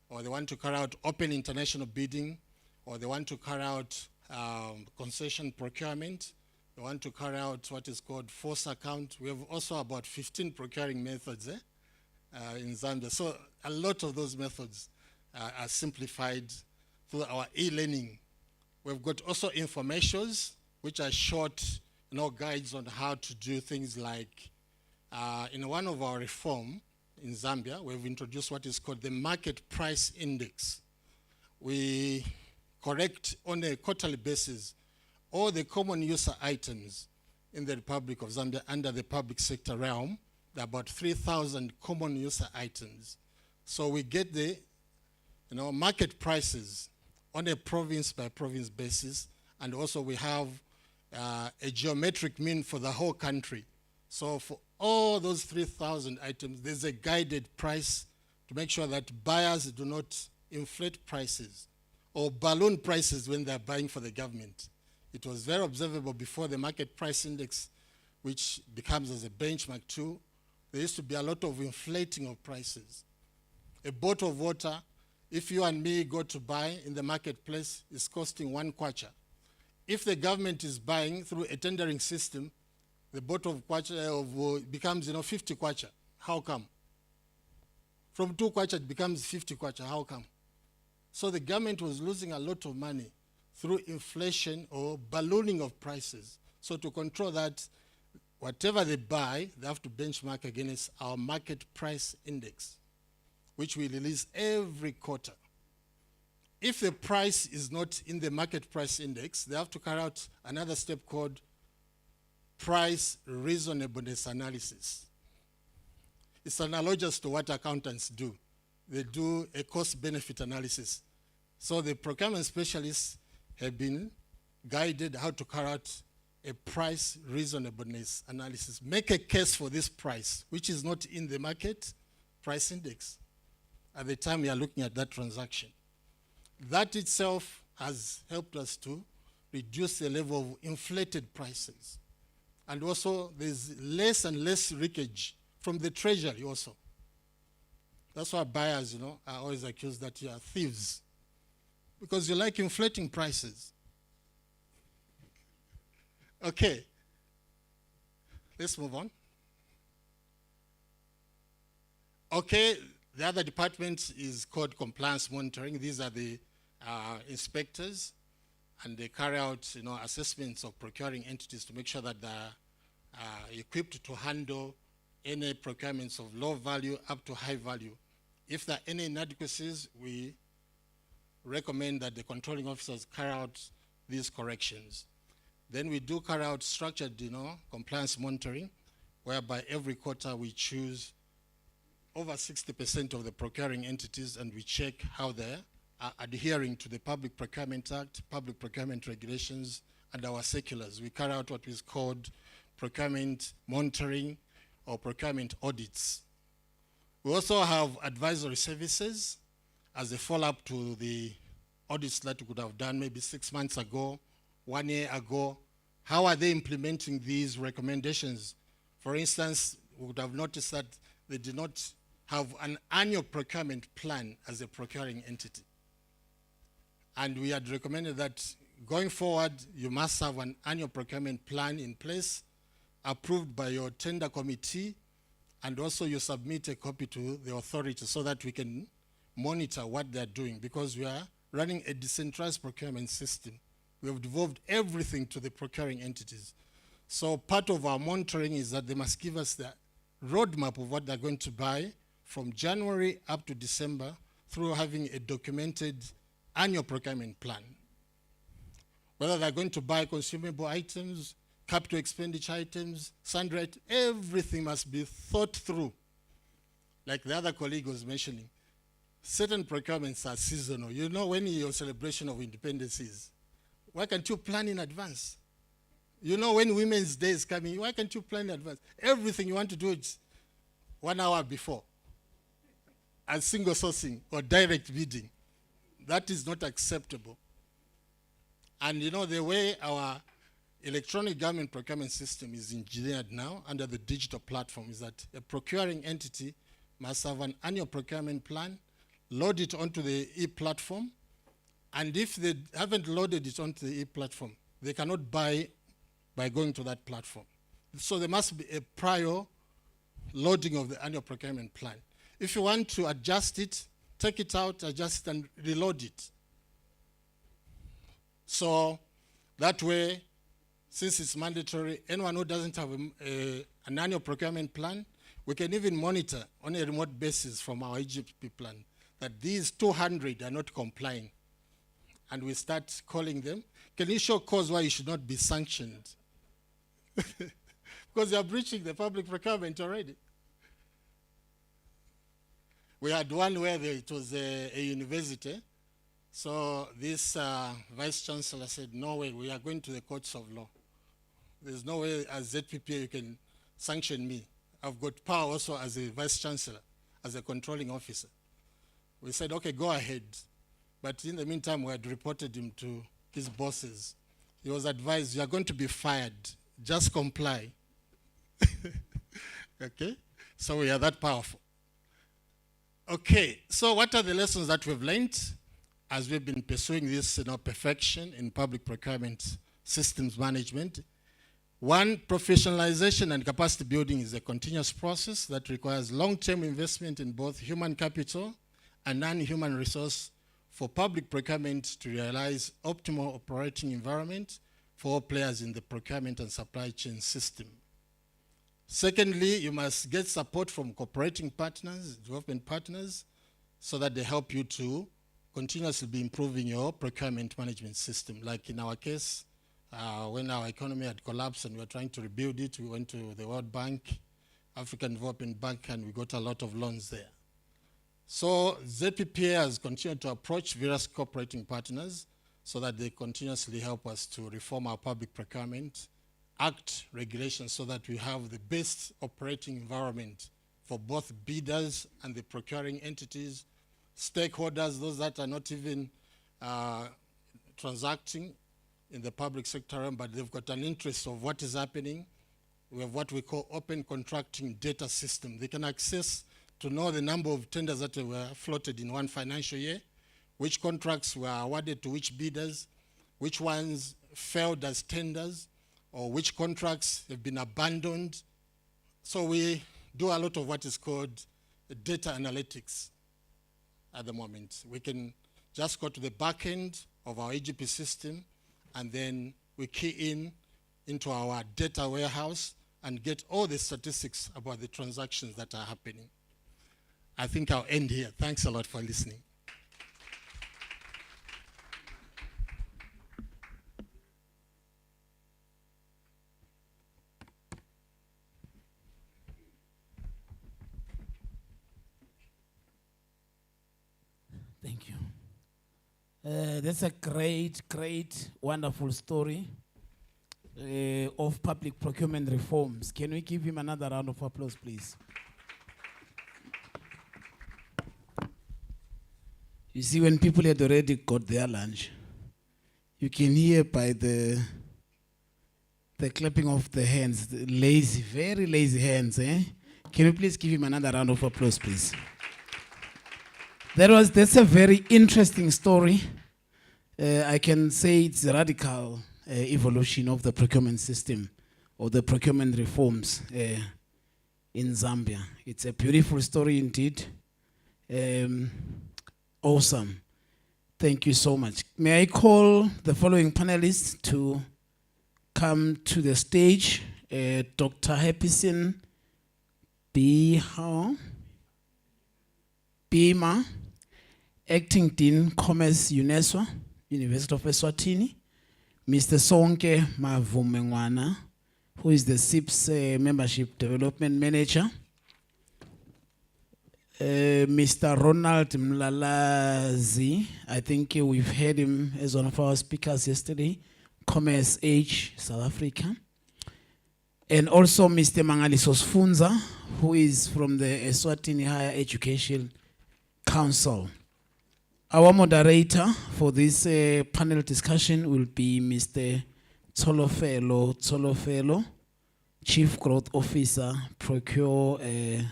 or they want to carry out open international bidding, or they want to carry out concession procurement. They want to carry out what is called force account. We have also about 15 procuring methods in Zambia. So a lot of those methods are simplified through our e-learning. We've got also informations, which are short guides on how to do things like, in one of our reform in Zambia, we've introduced what is called the market price index. We correct on a quarterly basis all the common user items in the Republic of Zambia under the public sector realm. There are about 3,000 common user items. So we get the market prices on a province by province basis, and also we have a geometric mean for the whole country. So for all those 3,000 items, there's a guided price to make sure that buyers do not inflate prices or balloon prices when they're buying for the government. It was very observable before the market price index, which becomes as a benchmark too. There used to be a lot of inflating of prices. A bottle of water, if you and me go to buy in the marketplace, is costing 1 kwacha. If the government is buying through a tendering system, the bottle of kwacha becomes 50 kwacha. How come? From 2 kwacha it becomes 50 kwacha. How come? So the government was losing a lot of money through inflation or ballooning of prices. So to control that, whatever they buy, they have to benchmark against our market price index, which we release every quarter. If the price is not in the market price index, they have to carry out another step called price reasonableness analysis. It's analogous to what accountants do. They do a cost-benefit analysis. So the procurement specialists have been guided how to carry out a price reasonableness analysis. Make a case for this price, which is not in the market price index at the time we are looking at that transaction. That itself has helped us to reduce the level of inflated prices. And also, there's less and less leakage from the treasury also. That's why buyers, are always accused that you are thieves, because you like inflating prices. Okay, let's move on. Okay, the other department is called compliance monitoring. These are the inspectors, and they carry out assessments of procuring entities to make sure that they're equipped to handle any procurements of low value up to high value. If there are any inadequacies, we recommend that the controlling officers carry out these corrections. Then we do carry out structured compliance monitoring, whereby every quarter we choose over 60% of the procuring entities and we check how they are adhering to the Public Procurement Act, Public Procurement Regulations, and our circulars. We carry out what is called procurement monitoring or procurement audits. We also have advisory services as a follow-up to the audits that we could have done maybe 6 months ago, 1 year ago. How are they implementing these recommendations? For instance, we would have noticed that they did not have an annual procurement plan as a procuring entity. And we had recommended that going forward, you must have an annual procurement plan in place, approved by your tender committee, and also you submit a copy to the authority so that we can monitor what they're doing, because we are running a decentralized procurement system. We have devolved everything to the procuring entities. So part of our monitoring is that they must give us the roadmap of what they're going to buy from January up to December through having a documented annual procurement plan. Whether they're going to buy consumable items, capital expenditure items, sundry items, everything must be thought through. Like the other colleague was mentioning, certain procurements are seasonal. You know when your celebration of independence is. Why can't you plan in advance? You know when Women's Day is coming, why can't you plan in advance? Everything you want to do is 1 hour before. And single sourcing or direct bidding. That is not acceptable. And you know, the way our electronic government procurement system is engineered now under the digital platform is that a procuring entity must have an annual procurement plan, load it onto the e-platform, and if they haven't loaded it onto the e-platform, they cannot buy by going to that platform. So there must be a prior loading of the annual procurement plan. If you want to adjust it, take it out, adjust it, and reload it. So that way, since it's mandatory, anyone who doesn't have an annual procurement plan, we can even monitor on a remote basis from our EGP plan that these 200 are not complying. And we start calling them. Can you show cause why you should not be sanctioned? Because you are breaching the public procurement already. We had one where it was a university. So this vice chancellor said, no way, we are going to the courts of law. There's no way as ZPPA you can sanction me. I've got power also as a vice chancellor, as a controlling officer. We said, okay, go ahead. But in the meantime, we had reported him to his bosses. He was advised, you are going to be fired. Just comply. Okay? So we are that powerful. Okay, so what are the lessons that we've learned as we've been pursuing this perfection in public procurement systems management? One, professionalization and capacity building is a continuous process that requires long-term investment in both human capital and non-human resource for public procurement to realize optimal operating environment for all players in the procurement and supply chain system. Secondly, you must get support from cooperating partners, development partners, so that they help you to continuously be improving your procurement management system. Like in our case, when our economy had collapsed and we were trying to rebuild it, we went to the World Bank, African Development Bank, and we got a lot of loans there. So ZPPA has continued to approach various cooperating partners so that they continuously help us to reform our public procurement, act regulations so that we have the best operating environment for both bidders and the procuring entities, stakeholders, those that are not even transacting in the public sector, but they've got an interest of what is happening. We have what we call open contracting data system. They can access to know the number of tenders that were floated in one financial year, which contracts were awarded to which bidders, which ones failed as tenders, or which contracts have been abandoned. So we do a lot of what is called data analytics at the moment. We can just go to the back end of our EGP system, and then we key into our data warehouse and get all the statistics about the transactions that are happening. I think I'll end here. Thanks a lot for listening. Thank you. That's a great, wonderful story of public procurement reforms. Can we give him another round of applause, please? You see, when people had already got their lunch, you can hear by the clapping of the hands, the lazy, very lazy hands. Can you please give him another round of applause, please? That's a very interesting story. I can say it's a radical evolution of the procurement system or the procurement reforms in Zambia. It's a beautiful story indeed. Awesome. Thank you so much. May I call the following panelists to come to the stage? Dr. Happison Bima, Acting Dean, Commerce, UNESCO, University of Eswatini. Mr. Sonke Mavumengwana, who is the SIPS Membership Development Manager. Mr. Ronald Mlalazi, I think we've heard him as one of our speakers yesterday, Commerce Age, South Africa. And also Mr. Mangaliso Sfunza, who is from the Eswatini Higher Education Council. Our moderator for this panel discussion will be Mr. Tsolofelo, Chief Growth Officer, Procure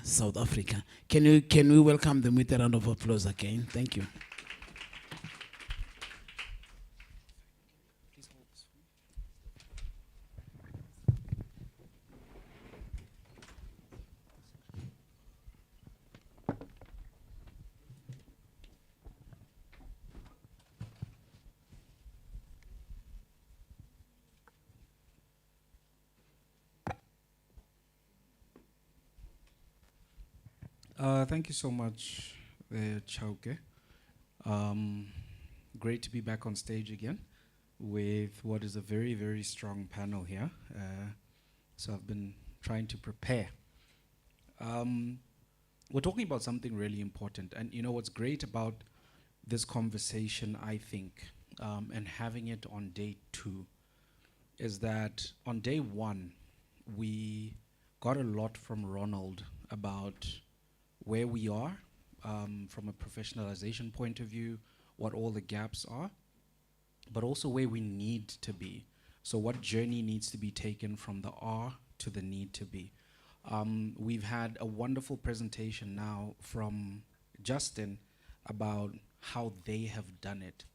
South Africa. Can we welcome them with a round of applause again? Thank you. Thank you so much, Chauke. Great to be back on stage again with what is a very, very strong panel here. So I've been trying to prepare. We're talking about something really important. And you know what's great about this conversation, I think, and having it on day 2, is that on day 1, we got a lot from Ronald about where we are from a professionalization point of view, what all the gaps are, but also where we need to be. So what journey needs to be taken from the are to the need to be. We've had a wonderful presentation now from Justin about how they have done it.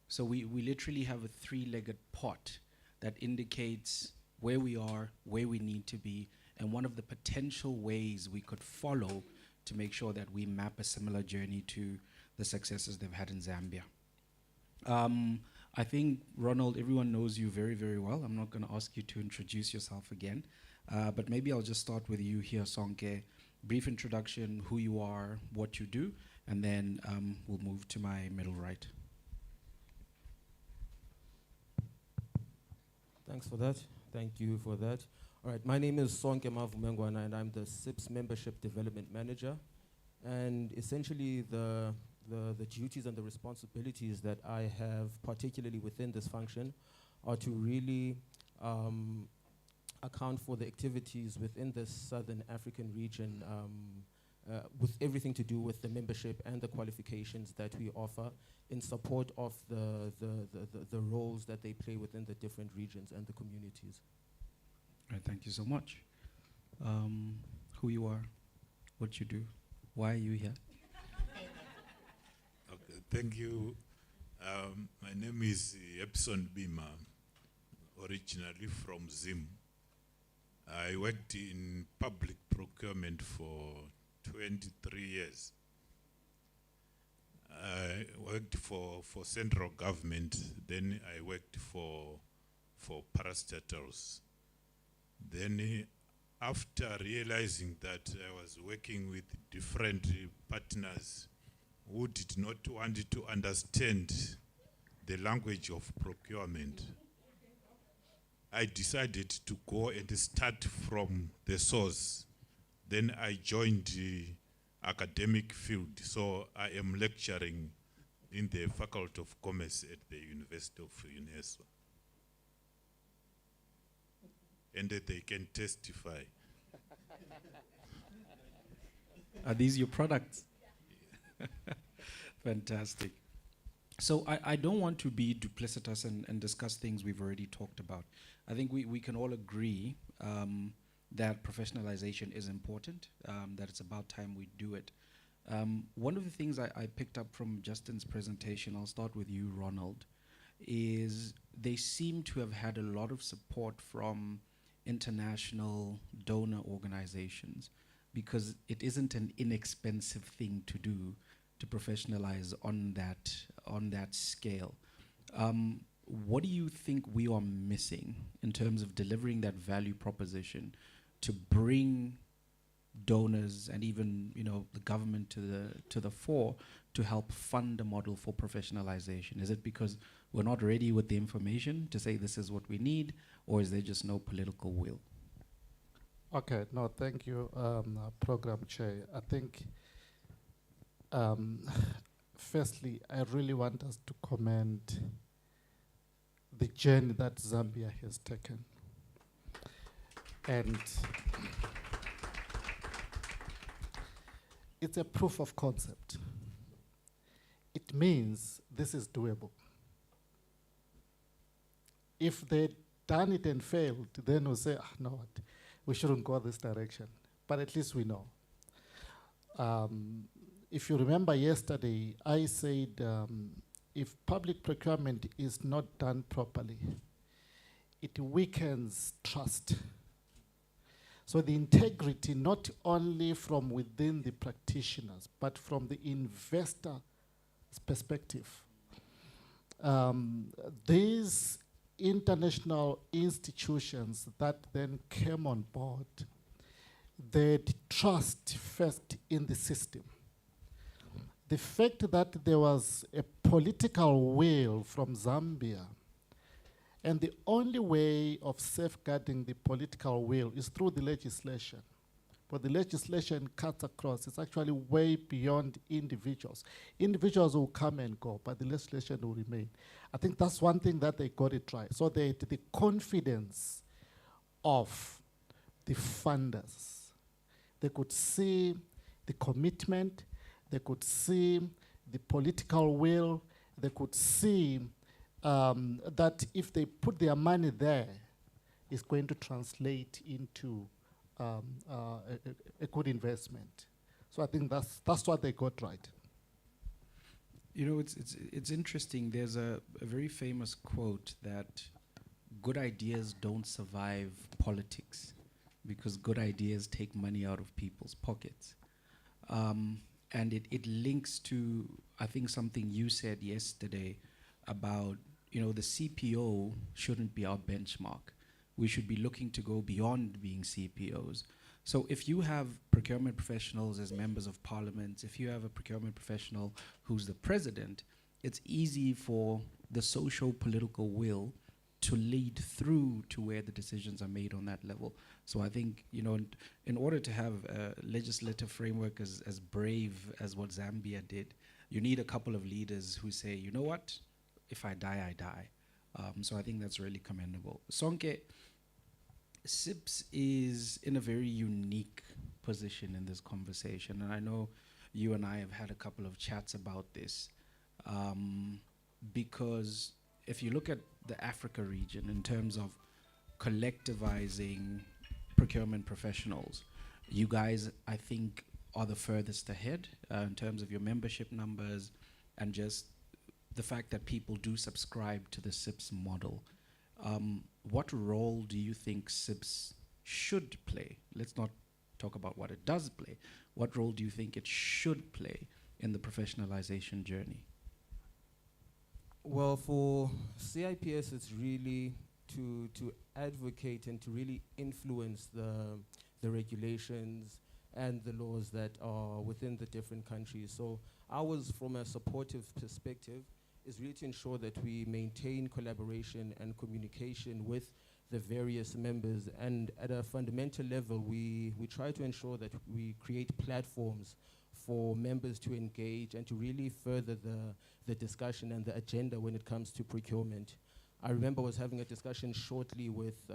So we literally have a 3-legged pot that indicates where we are, where we need to be, and one of the potential ways we could follow to make sure that we map a similar journey to the successes they've had in Zambia. I think, Ronald, everyone knows you very, very well. I'm not going to ask you to introduce yourself again, but maybe I'll just start with you here, Sonke. Brief introduction, who you are, what you do, and then we'll move to my middle right. Thanks for that. Thank you for that. All right, my name is Sonke Mavumengwana, and I'm the SIPS Membership Development Manager. And essentially, the duties and the responsibilities that I have, particularly within this function, are to really account for the activities within the Southern African region, with everything to do with the membership and the qualifications that we offer in support of the roles that they play within the different regions and the communities. All right, thank you so much. Who you are, what you do, why are you here? Okay, thank you. My name is Epson Bima, originally from Zim. I worked in public procurement for 23 years. I worked for central government, then I worked for parastatals. Then after realizing that I was working with different partners who did not want to understand the language of procurement, I decided to go and start from the source. Then I joined the academic field, so I am lecturing in the Faculty of Commerce at the University of UNESCO. And that they can testify. Are these your products? Fantastic. So I don't want to be duplicitous and discuss things we've already talked about. I think we can all agree that professionalization is important, that it's about time we do it. One of the things I picked up from Justin's presentation, I'll start with you, Ronald, is they seem to have had a lot of support from international donor organizations, because it isn't an inexpensive thing to do to professionalize on that scale. What do you think we are missing in terms of delivering that value proposition to bring donors and even the government to the fore to help fund a model for professionalization? Is it because we're not ready with the information to say this is what we need, or is there just no political will? Okay, no, thank you, Program Chair. I think, firstly, I really want us to commend the journey that Zambia has taken. And it's a proof of concept. It means this is doable. If they'd done it and failed, then we'll say, no, what, we shouldn't go this direction. But at least we know. If you remember yesterday, I said if public procurement is not done properly, it weakens trust. So the integrity, not only from within the practitioners, but from the investor's perspective. These international institutions that then came on board, they trust first in the system. The fact that there was a political will from Zambia, and the only way of safeguarding the political will is through the legislation. But the legislation cuts across. It's actually way beyond individuals. Individuals will come and go, but the legislation will remain. I think that's one thing that they got it right. So the confidence of the funders. They could see the commitment, they could see the political will, they could see that if they put their money there, it's going to translate into a good investment. So I think that's what they got right. It's interesting. There's a very famous quote that good ideas don't survive politics because good ideas take money out of people's pockets. And it links to, I think, something you said yesterday about, the CPO shouldn't be our benchmark. We should be looking to go beyond being CPOs. So if you have procurement professionals as members of parliament, if you have a procurement professional who's the president, it's easy for the social political will to lead through to where the decisions are made on that level. So I think, in order to have a legislative framework as brave as what Zambia did, you need a couple of leaders who say, you know what, if I die, I die. So I think that's really commendable. Sonke, SIPS is in a very unique position in this conversation, and I know you and I have had a couple of chats about this, because if you look at the Africa region in terms of collectivizing procurement professionals, you guys, I think, are the furthest ahead in terms of your membership numbers and just the fact that people do subscribe to the SIPS model. What role do you think SIPS should play? Let's not talk about what it does play. What role do you think it should play in the professionalization journey? Well, for CIPS, it's really to advocate and to really influence the regulations and the laws that are within the different countries. So ours, from a supportive perspective, is really to ensure that we maintain collaboration and communication with the various members. And at a fundamental level, we try to ensure that we create platforms for members to engage and to really further the discussion and the agenda when it comes to procurement. I remember I was having a discussion shortly with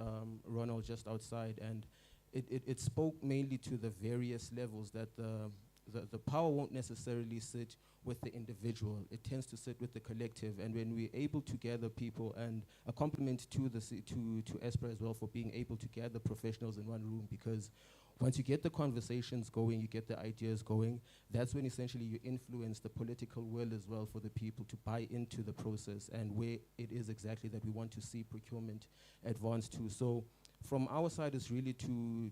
Ronald just outside, and it spoke mainly to the various levels that the the power won't necessarily sit with the individual. It tends to sit with the collective. And when we're able to gather people, and a compliment to to Esppra as well for being able to gather professionals in one room, because once you get the conversations going, you get the ideas going, that's when essentially you influence the political will as well for the people to buy into the process and where it is exactly that we want to see procurement advance to. So from our side, it's really to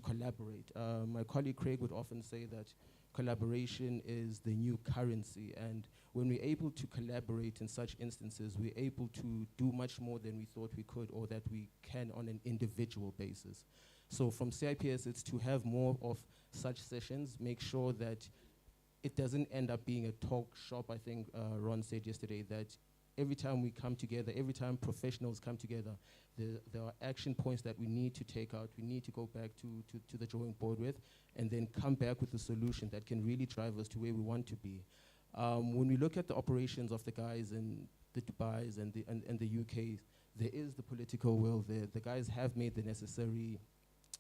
collaborate. My colleague Craig would often say that collaboration is the new currency, and when we're able to collaborate in such instances, we're able to do much more than we thought we could or that we can on an individual basis. So from CIPS, it's to have more of such sessions, make sure that it doesn't end up being a talk shop. I think Ron said yesterday that every time we come together, every time professionals come together, there are action points that we need to take out, we need to go back to the drawing board with, and then come back with a solution that can really drive us to where we want to be. When we look at the operations of the guys in the Dubais and the UK, there is the political will there. The guys have made the necessary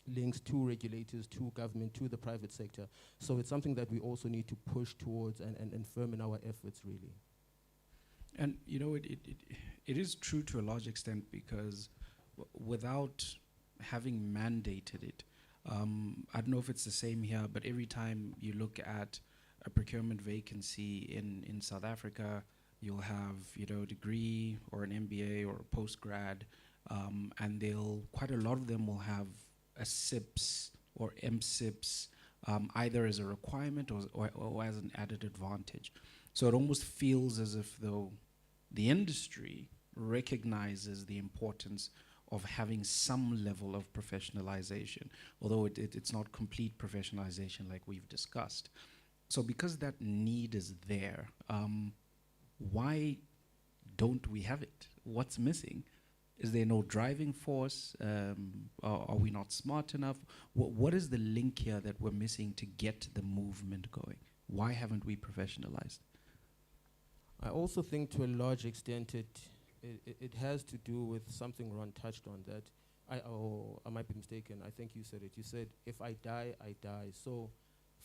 links to regulators, to government, to the private sector. So it's something that we also need to push towards and firm in our efforts, really. And you know, it is true to a large extent, because without having mandated it, I don't know if it's the same here, but every time you look at a procurement vacancy in South Africa, you'll have, you know, a degree or an MBA or a postgrad, and quite a lot of them will have a SIPS or MSIPS, either as a requirement or as an added advantage. So it almost feels as if though the industry recognizes the importance of having some level of professionalization, although it's not complete professionalization like we've discussed. So because that need is there, why don't we have it? What's missing? Is there no driving force? Are we not smart enough? What is the link here that we're missing to get the movement going? Why haven't we professionalized? I also think to a large extent it has to do with something Ron touched on, that I might be mistaken, I think you said it. You said, if I die, I die. So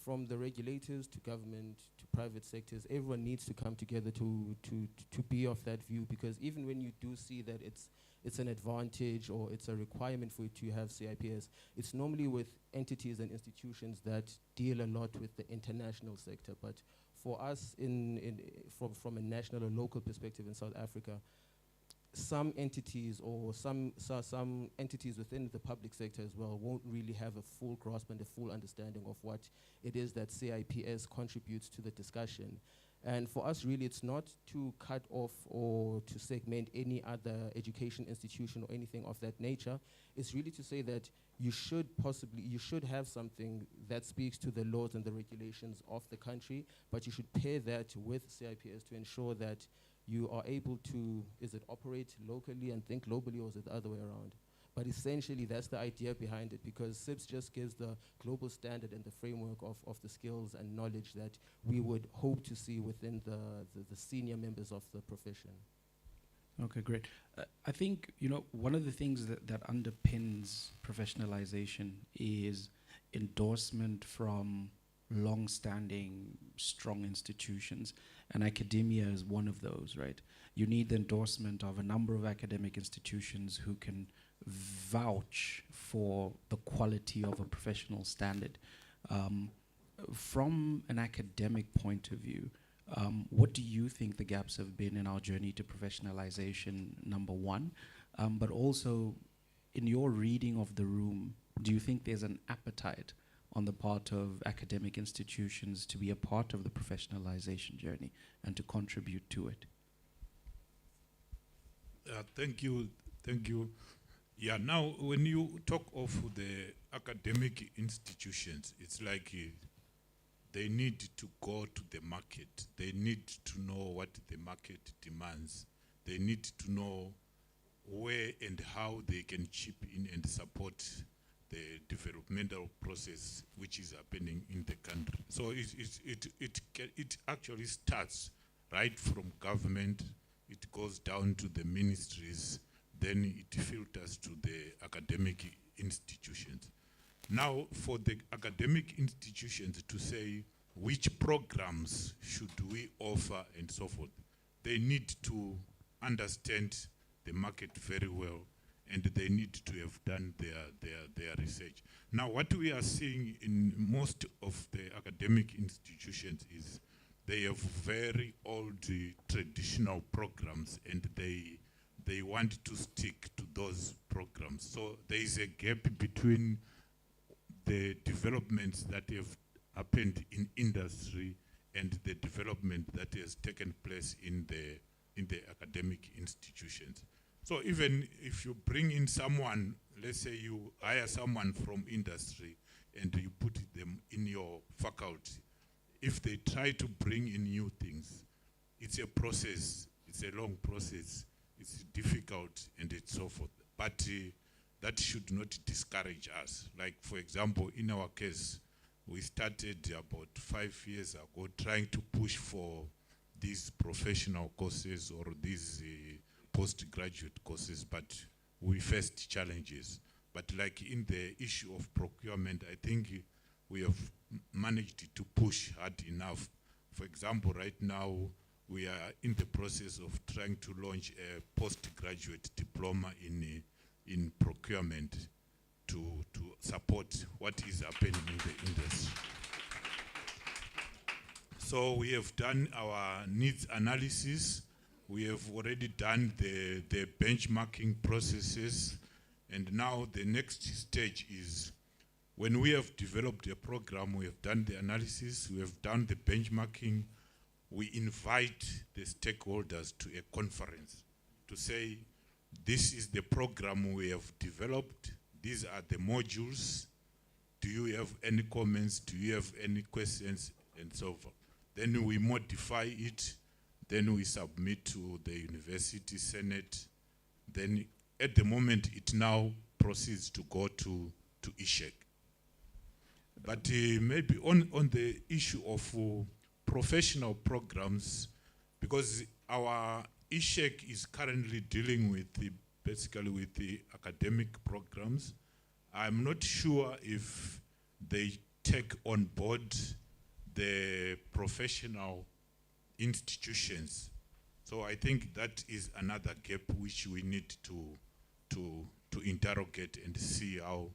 from the regulators to government to private sectors, everyone needs to come together to be of that view, because even when you do see that it's an advantage or it's a requirement for you to have CIPS, it's normally with entities and institutions that deal a lot with the international sector. But for us, from a national or local perspective in South Africa, some entities or some entities within the public sector as well won't really have a full grasp and a full understanding of what it is that CIPS contributes to the discussion. And for us, really, it's not to cut off or to segment any other education institution or anything of that nature. It's really to say that you should have something that speaks to the laws and the regulations of the country, but you should pair that with CIPS to ensure that you are able to, is it operate locally and think globally, or is it the other way around? But essentially, that's the idea behind it, because SIPS just gives the global standard and the framework of the skills and knowledge that we would hope to see within the senior members of the profession. Okay, great. I think, you know, one of the things that underpins professionalization is endorsement from long-standing, strong institutions, and academia is one of those, right? You need the endorsement of a number of academic institutions who can vouch for the quality of a professional standard. From an academic point of view, what do you think the gaps have been in our journey to professionalization, number one? But also, in your reading of the room, do you think there's an appetite on the part of academic institutions to be a part of the professionalization journey and to contribute to it? Thank you. Yeah, now when you talk of the academic institutions, it's like they need to go to the market. They need to know what the market demands. They need to know where and how they can chip in and support the developmental process which is happening in the country. So it actually starts right from government, it goes down to the ministries, then it filters to the academic institutions. Now, for the academic institutions to say which programs should we offer and so forth, they need to understand the market very well, and they need to have done their research. Now, what we are seeing in most of the academic institutions is they have very old traditional programs, and they want to stick to those programs. So there is a gap between the developments that have happened in industry and the development that has taken place in the academic institutions. So even if you bring in someone, let's say you hire someone from industry and you put them in your faculty, if they try to bring in new things, it's a process, it's a long process, it's difficult, and it's so forth. But that should not discourage us. Like, for example, in our case, we started about 5 years ago trying to push for these professional courses or these postgraduate courses, but we faced challenges. But like in the issue of procurement, I think we have managed to push hard enough. For example, right now, we are in the process of trying to launch a postgraduate diploma in procurement to support what is happening in the industry. So we have done our needs analysis. We have already done the benchmarking processes. And now the next stage is when we have developed a program, we have done the analysis, we have done the benchmarking, we invite the stakeholders to a conference to say, this is the program we have developed, these are the modules, do you have any comments, do you have any questions, and so forth. Then we modify it, then we submit to the University Senate, then at the moment it now proceeds to go to ISHEC. But maybe on the issue of professional programs, because our ISHEC is currently dealing with basically with the academic programs, I'm not sure if they take on board the professional institutions. So I think that is another gap which we need to interrogate and see how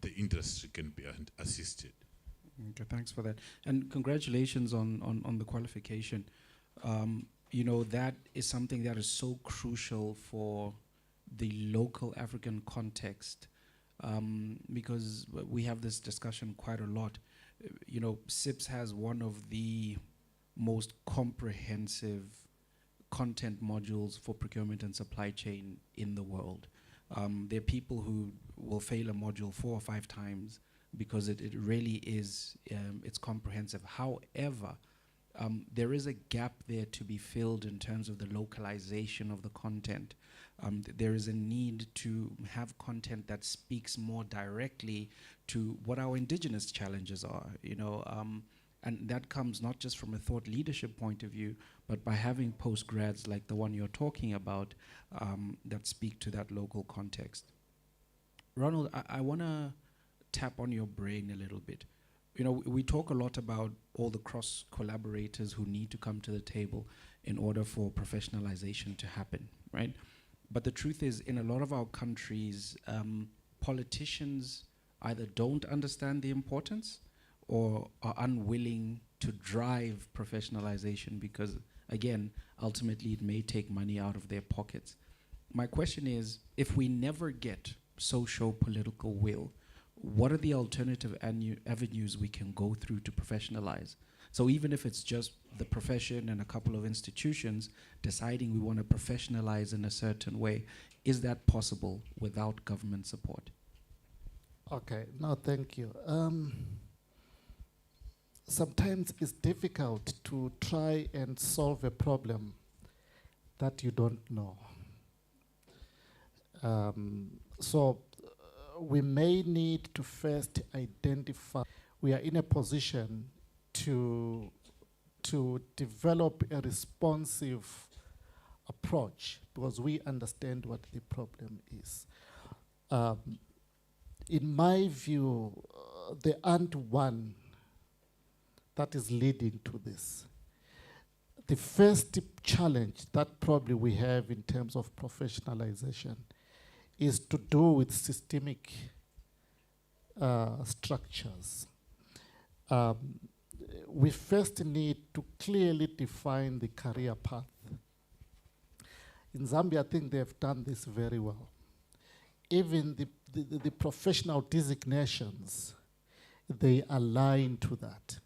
the industry can be assisted. Okay, thanks for that. And congratulations on the qualification. You know, that is something that is so crucial for the local African context, because we have this discussion quite a lot. You know, SIPS has one of the most comprehensive content modules for procurement and supply chain in the world. There are people who will fail a module 4 or 5 times because it really is, it's comprehensive. However, there is a gap there to be filled in terms of the localization of the content. There is a need to have content that speaks more directly to what our indigenous challenges are, you know, and that comes not just from a thought leadership point of view, but by having postgrads like the one you're talking about that speak to that local context. Ronald, I want to tap on your brain a little bit. You know, we talk a lot about all the cross collaborators who need to come to the table in order for professionalization to happen, right? But the truth is, in a lot of our countries, politicians either don't understand the importance or are unwilling to drive professionalization because, again, ultimately it may take money out of their pockets. My question is, if we never get socio-political will, what are the alternative avenues we can go through to professionalize? So even if it's just the profession and a couple of institutions deciding we want to professionalize in a certain way, is that possible without government support? Okay, no, thank you. Sometimes it's difficult to try and solve a problem that you don't know. We may need to first identify, we are in a position to develop a responsive approach because we understand what the problem is. in my view, there aren't one that is leading to this. The first challenge that probably we have in terms of professionalization is to do with systemic structures. We first need to clearly define the career path. In Zambia, I think they have done this very well. Even the professional designations, they align to that.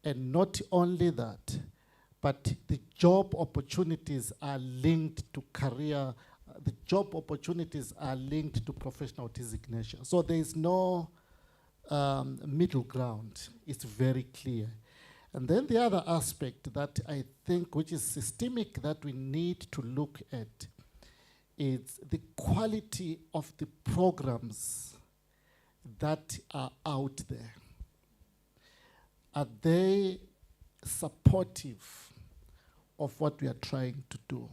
And not only that, but the job opportunities are linked to career, the job opportunities are linked to professional designation. So there is no middle ground. It's very clear. And then the other aspect that I think, which is systemic, that we need to look at is the quality of the programs that are out there. Are they supportive of what we are trying to do?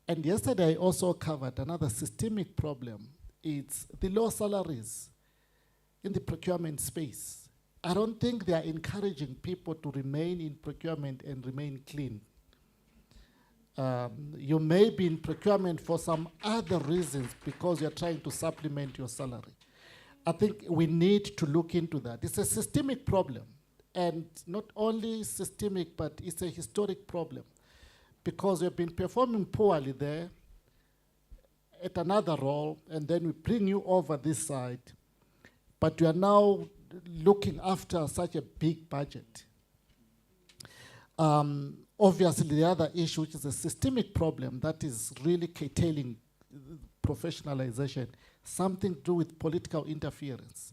And yesterday I also covered another systemic problem. It's the low salaries in the procurement space. I don't think they are encouraging people to remain in procurement and remain clean. You may be in procurement for some other reasons because you're trying to supplement your salary. I think we need to look into that. It's a systemic problem, and not only systemic, but it's a historic problem because we've been performing poorly there at another role, and then we bring you over this side, but you are now looking after such a big budget. Obviously, the other issue, which is a systemic problem that is really curtailing professionalization, something to do with political interference.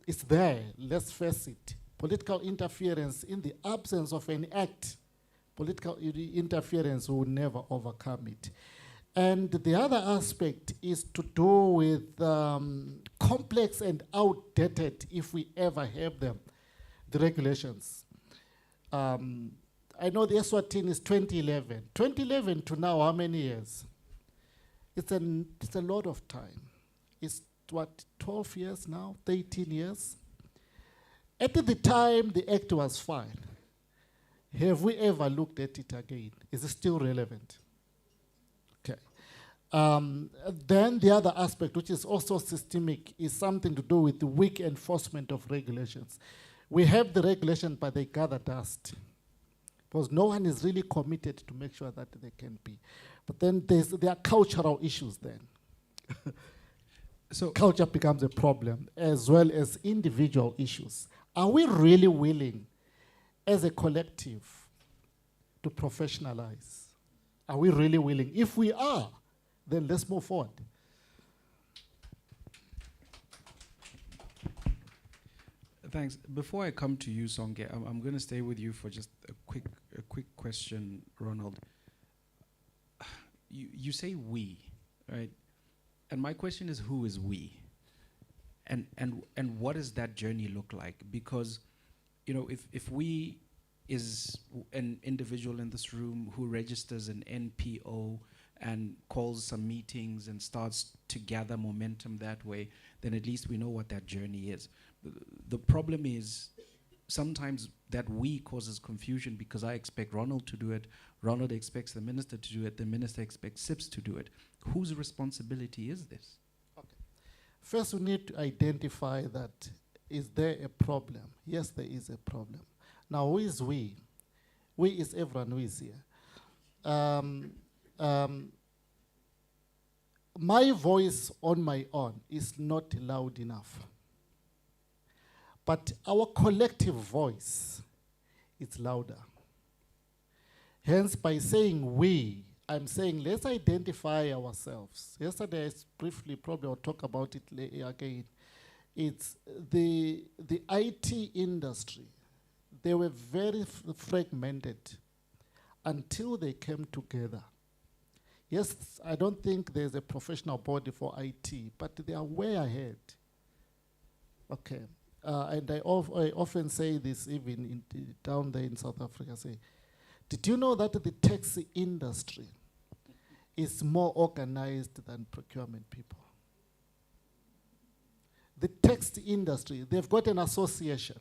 It's there, let's face it. Political interference, in the absence of an act, political interference will never overcome it. And the other aspect is to do with complex and outdated, if we ever have them, the regulations. I know the Eswatini is 2011. 2011 to now, how many years? It's a lot of time. It's what, 12 years now, 13 years? At the time the act was fine. Have we ever looked at it again? Is it still relevant? Okay. Then the other aspect, which is also systemic, is something to do with the weak enforcement of regulations. We have the regulation, but they gather dust, because no one is really committed to make sure that they can be. But then there are cultural issues then. So culture becomes a problem, as well as individual issues. Are we really willing, as a collective, to professionalize? Are we really willing? If we are, then let's move forward. Thanks. Before I come to you, Sonke, I'm going to stay with you for just a quick question, Ronald. You say we, right? And my question is, who is we? And what does that journey look like? Because, you know, if we is an individual in this room who registers an NPO and calls some meetings and starts to gather momentum that way, then at least we know what that journey is. The problem is sometimes that we causes confusion because I expect Ronald to do it, Ronald expects the minister to do it, the minister expects SIPS to do it. Whose responsibility is this? Okay. First, we need to identify that, is there a problem? Yes, there is a problem. Now, who is we? We is everyone who is here. My voice on my own is not loud enough. But our collective voice is louder. Hence, by saying we, I'm saying let's identify ourselves. Yesterday, I briefly, probably I'll talk about it again. It's the IT industry. They were very fragmented until they came together. Yes, I don't think there's a professional body for IT, but they are way ahead. Okay. And I often say this even down there in South Africa, say, did you know that the taxi industry is more organized than procurement people? the text industry, they've got an association.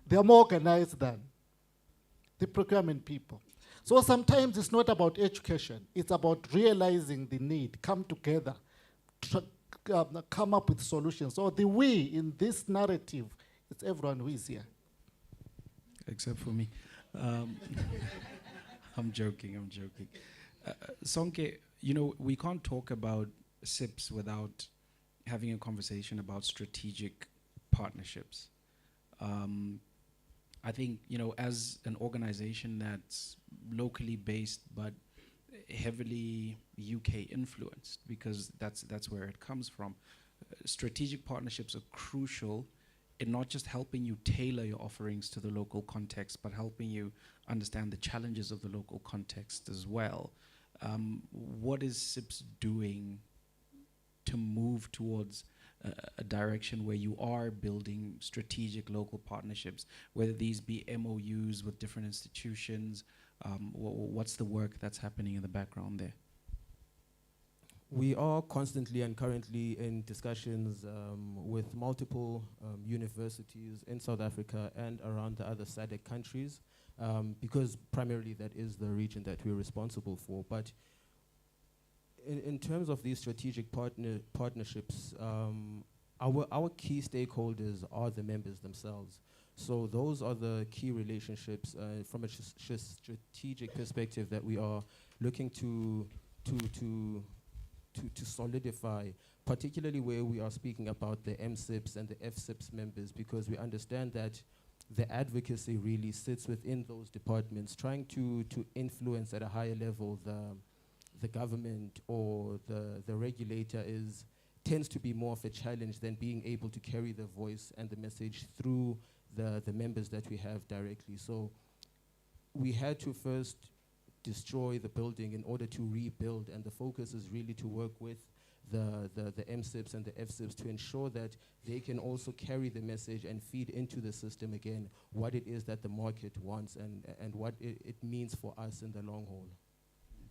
They're more organized than the procurement people. So sometimes it's not about education, it's about realizing the need, come together, come up with solutions. So the we in this narrative, it's everyone who is here. Except for me. I'm joking. Sonke, you know, we can't talk about SIPs without having a conversation about strategic partnerships. I think, you know, as an organization that's locally based but heavily UK influenced, because that's where it comes from, strategic partnerships are crucial in not just helping you tailor your offerings to the local context, but helping you understand the challenges of the local context as well. What is SIPS doing to move towards a direction where you are building strategic local partnerships, whether these be MOUs with different institutions? What's the work that's happening in the background there? We are constantly and currently in discussions with multiple universities in South Africa and around the other SADC countries, because primarily that is the region that we're responsible for. But in terms of these strategic partnerships, our key stakeholders are the members themselves. So those are the key relationships from a strategic perspective that we are looking to solidify, particularly where we are speaking about the MSIPs and the FSIPs members, because we understand that the advocacy really sits within those departments, trying to influence at a higher level the government or the regulator tends to be more of a challenge than being able to carry the voice and the message through the members that we have directly. So we had to first destroy the building in order to rebuild, and the focus is really to work with the MSIPs and the FSIPs to ensure that they can also carry the message and feed into the system again what it is that the market wants and what it means for us in the long haul.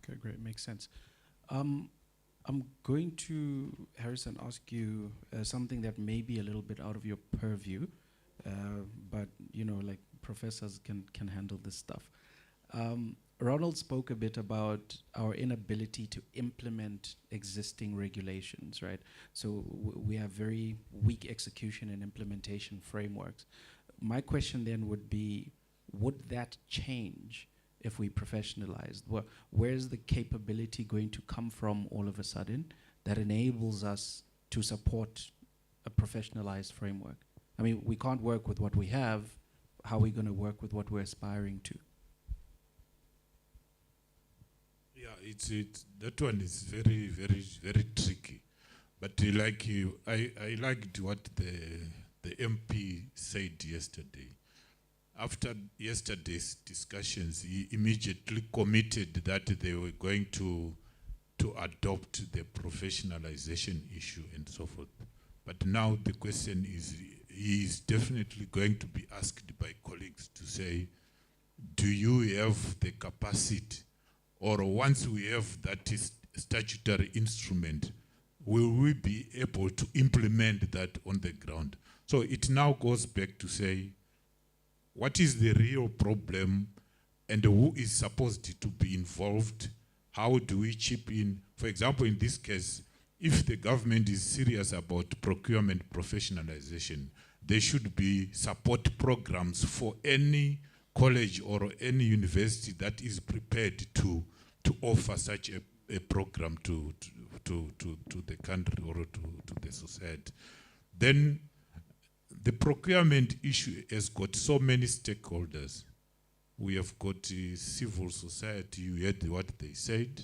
Okay, great, makes sense. I'm going to, Harrison, ask you something that may be a little bit out of your purview, but you know, like professors can handle this stuff. Ronald spoke a bit about our inability to implement existing regulations, right? So we have very weak execution and implementation frameworks. My question then would be, would that change if we professionalized? Where's the capability going to come from all of a sudden that enables us to support a professionalized framework? I mean, we can't work with what we have. How are we going to work with what we're aspiring to? Yeah, that one is very, very, very tricky. But I liked what the MP said yesterday. After yesterday's discussions, he immediately committed that they were going to adopt the professionalization issue and so forth. But now the question is, he is definitely going to be asked by colleagues to say, do you have the capacity? Or once we have that statutory instrument, will we be able to implement that on the ground? So it now goes back to say, what is the real problem and who is supposed to be involved? How do we chip in? For example, in this case, if the government is serious about procurement professionalization, there should be support programs for any college or any university that is prepared to offer such a program to the country or to the society. Then the procurement issue has got so many stakeholders. We have got civil society, you heard what they said.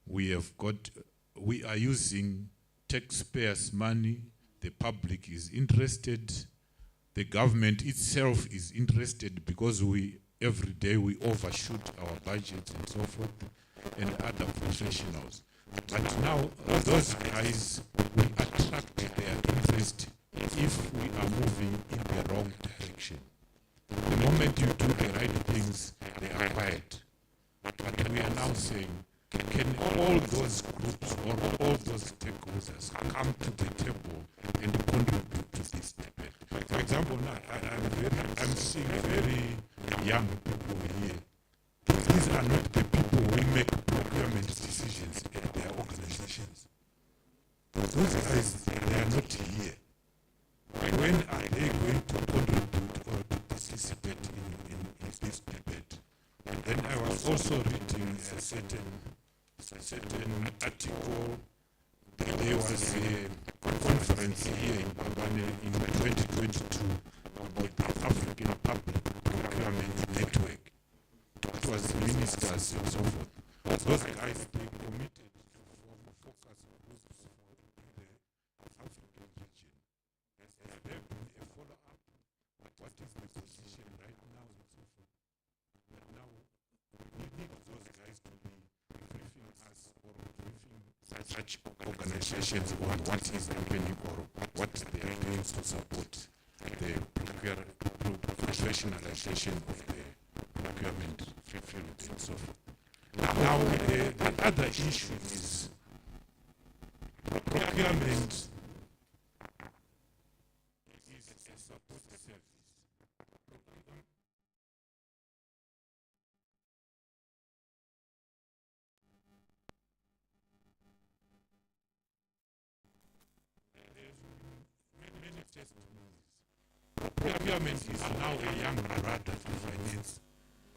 We are using taxpayers' money, the public is interested, the government itself is interested because every day we overshoot our budgets and so forth, and other professionals. But now those guys, we attract their interest if we are moving in the wrong direction. The moment you do the right things, they are quiet. But we are now saying, can all those groups or all those stakeholders come to the table and contribute to this debate? For example, now I'm seeing very young people here. These are not the people who make procurement decisions at their organizations. Those guys, they are not here. When are they going to contribute or to participate in this debate? And then I was also reading a certain article. There was a conference here in Bambane in 2022 about the African Public Procurement Network. It was ministers and so forth. Those guys, they committed to focus groups for the African region. Has there been a follow-up? What is the position right now and so forth? But now, we need those guys to be briefing us or briefing such organizations on what is happening or what they are doing to support the professionalization of the procurement field and so forth. Now, the other issue is procurement is a support service. Many testimonies. Procurement is now a young brother to finance.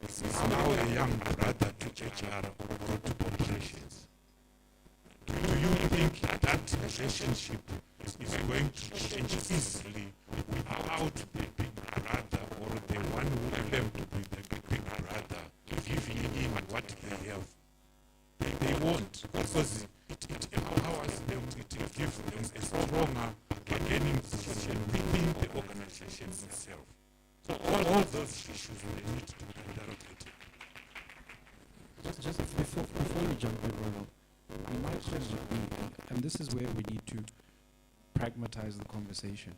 It's now a young brother to HR or to operations. Do you think that relationship is going to change easily without the big brother or the one who claimed to be the big brother giving in what they have? They won't, because it empowers them, it gives them a stronger bargaining position within the organization itself. So all those issues they need to be interrogated. Just before you jump in, Ronald, my question would be, and this is where we need to pragmatize the conversation.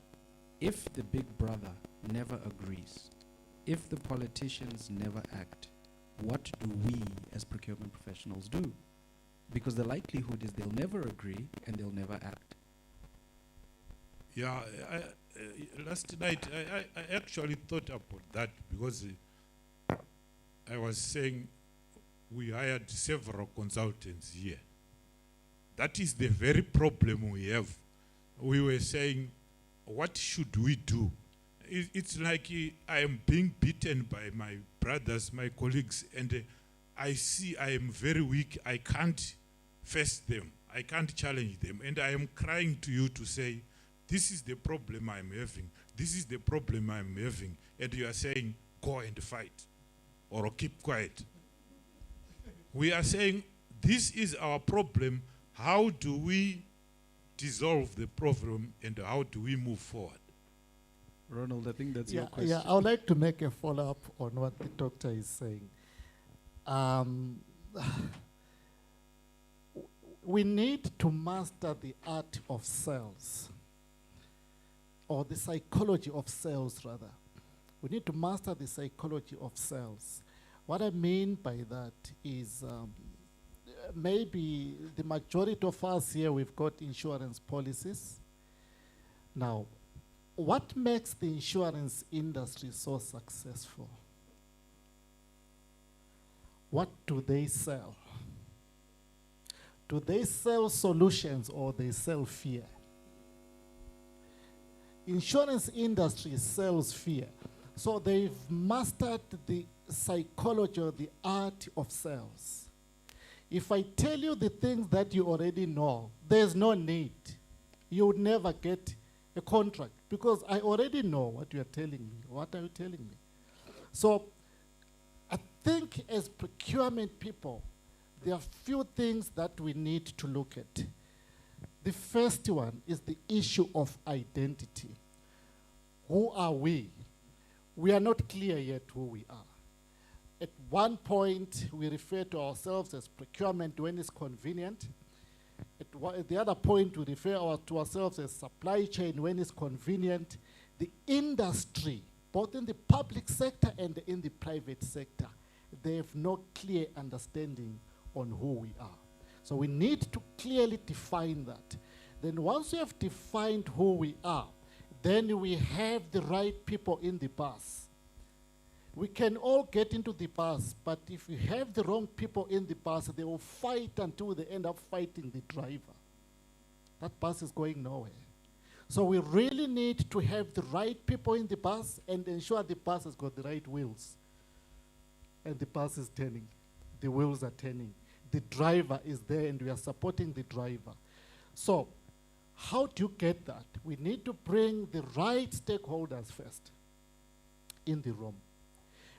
If the big brother never agrees, if the politicians never act, what do we as procurement professionals do? Because the likelihood is they'll never agree and they'll never act. Yeah, last night I actually thought about that because I was saying we hired several consultants here. That is the very problem we have. We were saying, what should we do? It's like I am being beaten by my brothers, my colleagues, and I see I am very weak. I can't face them. I can't challenge them. And I am crying to you to say, this is the problem I'm having. This is the problem I'm having. And you are saying, go and fight or keep quiet. We are saying, this is our problem. How do we dissolve the problem and how do we move forward? Ronald, I think that's your question. Yeah, I would like to make a follow-up on what the doctor is saying. We need to master the art of sales, or the psychology of sales, rather. We need to master the psychology of sales. What I mean by that is maybe the majority of us here, we've got insurance policies. Now, what makes the insurance industry so successful? What do they sell? Do they sell solutions or they sell fear? Insurance industry sells fear. So they've mastered the psychology or the art of sales. If I tell you the things that you already know, there's no need. You would never get a contract because I already know what you are telling me. What are you telling me? So I think as procurement people, there are few things that we need to look at. The first one is the issue of identity. Who are we? We are not clear yet who we are. At one point, we refer to ourselves as procurement when it's convenient. At the other point, we refer to ourselves as supply chain when it's convenient. The industry, both in the public sector and in the private sector, they have no clear understanding on who we are. So we need to clearly define that. Then once we have defined who we are, then we have the right people in the bus. We can all get into the bus, but if you have the wrong people in the bus, they will fight until they end up fighting the driver. That bus is going nowhere. So we really need to have the right people in the bus and ensure the bus has got the right wheels. And the bus is turning. The wheels are turning. The driver is there and we are supporting the driver. So how do you get that? We need to bring the right stakeholders first in the room.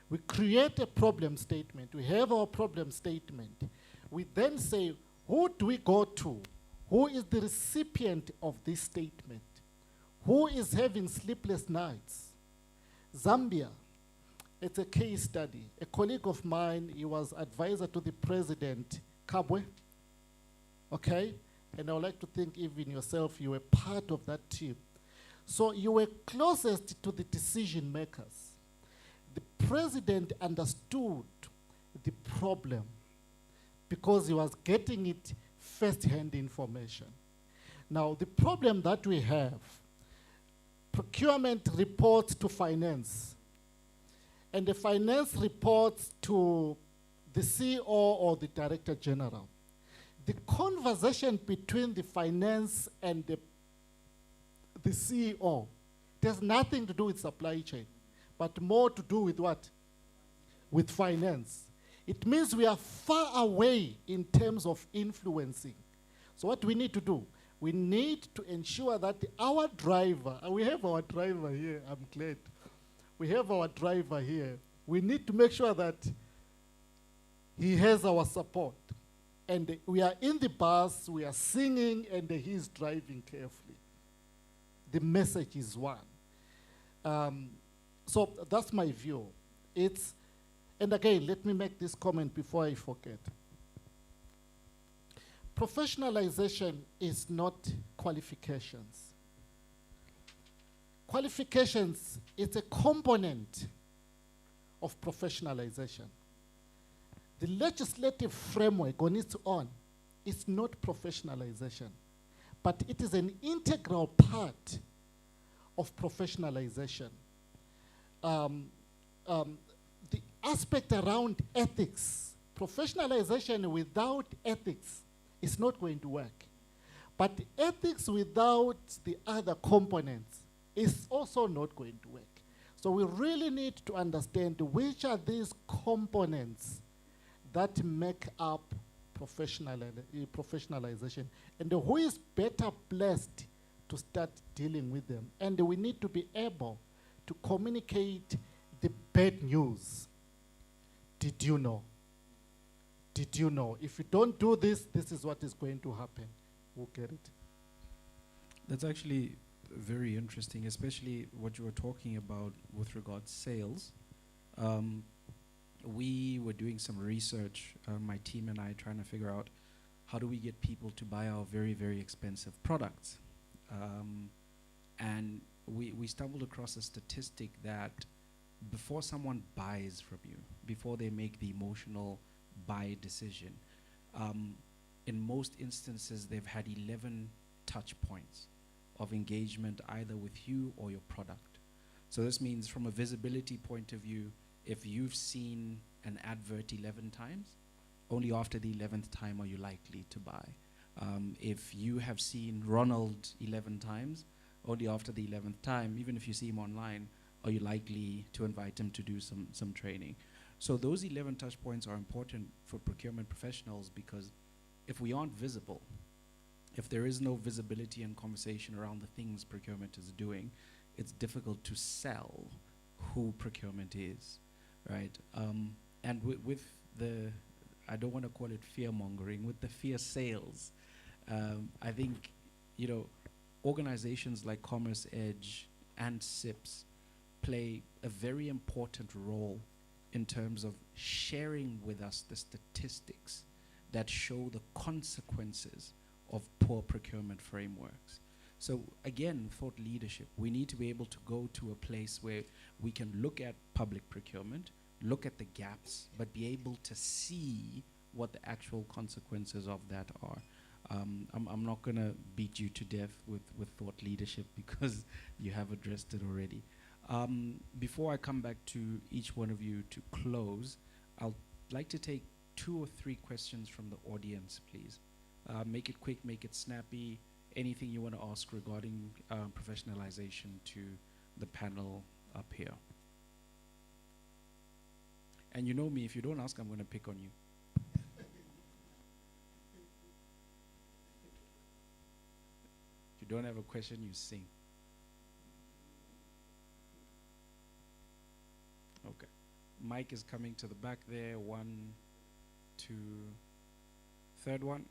We create a problem statement. We have our problem statement. We then say, who do we go to? Who is the recipient of this statement? Who is having sleepless nights? Zambia, it's a case study. A colleague of mine, he was advisor to the president, Kabwe, okay? And I would like to think even yourself, you were part of that team. So you were closest to the decision makers. The president understood the problem because he was getting it first-hand information. Now, the problem that we have, procurement reports to finance, and the finance reports to the CEO or the director general. The conversation between the finance and the CEO, it has nothing to do with supply chain, but more to do with what? With finance. It means we are far away in terms of influencing. So what we need to do, we need to ensure that our driver, and we have our driver here, I'm glad. We have our driver here. We need to make sure that he has our support. And we are in the bus, we are singing, and he's driving carefully. The message is one. So that's my view. And again, let me make this comment before I forget. Professionalization is not qualifications. Qualifications is a component of professionalization. The legislative framework on its own is not professionalization, but it is an integral part of professionalization. The aspect around ethics, professionalization without ethics is not going to work. But ethics without the other components is also not going to work. So we really need to understand which are these components that make up professionalization and who is better placed to start dealing with them. And we need to be able to communicate the bad news. Did you know? Did you know? If you don't do this, this is what is going to happen. We'll get it. That's actually very interesting, especially what you were talking about with regards sales. We were doing some research, my team and I, trying to figure out how do we get people to buy our very, very expensive products. And we stumbled across a statistic that before someone buys from you, before they make the emotional buy decision, in most instances they've had 11 touch points of engagement either with you or your product. So this means from a visibility point of view, if you've seen an advert 11 times, only after the 11th time are you likely to buy. If you have seen Ronald 11 times, only after the 11th time, even if you see him online, are you likely to invite him to do some training. So those 11 touch points are important for procurement professionals because if we aren't visible, if there is no visibility and conversation around the things procurement is doing, it's difficult to sell who procurement is, right? And with the, I don't want to call it fear mongering, with the fear sales, I think, you know, organizations like Commerce Edge and SIPS play a very important role in terms of sharing with us the statistics that show the consequences of poor procurement frameworks. So again, thought leadership, we need to be able to go to a place where we can look at public procurement, look at the gaps, but be able to see what the actual consequences of that are. I'm not going to beat you to death with thought leadership because you have addressed it already. Before I come back to each one of you to close, I'll like to take 2 or 3 questions from the audience, please. Make it quick, make it snappy. Anything you want to ask regarding professionalization to the panel up here. And you know me, if you don't ask, I'm going to pick on you. If you don't have a question, you sing. Okay. Mike is coming to the back there. 1, 2, third one.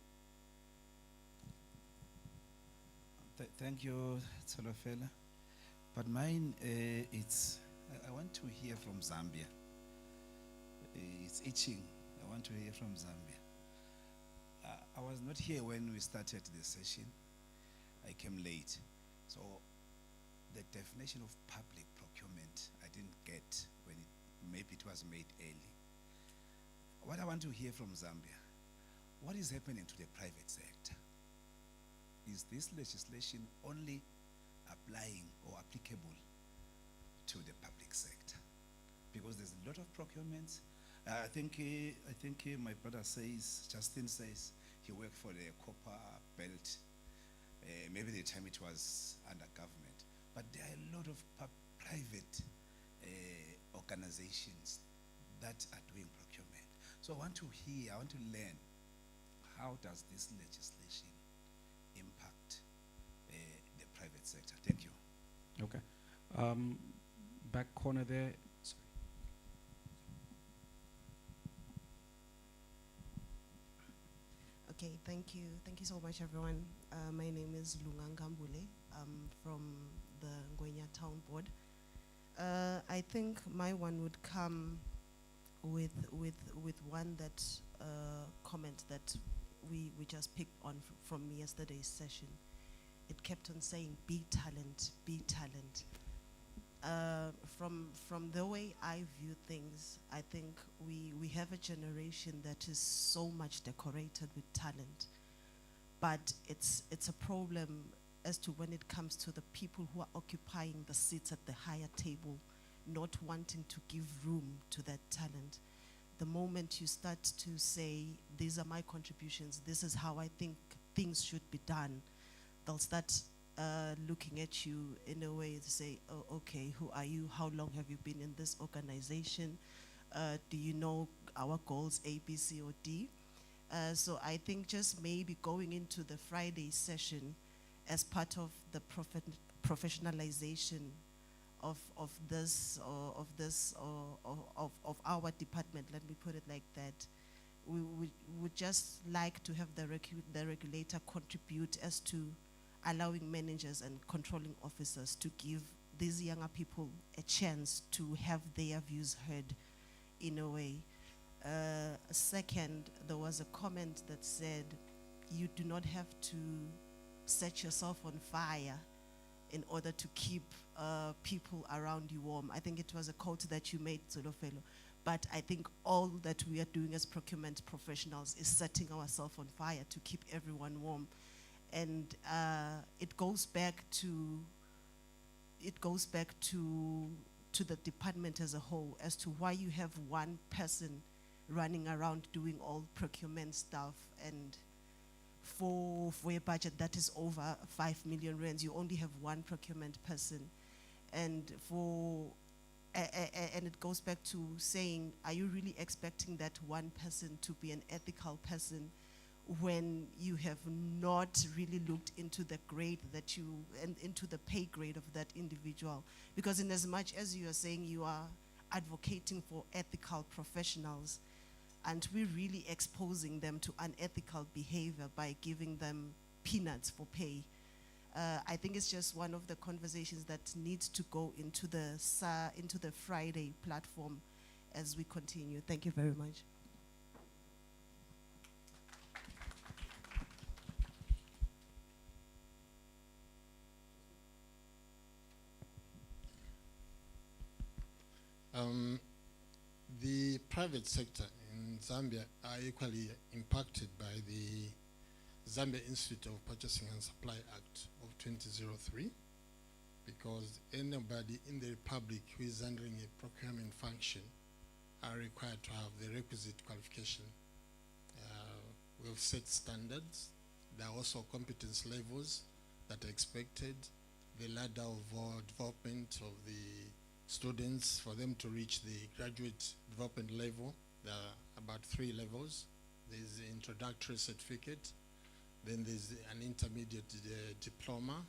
Thank you, Tsolofela. But mine, I want to hear from Zambia. It's itching. I want to hear from Zambia. I was not here when we started the session. I came late. So the definition of public procurement, I didn't get when maybe it was made early. What I want to hear from Zambia, what is happening to the private sector? Is this legislation only applying or applicable to the public sector? Because there's a lot of procurements. I think my brother says, Justin says, he worked for the copper belt. Maybe the time it was under government. But there are a lot of private organizations that are doing procurement. So I want to learn, how does this legislation impact the private sector? Thank you. Okay. Back corner there. Sorry. Okay, thank you. Thank you so much, everyone. My name is Lungangambule. I'm from the Ngwenya Town Board. I think my one would come with one that comment that we just picked on from yesterday's session. It kept on saying, be talent, be talent. From the way I view things, I think we have a generation that is so much decorated with talent, but it's a problem as to when it comes to the people who are occupying the seats at the higher table, not wanting to give room to that talent. The moment you start to say, these are my contributions, this is how I think things should be done, they'll start looking at you in a way to say, oh, okay, who are you? How long have you been in this organization? Do you know our goals, A, B, C, or D? So I think just maybe going into the Friday session as part of the professionalization of our department, let me put it like that, we would just like to have the regulator contribute as to allowing managers and controlling officers to give these younger people a chance to have their views heard in a way. Second, there was a comment that said you do not have to set yourself on fire in order to keep people around you warm. I think it was a quote that you made, Zolofelo. But I think all that we are doing as procurement professionals is setting ourselves on fire to keep everyone warm. And it goes back to the department as a whole as to why you have one person running around doing all procurement stuff, and for a budget that is over 5 million rands, you only have one procurement person. And and it goes back to saying, are you really expecting that one person to be an ethical person when you have not really looked into the grade that and into the pay grade of that individual? Because in as much as you are saying you are advocating for ethical professionals, aren't we really exposing them to unethical behavior by giving them peanuts for pay? I think it's just one of the conversations that needs to go into the Friday platform as we continue. Thank you very much. The private sector in Zambia are equally impacted by the Zambia Institute of Purchasing and Supply Act of 2003, because anybody in the Republic who is handling a procurement function are required to have the requisite qualification. We've set standards. There are also competence levels that are expected, the ladder of development of the students for them to reach the graduate development level. There are about 3 levels. There's the introductory certificate, then there's an intermediate diploma,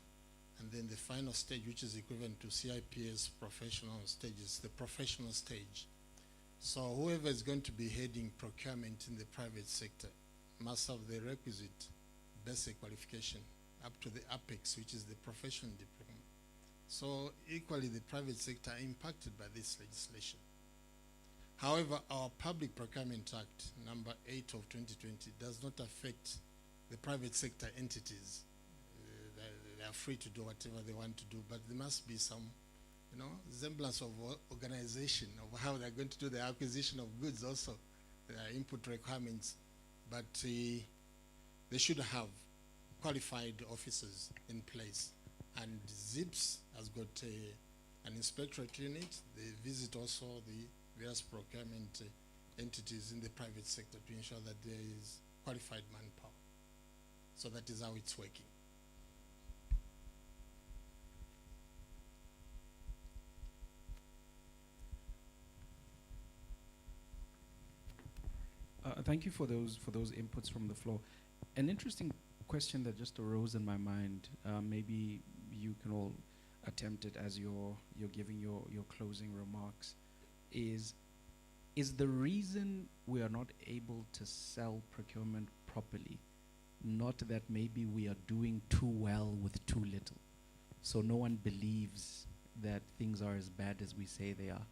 and then the final stage, which is equivalent to CIPS professional stages, the professional stage. So whoever is going to be heading procurement in the private sector must have the requisite basic qualification up to the apex, which is the professional diploma. So equally, the private sector are impacted by this legislation. However, our Public Procurement Act, number 8 of 2020, does not affect the private sector entities. They are free to do whatever they want to do, but there must be some, semblance of organization of how they're going to do the acquisition of goods also. There are input requirements, but they should have qualified officers in place. And ZIPS has got an inspectorate unit. They visit also the various procurement entities in the private sector to ensure that there is qualified manpower. So that is how it's working. Thank you for those inputs from the floor. An interesting question that just arose in my mind. Maybe you can all attempt it as you're giving your closing remarks. Is the reason we are not able to sell procurement properly not that maybe we are doing too well with too little, so no one believes that things are as bad as we say they are?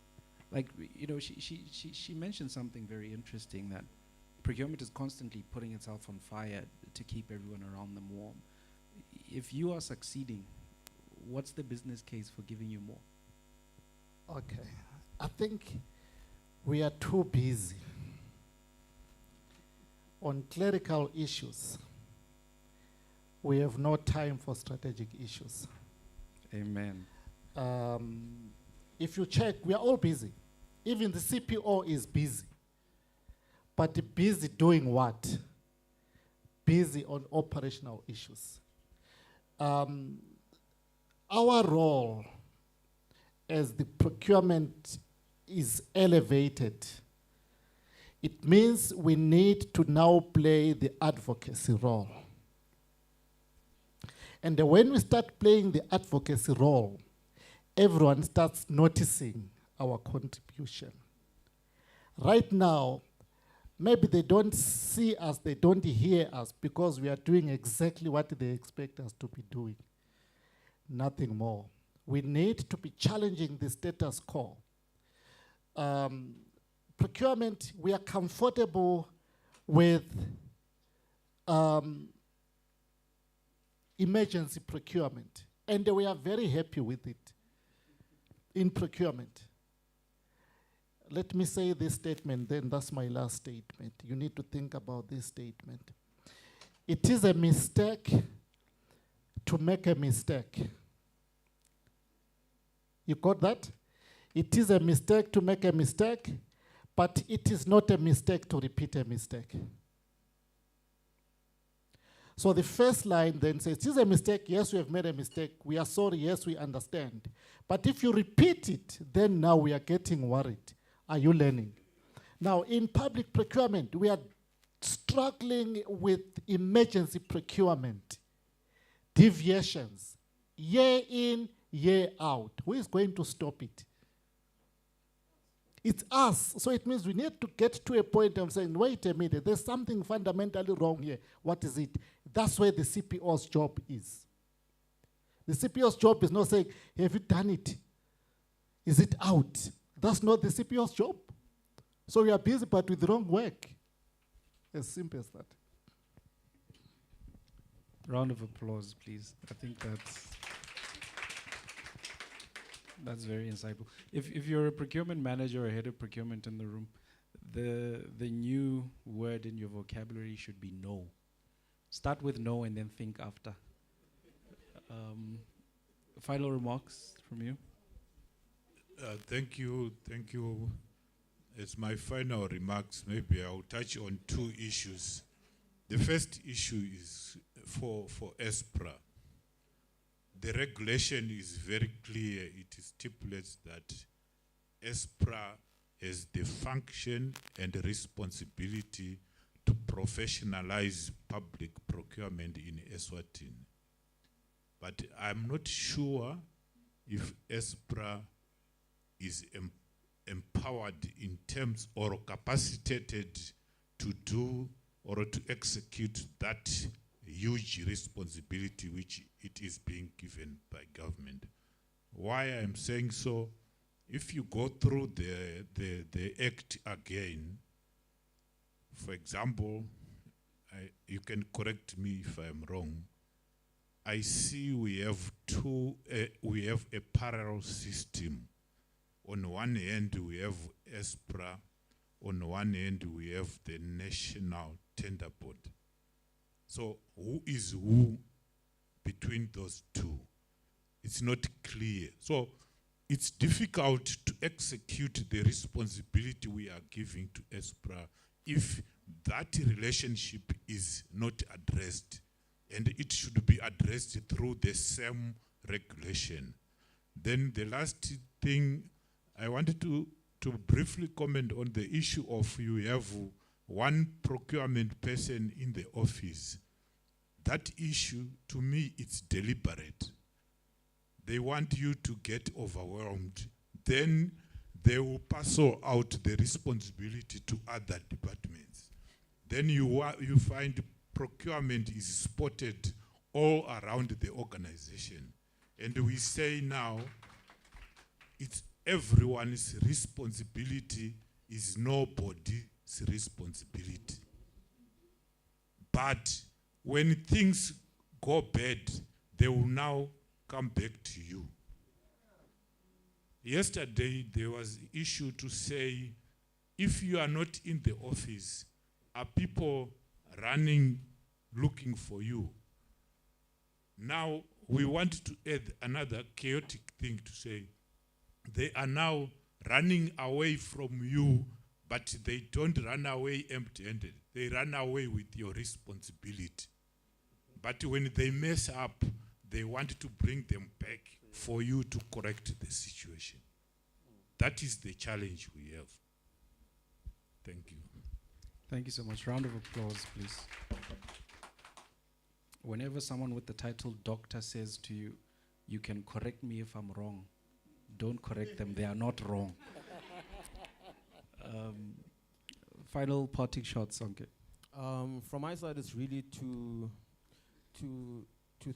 Like, she mentioned something very interesting, that procurement is constantly putting itself on fire to keep everyone around them warm. If you are succeeding, what's the business case for giving you more? Okay. I think we are too busy on clerical issues. We have no time for strategic issues. Amen. If you check, we are all busy. Even the CPO is busy. But busy doing what? Busy on operational issues. Our role as the procurement is elevated, it means we need to now play the advocacy role. And when we start playing the advocacy role, everyone starts noticing our contribution. Right now, maybe they don't see us, they don't hear us, because we are doing exactly what they expect us to be doing. Nothing more. We need to be challenging the status quo. Procurement, we are comfortable with emergency procurement, and we are very happy with it in procurement. Let me say this statement, then that's my last statement. You need to think about this statement. It is a mistake to make a mistake. You got that? It is a mistake to make a mistake, but it is not a mistake to repeat a mistake. So the first line then says, it is a mistake, yes, we have made a mistake, we are sorry, yes, we understand. But if you repeat it, then now we are getting worried. Are you learning? Now, in public procurement, we are struggling with emergency procurement, deviations, year in, year out. Who is going to stop it? It's us. So it means we need to get to a point of saying, wait a minute, there's something fundamentally wrong here. What is it? That's where the CPO's job is. The CPO's job is not saying, have you done it? Is it out? That's not the CPO's job. So we are busy, but with the wrong work. As simple as that. Round of applause, please. I think that's very insightful. If you're a procurement manager or head of procurement in the room, The new word in your vocabulary should be no. Start with no and then think after. Final remarks from you? Thank you. As my final remarks, maybe I'll touch on two issues. The first issue is for Esppra. The regulation is very clear. It stipulates that Esppra has the function and responsibility to professionalize public procurement in Eswatini. But I'm not sure if Esppra is empowered in terms or capacitated to do or to execute that huge responsibility which it is being given by government. Why I'm saying so, if you go through the act again, for example, you can correct me if I'm wrong, I see we have a parallel system. On one hand, we have Esppra. On one hand, we have the National Tender Board. So who is who between those two? It's not clear. So it's difficult to execute the responsibility we are giving to Esppra if that relationship is not addressed. And it should be addressed through the same regulation. Then the last thing, I wanted to briefly comment on the issue of you have one procurement person in the office. That issue, to me, it's deliberate. They want you to get overwhelmed. Then they will parcel out the responsibility to other departments. Then you find procurement is spotted all around the organization. And we say now, it's everyone's responsibility, is nobody's responsibility. But when things go bad, they will now come back to you. Yesterday, there was an issue to say, if you are not in the office, are people running, looking for you? Now, we want to add another chaotic thing to say, they are now running away from you, but they don't run away empty-handed. They run away with your responsibility. But when they mess up, they want to bring them back for you to correct the situation. That is the challenge we have. Thank you. Thank you so much. Round of applause, please. Whenever someone with the title doctor says to you, you can correct me if I'm wrong, don't correct them, they are not wrong. Final parting shots, Sonke. From my side, it's really to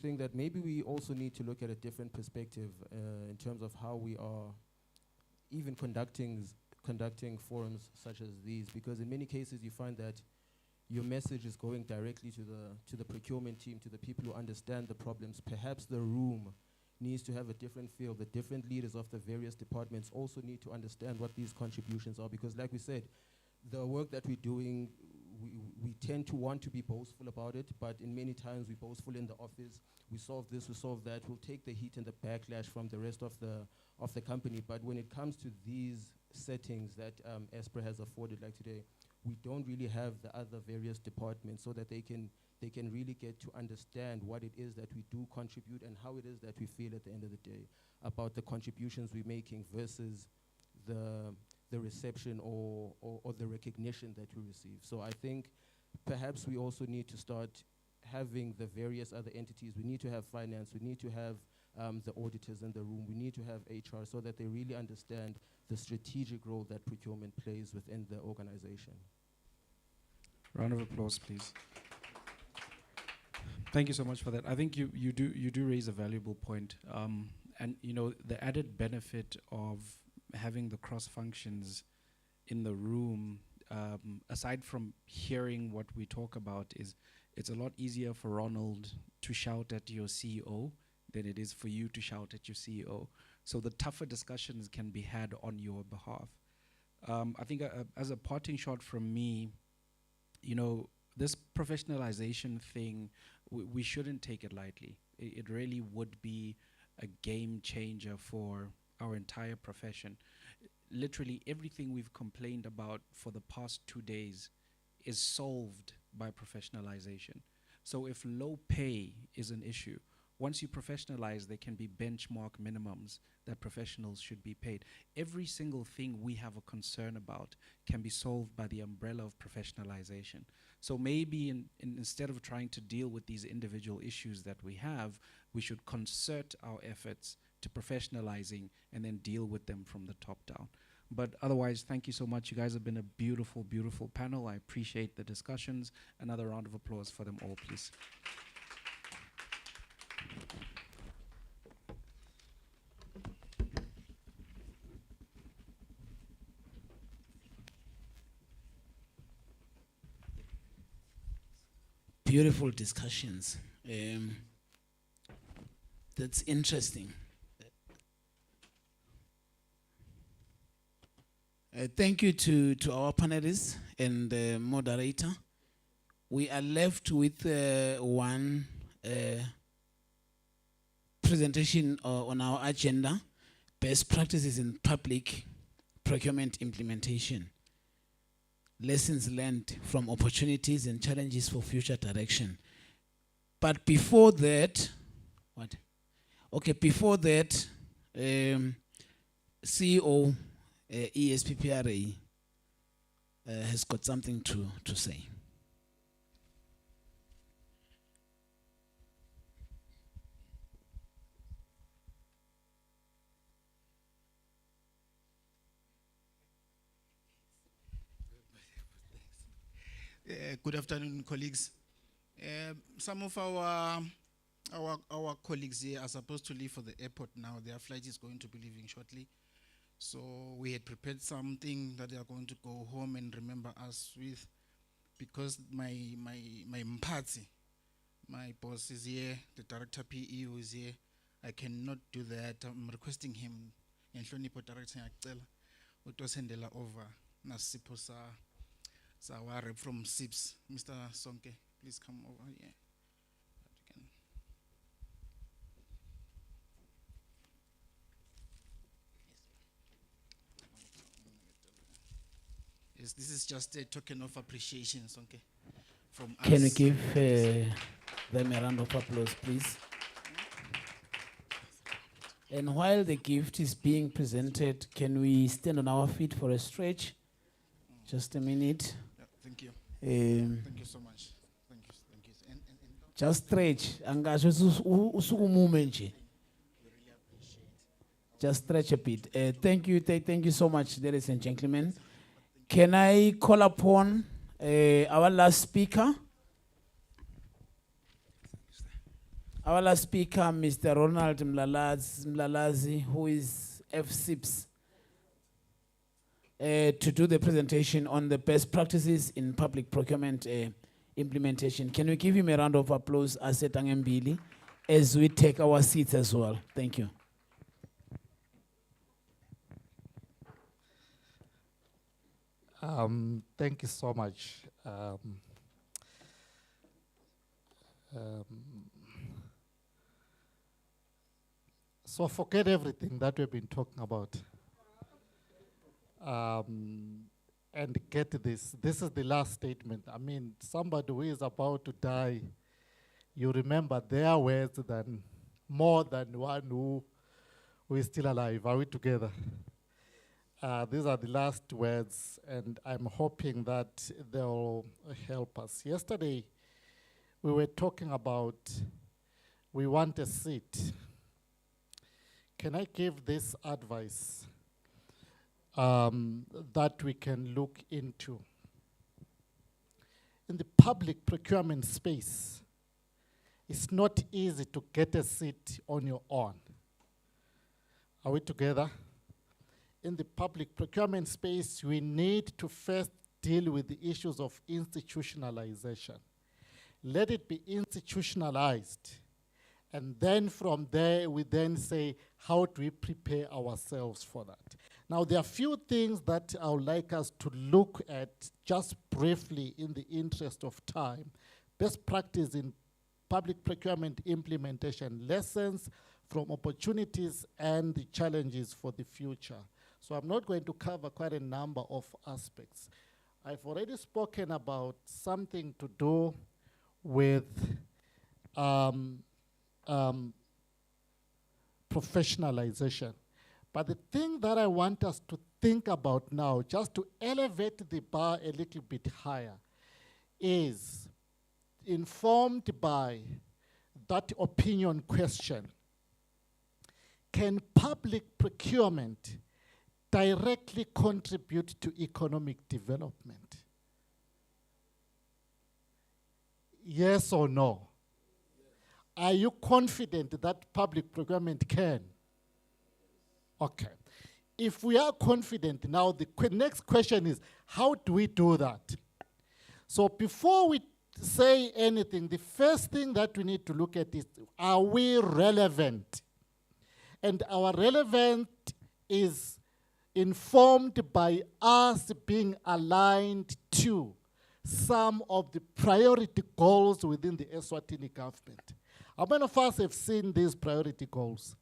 think that maybe we also need to look at a different perspective in terms of how we are even conducting forums such as these, because in many cases you find that your message is going directly to the procurement team, to the people who understand the problems. Perhaps the room needs to have a different feel. The different leaders of the various departments also need to understand what these contributions are, because like we said, the work that we're doing, we tend to want to be boastful about it, but in many times we're boastful in the office. We solve this, we solve that. We'll take the heat and the backlash from the rest of the company. But when it comes to these settings that Esppra has afforded, like today, we don't really have the other various departments so that they can really get to understand what it is that we do contribute and how it is that we feel at the end of the day about the contributions we're making versus the reception or the recognition that we receive. So I think perhaps we also need to start having the various other entities. We need to have finance, we need to have the auditors in the room, we need to have HR so that they really understand the strategic role that procurement plays within the organization. Round of applause, please. Thank you so much for that. I think you do raise a valuable point. And you know, the added benefit of having the cross functions in the room, aside from hearing what we talk about, is it's a lot easier for Ronald to shout at your CEO than it is for you to shout at your CEO. So the tougher discussions can be had on your behalf. I think as a parting shot from me, you know, this professionalization thing, we shouldn't take it lightly. It really would be a game changer for our entire profession. Literally everything we've complained about for the past 2 days is solved by professionalization. So if low pay is an issue, once you professionalize, there can be benchmark minimums that professionals should be paid. Every single thing we have a concern about can be solved by the umbrella of professionalization. So maybe instead of trying to deal with these individual issues that we have, we should concert our efforts to professionalizing and then deal with them from the top down. But otherwise, thank you so much. You guys have been a beautiful, beautiful panel. I appreciate the discussions. Another round of applause for them all, please. Beautiful discussions. That's interesting. Thank you to our panelists and the moderator. We are left with one presentation on our agenda, best practices in public procurement implementation. Lessons learned from opportunities and challenges for future direction. But before that, what? Okay, before that, CEO ESPPRA has got something to say. Good afternoon, colleagues. Some of our colleagues here are supposed to leave for the airport now. Their flight is going to be leaving shortly. So we had prepared something that they are going to go home and remember us with, because my mpatsi, my boss is here, the director PE who is here. I cannot do that. I'm requesting him, Enhlonipo director ngiyacela utosendela over nasipho our rep from SIPS, Mr. Sonke, please come over here. Yes, this is just a token of appreciation, Sonke, from us. Can we give them a round of applause, please? And while the gift is being presented, can we stand on our feet for a stretch? Just a minute. Yeah, thank you. Thank you so much. Thank you. And just stretch. Just stretch a bit. Thank you so much, ladies and gentlemen. Can I call upon our last speaker? Our last speaker, Mr. Ronald Mlalazi, who is FSIPS, to do the presentation on the best practices in public procurement implementation. Can we give him a round of applause as we take our seats as well? Thank you. Thank you so much. So forget everything that we've been talking about. And get this. This is the last statement. I mean, somebody who is about to die, you remember their words than more than one who is still alive. Are we together? These are the last words, and I'm hoping that they'll help us. Yesterday, we were talking about we want a seat. Can I give this advice that we can look into? In the public procurement space, it's not easy to get a seat on your own. Are we together? In the public procurement space, we need to first deal with the issues of institutionalization. Let it be institutionalized. And then from there, we then say, how do we prepare ourselves for that? Now, there are few things that I would like us to look at just briefly in the interest of time. Best practice in public procurement implementation, lessons from opportunities and the challenges for the future. So I'm not going to cover quite a number of aspects. I've already spoken about something to do with professionalization. But the thing that I want us to think about now, just to elevate the bar a little bit higher, is informed by that opinion question. Can public procurement directly contribute to economic development? Yes or no? Are you confident that public procurement can? Okay. If we are confident, now the next question is, how do we do that? So before we say anything, the first thing that we need to look at is, are we relevant? And our relevance is informed by us being aligned to some of the priority goals within the Eswatini government. How many of us have seen these priority goals?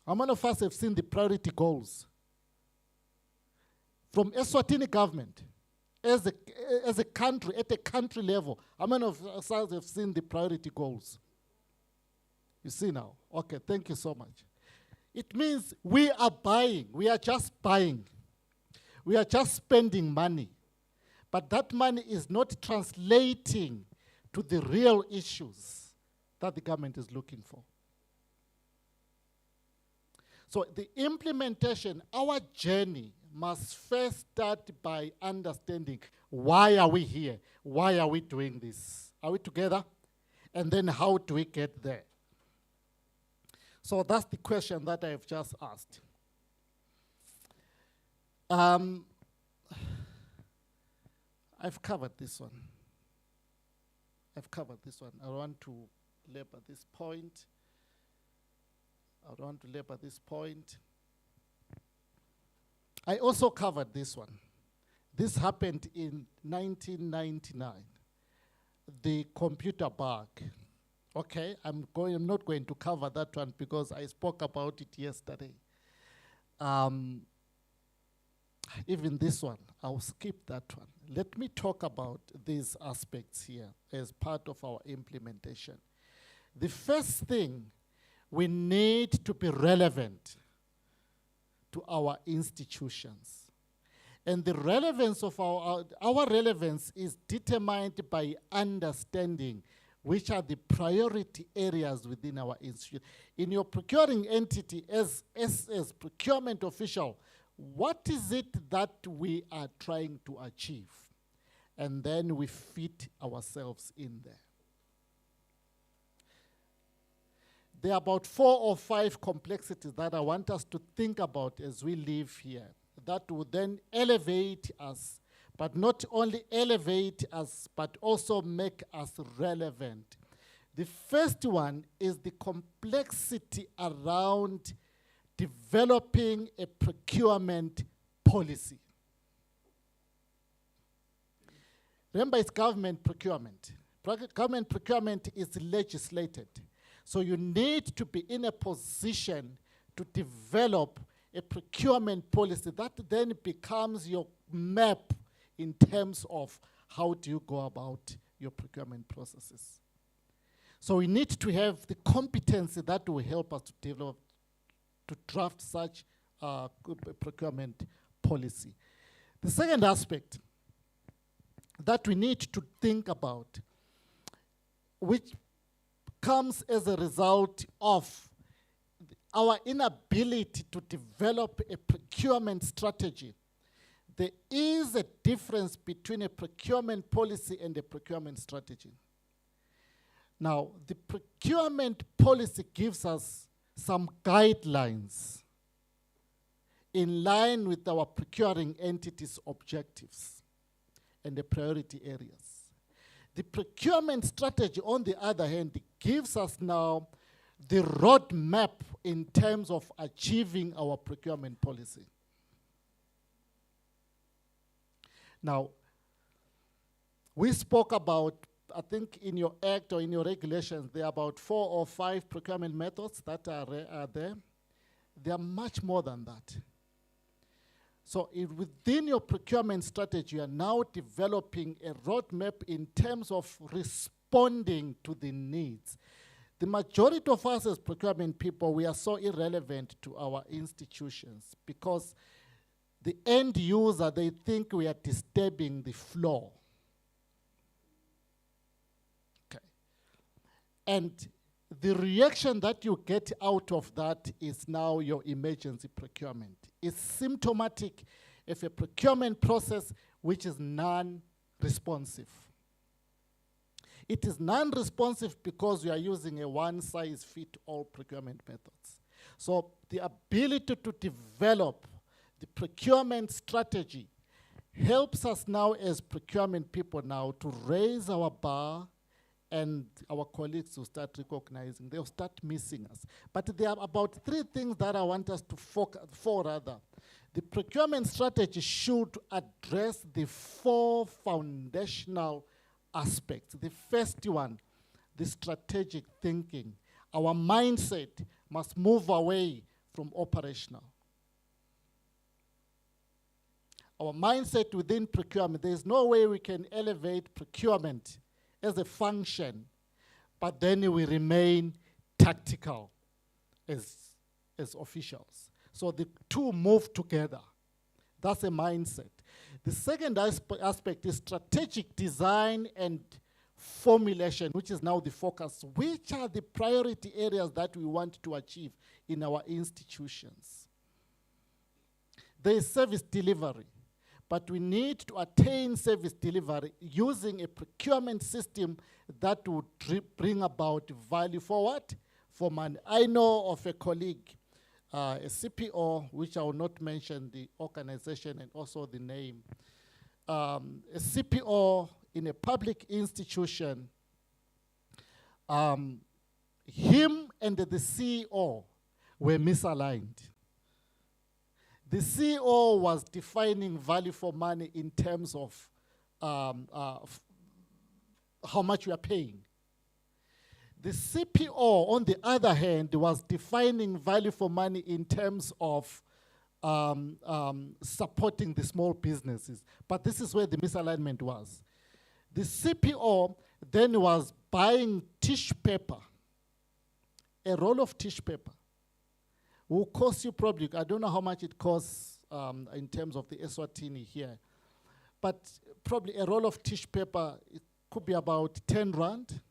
How many of us have seen the priority goals? From Eswatini government, as a country, at a country level, how many of us have seen the priority goals? You see now? Okay, thank you so much. It means we are buying, we are just buying. We are just spending money. But that money is not translating to the real issues that the government is looking for. So the implementation, our journey must first start by understanding, why are we here? Why are we doing this? Are we together? And then how do we get there? So that's the question that I've just asked. I've covered this one. I don't want to labor this point. I also covered this one. This happened in 1999, the computer bug. Okay, I'm not going to cover that one because I spoke about it yesterday. Even this one, I'll skip that one. Let me talk about these aspects here as part of our implementation. The first thing, we need to be relevant to our institutions. And the relevance of our relevance is determined by understanding which are the priority areas within our institution. In your procuring entity, as procurement official, what is it that we are trying to achieve? And then we fit ourselves in there. There are about 4 or 5 complexities that I want us to think about as we live here, that will then elevate us, but not only elevate us, but also make us relevant. The first one is the complexity around developing a procurement policy. Remember, it's government procurement. Government procurement is legislated. So you need to be in a position to develop a procurement policy that then becomes your map in terms of how do you go about your procurement processes. So we need to have the competency that will help us to develop, to draft such procurement policy. The second aspect that we need to think about, which comes as a result of our inability to develop a procurement strategy. There is a difference between a procurement policy and a procurement strategy. Now, the procurement policy gives us some guidelines in line with our procuring entities' objectives and the priority areas. The procurement strategy, on the other hand, gives us now the roadmap in terms of achieving our procurement policy. Now, we spoke about, I think in your act or in your regulations, there are about 4 or 5 procurement methods that are there. There are much more than that. So within your procurement strategy, you are now developing a roadmap in terms of responding to the needs. The majority of us as procurement people, we are so irrelevant to our institutions because the end user, they think we are disturbing the flow. Okay. And the reaction that you get out of that is now your emergency procurement. It's symptomatic of a procurement process which is non-responsive. It is non-responsive because we are using a one-size-fits-all procurement methods. So the ability to develop the procurement strategy helps us now as procurement people now to raise our bar, and our colleagues will start recognizing, they'll start missing us. But there are about 3 things that I want us to focus for rather. The procurement strategy should address the 4 foundational aspects. The first one, the strategic thinking. Our mindset must move away from operational. Our mindset within procurement, there's no way we can elevate procurement as a function, but then we remain tactical as officials. So the 2 move together. That's a mindset. The second aspect is strategic design and formulation, which is now the focus. Which are the priority areas that we want to achieve in our institutions? There is service delivery. But we need to attain service delivery using a procurement system that would bring about value for what? For money. I know of a colleague, a CPO, which I will not mention the organization and also the name. A CPO in a public institution, him and the CEO were misaligned. The CEO was defining value for money in terms of how much we are paying. The CPO, on the other hand, was defining value for money in terms of supporting the small businesses. But this is where the misalignment was. The CPO then was buying tissue paper, a roll of tissue paper, will cost you probably, I don't know how much it costs in terms of the Eswatini here, but probably a roll of tissue paper, it could be about 10 rand.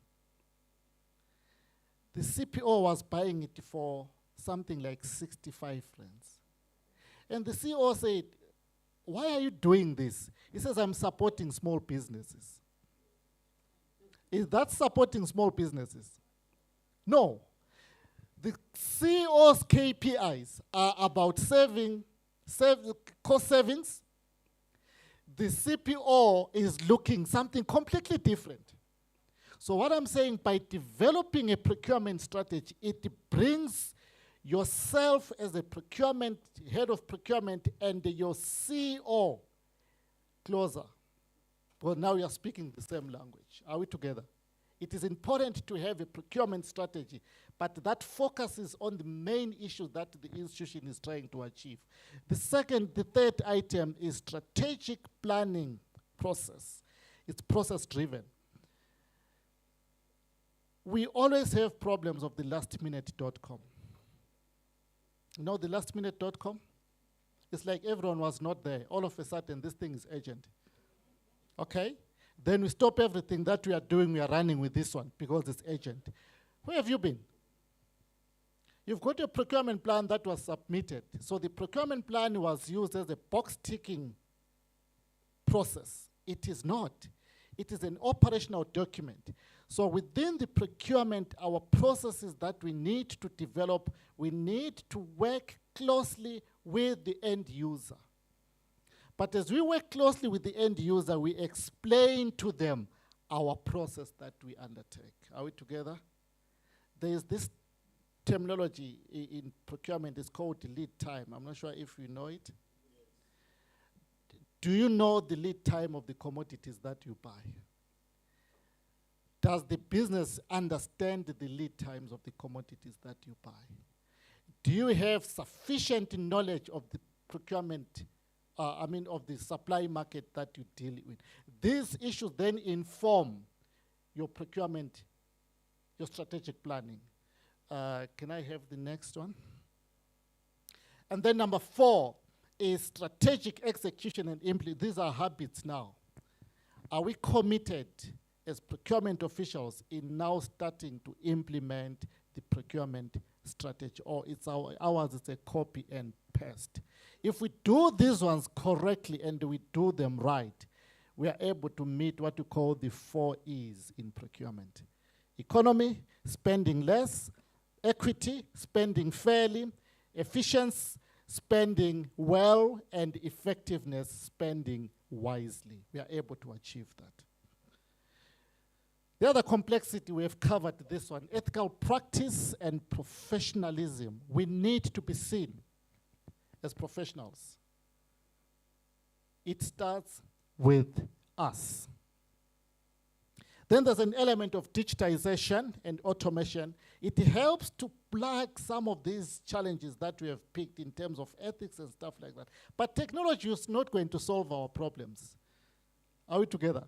The CPO was buying it for something like 65 rands. And the CEO said, why are you doing this? He says, I'm supporting small businesses. Is that supporting small businesses? No. The CEO's KPIs are about cost savings. The CPO is looking something completely different. So what I'm saying, by developing a procurement strategy, it brings yourself as a procurement, head of procurement, and your CEO closer. Well, now we are speaking the same language. Are we together? It is important to have a procurement strategy, but that focuses on the main issue that the institution is trying to achieve. The third item is strategic planning process. It's process-driven. We always have problems of the lastminute.com. You know the lastminute.com? It's like everyone was not there. All of a sudden, this thing is urgent. Okay? Then we stop everything that we are doing, we are running with this one because it's urgent. Where have you been? You've got a procurement plan that was submitted. So the procurement plan was used as a box-ticking process. It is not. It is an operational document. So within the procurement, our processes that we need to develop, we need to work closely with the end user. But as we work closely with the end user, we explain to them our process that we undertake. Are we together? There is this terminology in procurement is called lead time. I'm not sure if you know it. Do you know the lead time of the commodities that you buy? Does the business understand the lead times of the commodities that you buy? Do you have sufficient knowledge of the procurement, of the supply market that you deal with? These issues then inform your procurement, your strategic planning. Can I have the next one? And then number 4 is strategic execution and implement. These are habits now. Are we committed as procurement officials in now starting to implement the procurement strategy, or it's ours it's a copy and paste? If we do these ones correctly and we do them right, we are able to meet what we call the 4 E's in procurement. Economy, spending less; equity, spending fairly; efficiency, spending well; and effectiveness, spending wisely. We are able to achieve that. The other complexity, we have covered this one: ethical practice and professionalism. We need to be seen as professionals. It starts with us. Then there's an element of digitization and automation. It helps to plug some of these challenges that we have picked in terms of ethics and stuff like that. But technology is not going to solve our problems. Are we together?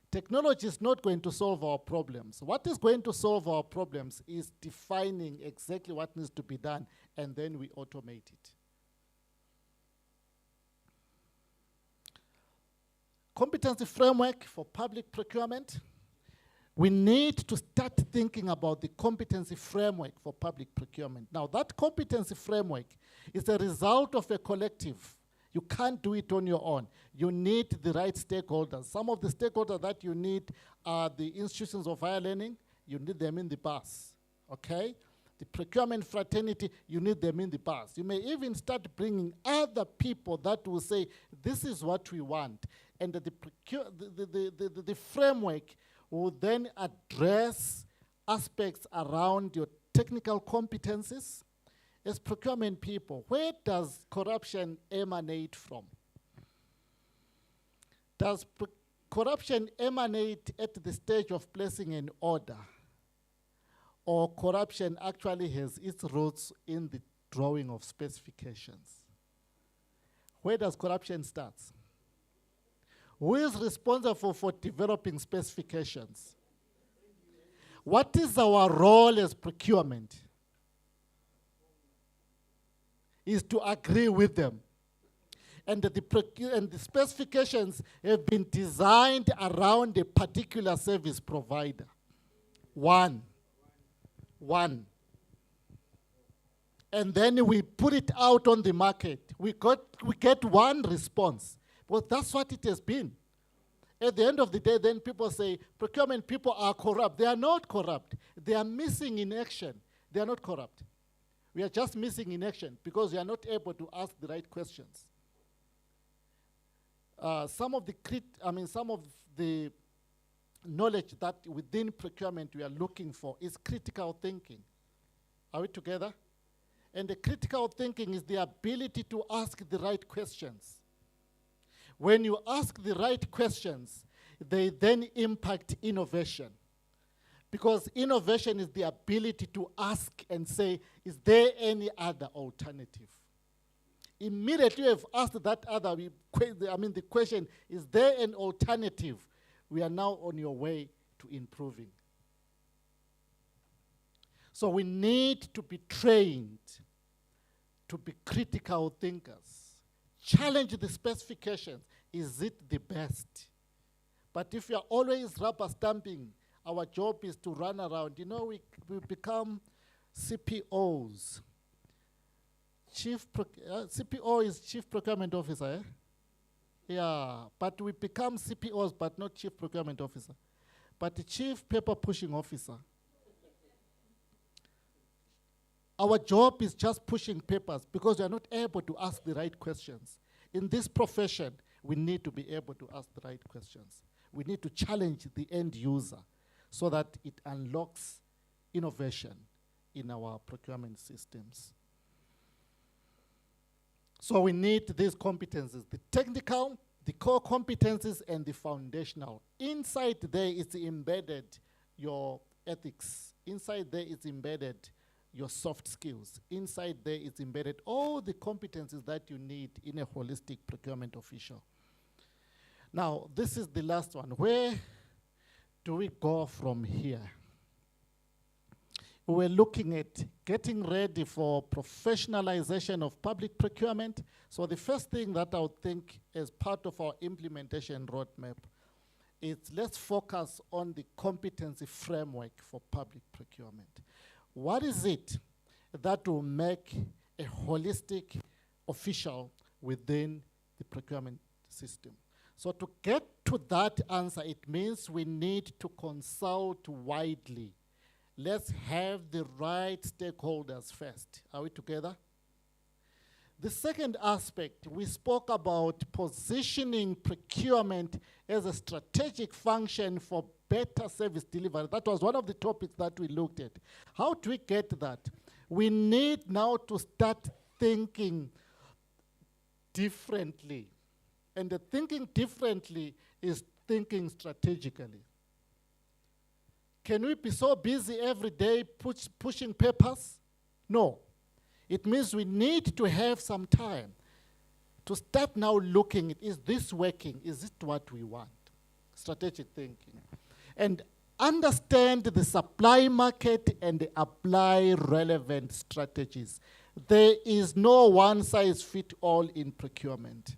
Technology is not going to solve our problems. What is going to solve our problems is defining exactly what needs to be done, and then we automate it. Competency framework for public procurement. We need to start thinking about the competency framework for public procurement. Now, that competency framework is a result of a collective. You can't do it on your own. You need the right stakeholders. Some of the stakeholders that you need are the institutions of higher learning. You need them in the bus, okay? The procurement fraternity, you need them in the bus. You may even start bringing other people that will say, this is what we want. And the framework will then address aspects around your technical competencies. As procurement people, where does corruption emanate from? Does corruption emanate at the stage of placing an order? Or corruption actually has its roots in the drawing of specifications? Where does corruption start? Who is responsible for developing specifications? What is our role as procurement? Is to agree with them. And the specifications have been designed around a particular service provider. One. And then we put it out on the market. We get one response. Well, that's what it has been. At the end of the day, then people say, procurement people are corrupt. They are not corrupt. They are missing in action. They are not corrupt. We are just missing in action because we are not able to ask the right questions. Some of the knowledge that within procurement we are looking for is critical thinking. Are we together? And the critical thinking is the ability to ask the right questions. When you ask the right questions, they then impact innovation. Because innovation is the ability to ask and say, is there any other alternative? Immediately you have asked that other, the question, is there an alternative? We are now on your way to improving. So we need to be trained to be critical thinkers. Challenge the specifications. Is it the best? But if you are always rubber stamping, our job is to run around. You know, we become CPOs. CPO is Chief Procurement Officer, eh? Yeah, but we become CPOs, but not Chief Procurement Officer. But the Chief Paper Pushing Officer. Our job is just pushing papers because we are not able to ask the right questions. In this profession, we need to be able to ask the right questions. We need to challenge the end user so that it unlocks innovation in our procurement systems. So we need these competencies, the technical, the core competencies, and the foundational. Inside there is embedded your ethics. Inside there is embedded your soft skills. Inside there is embedded all the competencies that you need in a holistic procurement official. Now, this is the last one. Where do we go from here? We're looking at getting ready for professionalization of public procurement. So the first thing that I would think as part of our implementation roadmap is let's focus on the competency framework for public procurement. What is it that will make a holistic official within the procurement system? So to get to that answer, it means we need to consult widely. Let's have the right stakeholders first. Are we together? The second aspect, we spoke about positioning procurement as a strategic function for better service delivery. That was one of the topics that we looked at. How do we get that? We need now to start thinking differently. And the thinking differently is thinking strategically. Can we be so busy every day pushing papers? No. It means we need to have some time to start now looking at, is this working? Is it what we want? Strategic thinking. And understand the supply market and apply relevant strategies. There is no one-size-fits-all in procurement.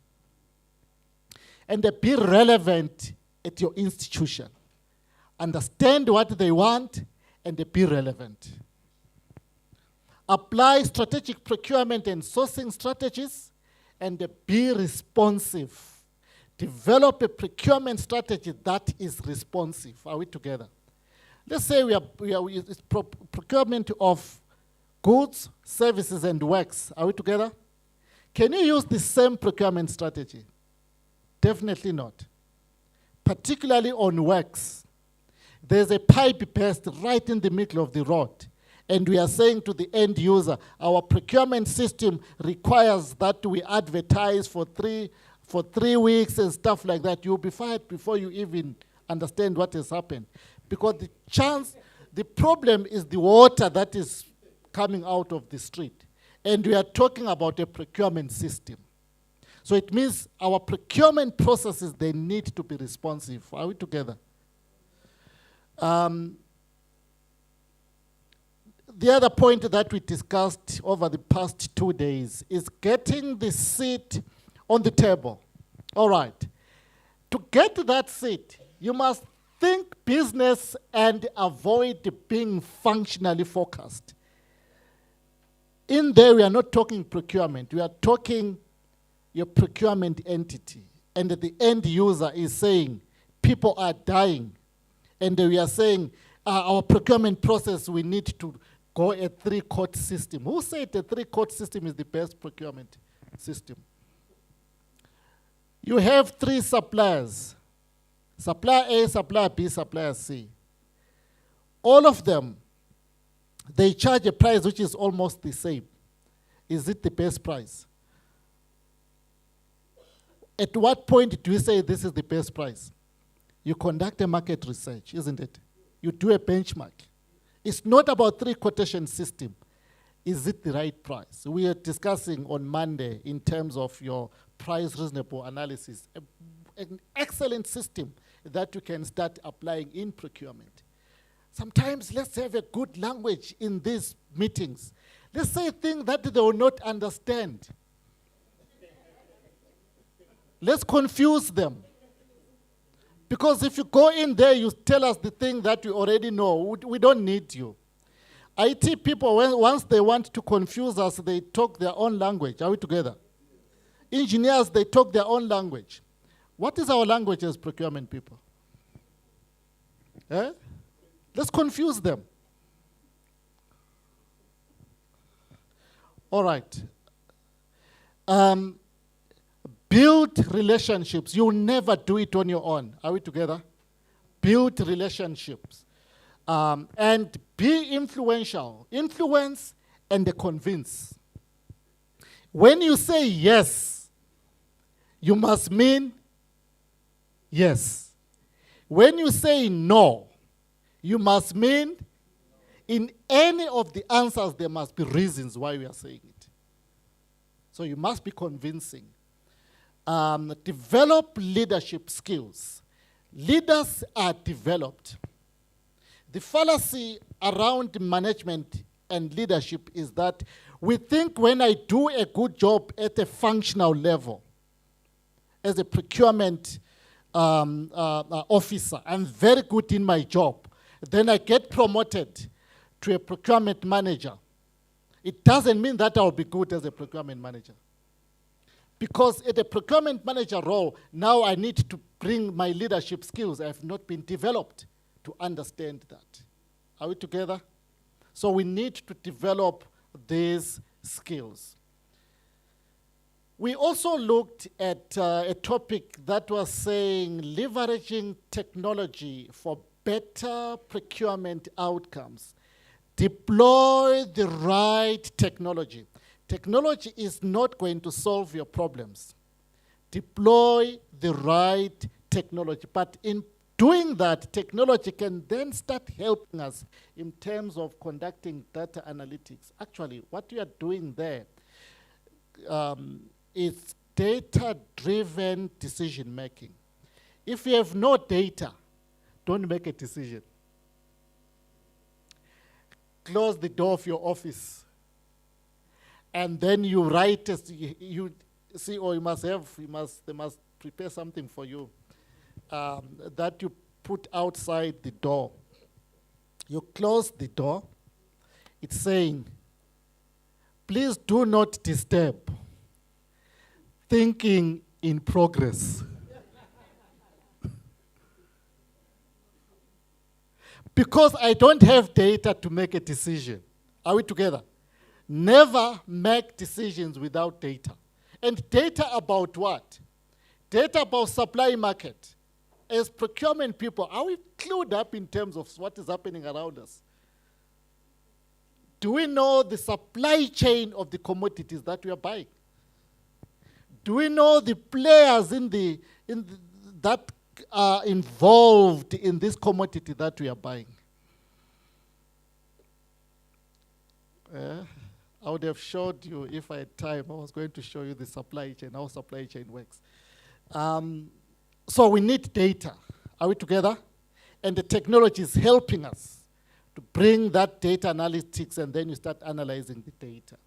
And be relevant at your institution. Understand what they want and be relevant. Apply strategic procurement and sourcing strategies and be responsive. Develop a procurement strategy that is responsive. Are we together? Let's say it's procurement of goods, services, and works. Are we together? Can you use the same procurement strategy? Definitely not. Particularly on works. There's a pipe burst right in the middle of the road. And we are saying to the end user, our procurement system requires that we advertise for three weeks and stuff like that. You'll be fired before you even understand what has happened. Because the problem is the water that is coming out of the street. And we are talking about a procurement system. So it means our procurement processes, they need to be responsive. Are we together? The other point that we discussed over the past 2 days is getting the seat on the table. All right. To get to that seat, you must think business and avoid being functionally focused. In there, we are not talking procurement. We are talking your procurement entity. And the end user is saying, people are dying. And we are saying, our procurement process, we need to go a 3-court system. Who said the 3-court system is the best procurement system? You have 3 suppliers. Supplier A, supplier B, supplier C. All of them, they charge a price which is almost the same. Is it the best price? At what point do you say this is the best price? You conduct a market research, isn't it? You do a benchmark. It's not about 3-quotation system. Is it the right price? We are discussing on Monday in terms of your price reasonable analysis, an excellent system that you can start applying in procurement. Sometimes let's have a good language in these meetings. Let's say things that they will not understand. Let's confuse them. Because if you go in there, you tell us the thing that we already know. We don't need you. IT people, once they want to confuse us, they talk their own language. Are we together? Engineers, they talk their own language. What is our language as procurement people? Eh? Let's confuse them. All right. Build relationships. You'll never do it on your own. Are we together? Build relationships. And be influential. Influence and convince. When you say yes, you must mean yes. When you say no, you must mean in any of the answers there must be reasons why we are saying it. So you must be convincing. Develop leadership skills. Leaders are developed. The fallacy around management and leadership is that we think when I do a good job at a functional level, as a procurement officer, I'm very good in my job. Then I get promoted to a procurement manager. It doesn't mean that I'll be good as a procurement manager. Because at a procurement manager role, now I need to bring my leadership skills. I have not been developed to understand that. Are we together? So we need to develop these skills. We also looked at a topic that was saying leveraging technology for better procurement outcomes. Deploy the right technology. Technology is not going to solve your problems. Deploy the right technology. But in doing that, technology can then start helping us in terms of conducting data analytics. Actually, what you are doing there is data-driven decision-making. If you have no data, don't make a decision. Close the door of your office. And then you write, you see, or they must prepare something for you that you put outside the door. You close the door. It's saying, please do not disturb. Thinking in progress. Because I don't have data to make a decision. Are we together? Never make decisions without data. And data about what? Data about supply market. As procurement people, are we clued up in terms of what is happening around us? Do we know the supply chain of the commodities that we are buying? Do we know the players that are involved in this commodity that we are buying? I would have showed you, if I had time, I was going to show you the supply chain, how supply chain works. So we need data. Are we together? And the technology is helping us to bring that data analytics, and then you start analyzing the data.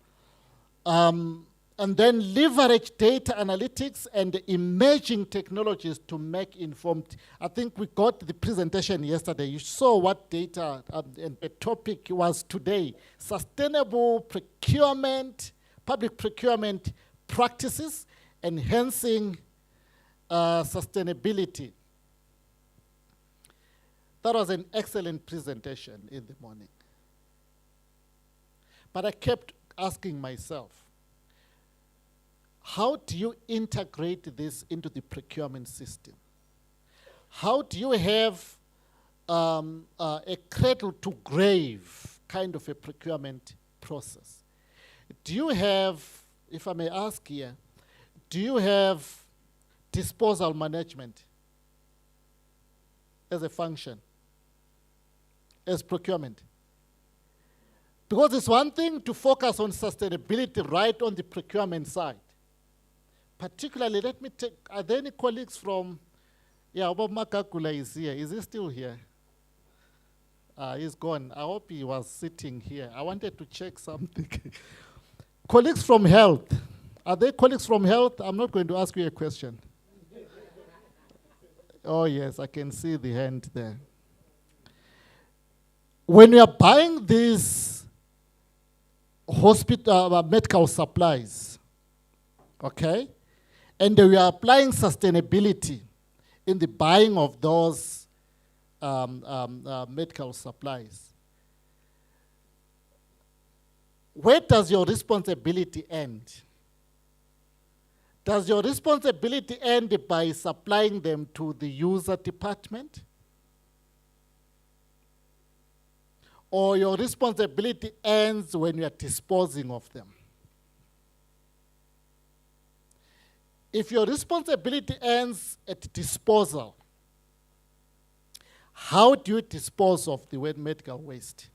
And then leverage data analytics and emerging technologies to make informed. I think we got the presentation yesterday. You saw what data and the topic was today. Sustainable procurement, public procurement practices, enhancing sustainability. That was an excellent presentation in the morning. But I kept asking myself, how do you integrate this into the procurement system? How do you have a cradle to grave kind of a procurement process? Do you have, if I may ask here, do you have disposal management as a function, as procurement? Because it's one thing to focus on sustainability right on the procurement side. Particularly, let me take, are there any colleagues from, Bob Makakula is here. Is he still here? He's gone. I hope he was sitting here. I wanted to check something. Colleagues from health. Are there colleagues from health? I'm not going to ask you a question. Oh yes, I can see the hand there. When we are buying these hospital medical supplies, okay, and we are applying sustainability in the buying of those medical supplies, where does your responsibility end? Does your responsibility end by supplying them to the user department? or your responsibility ends when you are disposing of them? If your responsibility ends at disposal, how do you dispose of the wet medical waste?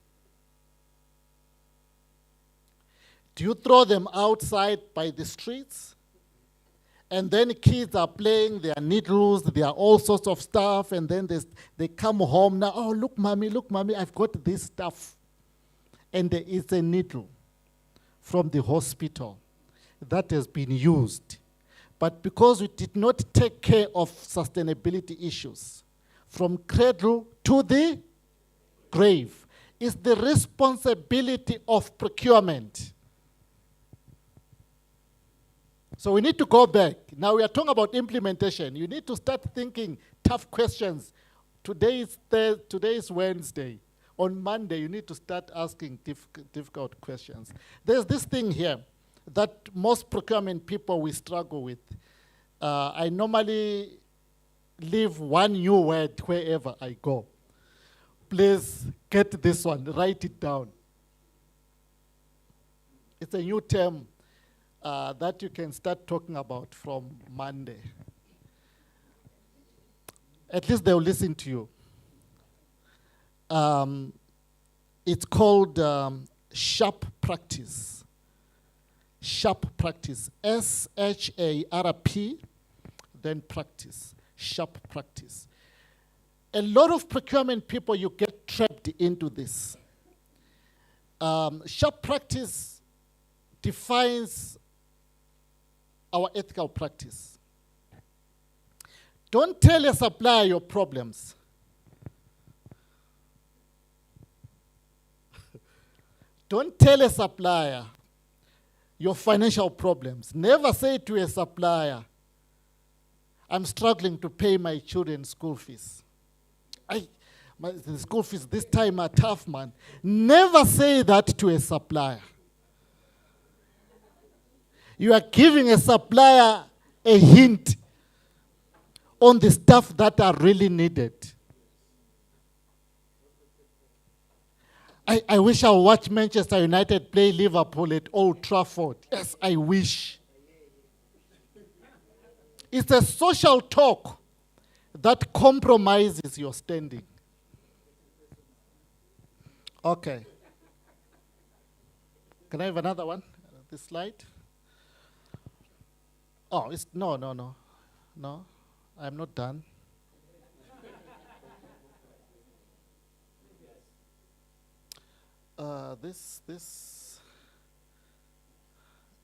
Do you throw them outside by the streets? And then kids are playing their needles, there are all sorts of stuff, and then they come home now, oh, look, mommy, I've got this stuff. And there is a needle from the hospital that has been used. But because we did not take care of sustainability issues, from cradle to the grave, is the responsibility of procurement. So we need to go back. Now we are talking about implementation. You need to start thinking tough questions. Today is Wednesday. On Monday, you need to start asking difficult questions. There's this thing here that most procurement people we struggle with. I normally leave one new word wherever I go. Please get this one, write it down. It's a new term that you can start talking about from Monday. At least they'll listen to you. It's called sharp practice. Sharp practice. SHARP, then practice. Sharp practice. A lot of procurement people, you get trapped into this. Sharp practice defines our ethical practice. Don't tell a supplier your problems. Don't tell a supplier your financial problems. Never say to a supplier, I'm struggling to pay my children's school fees. The school fees this time are tough, man. Never say that to a supplier. You are giving a supplier a hint on the stuff that are really needed. I wish I would watch Manchester United play Liverpool at Old Trafford. Yes, I wish. It's a social talk that compromises your standing. Okay. Can I have another one? This slide? Oh, it's no. No, I'm not done.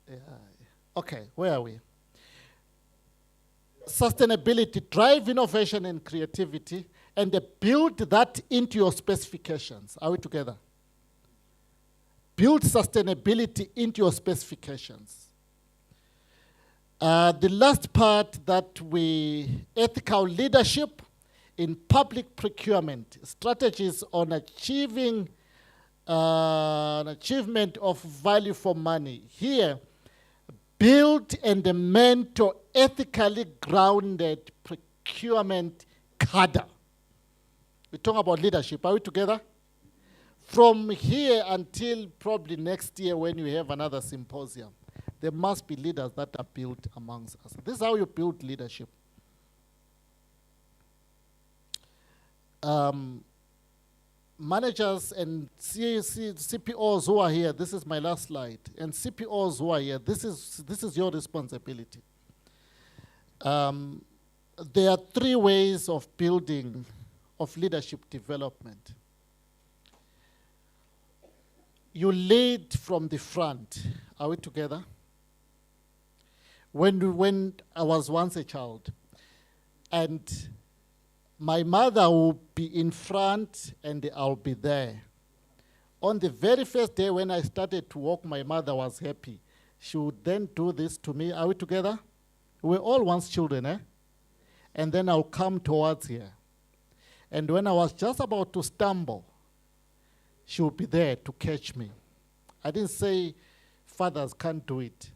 Yeah. Okay, where are we? Sustainability, drive innovation and creativity, and build that into your specifications. Are we together? Build sustainability into your specifications. The last part ethical leadership in public procurement, strategies on achievement of value for money. Here, build and mentor ethically grounded procurement cadre. We talk about leadership. Are we together? From here until probably next year when we have another symposium, there must be leaders that are built amongst us. This is how you build leadership. Managers and CPOs who are here, this is my last slide, and CPOs who are here, this is your responsibility. There are three ways of building, of leadership development. You lead from the front. Are we together? When I was once a child, and my mother will be in front and I'll be there. On the very first day when I started to walk, my mother was happy. She would then do this to me. Are we together? We're all once children, eh? And then I'll come towards here. And when I was just about to stumble, she would be there to catch me. I didn't say fathers can't do it,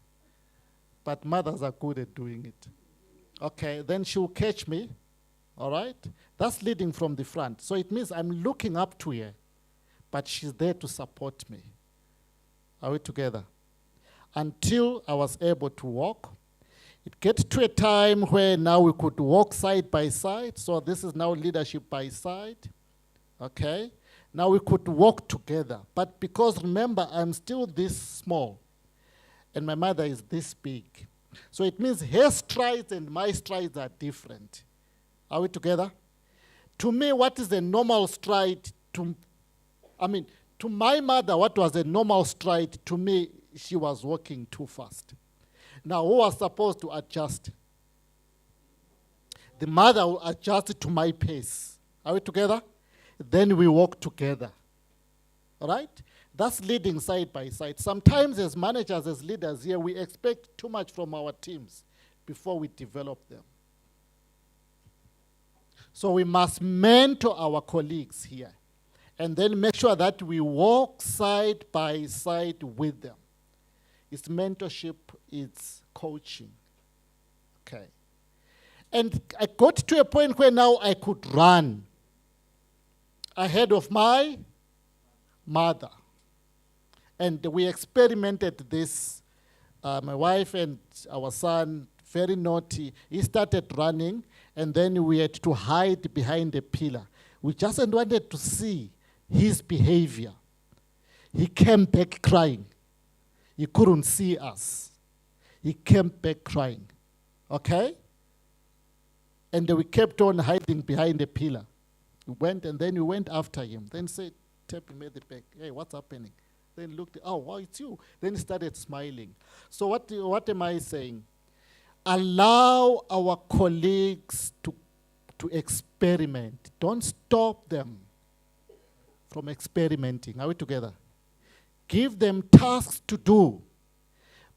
but mothers are good at doing it. Okay, then she will catch me, all right? That's leading from the front. So it means I'm looking up to her, but she's there to support me. Are we together? Until I was able to walk. It gets to a time where now we could walk side by side. So this is now leadership by side. Okay? Now we could walk together. But because remember, I'm still this small, and my mother is this big. So it means her strides and my strides are different. Are we together? To me, what is a normal stride to my mother, what was a normal stride, to me, she was walking too fast. Now, who was supposed to adjust? The mother will adjust to my pace. Are we together? Then we walk together. All right? That's leading side by side. Sometimes as managers, as leaders here, we expect too much from our teams before we develop them. So we must mentor our colleagues here and then make sure that we walk side by side with them. It's mentorship, it's coaching. Okay. And I got to a point where now I could run ahead of my mother. And we experimented this. My wife and our son, very naughty, he started running, and then we had to hide behind a pillar. We just wanted to see his behavior. He came back crying. He couldn't see us. He came back crying. Okay? And we kept on hiding behind a pillar. We went, and then we went after him. Then said, tap him at the back. Hey, what's happening? Then looked, oh, wow, it's you. Then he started smiling. So what am I saying? Allow our colleagues to experiment. Don't stop them from experimenting. Are we together? Give them tasks to do.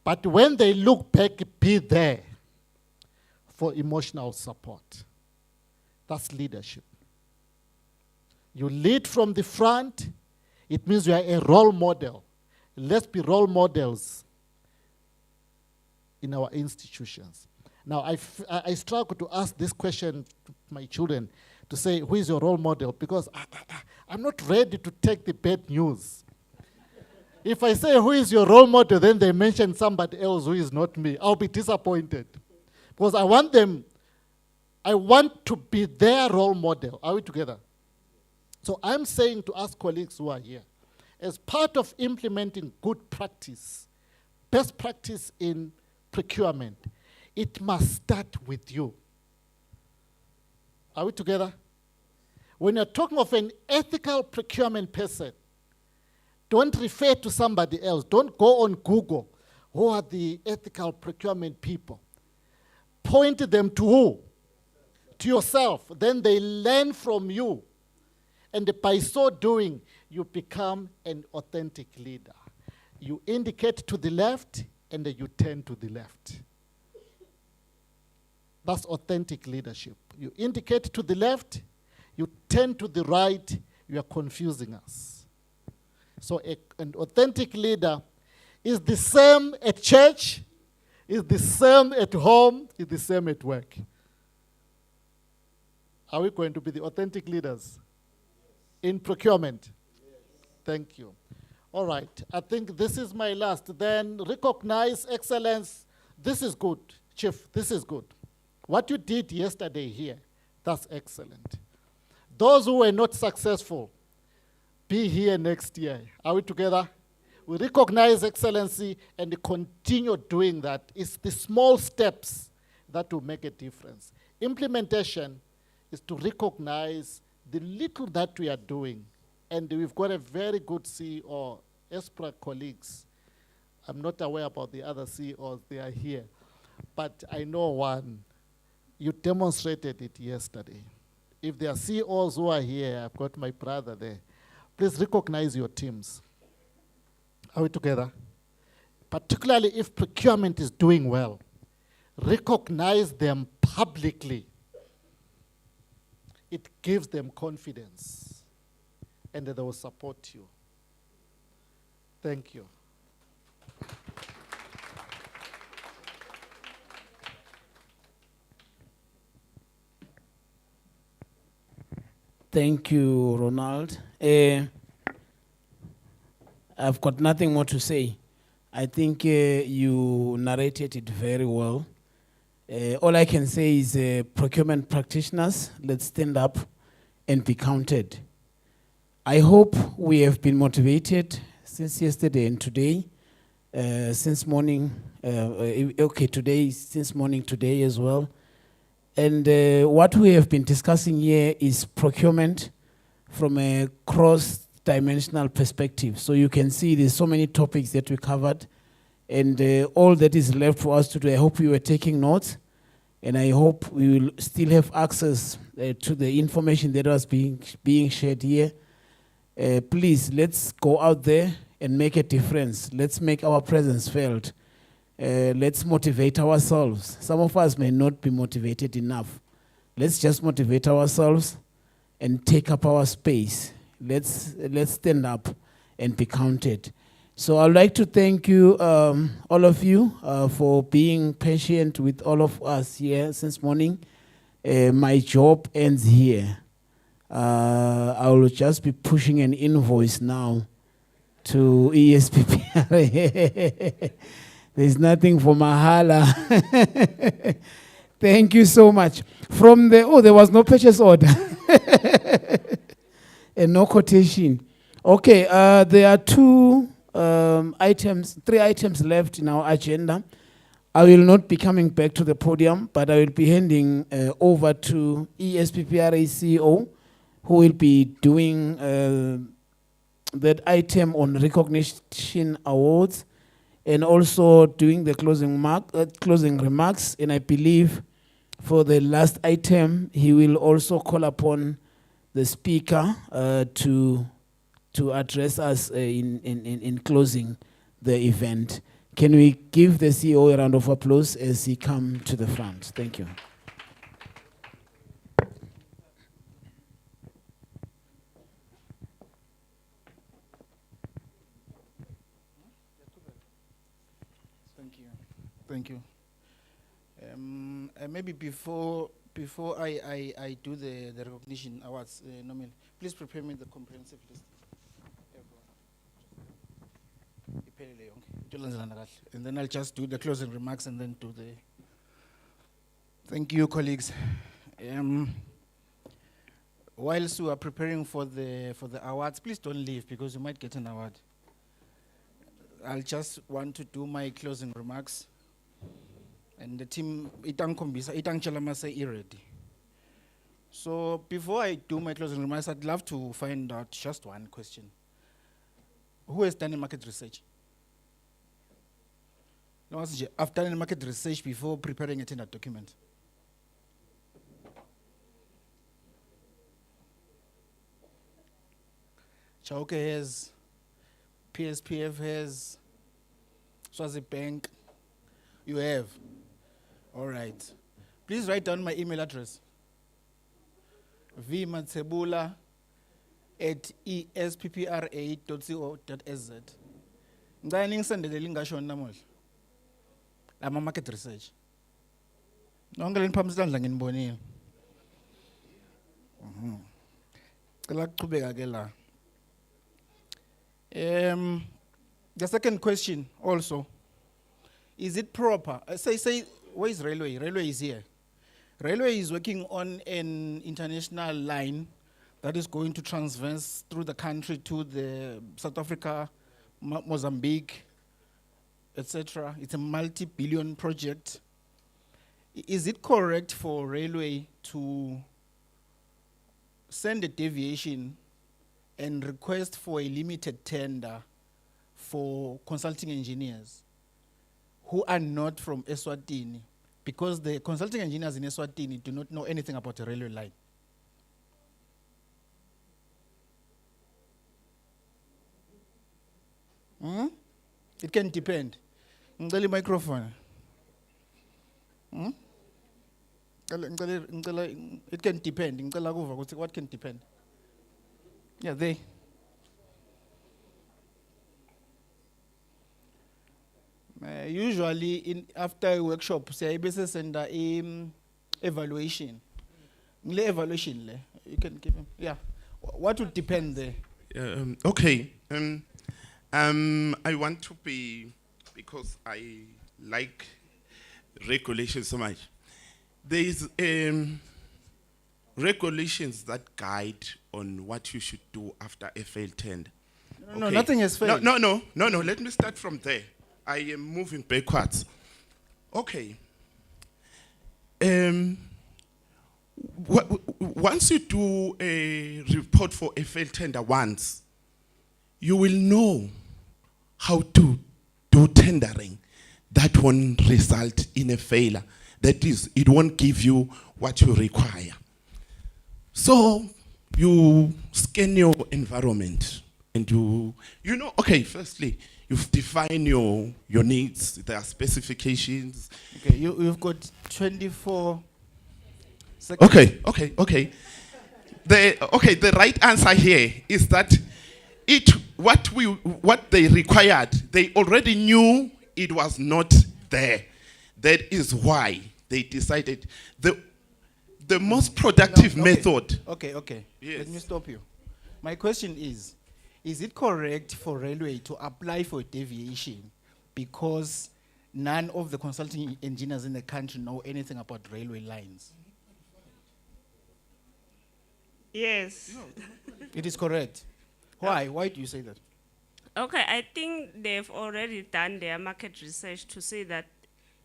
But when they look back, be there for emotional support. That's leadership. You lead from the front, it means you are a role model. Let's be role models in our institutions. Now, I struggle to ask this question to my children, to say, who is your role model? Because I'm not ready to take the bad news. If I say, who is your role model, then they mention somebody else who is not me, I'll be disappointed. Because I want to be their role model. Are we together? So I'm saying to us colleagues who are here, as part of implementing good practice, best practice in procurement, it must start with you. Are we together? When you're talking of an ethical procurement person, don't refer to somebody else. Don't go on Google. Who are the ethical procurement people? Point them to who? To yourself. Then they learn from you. And by so doing, you become an authentic leader. You indicate to the left, and then you turn to the left. That's authentic leadership. You indicate to the left, you turn to the right, you are confusing us. So an authentic leader is the same at church, is the same at home, is the same at work. Are we going to be the authentic leaders in procurement? Thank you. All right, I think this is my last. Then recognize excellence. This is good, Chief, this is good. What you did yesterday here, that's excellent. Those who were not successful, be here next year. Are we together? We recognize excellency and continue doing that. It's the small steps that will make a difference. Implementation is to recognize the little that we are doing. And we've got a very good CEO, Esppra colleagues. I'm not aware about the other CEOs, they are here. But I know one. You demonstrated it yesterday. If there are CEOs who are here, I've got my brother there. Please recognize your teams. Are we together? Particularly if procurement is doing well, recognize them publicly. It gives them confidence, and they will support you. Thank you. Thank you, Ronald. I've got nothing more to say. I think you narrated it very well. All I can say is procurement practitioners, let's stand up and be counted. I hope we have been motivated since yesterday and today, since morning, today, since morning today as well. And what we have been discussing here is procurement from a cross-dimensional perspective. So you can see there's so many topics that we covered, and all that is left for us to do, I hope you were taking notes, and I hope we will still have access to the information that was being shared here. Please, let's go out there and make a difference. Let's make our presence felt. Let's motivate ourselves. Some of us may not be motivated enough. Let's just motivate ourselves and take up our space. Let's stand up and be counted. So I'd like to thank you, all of you, for being patient with all of us here since morning. My job ends here. I will just be pushing an invoice now to ESPPRA. There's nothing for Mahala. Thank you so much. There was no purchase order. And no quotation. Okay, there are three items left in our agenda. I will not be coming back to the podium, but I will be handing over to ESPPRA CEO, who will be doing that item on recognition awards, and also doing the closing remarks. And I believe for the last item, he will also call upon the speaker to address us in closing the event. Can we give the CEO a round of applause as he comes to the front? Thank you. Thank you. Maybe before I do the recognition awards, Nomin, please prepare me the comprehensive list. And then I'll just do the closing remarks and then do the. Thank you, colleagues. Whilst we are preparing for the awards, please don't leave because you might get an award. I'll just want to do my closing remarks. And the team, ready. So before I do my closing remarks, I'd love to find out just one question. Who has done a market research? No, I've done a market research before preparing a tender document. Chauke has, PSPF has, Swazi Bank, you have. All right. Please write down my email address. vmatsebula@esppra.co.za. Ngicela send the link ngasho namuhla. Lama market research. Nonke leni phambi isandla nginibonile. Cela kuqhubeka ke la. The second question also, is it proper? Say, where is railway? Railway is here. Railway is working on an international line that is going to transverse through the country to the South Africa, Mozambique, etc. It's a multi-billion project. Is it correct for railway to send a deviation and request for a limited tender for consulting engineers who are not from Eswatini, because the consulting engineers in Eswatini do not know anything about the railway line? It can depend. Ngicela microphone. It can depend. Ngicela kuva ukuthi what can depend? Yeah, they. Usually, after a workshop, say send evaluation. Evaluation, you can give them. Yeah. What would depend there? Okay. I want to be, because I like regulation so much. There is regulations that guide on what you should do after a failed tender. No, nothing has failed. No. Let me start from there. I am moving backwards. Okay. Once you do a report for a failed tender once, you will know how to do tendering. That won't result in a failure. That is, it won't give you what you require. So you scan your environment and you know, okay, firstly, you've defined your needs, there are specifications. Okay, you've got 24 seconds. Okay. The right answer here is that what they required, they already knew it was not there. That is why they decided the most productive method. Okay. Yes. Let me stop you. My question is it correct for railway to apply for a deviation because none of the consulting engineers in the country know anything about railway lines? Yes. It is correct. Why? Why do you say that? Okay, I think they've already done their market research to say that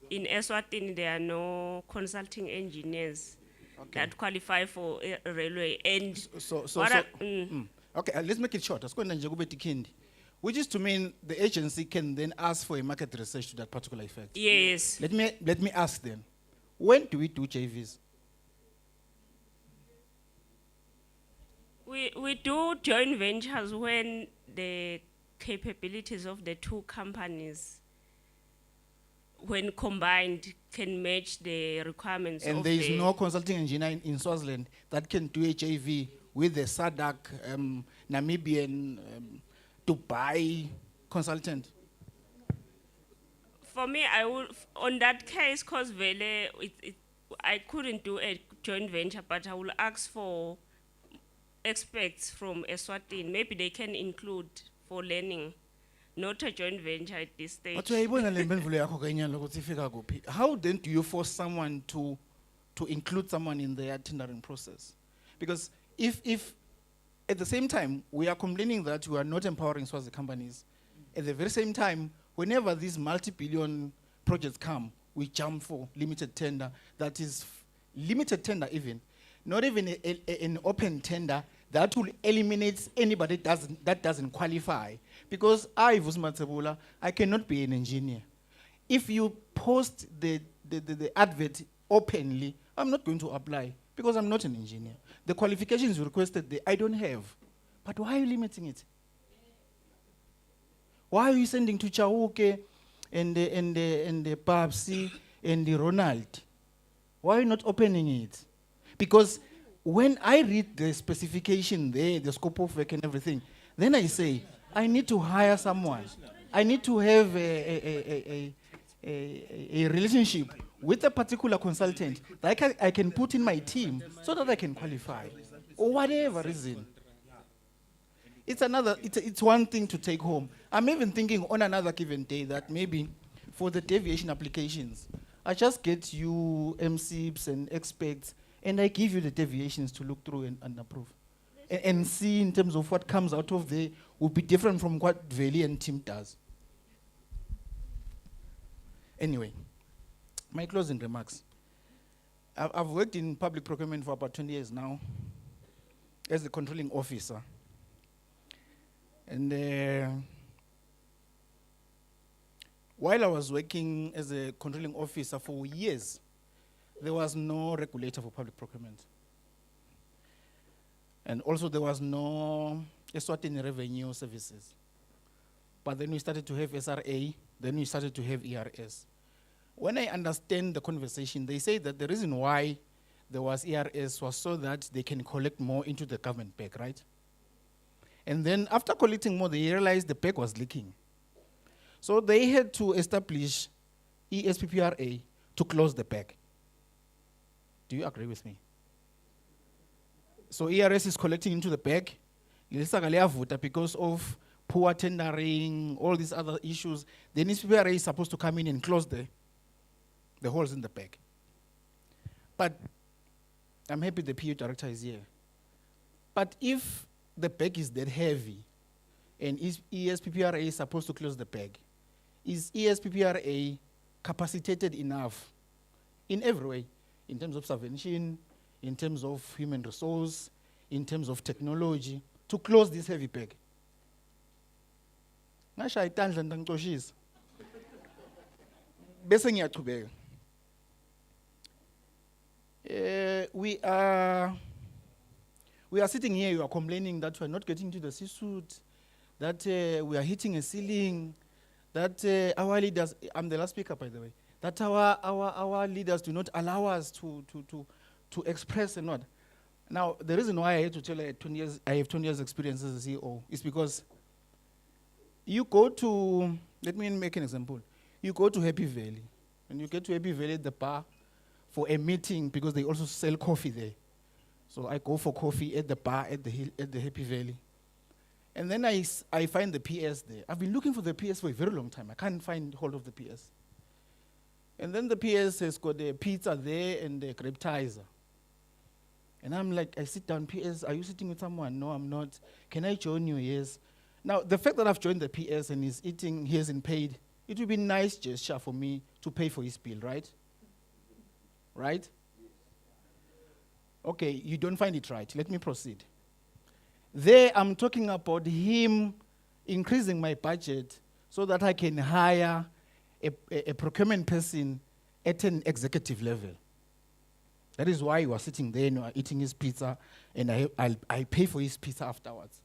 in Eswatini there are no consulting engineers that qualify for a railway. And Okay, let's make it short. Which is to mean the agency can then ask for a market research to that particular effect. Yes. Let me ask then. When do we do JVs? We do joint ventures when the capabilities of the two companies, when combined, can match the requirements And of there is the no consulting engineer in Swaziland that can do a JV with the SADC, Namibian, Dubai consultant. For me, I would, on that case, because I couldn't do a joint venture, but I will ask for experts from Eswatini. Maybe they can include for learning, not a joint venture at this stage. But how then do you force someone to include someone in their tendering process? Because if at the same time we are complaining that we are not empowering Swazi companies, at the very same time, whenever these multi-billion projects come, we jump for limited tender. That is limited tender even, not even an open tender that will eliminate anybody that doesn't qualify. Because I, Vusma Tsebula, I cannot be an engineer. If you post the advert openly, I'm not going to apply because I'm not an engineer. The qualifications requested, I don't have. But why are you limiting it? Why are you sending to Chauke and the Babsi and the Ronald? Why are you not opening it? Because when I read the specification there, the scope of work and everything, then I say, I need to hire someone. I need to have a relationship with a particular consultant that I can put in my team so that I can qualify, or whatever reason. It's one thing to take home. I'm even thinking on another given day that maybe for the deviation applications, I just get you MCs and experts, and I give you the deviations to look through and approve. And see in terms of what comes out of there will be different from what Veli and team does. Anyway, my closing remarks. I've worked in public procurement for about 20 years now as the controlling officer. And while I was working as a controlling officer for years, there was no regulator for public procurement. And also there was no Eswatini revenue services. But then we started to have SRA, then we started to have ERS. When I understand the conversation, they say that the reason why there was ERS was so that they can collect more into the government bag, right? And then after collecting more, they realized the bag was leaking. So they had to establish ESPPRA to close the bag. Do you agree with me? So ERS is collecting into the bag because of poor tendering, all these other issues, then SPPRA is supposed to come in and close the holes in the bag. But I'm happy the PU director is here. But if the bag is that heavy and ESPPRA is supposed to close the bag, is ESPPRA capacitated enough in every way, in terms of subvention, in terms of human resource, in terms of technology, to close this heavy bag? Ngasha itandla ntangicoshisa. Bese ngiyachubeka. We are sitting here, you are complaining that we are not getting to the C-suite, that we are hitting a ceiling, that our leaders, I'm the last speaker by the way, that our leaders do not allow us to express and not. Now, the reason why I had to tell you I have 20 years experience as a CEO is because you go to, let me make an example. You go to Happy Valley, and you get to Happy Valley at the bar for a meeting because they also sell coffee there. So I go for coffee at the bar at the Happy Valley. And then I find the PS there. I've been looking for the PS for a very long time. I can't find hold of the PS. And then the PS has got the pizza there and the grapetizer. And I'm like, I sit down, PS, are you sitting with someone? No, I'm not. Can I join you? Yes. Now, the fact that I've joined the PS and he's eating, he hasn't paid, it would be a nice gesture for me to pay for his bill, right? Right? Okay, you don't find it right. Let me proceed. There, I'm talking about him increasing my budget so that I can hire a procurement person at an executive level. That is why you are sitting there and you are eating his pizza, and I pay for his pizza afterwards.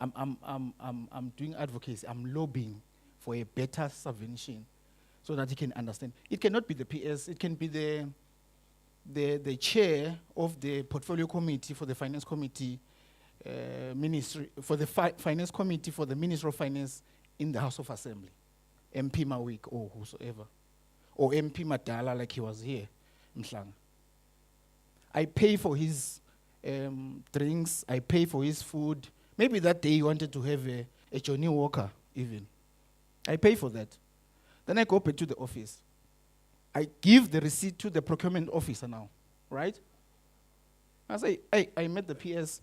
I'm doing advocacy. I'm lobbying for a better subvention so that he can understand. It cannot be the PS. It can be the chair of the portfolio committee for the finance committee, ministry for the finance committee for the Ministry of Finance in the House of Assembly, MP Mawik or whosoever, or MP Madala like he was here, Mhlanga. I pay for his drinks. I pay for his food. Maybe that day he wanted to have a Johnny Walker even. I pay for that. Then I go back to the office. I give the receipt to the procurement officer now, right? I say, hey, I met the PS.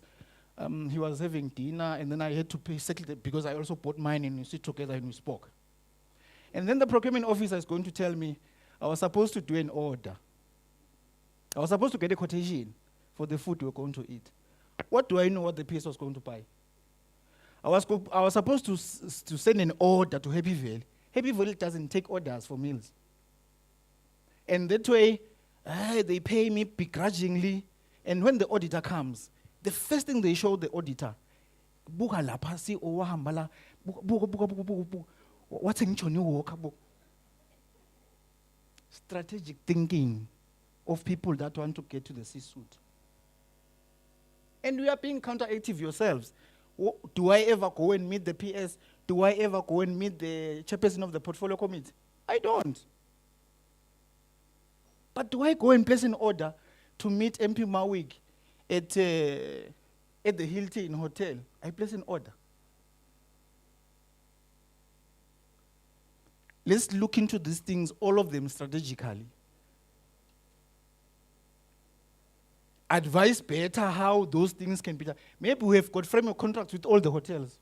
He was having dinner, and then I had to pay because I also bought mine, and we sit together and we spoke. And then the procurement officer is going to tell me I was supposed to do an order. I was supposed to get a quotation for the food we were going to eat. What do I know what the PS was going to buy? I was supposed to send an order to Happy Valley. Happy Valley doesn't take orders for meals. And that way, they pay me begrudgingly. And when the auditor comes, the first thing they show the auditor, what's in strategic thinking of people that want to get to the C-suite. And we are being counteractive yourselves. Do I ever go and meet the PS? Do I ever go and meet the chairperson of the portfolio committee? I don't. But do I go and place an order to meet MP Mawik at the Hilton Hotel? I place an order. Let's look into these things, all of them strategically. Advise better how those things can be done. Maybe we have got framework contracts with all the hotels.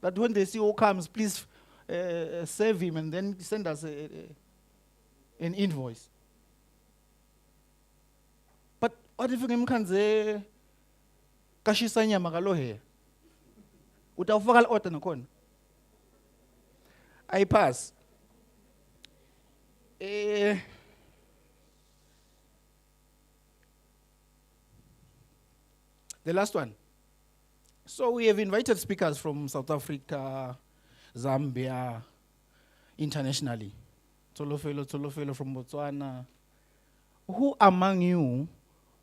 That when the CEO comes, please serve him and then send us an invoice. But what if you can say, kashisa nyama kalohe? Utawufaka order nakhona. I pass. The last one. So we have invited speakers from South Africa, Zambia, internationally. Tolofelo from Botswana. Who among you,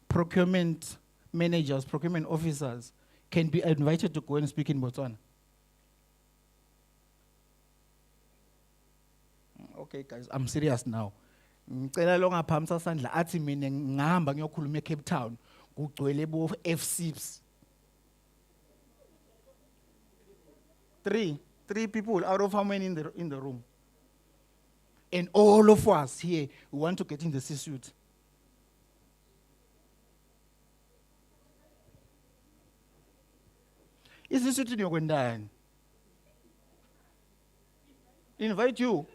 procurement managers, procurement officers, can be invited to go and speak in Botswana? Okay, guys, I'm serious now. Ngicela lo ngaphamisa sandla athi mina ngihamba ngiyokhuluma eCape Town. Kugcwele bo FCs. Three people out of how many in the room? And all of us here, we want to get in the C-suite. Is this what you're going down? Invite you.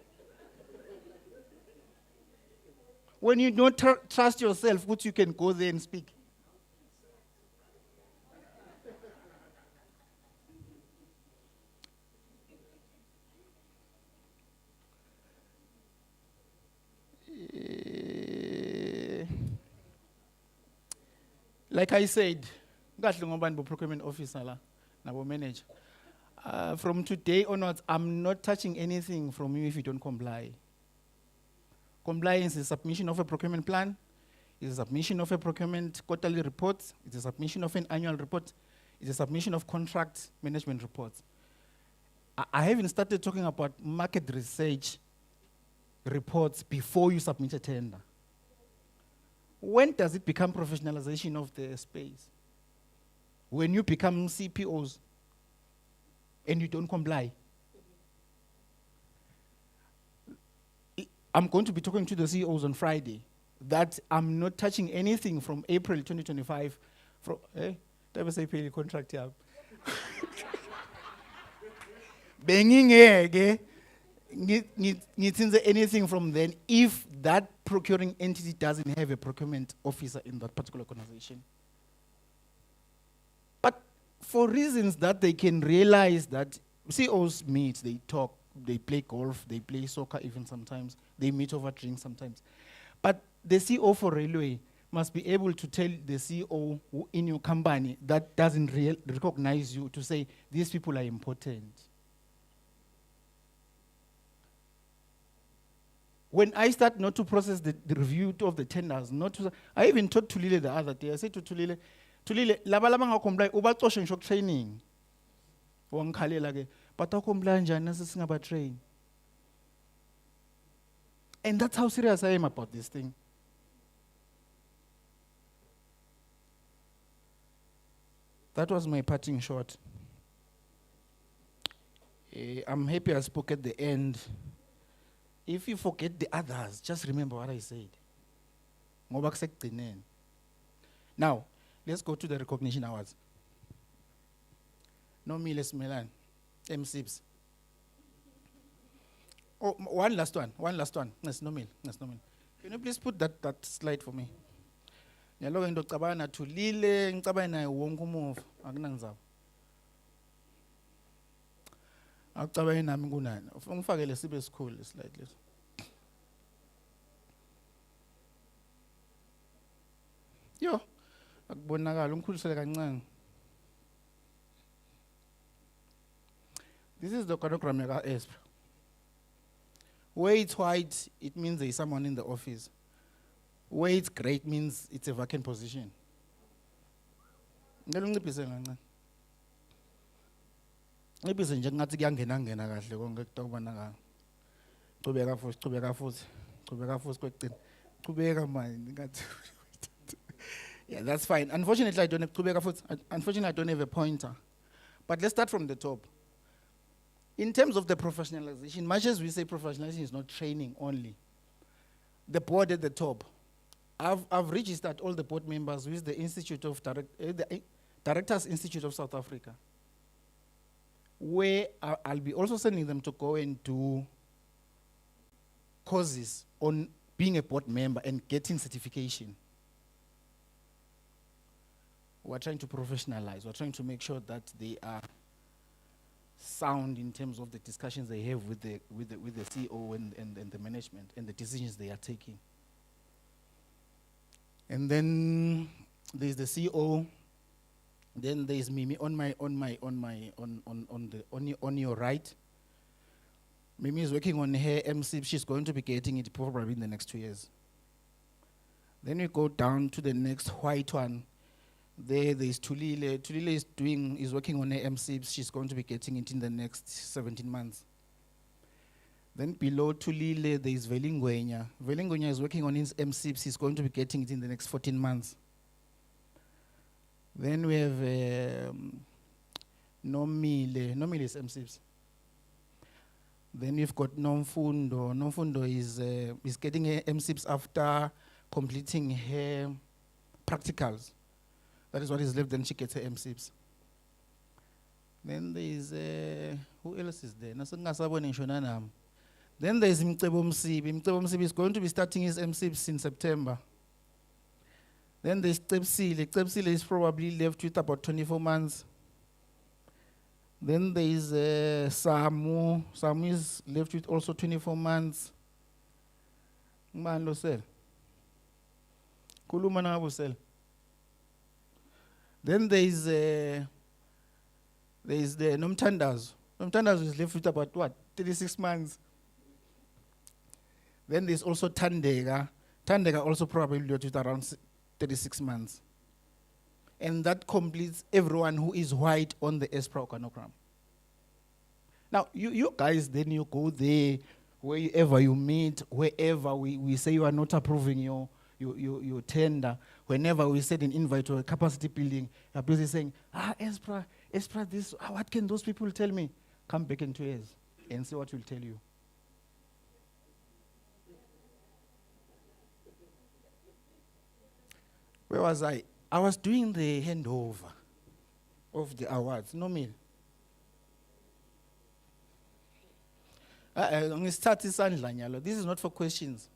When you don't trust yourself, what you can go there and speak. Like I said, procurement officer la, nabo manager. From today onwards, I'm not touching anything from you if you don't comply. Compliance is submission of a procurement plan, is a submission of a procurement quarterly report, it's a submission of an annual report, it's a submission of contract management reports. I haven't started talking about market research reports before you submit a tender. When does it become professionalization of the space? When you become CPOs and you don't comply. I'm going to be talking to the CEOs on Friday that I'm not touching anything from April 2025. That was a contract. Banging anything from then if that procuring entity doesn't have a procurement officer in that particular organization. But for reasons that they can realize that CEOs meet, they talk, they play golf, they play soccer even sometimes, they meet over drinks sometimes. But the CEO for railway must be able to tell the CEO in your company that doesn't recognize you to say, these people are important. When I start not to process the review of the tenders, I even told Tulile the other day, I said to Tulile, laba nga comply, uba toshen shock training. But I comply njani train. And that's how serious I am about this thing. That was my parting shot. I'm happy I spoke at the end. If you forget the others, just remember what I said. Now, let's go to the recognition awards. No Miles Milan, MSIPs. Oh, one last one. That's no meal. Can you please put that slide for me? Nyalo into cabana to Lile, Cabana won't move. Agnanza. Actabana Mgunan. From Fagel Sibe School is like this. Yo, Agbonaga, Lunkul Selegan. This is the chronogram of Esppra. Where it's white, it means there is someone in the office. Where it's gray, it means it's a vacant position. Yeah, that's fine. Unfortunately, I don't have a pointer. But let's start from the top. In terms of the professionalization, much as we say professionalization is not training only, the board at the top, I've registered all the board members with the Institute of the Directors Institute of South Africa, where I'll be also sending them to go and do courses on being a board member and getting certification. We're trying to professionalize. We're trying to make sure that they are sound in terms of the discussions they have with the CEO and the management and the decisions they are taking. And then there's the CEO. Then there's Mimi on your right. Mimi is working on her MC. She's going to be getting it probably in the next 2 years. Then we go down to the next white one. There's Tulile. Tulile is working on her MC. She's going to be getting it in the next 17 months. Then below Tulile, there's Velingwenya. Velingwenya is working on his MC. He's going to be getting it in the next 14 months. Then we have Nomile is MSIPs. Then we've got Nomfundo. Nomfundo is getting her MSIPs after completing her practicals. That is what is left, then she gets her MSIPs. Then there is, who else is there? Then there is Mcebo Msibi. Mcebo Msibi is going to be starting his MSIPs in September. Then there's Tepsile. Tepsile is probably left with about 24 months. Then there is Samu. Samu is left with also 24 months. Man lo sel. Kuluma na abo sel. Then there is the Nomtandazo. Nomtandazo is left with about what? 36 months. Then there's also Tandega. Tandega also probably left with around 36 months. And that completes everyone who is white on the Esppra organogram. Now, you guys, then you go there, wherever you meet, wherever we say you are not approving your tender, whenever we send an invite to a capacity building, you're busy saying, Esppra, this, what can those people tell me? Come back in 2 years and see what we'll tell you. Where was I? I was doing the handover of the awards. No me. This is not for questions.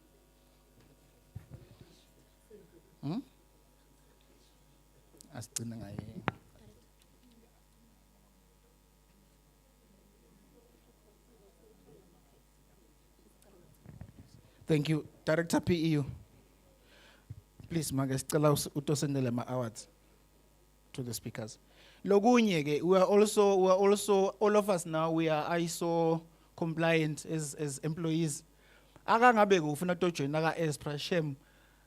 Thank you. Director PEU. Please, Magascala utosendele ma awards to the speakers. Logunye, we are also all of us now, we are ISO compliant as employees. Aga ngabe ufuna to join naga Esppra shame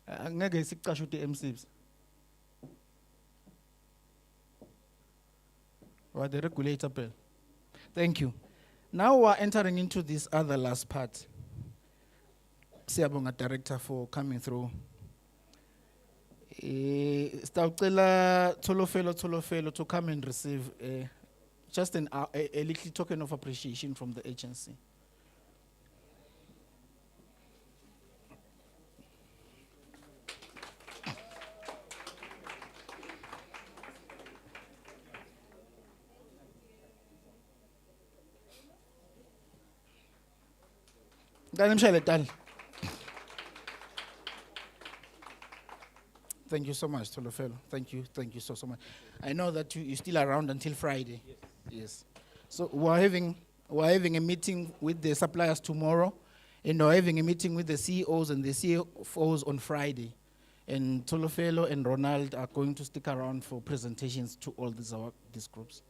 ngeke sikuqashe uthi MSIPs. Or the regulator bill. Thank you. Now we are entering into this other last part. Siyabonga director for coming through. Staucela Tolofelo to come and receive just a little token of appreciation from the agency. Thank you so much, Tolofelo. Thank you so much. I know that you're still around until Friday. Yes. So we're having a meeting with the suppliers tomorrow, and we're having a meeting with the CEOs and the CFOs on Friday. And Tolofelo and Ronald are going to stick around for presentations to all these groups.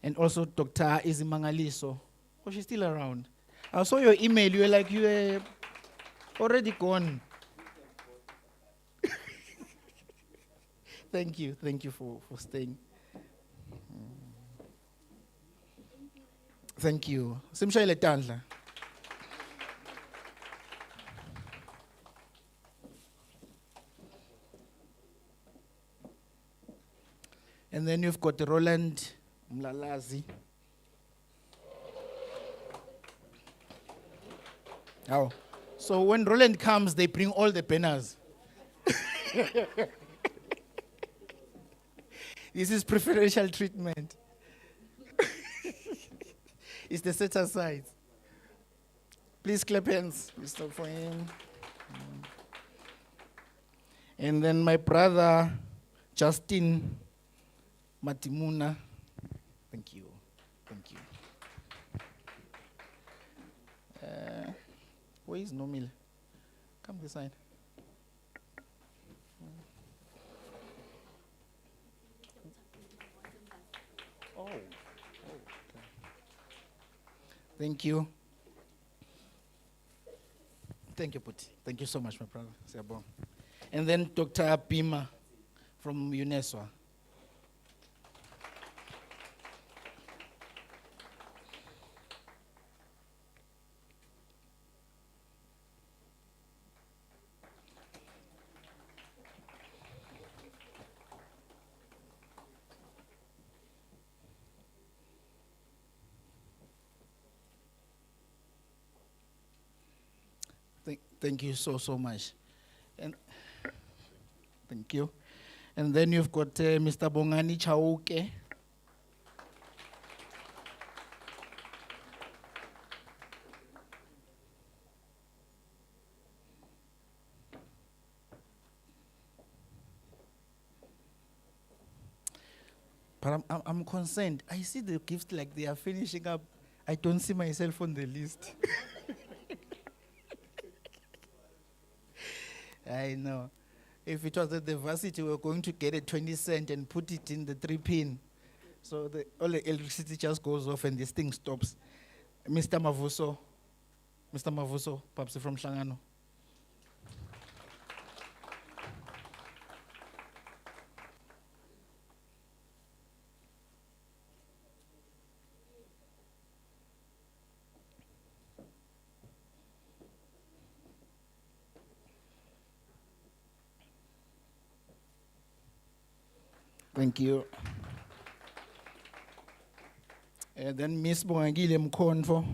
And also Dr. Izimangaliso. Oh, she's still around. I saw your email. You were like, you were already gone. Thank you for staying. Thank you. Simshayile Tandla. And then you've got Roland Mlalazi. Oh. So when Roland comes, they bring all the banners. This is preferential treatment. It's the set aside. Please clap hands. Please stop for him. And then my brother, Justin Matimuna. Thank you. Thank you. Where is Nomil? Come this side. Oh. Okay. Thank you. Thank you, Puti. Thank you so much, my brother. Siyabonga. And then Dr. Pima from UNESCO. Thank you so much. And thank you. And then you've got Mr. Bongani Chauke. But I'm concerned. I see the gifts like they are finishing up. I don't see myself on the list. I know. If it was at the varsity, we were going to get a 20 cent and put it in the 3-pin. So all the electricity just goes off and this thing stops. Mr. Mavuso, perhaps from Shlangano. Thank you. And then Miss Bongangile Mkonfo.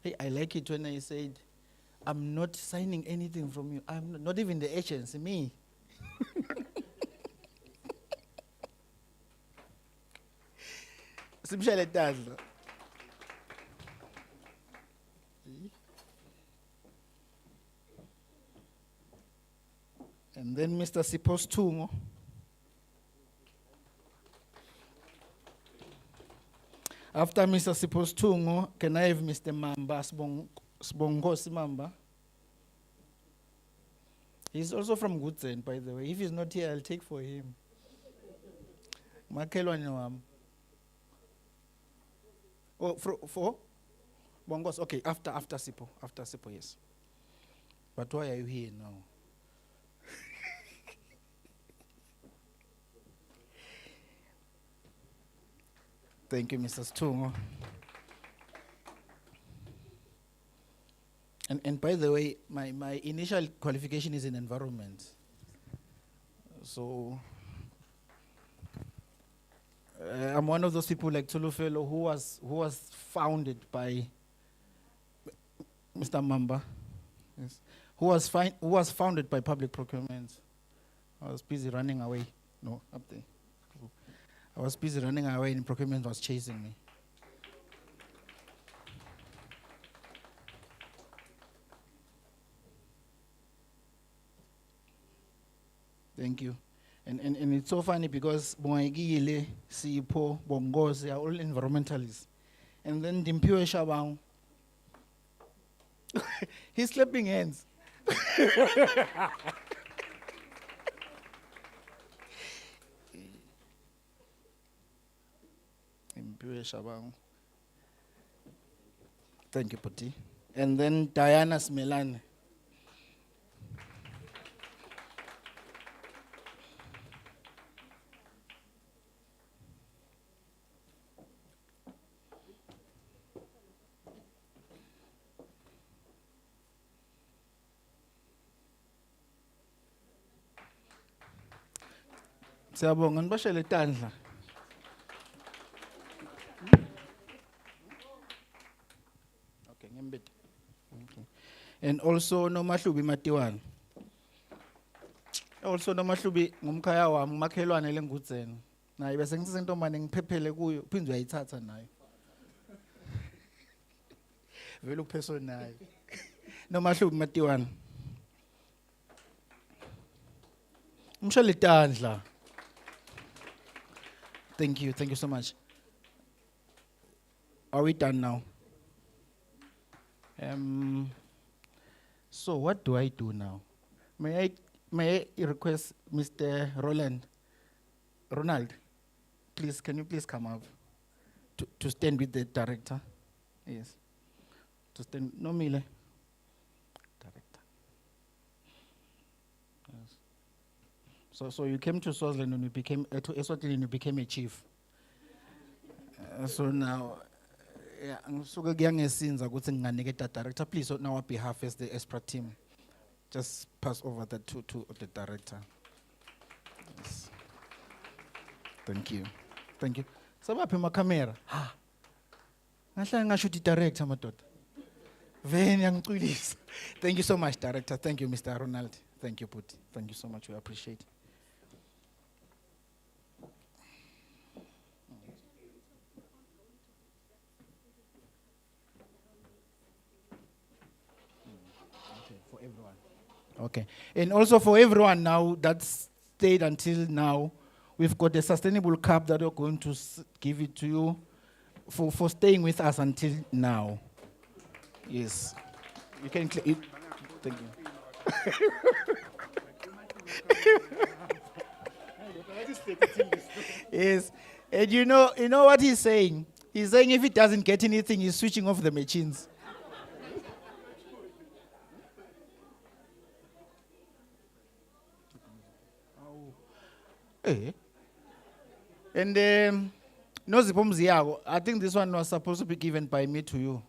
Hey, I like it when I said, I'm not signing anything from you. I'm not even the agency, me. Simshele Tadla. And then Mr. Sipos Tungo. After Mr. Sipos Tungo, can I have Mr. Mamba, Sbongosi Mamba? He's also from Goodsen, by the way. If he's not here, I'll take for him. Makelo Nwam. Oh, for Bongos, okay, after Sipo, yes. But why are you here now? Thank you, Mr. Stungo. And by the way, my initial qualification is in environment. So I'm one of those people like Tulufelo who was founded by Mr. Mamba, yes, who was founded by public procurement. I was busy running away. No, up there. I was busy running away and procurement was chasing me. Thank you. And it's so funny because Boaigile, Sipo, Bongos, they are all environmentalists. And then Dimpiwe Shabang, he's clapping hands. Dimpiwe Shabang. Thank you, Poti. And then Diana Smelane. Siyabonga nibashele tandla. Okay, ngembet. Okay. And also noMahlubi Matiwan. Also noMahlubi ngumkhaya wami makhelwane lengudzeni. Naye bese ngithi sentomane ngiphephele kuyo phindwe uyayithatha nayo. Vele upersonal. noMahlubi Matiwan. Umshele tandla. Thank you so much. Are we done now? So what do I do now? May I request Mr. Ronald, please, can you please come up to stand with the director? Yes. To stand, no Mile. Director. Yes. So you came to Swaziland and you became, to Eswatini and you became a chief. So now, Yeah, ngisuke kuyangesinza ukuthi nginganiketa director, please on our behalf as the Esppra team. Just pass over that to the director. Yes. Thank you. Thank you. Sabaphi ma camera? Ha. Ngahlala ngasho the director madoda. Vele ngicwilisa. Thank you so much director. Thank you Mr. Ronald. Thank you Puti. Thank you so much. We appreciate. For everyone. Okay. And also for everyone now that's stayed until now, we've got a sustainable cup that we're going to give it to you for staying with us until now. Yes. You can thank you. Yes. And you know what he's saying? He's saying if he doesn't get anything, he's switching off the machines. Eh. And Nozipho Mziyago, I think this one was supposed to be given by me to you.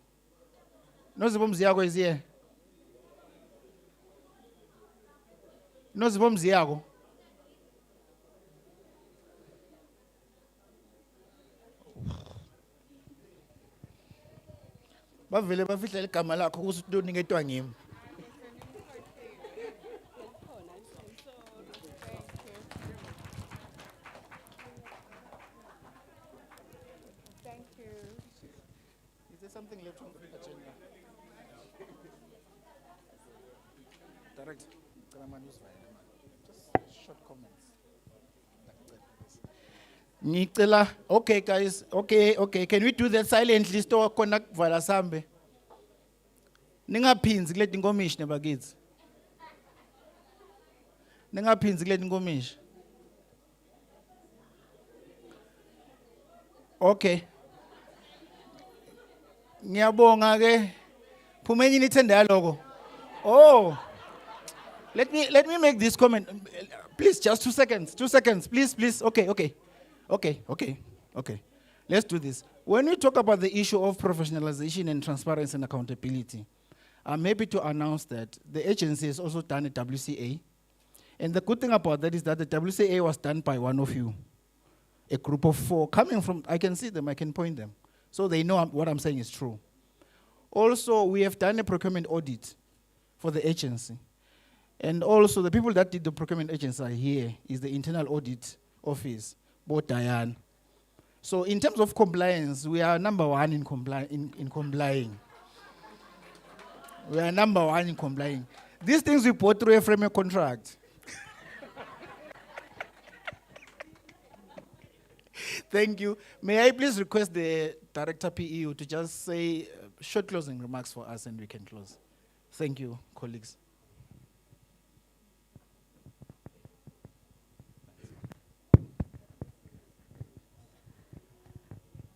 Nozipho Mziyago is here. Nozipho Mziyago. Bavele bafihla igama lakho ukuthi uniketwa ngimi. Thank you. Is there something left on the agenda? Direct. Just short comments. Ngicela, okay guys, okay. Can we do that silently? Store khona kuvala sambe. Ningaphinzi kuleti nkomishi nebakithi. Ningaphinzi kuleti nkomishi. Okay. Ngiyabonga ke. Phumenye nithende yaloko. Oh. Let me make this comment. Please, just 2 seconds. 2 seconds. Please. Okay. Let's do this. When we talk about the issue of professionalization and transparency and accountability, I'm happy to announce that the agency has also done a WCA. And the good thing about that is that the WCA was done by one of you. A group of 4 coming from, I can see them, I can point them. So they know what I'm saying is true. Also, we have done a procurement audit for the agency. And also, the people that did the procurement agency are here, is the internal audit office, both Diane. So in terms of compliance, we are number 1 in complying. We are number 1 in complying. These things we put through a framework contract. Thank you. May I please request the Director PEU to just say short closing remarks for us and we can close. Thank you, colleagues.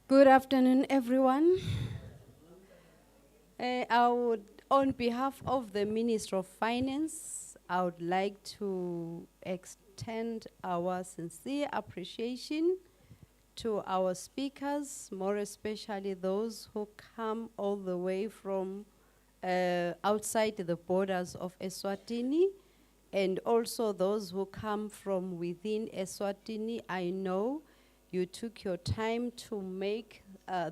Good afternoon, everyone. I would, on behalf of the Minister of Finance, I would like to extend our sincere appreciation to our speakers, more especially those who come all the way from outside the borders of Eswatini, and also those who come from within Eswatini. I know you took your time to make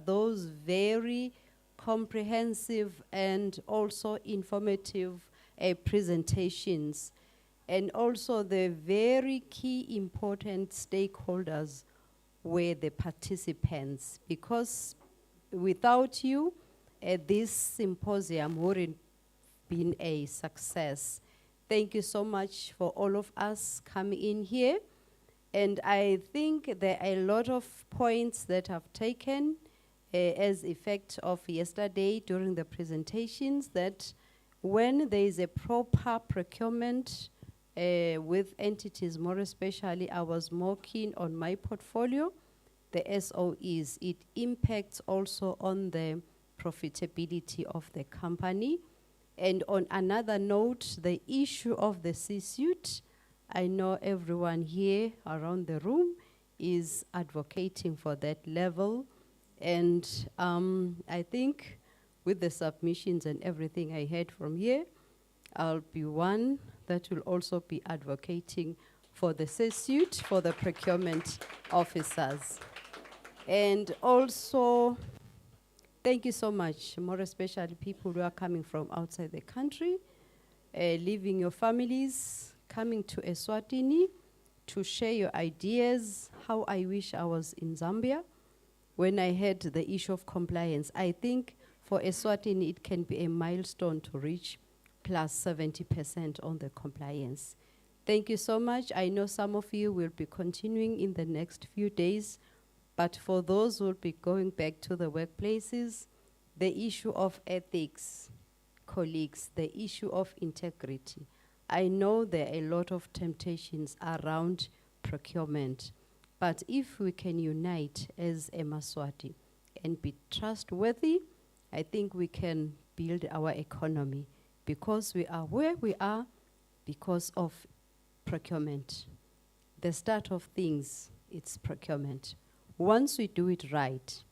those very comprehensive and also informative presentations. And also the very key important stakeholders were the participants, because without you, this symposium wouldn't been a success. Thank you so much for all of us coming in here. And I think there are a lot of points that I've taken as effect of yesterday during the presentations, that when there is a proper procurement with entities, more especially, I was more keen on my portfolio, the SOEs. It impacts also on the profitability of the company. And on another note, the issue of the C-suite, I know everyone here around the room is advocating for that level. And I think with the submissions and everything I heard from here, I'll be one that will also be advocating for the suit for the procurement officers. And also, thank you so much, more especially people who are coming from outside the country, leaving your families, coming to Eswatini to share your ideas. How I wish I was in Zambia when I had the issue of compliance. I think for Eswatini, it can be a milestone to reach plus 70% on the compliance. Thank you so much. I know some of you will be continuing in the next few days, but for those who will be going back to the workplaces, the issue of ethics, colleagues, the issue of integrity. I know there are a lot of temptations around procurement, but if we can unite as a Maswati and be trustworthy, I think we can build our economy because we are where we are because of procurement. The start of things, it's procurement. Once we do it right,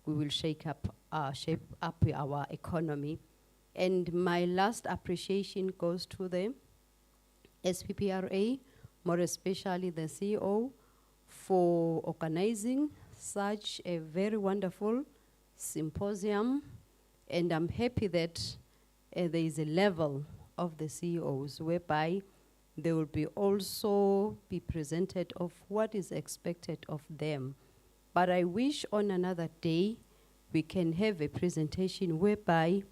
we will shape up our economy. And my last appreciation goes to the SPPRA, more especially the CEO, for organizing such a very wonderful symposium. And I'm happy that there is a level of the CEOs whereby they will be also be presented of what is expected of them. But I wish on another day we can have a presentation whereby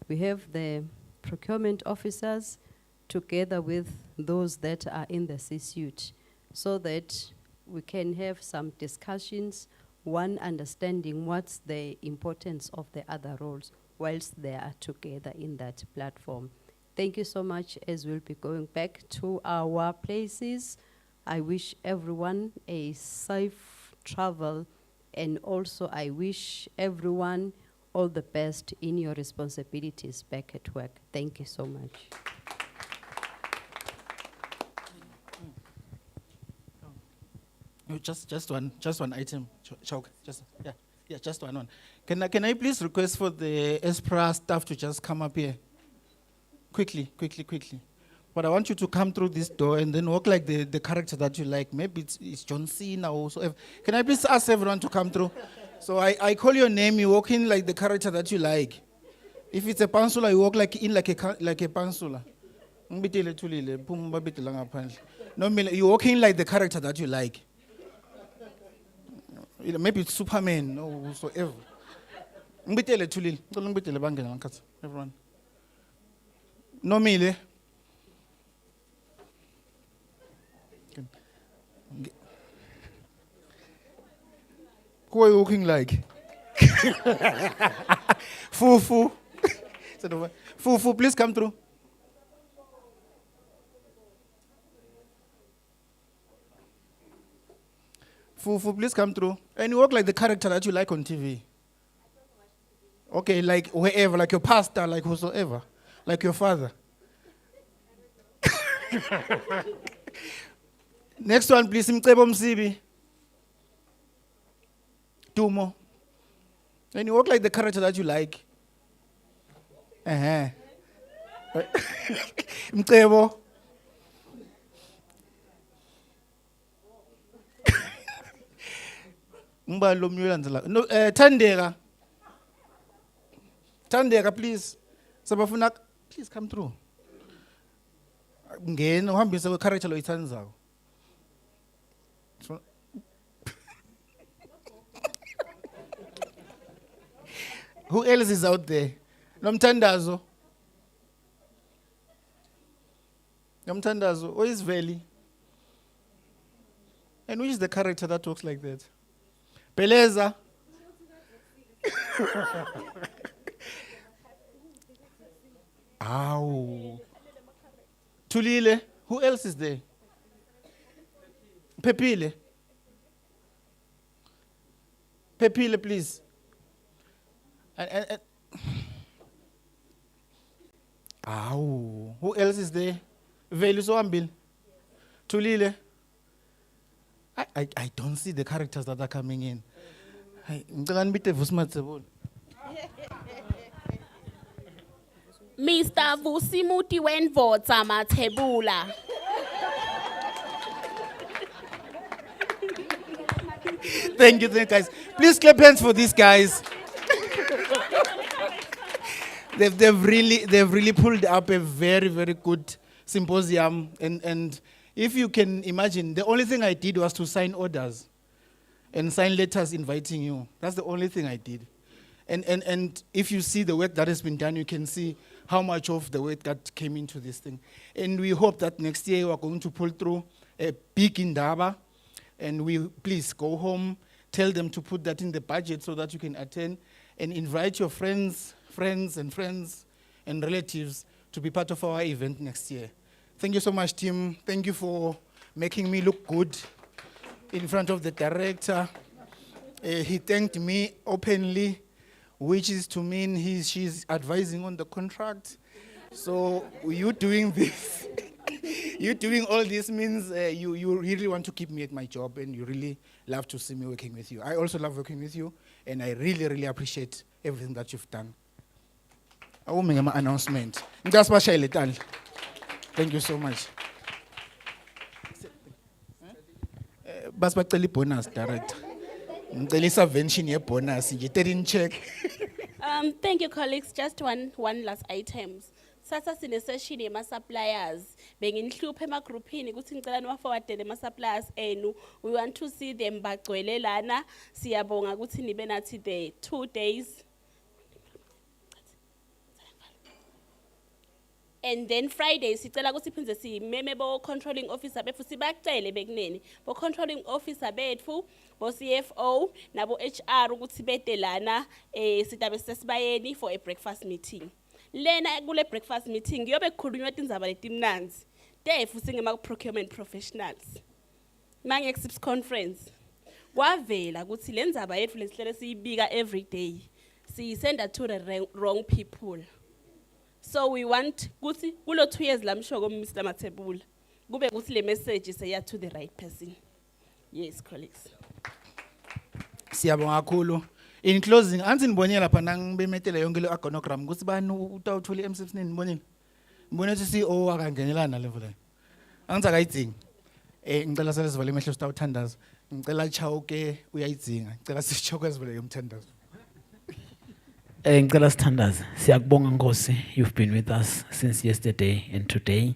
we have the procurement officers together with those that are in the C-suite so that we can have some discussions, one understanding what's the importance of the other roles whilst they are together in that platform. Thank you so much. As we'll be going back to our places, I wish everyone a safe travel, and also I wish everyone all the best in your responsibilities back at work. Thank you so much. No, just one item, Chok. Just one. Can I please request for the Esppra staff to just come up here? Quickly. But I want you to come through this door and then walk like the character that you like. Maybe it's John Cena or so. Can I please ask everyone to come through? So I call your name, you walk in like the character that you like. If it's a pansula, you walk like a pansula. No, you walk in like the character that you like. Maybe it's Superman or whosoever. Everyone. Normally, who are you looking like? Fufu. Fufu, please come through. Fufu, please come through. And you walk like the character that you like on TV. Okay, like wherever, like your pastor, like whosoever. Like your father. Next one, please. Mcebo Msibi. Two more. And you walk like the character that you like. Mcebo. No, Tandera. Tandera, please. Sabafuna, please come through. Ngena uhambise kwe-character lo ithandizayo. Who else is out there? Nomthandazo. Nomthandazo. Where is Veli? And which is the character that talks like that? Peleza. Ow. Tulile. Who else is there? Pepile. Pepile, please. Ow. Who else is there? Veli Soambil. Tulile. I don't see the characters that are coming in. Hayi, ngicela nibite Vusimatsebula. Mr. Vusimuti Wenvotsa Mathebula. Thank you, guys. Please clap hands for these guys. They've really pulled up a very, very good symposium. And if you can imagine, the only thing I did was to sign orders and sign letters inviting you. That's the only thing I did. And if you see the work that has been done, you can see how much of the work that came into this thing. And we hope that next year we are going to pull through a big Indaba. And we please go home, tell them to put that in the budget so that you can attend, and invite your friends and relatives to be part of our event next year. Thank you so much, Tim. Thank you for making me look good in front of the director. He thanked me openly, which is to mean she's advising on the contract. So you doing this, you doing all this means you really want to keep me at my job, and you really love to see me working with you. I also love working with you, and I really, really appreciate everything that you've done. Announcement. Thank you so much. Basibacela bonus, director. Ngicela isubvention ye-bonus nje 13 check. Thank you, colleagues. Just one last items. Sasa sine session yema suppliers. Benginhluphe emagroupini ukuthi ngicela niwafowardele ama suppliers enu. We want to see them bagcwele lana. Siyabonga ukuthi nibe nathi the 2 days. And then Friday, sicela ukuthi phinze simeme bo controlling officer bethu sibacele bekunene. Bo controlling officer bethu, bo CFO, nabo HR ukuthi bede lana sitabe sesibayeni for a breakfast meeting. Lena kule breakfast meeting yobe kukhulunywa tindzaba letimnanzi. Defu singema procurement professionals. Mange exhibitions conference. Kwavela ukuthi lendzaba yethu lesihlele siyibika every day. Siyisenda to the wrong people. So we want kuthi kulo 2 years la mshoko Mr. Mathebula kube kuthi le message seya to the right person. Yes, colleagues. Siyabonga kakhulu. In closing, anzi nibonile lapha nangibemetele yonke le organogram ukuthi bani utawuthola iMCFs nibonile. Ngibone ukuthi CEO akangenelana level le. Angithi akayidzingi. Ngicela sele sivale emehlo sitawuthandaza. Ngicela Chauke uyayidzinga. Ngicela sichokwe sivale yomthandazo. Ngicela sithandaze. Siyakubonga Nkosi, you've been with us since yesterday and today.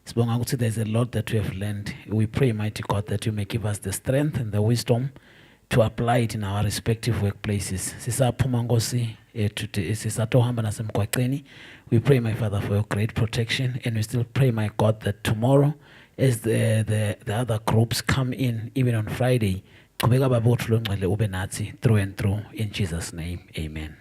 Sibonga ukuthi there's a lot that we have learned. We pray, mighty God, that you may give us the strength and the wisdom to apply it in our respective workplaces. Sisaphuma Nkosi sisatohamba nasemgwaqeni. We pray, my Father, for your great protection, and we still pray, my God, that tomorrow, as the other groups come in, even on Friday, qhubeka babothu lo ngcwele ube nathi through and through. In Jesus' name, amen.